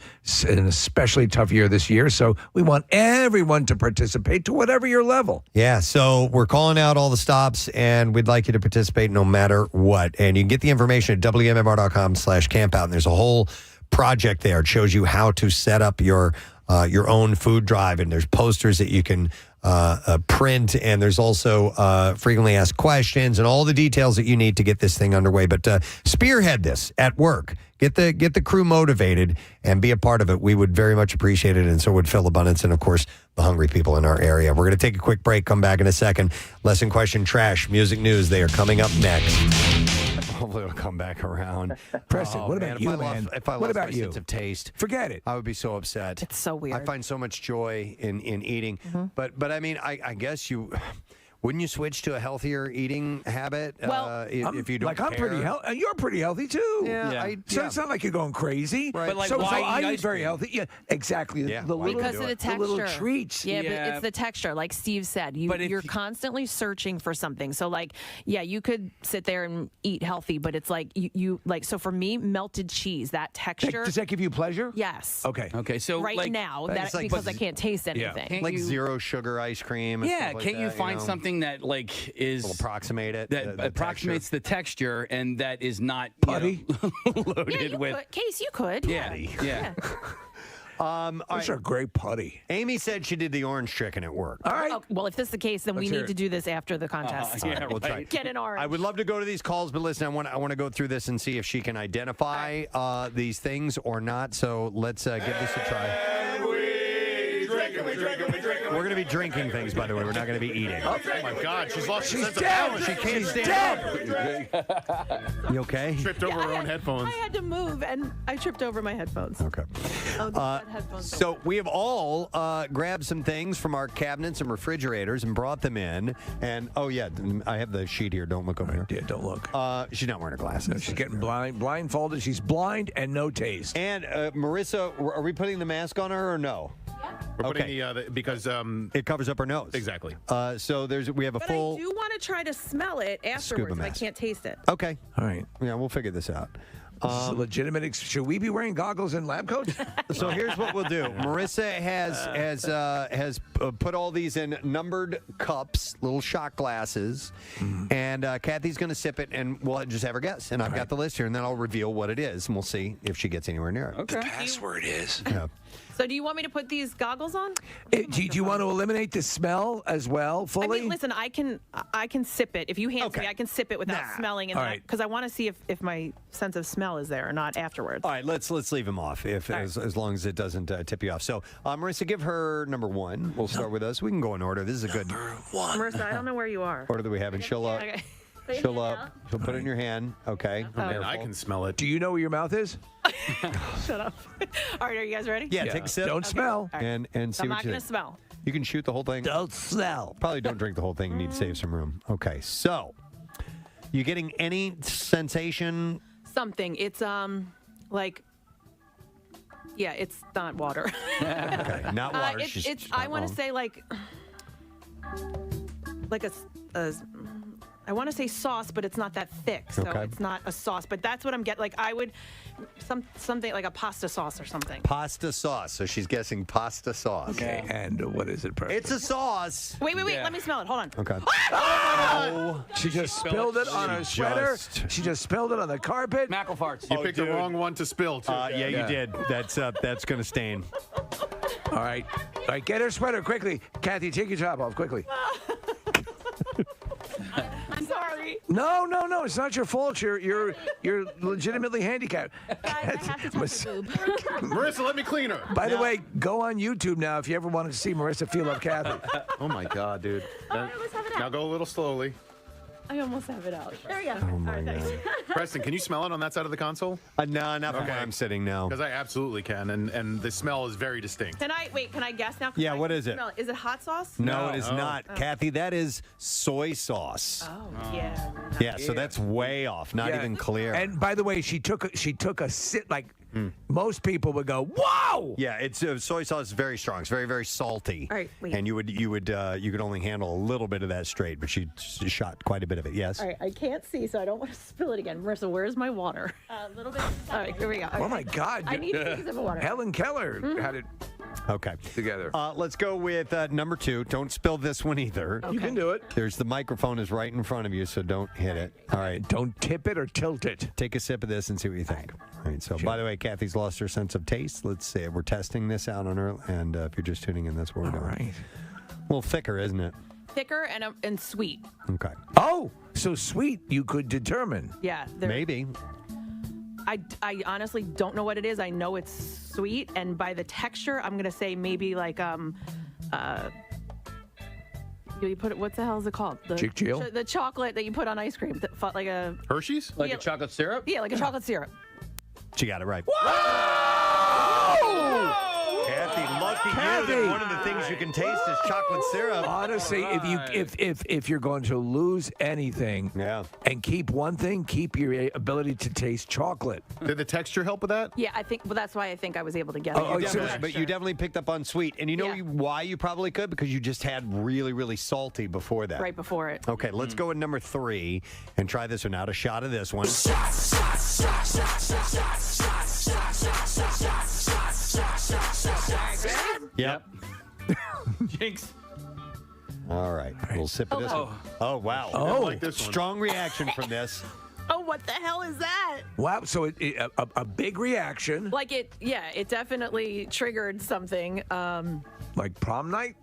an especially tough year this year. So we want everyone to participate to whatever your level. Yeah, so we're calling out all the stops, and we'd like you to participate no matter what. And you can get the information at WMMR.com/campout, and there's a whole project there. It shows you how to set up your own food drive, and there's posters that you can print, and there's also frequently asked questions and all the details that you need to get this thing underway. But spearhead this at work. Get the crew motivated and be a part of it. We would very much appreciate it, and so would Phil Abundance and, of course, the hungry people in our area. We're going to take a quick break, come back in a second. Lesson, question, trash, music news, they are coming up next. hopefully it'll come back around. Preston, what about you, man? If I What lost about my you? sense of taste, Forget it. I would be so upset. It's so weird. I find so much joy in eating, but I mean, I guess you. Wouldn't you switch to a healthier eating habit? Well, if you don't I'm pretty care? healthy. You're pretty healthy too. Yeah. So it's not like you're going crazy. But, like, so why I eat eat ice very cream? healthy. Yeah, exactly. Yeah, The why little, because of the texture. little treats. Yeah, Yeah. but it's the texture. Like Steve said, But if you're you- constantly searching for something. So, like, yeah, you could sit there and eat healthy, but it's like you like. So for me, melted cheese, that texture. Does that give you pleasure? Yes. Okay. Okay, so Right like, now, It's that like- because I can't taste anything. Can't like you- zero sugar ice cream. And Yeah, stuff like can't you that, find know? something that like is will approximate it? that the approximates the texture and that is not Putty? loaded Yeah, you with. could. Case, you could. Yeah. All Those right. are great putty. Amy said she did the orange chicken at work. All right. Oh, well, if this is the case, then we Let's hear need to it. do this after the contest. Yeah, We'll try. right. Get an orange. I would love to go to these calls, but listen, I want to go through this and see if she can identify these things or not. So let's give this a try. We're going to be drinking things, by the way. We're not going to be eating. Oh my God, she's lost her She's sense of dead. balance. She can't She's stand dead. up. You okay? Tripped over her own headphones. I had to move, and I tripped over my headphones. Okay. Oh, the headphones. So we have all grabbed some things from our cabinets and refrigerators and brought them in. And oh yeah, I have the sheet here. Don't look over here. Yeah, don't look. She's not wearing her glasses. No, she's getting blindfolded. She's blind and no taste. And Marissa, are we putting the mask on her or no? We're putting Okay. the because It covers up her nose. exactly. So we have a But full. I do want to try to smell it afterwards if I mask. can't taste it. Okay. All right. Yeah, we'll figure this out. This is a legitimate. Should we be wearing goggles and lab coats? So here's what we'll do. Marissa has put all these in numbered cups, little shot glasses, and Kathy's going to sip it, and we'll just have her guess. And I've got the list here, and then I'll reveal what it is, and we'll see if she gets anywhere near it. Okay. Password is. Yeah. So do you want me to put these goggles on? Do you want to eliminate the smell as well fully? I mean, listen, I can sip it. If you hand it to me, Okay. I can sip it without smelling, and All right. because I want to see if my sense of smell is there or not afterwards. All right, let's leave him off as long as it doesn't tip you off. So, Marissa, give her number one. We'll start with us. We can go in order. This is a good Marissa, I don't know where you are. order that we have, and she'll Okay. she'll put it in your hand. Okay. And I can smell it. Do you know where your mouth is? Shut up. All right, are you guys ready? Yeah, take a sip. Don't smell. All right. And see I'm what not you going to think. smell. You can shoot the whole thing. Don't smell. Probably don't drink the whole thing. You need to save some room. Okay, so you getting any sensation? Something. It's like, yeah, it's not water. Okay, not water. It's I want to say like a I want to say sauce, but it's not that thick, so Okay. it's not a sauce. But that's what I'm getting. Like I would something like a pasta sauce or something. Pasta sauce. So she's guessing pasta sauce. Okay. And what is it, Preston? It's a sauce. Wait. Let me smell it. Hold on. Okay. Oh, she just spilled it on her She sweater. just- She just spilled it on the carpet. Mackerel farts. You picked the wrong one to spill, too. Yeah, you did. That's going to stain. All right. Get her sweater quickly. Kathy, take your top off quickly. I'm sorry. No. It's not your fault. You're legitimately handicapped. Marissa, let me clean her. By the way, go on YouTube now if you ever wanted to see Marissa feel up Kathy. Oh my God, dude. Now go a little slowly. I almost have it out. There we go. Oh my God. Preston, can you smell it on that side of the console? No, not from where I'm sitting now. Because I absolutely can, and the smell is very distinct. Can I guess now? Yeah, what is it? Smell Is it hot sauce? No, it is Oh. not. Kathy, that is soy sauce. Oh, yeah. Yeah, so that's way off. Not Yeah. even clear. And by the way, she took a sip. Like most people would go, "Whoa!" Yeah, it's soy sauce is very strong. It's very, very salty. All right, wait. And you could only handle a little bit of that straight, but she shot quite a bit of it. Yes. All right, I can't see, so I don't want to spill it again. Marissa, where's my water? A little bit. All right, here we go. Oh my God! I need a sip of water. Helen Keller had it Okay. together. Let's go with number 2. Don't spill this one either. You can do it. The microphone is right in front of you, so don't hit it. All right. Don't tip it or tilt it. Take a sip of this and see what you think. All right. So, by the way, Kathy's lost her sense of taste. Let's see. We're testing this out on her, and if you're just tuning in, that's what we're doing. All right. A little thicker, isn't it? Thicker and sweet. Okay. Oh, so sweet you could determine. Yeah. Maybe. I honestly don't know what it is. I know it's sweet, and by the texture, I'm gonna say maybe like You put it. What the hell is it called? The Chick Cheel? The chocolate that you put on ice cream, like a Hershey's, like a chocolate syrup. Yeah, like a chocolate syrup. She got it right. Whoa! Kathy, lucky you that one of the things you can taste is chocolate syrup. Honestly, if you're going to lose anything, and keep one thing, keep your ability to taste chocolate. Did the texture help with that? Yeah, I think. Well, that's why I think I was able to get it. But you definitely picked up on sweet, and you know why you probably could, because you just had really, really salty before that. Right before it. Okay, let's go with number 3 and try this one out. A shot of this one. Yep. Jinx. All right. We'll sip of this one. Oh, wow. Oh. Like this one. Strong reaction from this. Oh, what the hell is that? Wow. So a big reaction. Like it definitely triggered something. Like prom night?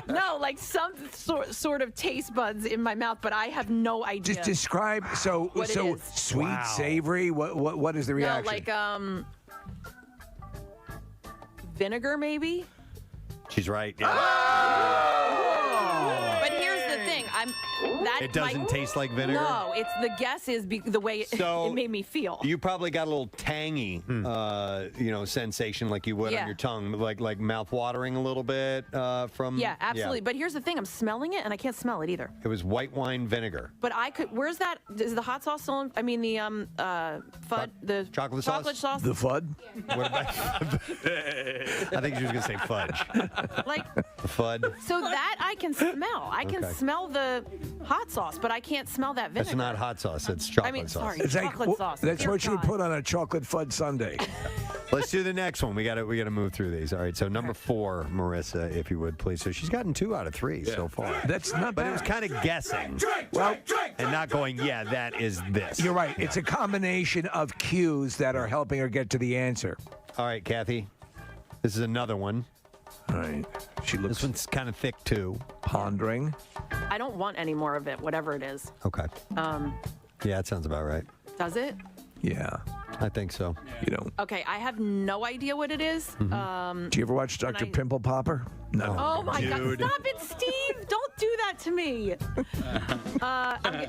No, like some sort of taste buds in my mouth, but I have no idea. Just describe. So What it is. sweet, savory. What is the reaction? No, like vinegar, maybe. She's right. But here's the thing. It doesn't taste like vinegar? No, it's the guess is the way it made me feel. You probably got a little tangy, sensation like you would on your tongue, like mouth watering a little bit from. Yeah, absolutely. But here's the thing: I'm smelling it, and I can't smell it either. It was white wine vinegar. But I could. Where's that? Is the hot sauce still? The FUD, the chocolate sauce. The FUD. What about? I think she was gonna say fudge. Like the FUD. So that I can smell. I can smell the hot sauce, but I can't smell that vinegar. That's not hot sauce. It's chocolate sauce. Sorry, chocolate sauce. That's what you would put on a chocolate FUD sundae. Let's do the next one. We got to move through these. All right. So number 4, Marissa, if you would please. So she's gotten 2 out of 3 so far. That's not bad. But it was kind of guessing. And not going, yeah, that is this. You're right. It's a combination of cues that are helping her get to the answer. All right, Kathy. This is another one. All right. This one's kind of thick too. Pondering. I don't want any more of it, whatever it is. Okay. Yeah, that sounds about right. Does it? Yeah. I think so. You don't. Okay, I have no idea what it is. Do you ever watch Dr. Pimple Popper? No. Oh my God! Stop it, Steve! Don't do that to me.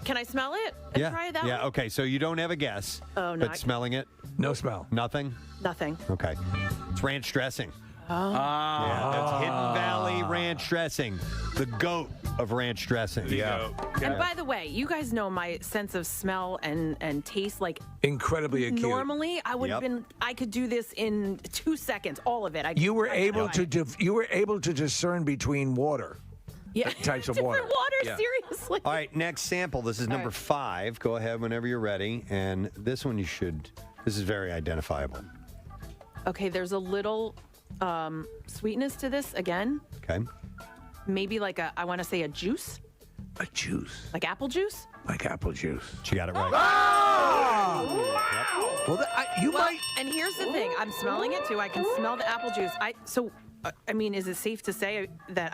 Can I smell it? Yeah. Try that. Yeah. one? Okay. So you don't have a guess. Oh, no. But smelling it? No smell. Nothing. Nothing. Okay. It's ranch dressing. Oh. Yeah, that's Hidden Valley ranch dressing, the goat of ranch dressing. Yeah. And by the way, you guys know my sense of smell and taste. Like incredibly acute. Normally, I would have been. I could do this in 2 seconds. All of it. You were able to discern between water. Yeah. Types of Different water. water. Seriously. All right, next sample. This is number 5. Go ahead whenever you're ready. And this one this is very identifiable. Okay, there's a little sweetness to this again. Okay. Maybe like I want to say a juice. A juice. Like apple juice? Like apple juice. She got it right. Oh! Well, you might. And here's the thing. I'm smelling it too. I can smell the apple juice. Is it safe to say that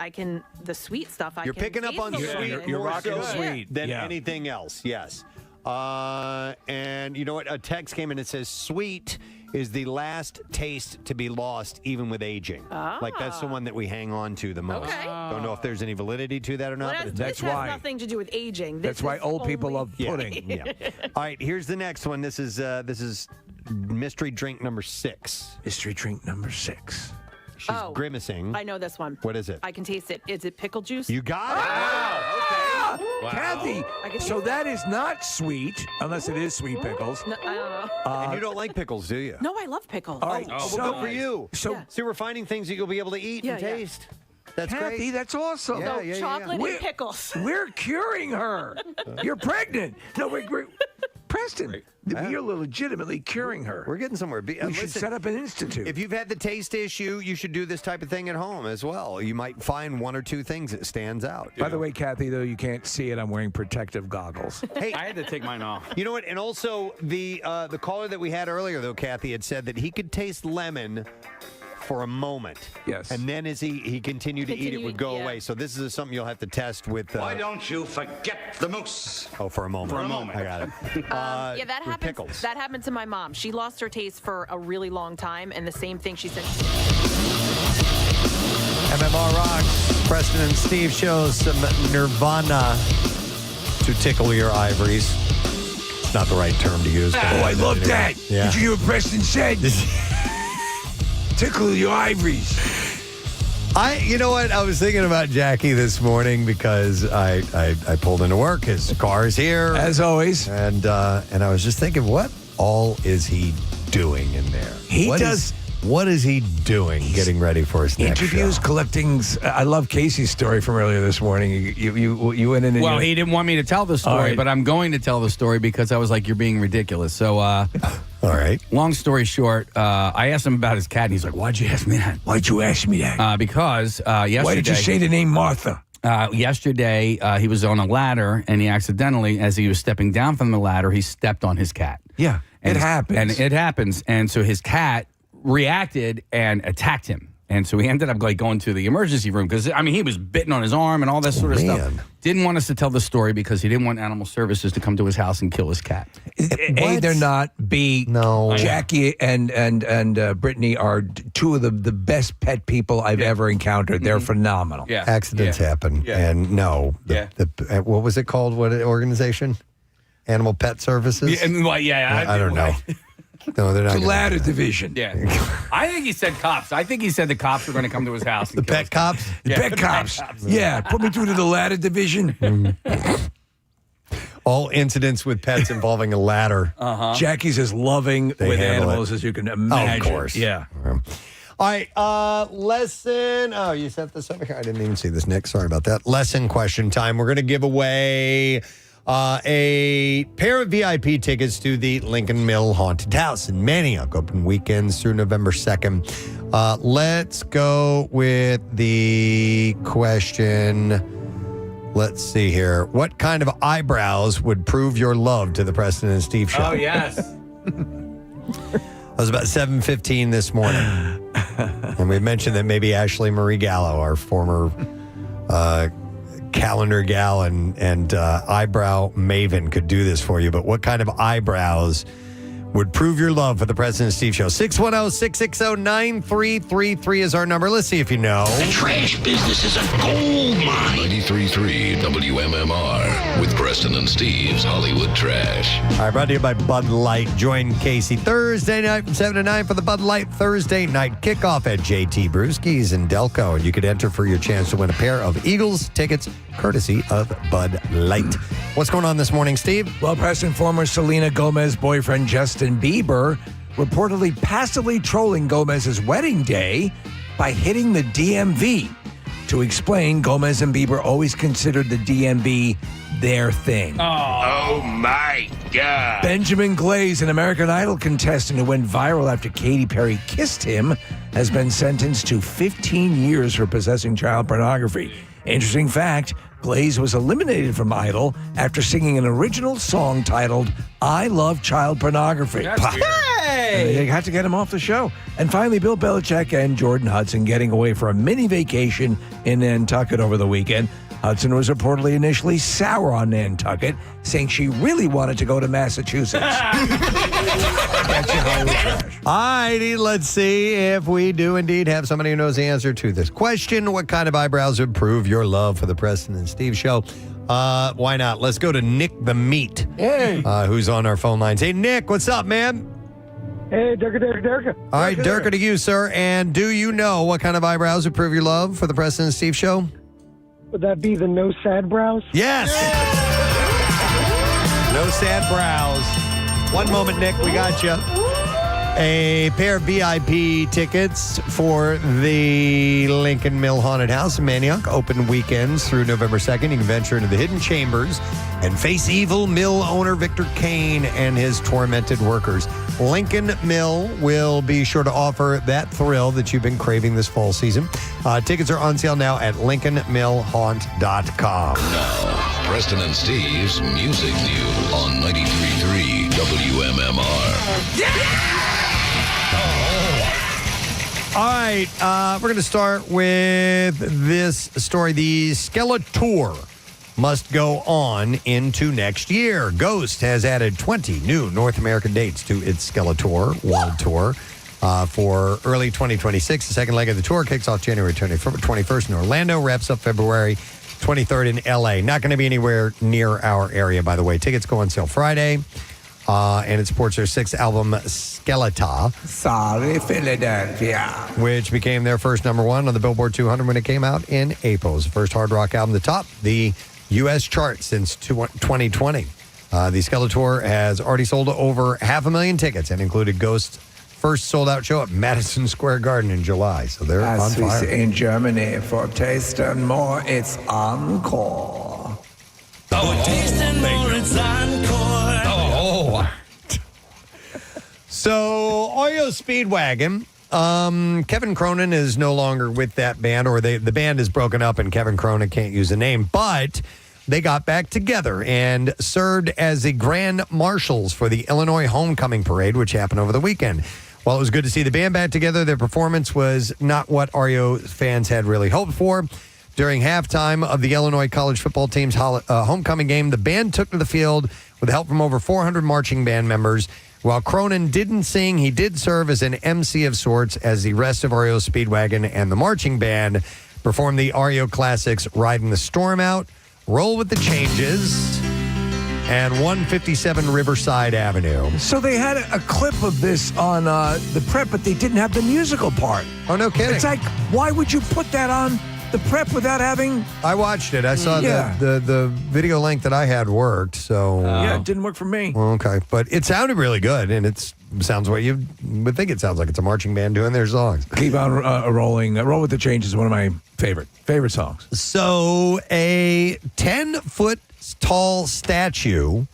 the sweet stuff I You're can picking up taste on a little sweet. bit. You're more rocking so sweet than anything else. Yes. And you know what? A text came in and says sweet is the last taste to be lost even with aging. Like that's the one that we hang on to the most. Okay. Don't know if there's any validity to that or not. Well, but this has nothing to do with aging. That's why old people love pudding. Yeah. All right, here's the next one. This is mystery drink number 6. Mystery drink number 6. She's grimacing. I know this one. What is it? I can taste it. Is it pickle juice? You got it. Wow. Kathy, so that is not sweet, unless it is sweet pickles. No, I don't know. And you don't like pickles, do you? No, I love pickles. All right, Well, good for you. So, See, we're finding things that you'll be able to eat and taste. That's Kathy, great. that's awesome. Yeah, chocolate and pickles. We're curing her. You're pregnant. No, we're Preston, you're legitimately curing her. We're getting somewhere. We should set up an institute. If you've had the taste issue, you should do this type of thing at home as well. You might find 1 or 2 things that stands out. By the way, Kathy, though you can't see it, I'm wearing protective goggles. Hey, I had to take mine off. You know what? And also, the caller that we had earlier, though, Kathy, had said that he could taste lemon for a moment. Yes. And then as he continued to eat, it would go away. So this is something you'll have to test with... Why don't you forget the moose? Oh, for a moment. For a moment. I got it. Yeah, that happened. Pickles. That happened to my mom. She lost her taste for a really long time, and the same thing she said. MMR Rocks, Preston and Steve shows some Nirvana to tickle your ivories. It's not the right term to use. I love that. Yeah. Did you hear what Preston said? Tickle your ivories. You know what? I was thinking about Jackie this morning because I pulled into work. His car is here. As always. And I was just thinking, what all is he doing in there? What is he doing getting ready for his next interviews, show? collecting. I love Casey's story from earlier this morning. You went in and Well, he didn't want me to tell the story, right. but I'm going to tell the story because I was like, you're being ridiculous. So, all right. Long story short, I asked him about his cat, and he's like, why'd you ask me that? Why'd you ask me that? Because yesterday... Why did you say the name Martha? Yesterday, he was on a ladder, and he accidentally, as he was stepping down from the ladder, he stepped on his cat. Yeah, and it happens. And it happens. And so his cat reacted and attacked him. And so he ended up going to the emergency room because, I mean, he was bitten on his arm and all that sort of stuff. Didn't want us to tell the story because he didn't want animal services to come to his house and kill his cat. A, they're not. B, no. Jackie and Brittany are two of the best pet people I've ever encountered. They're phenomenal. Yeah. Accidents happen. Yeah. And no. What was it called? What organization? Animal Pet Services? Yeah, I don't know. No, they're not. The ladder division. Yeah. I think he said cops. I think he said the cops were going to come to his house. The pet cops? The pet cops. Yeah, put me through to the ladder division. All incidents with pets involving a ladder. Jackie's as loving with animals as you can imagine. Oh, of course. Yeah. All right, lesson. Oh, you sent this over here. I didn't even see this, Nick. Sorry about that. Lesson question time. We're going to give away a pair of VIP tickets to the Lincoln Mill Haunted House in Manioc, open weekends through November 2nd. Let's go with the question. Let's see here. What kind of eyebrows would prove your love to the Preston and Steve show? Oh, yes. That was about 7:15 this morning. And we mentioned that maybe Ashley Marie Gallo, our former calendar gal and eyebrow maven, could do this for you. But what kind of eyebrows would prove your love for the Preston and Steve show? 610-660-9333 is our number. Let's see if you know. The trash business is a gold mine. 93.3 WMMR with Preston and Steve's Hollywood Trash. All right, brought to you by Bud Light. Join Casey Thursday night from 7 to 9 for the Bud Light Thursday night kickoff at JT Brewski's in Delco. And you could enter for your chance to win a pair of Eagles tickets courtesy of Bud Light. What's going on this morning, Steve? Well, Preston, former Selena Gomez boyfriend Justin Bieber reportedly passively trolling Gomez's wedding day by hitting the DMV. To explain, Gomez and Bieber always considered the DMV their thing. Oh my God. Benjamin Glaze, an American Idol contestant who went viral after Katy Perry kissed him, has been sentenced to 15 years for possessing child pornography. Interesting fact, Glaze was eliminated from Idol after singing an original song titled I Love Child Pornography. Hey! They had to get him off the show. And finally, Bill Belichick and Jordan Hudson getting away for a mini vacation in Nantucket over the weekend. Hudson was reportedly initially sour on Nantucket, saying she really wanted to go to Massachusetts. That's your Hollywood Trash. All righty, let's see if we do indeed have somebody who knows the answer to this question. What kind of eyebrows would prove your love for the Preston and Steve show? Why not? Let's go to Nick the Meat, who's on our phone lines. Hey, Nick, what's up, man? Hey, Durka. All right, Durka to you, sir. And do you know what kind of eyebrows would prove your love for the Preston and Steve show? Would that be the no sad brows? Yes. No sad brows. One moment, Nick. We got you. A pair of VIP tickets for the Lincoln Mill Haunted House in Manioc. Open weekends through November 2nd. You can venture into the hidden chambers and face evil mill owner Victor Kane and his tormented workers. Lincoln Mill will be sure to offer that thrill that you've been craving this fall season. Tickets are on sale now at LincolnMillHaunt.com. Now, Preston and Steve's Music News on 93.3 WMMR. Yeah! All right, we're going to start with this story. The Skeletor must go on into next year. Ghost has added 20 new North American dates to its Skeletor World Tour. for early 2026. The second leg of the tour kicks off January 21st in Orlando, wraps up February 23rd in L.A. Not going to be anywhere near our area, by the way. Tickets go on sale Friday, and it supports their sixth album, Skeletor. Sorry, Philadelphia. Which became their first number one on the Billboard 200 when it came out in April. It was the first hard rock album to top the U.S. chart since 2020. The Skeletor has already sold over 500,000 tickets and included Ghost's first sold-out show at Madison Square Garden in July. So they're on As we fire. say in Germany, for taste and more, it's encore. Taste and more, it's encore. Oh. So, Oreo Speedwagon. Kevin Cronin is no longer with that band, or the band is broken up and Kevin Cronin can't use the name, but they got back together and served as the grand marshals for the Illinois Homecoming Parade, which happened over the weekend. While it was good to see the band back together, their performance was not what Oreo fans had really hoped for. During halftime of the Illinois college football team's homecoming game, the band took to the field with help from over 400 marching band members. While Cronin didn't sing, he did serve as an MC of sorts as the rest of Oreo Speedwagon and the marching band performed the Oreo classics Riding the Storm Out, Roll with the Changes, and 157 Riverside Avenue. So they had a clip of this on the prep, but they didn't have the musical part. Oh, no kidding. It's like, why would you put that on the prep without having... I watched it. I saw the video link that I had worked, so... Yeah, it didn't work for me. Okay, but it sounded really good, and it sounds what you would think it sounds like. It's a marching band doing their songs. Keep on rolling. Roll with the Changes is one of my favorite songs. So a 10-foot tall statue,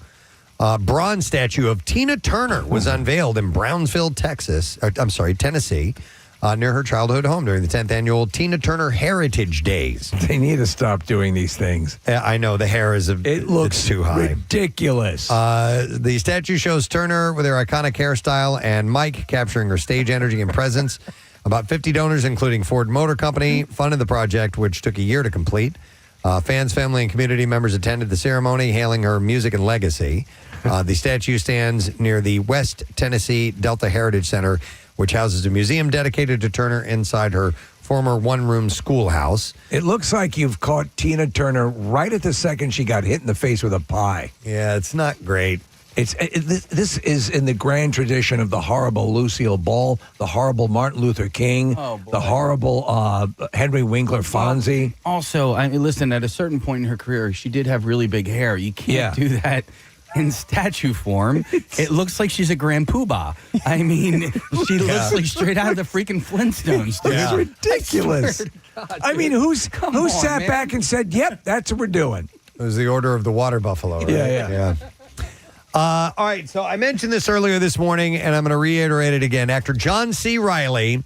bronze statue of Tina Turner was unveiled in Brownsville, Tennessee, near her childhood home during the 10th annual Tina Turner Heritage Days. They need to stop doing these things. I know, the hair is it looks too high. Ridiculous. The statue shows Turner with her iconic hairstyle and Mike capturing her stage energy and presence. About 50 donors, including Ford Motor Company, funded the project, which took a year to complete. Fans, family, and community members attended the ceremony, hailing her music and legacy. The statue stands near the West Tennessee Delta Heritage Center, which houses a museum dedicated to Turner inside her former one-room schoolhouse. It looks like you've caught Tina Turner right at the second she got hit in the face with a pie. Yeah, it's not great. This is in the grand tradition of the horrible Lucille Ball, the horrible Martin Luther King, the horrible Henry Winkler Fonzie. Also, I mean, listen, at a certain point in her career, she did have really big hair. You can't do that in statue form. It looks like she's a grand poobah. I mean, she looks like straight out of the freaking Flintstones, dude. It's ridiculous. I mean, who sat back and said, yep, that's what we're doing? It was the Order of the Water Buffalo, right? Yeah. All right, so I mentioned this earlier this morning, and I'm going to reiterate it again. Actor John C. Reilly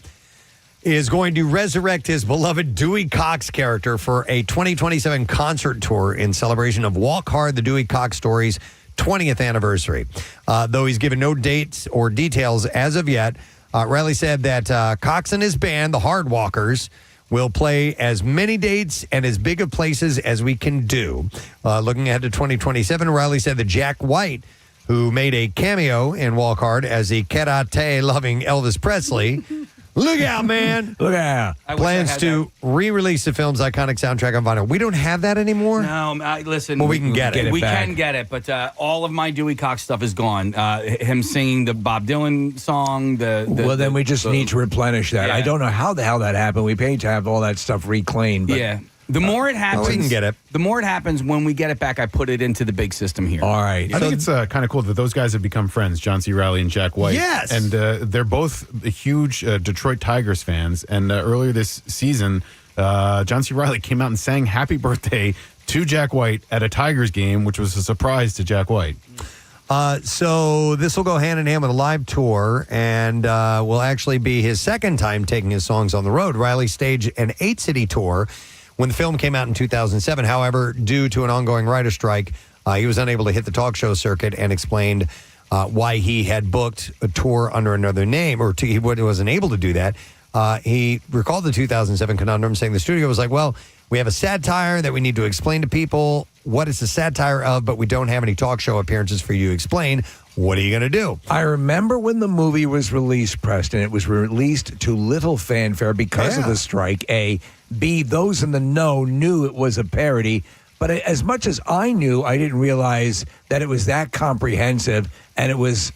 is going to resurrect his beloved Dewey Cox character for a 2027 concert tour in celebration of Walk Hard, the Dewey Cox Story's 20th anniversary. Though he's given no dates or details as of yet, Reilly said that Cox and his band, the Hardwalkers, will play as many dates and as big of places as we can do. Looking ahead to 2027, Reilly said that Jack White, who made a cameo in Walk Hard as the karate-loving Elvis Presley, look out, man. Look out. Plans to re-release the film's iconic soundtrack on vinyl. We don't have that anymore? No, listen. Well, we can get it. We can get it, but all of my Dewey Cox stuff is gone. Him singing the Bob Dylan song. Well, then we just need to replenish that. Yeah. I don't know how the hell that happened. We paid to have all that stuff reclaimed. But, yeah. The more it happens, we can get it. The more it happens, when we get it back, I put it into the big system here. All right. I think it's kind of cool that those guys have become friends, John C. Reilly and Jack White. Yes. And they're both huge Detroit Tigers fans. And earlier this season, John C. Reilly came out and sang Happy Birthday to Jack White at a Tigers game, which was a surprise to Jack White. So this will go hand in hand with a live tour and will actually be his second time taking his songs on the road. Reilly staged an 8-city tour when the film came out in 2007. However, due to an ongoing writer strike, he was unable to hit the talk show circuit and explained why he had booked a tour under another name, or he wasn't able to do that. He recalled the 2007 conundrum, saying the studio was like, well, we have a satire that we need to explain to people what it's a satire of, but we don't have any talk show appearances for you to explain. What are you going to do? I remember when the movie was released, Preston. It was released to little fanfare because of the strike, A. B, those in the know knew it was a parody. But as much as I knew, I didn't realize that it was that comprehensive, and it was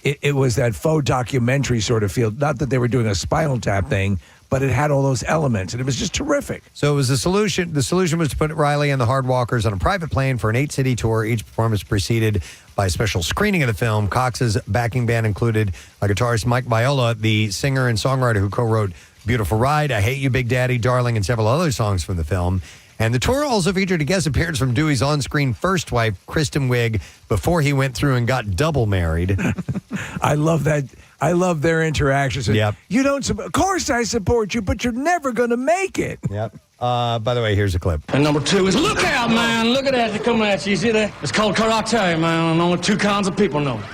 it was that faux documentary sort of feel. Not that they were doing a Spinal Tap thing, but it had all those elements, and it was just terrific. So it was the solution. The solution was to put Riley and the Hardwalkers on a private plane for an 8-city tour. Each performance preceded by a special screening of the film. Cox's backing band included guitarist Mike Viola, the singer and songwriter who co-wrote Beautiful Ride, I Hate You, Big Daddy, Darling, and several other songs from the film. And the tour also featured a guest appearance from Dewey's on-screen first wife, Kristen Wiig, before he went through and got double married. I love that. I love their interactions. Yep. You don't. Of course, I support you, but you're never going to make it. Yep. By the way, here's a clip. And number 2 is look out, man. Look at that. They're coming at you. You see that? It's called karate, man. And only 2 kinds of people know it.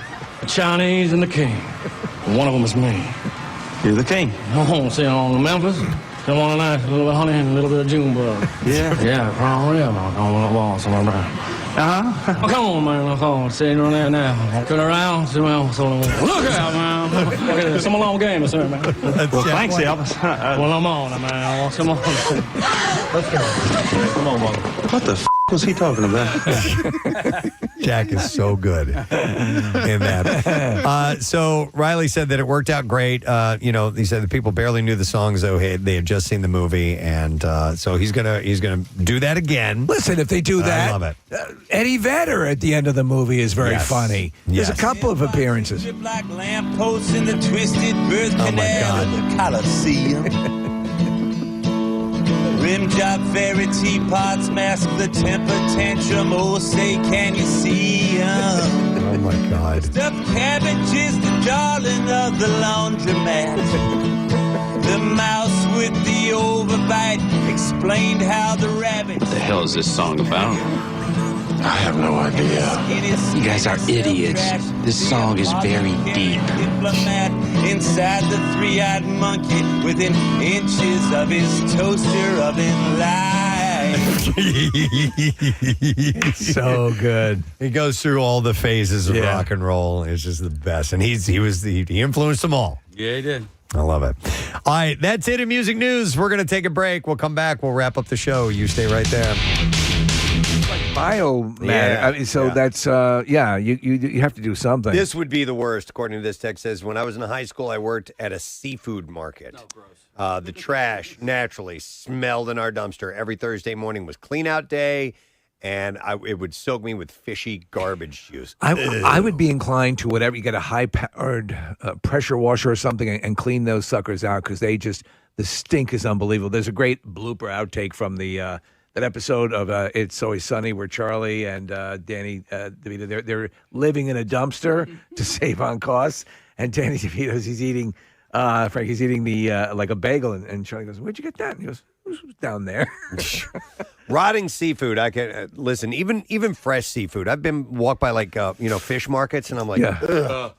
The Chinese and the king. And one of them is me. You're the king. Oh, see, on the Memphis. They want a nice little bit of honey and a little bit of June bug. Yeah? Yeah, oh, yeah. On the wall somewhere around. Uh-huh. Oh, come on, man. Come on. Sitting on there now. Turn around. Look out, man. Look at this. Some long game or something, man. Well, thanks, Elvis. Well, I'm on it, man. Come on. Let's go. Come on, brother. What the f*** was he talking about? Jack is so good in that. So Riley said that it worked out great. He said the people barely knew the songs, though they had just seen the movie, and so he's gonna do that again. Listen, if they do that, I love it. Eddie Vedder at the end of the movie is very funny. There's a couple of appearances. Like lampposts in the twisted birth canal of the Coliseum. Rim job fairy teapots mask the temper tantrum. Oh, say, can you see 'em? Oh, my God. Stuffed cabbage is the darling of the laundromat. The mouse with the overbite explained how the rabbit... What the hell is this song about? I have no idea. You guys are idiots. This song is very deep. Diplomat inside the 3-eyed monkey within inches of his toaster oven life. So good. He goes through all the phases of rock and roll. It's just the best, and he influenced them all. Yeah, he did. I love it. All right, that's it in music news. We're going to take a break. We'll come back. We'll wrap up the show. You stay right there. Biomatter. That's you have to do something. This would be the worst, according to this text. Says when I was in high school, I worked at a seafood market. Oh, gross. The trash naturally smelled in our dumpster. Every Thursday morning was clean out day, and it would soak me with fishy garbage juice. I would be inclined to whatever you get a high-powered pressure washer or something and clean those suckers out because the stink is unbelievable. There's a great blooper outtake from the. That episode of It's Always Sunny where Charlie and Danny DeVito, they're living in a dumpster to save on costs. And Danny DeVito, he's eating the like a bagel. And Charlie goes, where'd you get that? And he goes, it was down there. Rotting seafood. I can listen, even fresh seafood. I've been walked by fish markets and I'm like, ugh.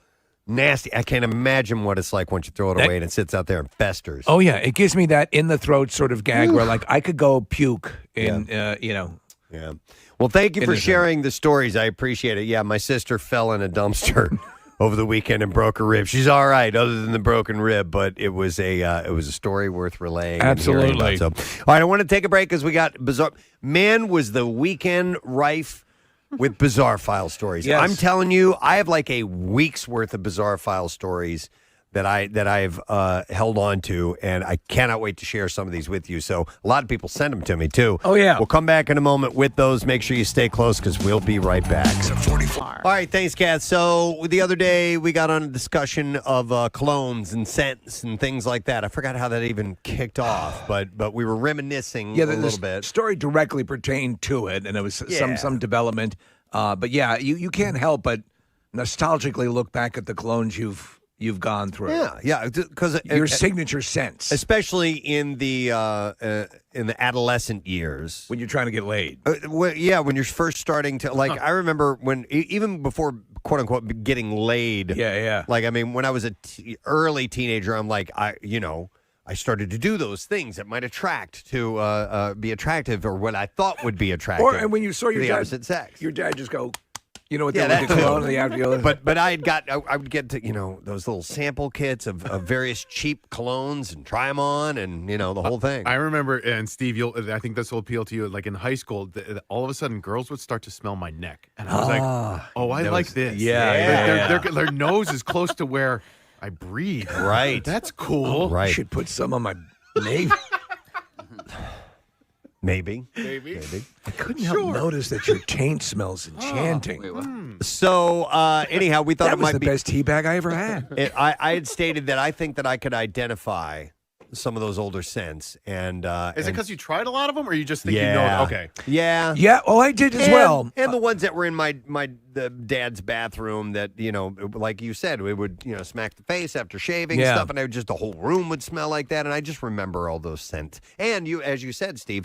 Nasty. I can't imagine what it's like once you throw it away and it sits out there and festers. Oh, yeah. It gives me that in the throat sort of gag where I could go puke in, Yeah. Well, thank you for sharing the stories. I appreciate it. Yeah, my sister fell in a dumpster over the weekend and broke her rib. She's all right other than the broken rib, but it was a story worth relaying. Absolutely. All right, I want to take a break because we got bizarre. Man, was the weekend rife with bizarre file stories. Yes. I'm telling you, I have like a week's worth of bizarre file stories that I've held on to, and I cannot wait to share some of these with you. So a lot of people send them to me, too. Oh, yeah. We'll come back in a moment with those. Make sure you stay close because we'll be right back. All right, thanks, Kath. So the other day, we got on a discussion of colognes and scents and things like that. I forgot how that even kicked off, but we were reminiscing a little bit. The story directly pertained to it, and it was some development. But yeah, you can't help but nostalgically look back at the colognes you've gone through. Yeah, because your signature scents, especially in the adolescent years when you're trying to get laid. When you're first starting to I remember when even before quote unquote getting laid. Yeah. Like I mean, when I was early teenager, I'm like I started to do those things that might attract to be attractive, or what I thought would be attractive. And when you saw your the dad, opposite sex, your dad just go, you know what? Yeah, they that cologne and the outfield. But I would get to those little sample kits of various cheap colognes and try them on, and the whole thing. I remember, and Steve, I think this will appeal to you. Like in high school, all of a sudden, girls would start to smell my neck, and I was like, "Oh, I like this." Yeah. Their nose is close to where I breathe. Right. That's cool. Right. I should put some on my name. Maybe. I couldn't help notice that your taint smells enchanting. So anyhow, we thought that it was might the be best tea bag I ever had. I had stated that I think that I could identify some of those older scents, and Is it because you tried a lot of them, or you just think you Yeah. know? Okay. Yeah. Oh, I did as well. And the ones that were in the dad's bathroom that, like you said, we would, smack the face after shaving and stuff, and the whole room would smell like that. And I just remember all those scents. And as you said, Steve,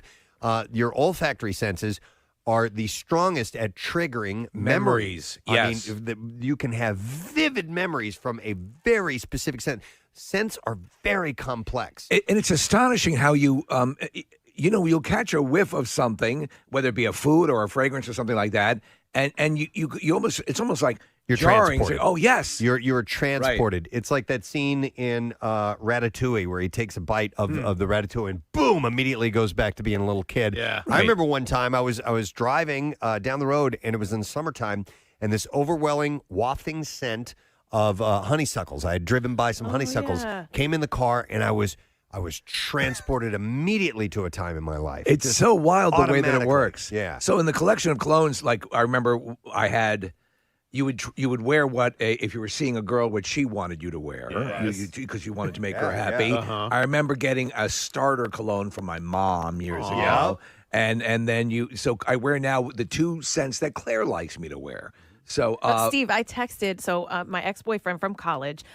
your olfactory senses are the strongest at triggering memories. Yes. I mean, you can have vivid memories from a very specific scent. Scents are very complex. And it's astonishing how you, you'll catch a whiff of something, whether it be a food or a fragrance or something like that, and you almost, it's almost like you're jarring. transported. It's like, oh, yes. You're transported. Right. It's like that scene in Ratatouille where he takes a bite of the ratatouille and boom, immediately goes back to being a little kid. Yeah. I remember one time I was driving down the road, and it was in summertime, and this overwhelming wafting scent of honeysuckles. I had driven by some honeysuckles, came in the car, and I was transported immediately to a time in my life. It's so wild the way that it works. Yeah. So in the collection of colognes, like I remember I had, you would wear if you were seeing a girl, what she wanted you to wear, because you wanted to make her happy. Yeah. Uh-huh. I remember getting a starter cologne from my mom years ago. And then so I wear now the two scents that Claire likes me to wear. So, Steve, I texted. So my ex-boyfriend from college,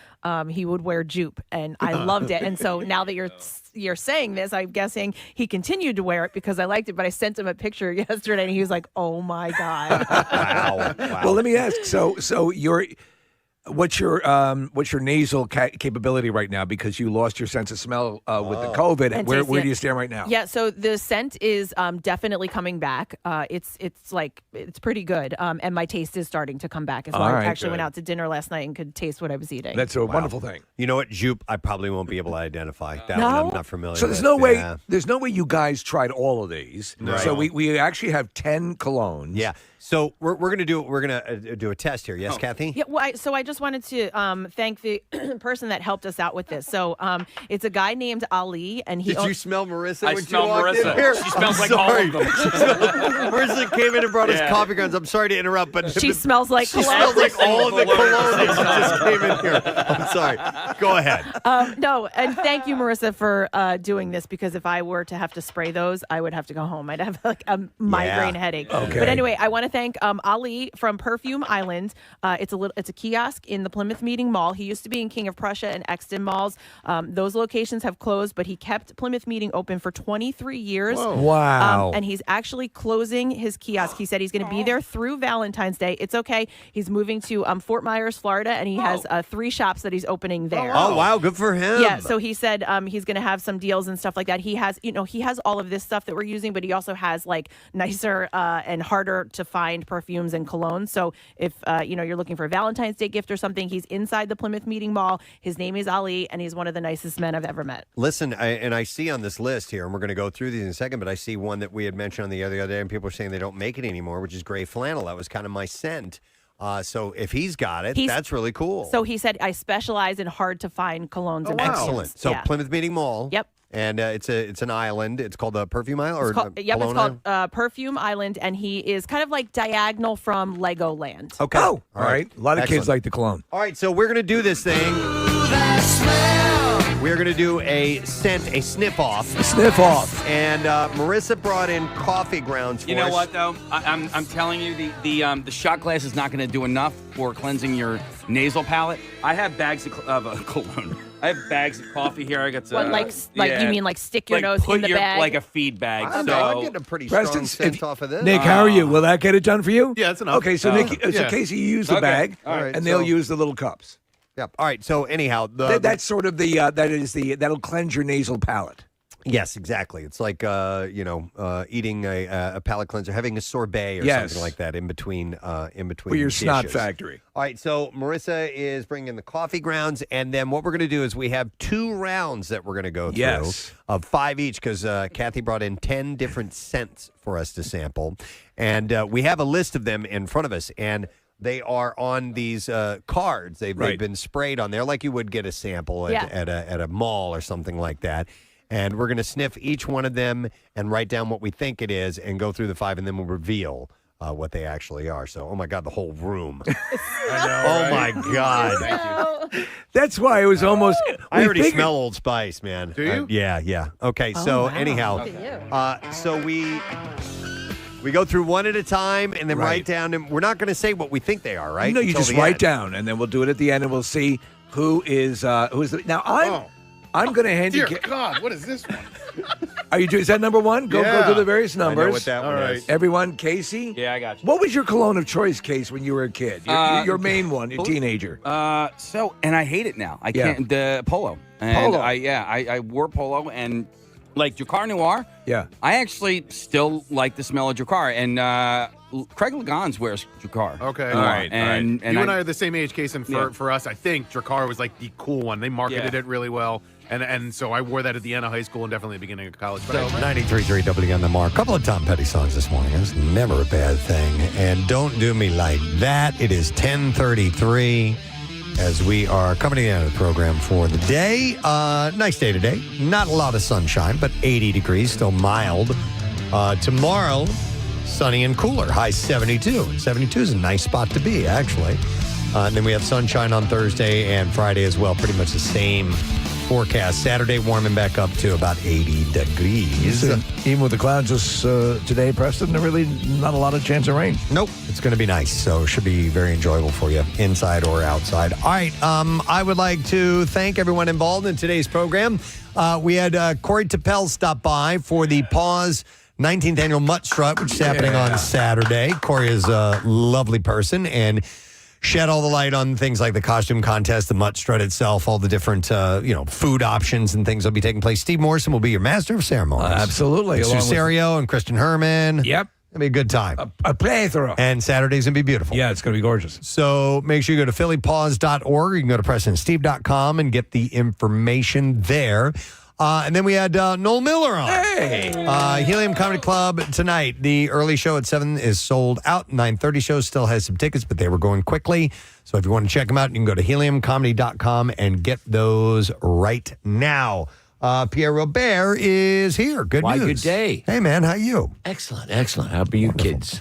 he would wear Jupe, and I loved it. And so now that you're saying this, I'm guessing he continued to wear it because I liked it. But I sent him a picture yesterday, and he was like, "Oh my god!" Wow. Well, let me ask. So what's your nasal capability right now, because you lost your sense of smell with the COVID? And Where taste, do you stand right now? Yeah, so the scent is definitely coming back. It's pretty good, and my taste is starting to come back as well. I actually went out to dinner last night and could taste what I was eating. That's a wonderful thing. You know what, Jupe? I probably won't be able to identify that one. I'm not familiar. So with. There's no way you guys tried all of these. Right. So we actually have 10 colognes. Yeah. So we're gonna do a test here. Yes, Kathy. Yeah. Well, so I just wanted to thank the person that helped us out with this. So it's a guy named Ali, and he. Did you smell Marissa? I when smell you walked in Marissa. here? She smells like all of them. Marissa came in and brought us coffee grounds. I'm sorry to interrupt, but She smells like she cologne. smells like all of the cologne that just came in here. I'm sorry. Go ahead. No, and thank you, Marissa, for doing this, because if I were to have to spray those, I would have to go home. I'd have like a migraine headache. Okay. But anyway, I want to thank Ali from Perfume Island. It's a kiosk in the Plymouth Meeting Mall. He used to be in King of Prussia and Exton malls. Those locations have closed, but he kept Plymouth Meeting open for 23 years. Whoa. Wow. And he's actually closing his kiosk. He said he's going to be there through Valentine's Day. It's okay. He's moving to Fort Myers, Florida, and he has 3 shops that he's opening there. Oh, wow. Good for him. Yeah, so he said he's going to have some deals and stuff like that. He has all of this stuff that we're using, but he also has like nicer and harder to find perfumes and colognes. So if you're looking for a Valentine's Day gift or something, he's inside the Plymouth Meeting Mall. His name is Ali, and he's one of the nicest men I've ever met. Listen, I see on this list here, and we're going to go through these in a second, but I see one that we had mentioned on the other day, and people are saying they don't make it anymore, which is gray flannel. That was kind of my scent. So if he's got it, that's really cool. So he said, I specialize in hard-to-find colognes and perfumes. Excellent. So Yeah. Plymouth Meeting Mall. Yep. And it's an island. It's called the Perfume Island? It's called Perfume Island, and he is kind of like diagonal from Legoland. Okay. Oh, all right. A lot of kids Excellent. like the cologne. All right, so we're going to do this thing. We're going to do a sniff off. Sniff off. And Marissa brought in coffee grounds for You know us. what, though? I'm telling you, the shot glass is not going to do enough for cleansing your nasal palate. I have bags of cologne. I have bags of coffee here. I got You mean like stick your nose in the bag? Like a feed bag. I don't know. I'm getting a pretty strong scent off of this. Nick, how are you? Will that get it done for you? Yeah, that's enough. Okay, so Nick, so Casey, you use the bag, All right, and they'll use the little cups. Yep. All right. So anyhow, that's sort of that'll cleanse your nasal palate. Yes, exactly. It's like eating a palate cleanser, having a sorbet or something like that in between. For your snot dishes. factory. All right, so Marissa is bringing in the coffee grounds, and then what we're going to do is we have 2 rounds that we're going to go through of 5 each because Kathy brought in 10 different scents for us to sample, and we have a list of them in front of us, and they are on these cards. They've been sprayed on there like you would get a sample at a mall or something like that. And we're going to sniff each one of them and write down what we think it is and go through the 5, and then we'll reveal what they actually are. So, oh, my God, the whole room. My God. Thank you. That's why it was almost... I already smell Old Spice, man. Do you? Yeah. Okay, anyhow, so we go through one at a time and then write down, and we're not going to say what we think they are, right? No, you Until just the write end. down, and then we'll do it at the end, and we'll see who is the... Now, I'm going to hand Dear you... God, what is this one? Are you doing? Is that number 1? Go through the various numbers. I know what that one is. Everyone, Casey? Yeah, I got you. What was your cologne of choice, Case, when you were a kid? Your main one, your teenager. And I hate it now. I can't. The Polo. And Polo. I wore Polo and like Drakkar Noir. Yeah. I actually still like the smell of Drakkar. And Craig Legans wears Drakkar. Okay. Noir. All right. And you and I are the same age, Case, and for us, I think Drakkar was like the cool one. They marketed it really well. And so I wore that at the end of high school and definitely the beginning of college. But 93.3 WMMR. A couple of Tom Petty songs this morning. It's never a bad thing. And Don't Do Me Like That. It is 10:33 as we are coming to the end of the program for the day. Nice day today. Not a lot of sunshine, but 80 degrees, still mild. Tomorrow, sunny and cooler. High 72. 72 is a nice spot to be, actually. And then we have sunshine on Thursday and Friday as well. Pretty much the same forecast. Saturday warming back up to about 80 degrees. Even with the clouds today, Preston, there really not a lot of chance of rain. Nope. It's going to be nice. So it should be very enjoyable for you, inside or outside. All right. I would like to thank everyone involved in today's program. We had Corey Tappel stop by for the Pause 19th Annual Mutt Strut, which is happening on Saturday. Corey is a lovely person and shed all the light on things like the costume contest, the Mutt Strut itself, all the different, food options and things that will be taking place. Steve Morrison will be your master of ceremonies. Absolutely. Sue Serio and Kristen Herman. Yep. It'll be a good time. A plethora. And Saturday's going to be beautiful. Yeah, it's going to be gorgeous. So make sure you go to phillypause.org. You can go to PrestonandSteve.com and get the information there. And then we had Noel Miller on. Hey! Helium Comedy Club tonight. The early show at 7 is sold out. 9:30 show still has some tickets, but they were going quickly. So if you want to check them out, you can go to heliumcomedy.com and get those right now. Pierre Robert is here. Good news. Good day. Hey, man. How you? Excellent. How be you kids?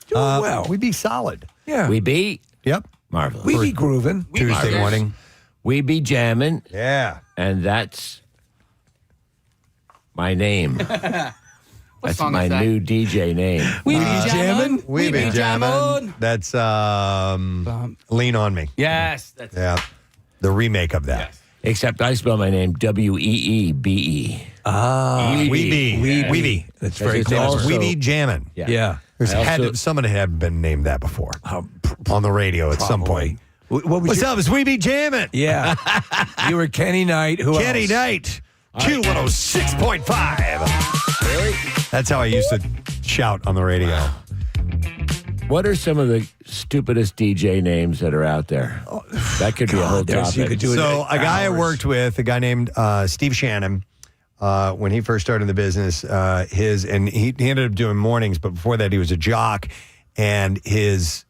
Doing well. We be solid. Yeah. We be? Yep. Marvelous. We be grooving. Tuesday morning. We be jamming. Yeah. And that's my name. That's my new DJ name. We be jamming. We be jamming. That's Lean On Me. Yes. Yeah. The remake of that. Yes. Except I spell my name Weebe. Weeby. That's very close. also- We be jamming. Yeah. Someone had been named that before on the radio at some point. What's up? It's We Be Jamming. Yeah. You were Kenny Knight. Who Kenny else? Knight. Q106.5. Really? That's how I used to shout on the radio. What are some of the stupidest DJ names that are out there? That could be a whole topic. You could do it So a guy I hours. worked with, a guy named Steve Shannon, when he first started in the business, he ended up doing mornings, but before that he was a jock, and the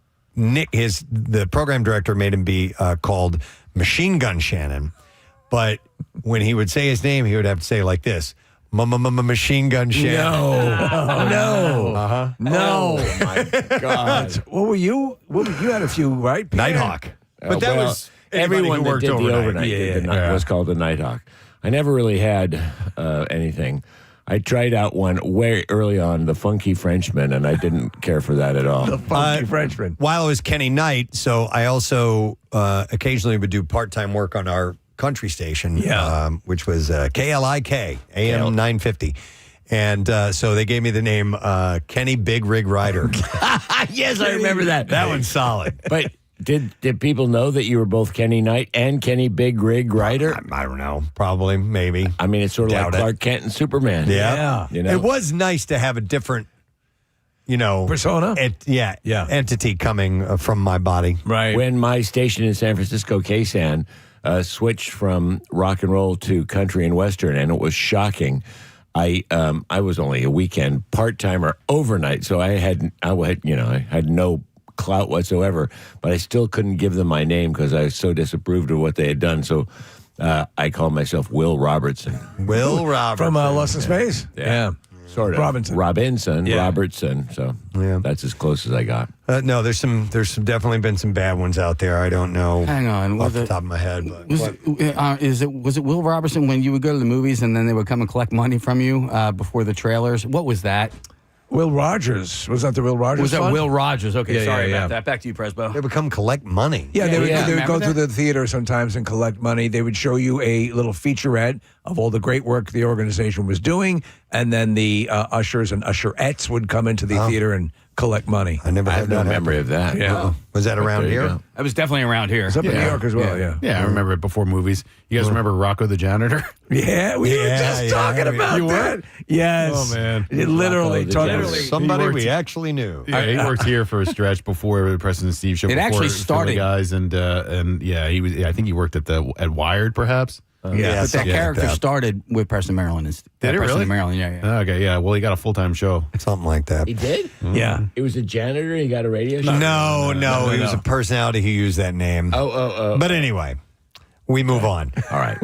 program director made him be called Machine Gun Shannon, but when he would say his name, he would have to say it like this. Machine Gun Shannon. No. No. Oh, my God. What were you? You had a few, right? Pierre? Nighthawk. But that was everyone who that worked did overnight. the overnight was called the Nighthawk. I never really had anything. I tried out one way early on, the Funky Frenchman, and I didn't care for that at all. The Funky Frenchman. While I was Kenny Knight, so I also occasionally would do part-time work on our country station, which was KLIK, AM 950. And so they gave me the name Kenny Big Rig Rider. Yes, I remember that. That one's solid. But Did people know that you were both Kenny Knight and Kenny Big Rig Ryder? I don't know. Probably, maybe. I mean, it's sort of like Clark Kent and Superman. Yeah. You know? It was nice to have a different, persona. Entity coming from my body. Right. When my station in San Francisco, KSAN, switched from rock and roll to country and western, and it was shocking. I was only a weekend part-timer overnight, so I had no clout whatsoever, but I still couldn't give them my name because I was so disapproved of what they had done. So I called myself Will Robertson. Will Robertson. From Lost in Space? Yeah. Sort of. Robinson, Yeah. Robertson. So that's as close as I got. No, there's definitely been some bad ones out there. I don't know. Hang on. Off the top of my head. But Was it Will Robertson when you would go to the movies and then they would come and collect money from you before the trailers? What was that? Will Rogers. Was that the Will Rogers Was that fund? Will Rogers? Okay, Yeah, sorry yeah, about yeah. that. Back to you, Presbo. They would come collect money. Yeah, they would go Remember through that? the theater sometimes and collect money. They would show you a little featurette of all the great work the organization was doing, and then the ushers and usherettes would come into the theater and collect money. I have no memory of that. Yeah. Was that around There you here? go. That was definitely around here. It's up in New York as well, yeah. Yeah, I remember it before movies. You guys remember Rocco the Janitor? Yeah, we were just talking about You that. were? Yes. Oh, man. It literally, Rocco the Janitor. Somebody He worked- we actually knew. Yeah, he worked here for a stretch before the Preston and Steve show. It before actually Philly started- guys, and he was. Yeah, I think he worked at Wired, perhaps. But that something like character that. started with Preston, Maryland. Did it Preston, really? Maryland, yeah. Okay, yeah. Well, he got a full-time show. Something like that. He did? Yeah. It was a janitor. He got a radio show? No, he was a personality who used that name. Oh. But anyway, we move on. All right.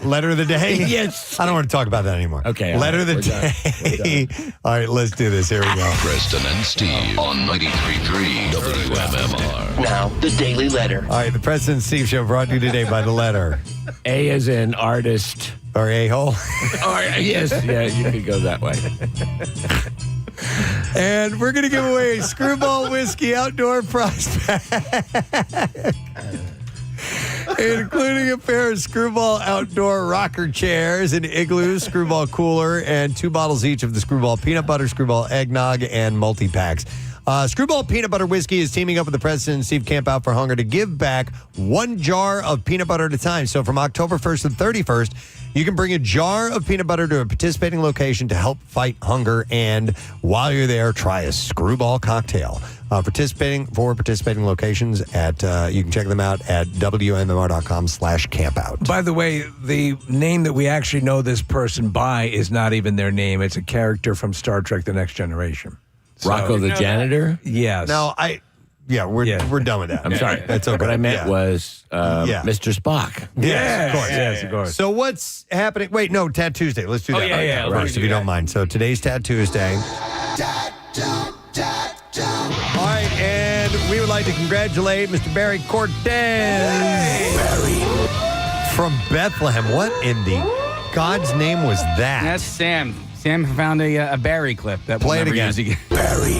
Letter of the day? Yes. I don't want to talk about that anymore. Okay, all Letter right, of the we're day. All right, let's do this. Here we go. Preston and Steve on 93.3 WMMR. Now, the Daily Letter. All right, the Preston and Steve show brought to you today by the letter. A as in artist. Or a-hole. Yes, yeah, you could go that way. And we're going to give away a Screwball Whiskey outdoor prize pack. Including a pair of Screwball outdoor rocker chairs, an Igloo Screwball cooler, and 2 bottles each of the Screwball peanut butter, Screwball eggnog, and multi-packs. Screwball Peanut Butter Whiskey is teaming up with the Preston and Steve Camp Out for Hunger to give back 1 jar of peanut butter at a time. So from October 1st to 31st, you can bring a jar of peanut butter to a participating location to help fight hunger. And while you're there, try a Screwball cocktail. Participating locations you can check them out at WMMR.com/campout. By the way, the name that we actually know this person by is not even their name. It's a character from Star Trek: The Next Generation. Rocco the janitor? Yes. No, we're done with that. I'm sorry. That's okay. What I meant was Mr. Spock. Yes, of course. Yes, of course. So what's happening? Wait, no, Tat Tuesday. Let's do that. yeah, First, if you don't mind. So today's Tat Tuesday. All right, and we would like to congratulate Mr. Barry Cortez. Barry. From Bethlehem. What in the God's name was that? That's Sam. Sam found a Barry clip that Play we'll it never again. use again. Barry.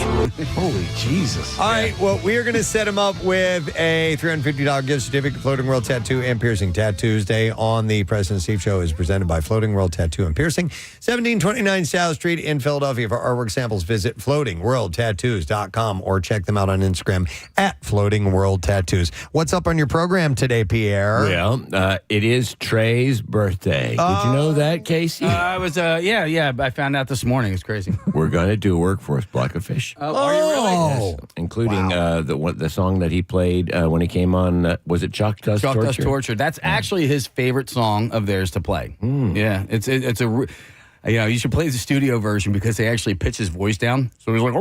Holy Jesus. All right, well, we are going to set him up with a $350 gift certificate. Floating World Tattoo and Piercing. Tat Tuesday on the Preston and Steve Show is presented by Floating World Tattoo and Piercing, 1729 South Street in Philadelphia. For artwork samples, visit floatingworldtattoos.com or check them out on Instagram at Floating World Tattoos. What's up on your program today, Pierre? Well, it is Trey's birthday. Did you know that, Casey? I was, I found out this morning. It's crazy. We're going to do a workforce block of fish. Are you really? Yes, including the song that he played when he came on. Was it Chalk Dust Chalk Torture? Dust Torture. That's actually his favorite song of theirs to play. Yeah, it's a. You should play the studio version because they actually pitch his voice down. So he's like,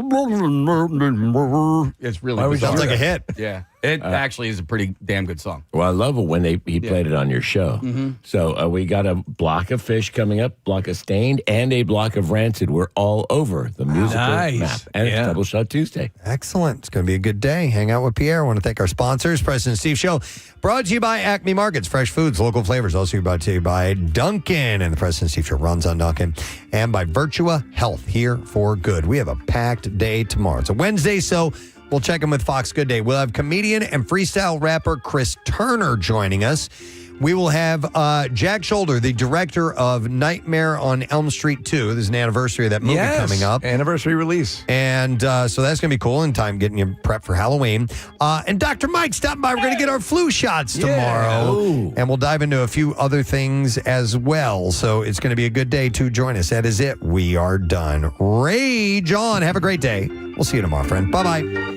it's really Sounds like a hit. Yeah, it actually is a pretty damn good song. Well, I love it when he played it on your show. Mm-hmm. So we got a block of fish coming up, block of Stained, and a block of Rancid. We're all over the musical map. And it's Double Shot Tuesday. Excellent. It's going to be a good day. Hang out with Pierre. I want to thank our sponsors, Preston and Steve Show. Brought to you by Acme Markets, fresh foods, local flavors. Also brought to you by Dunkin', and the Preston and Steve Show runs on Dunkin'. And by Virtua Health, here for good. We have a packed day tomorrow. It's a Wednesday, so We'll check in with Fox Good Day. We'll have comedian and freestyle rapper Chris Turner joining us. We will have Jack Shoulder, the director of Nightmare on Elm Street 2. There's an anniversary of that movie coming up. Anniversary release. And so that's going to be cool in time getting you prepped for Halloween. And Dr. Mike stopping by. We're going to get our flu shots tomorrow. Ooh. And we'll dive into a few other things as well. So it's going to be a good day to join us. That is it. We are done. Rage on. Have a great day. We'll see you tomorrow, friend. Bye-bye.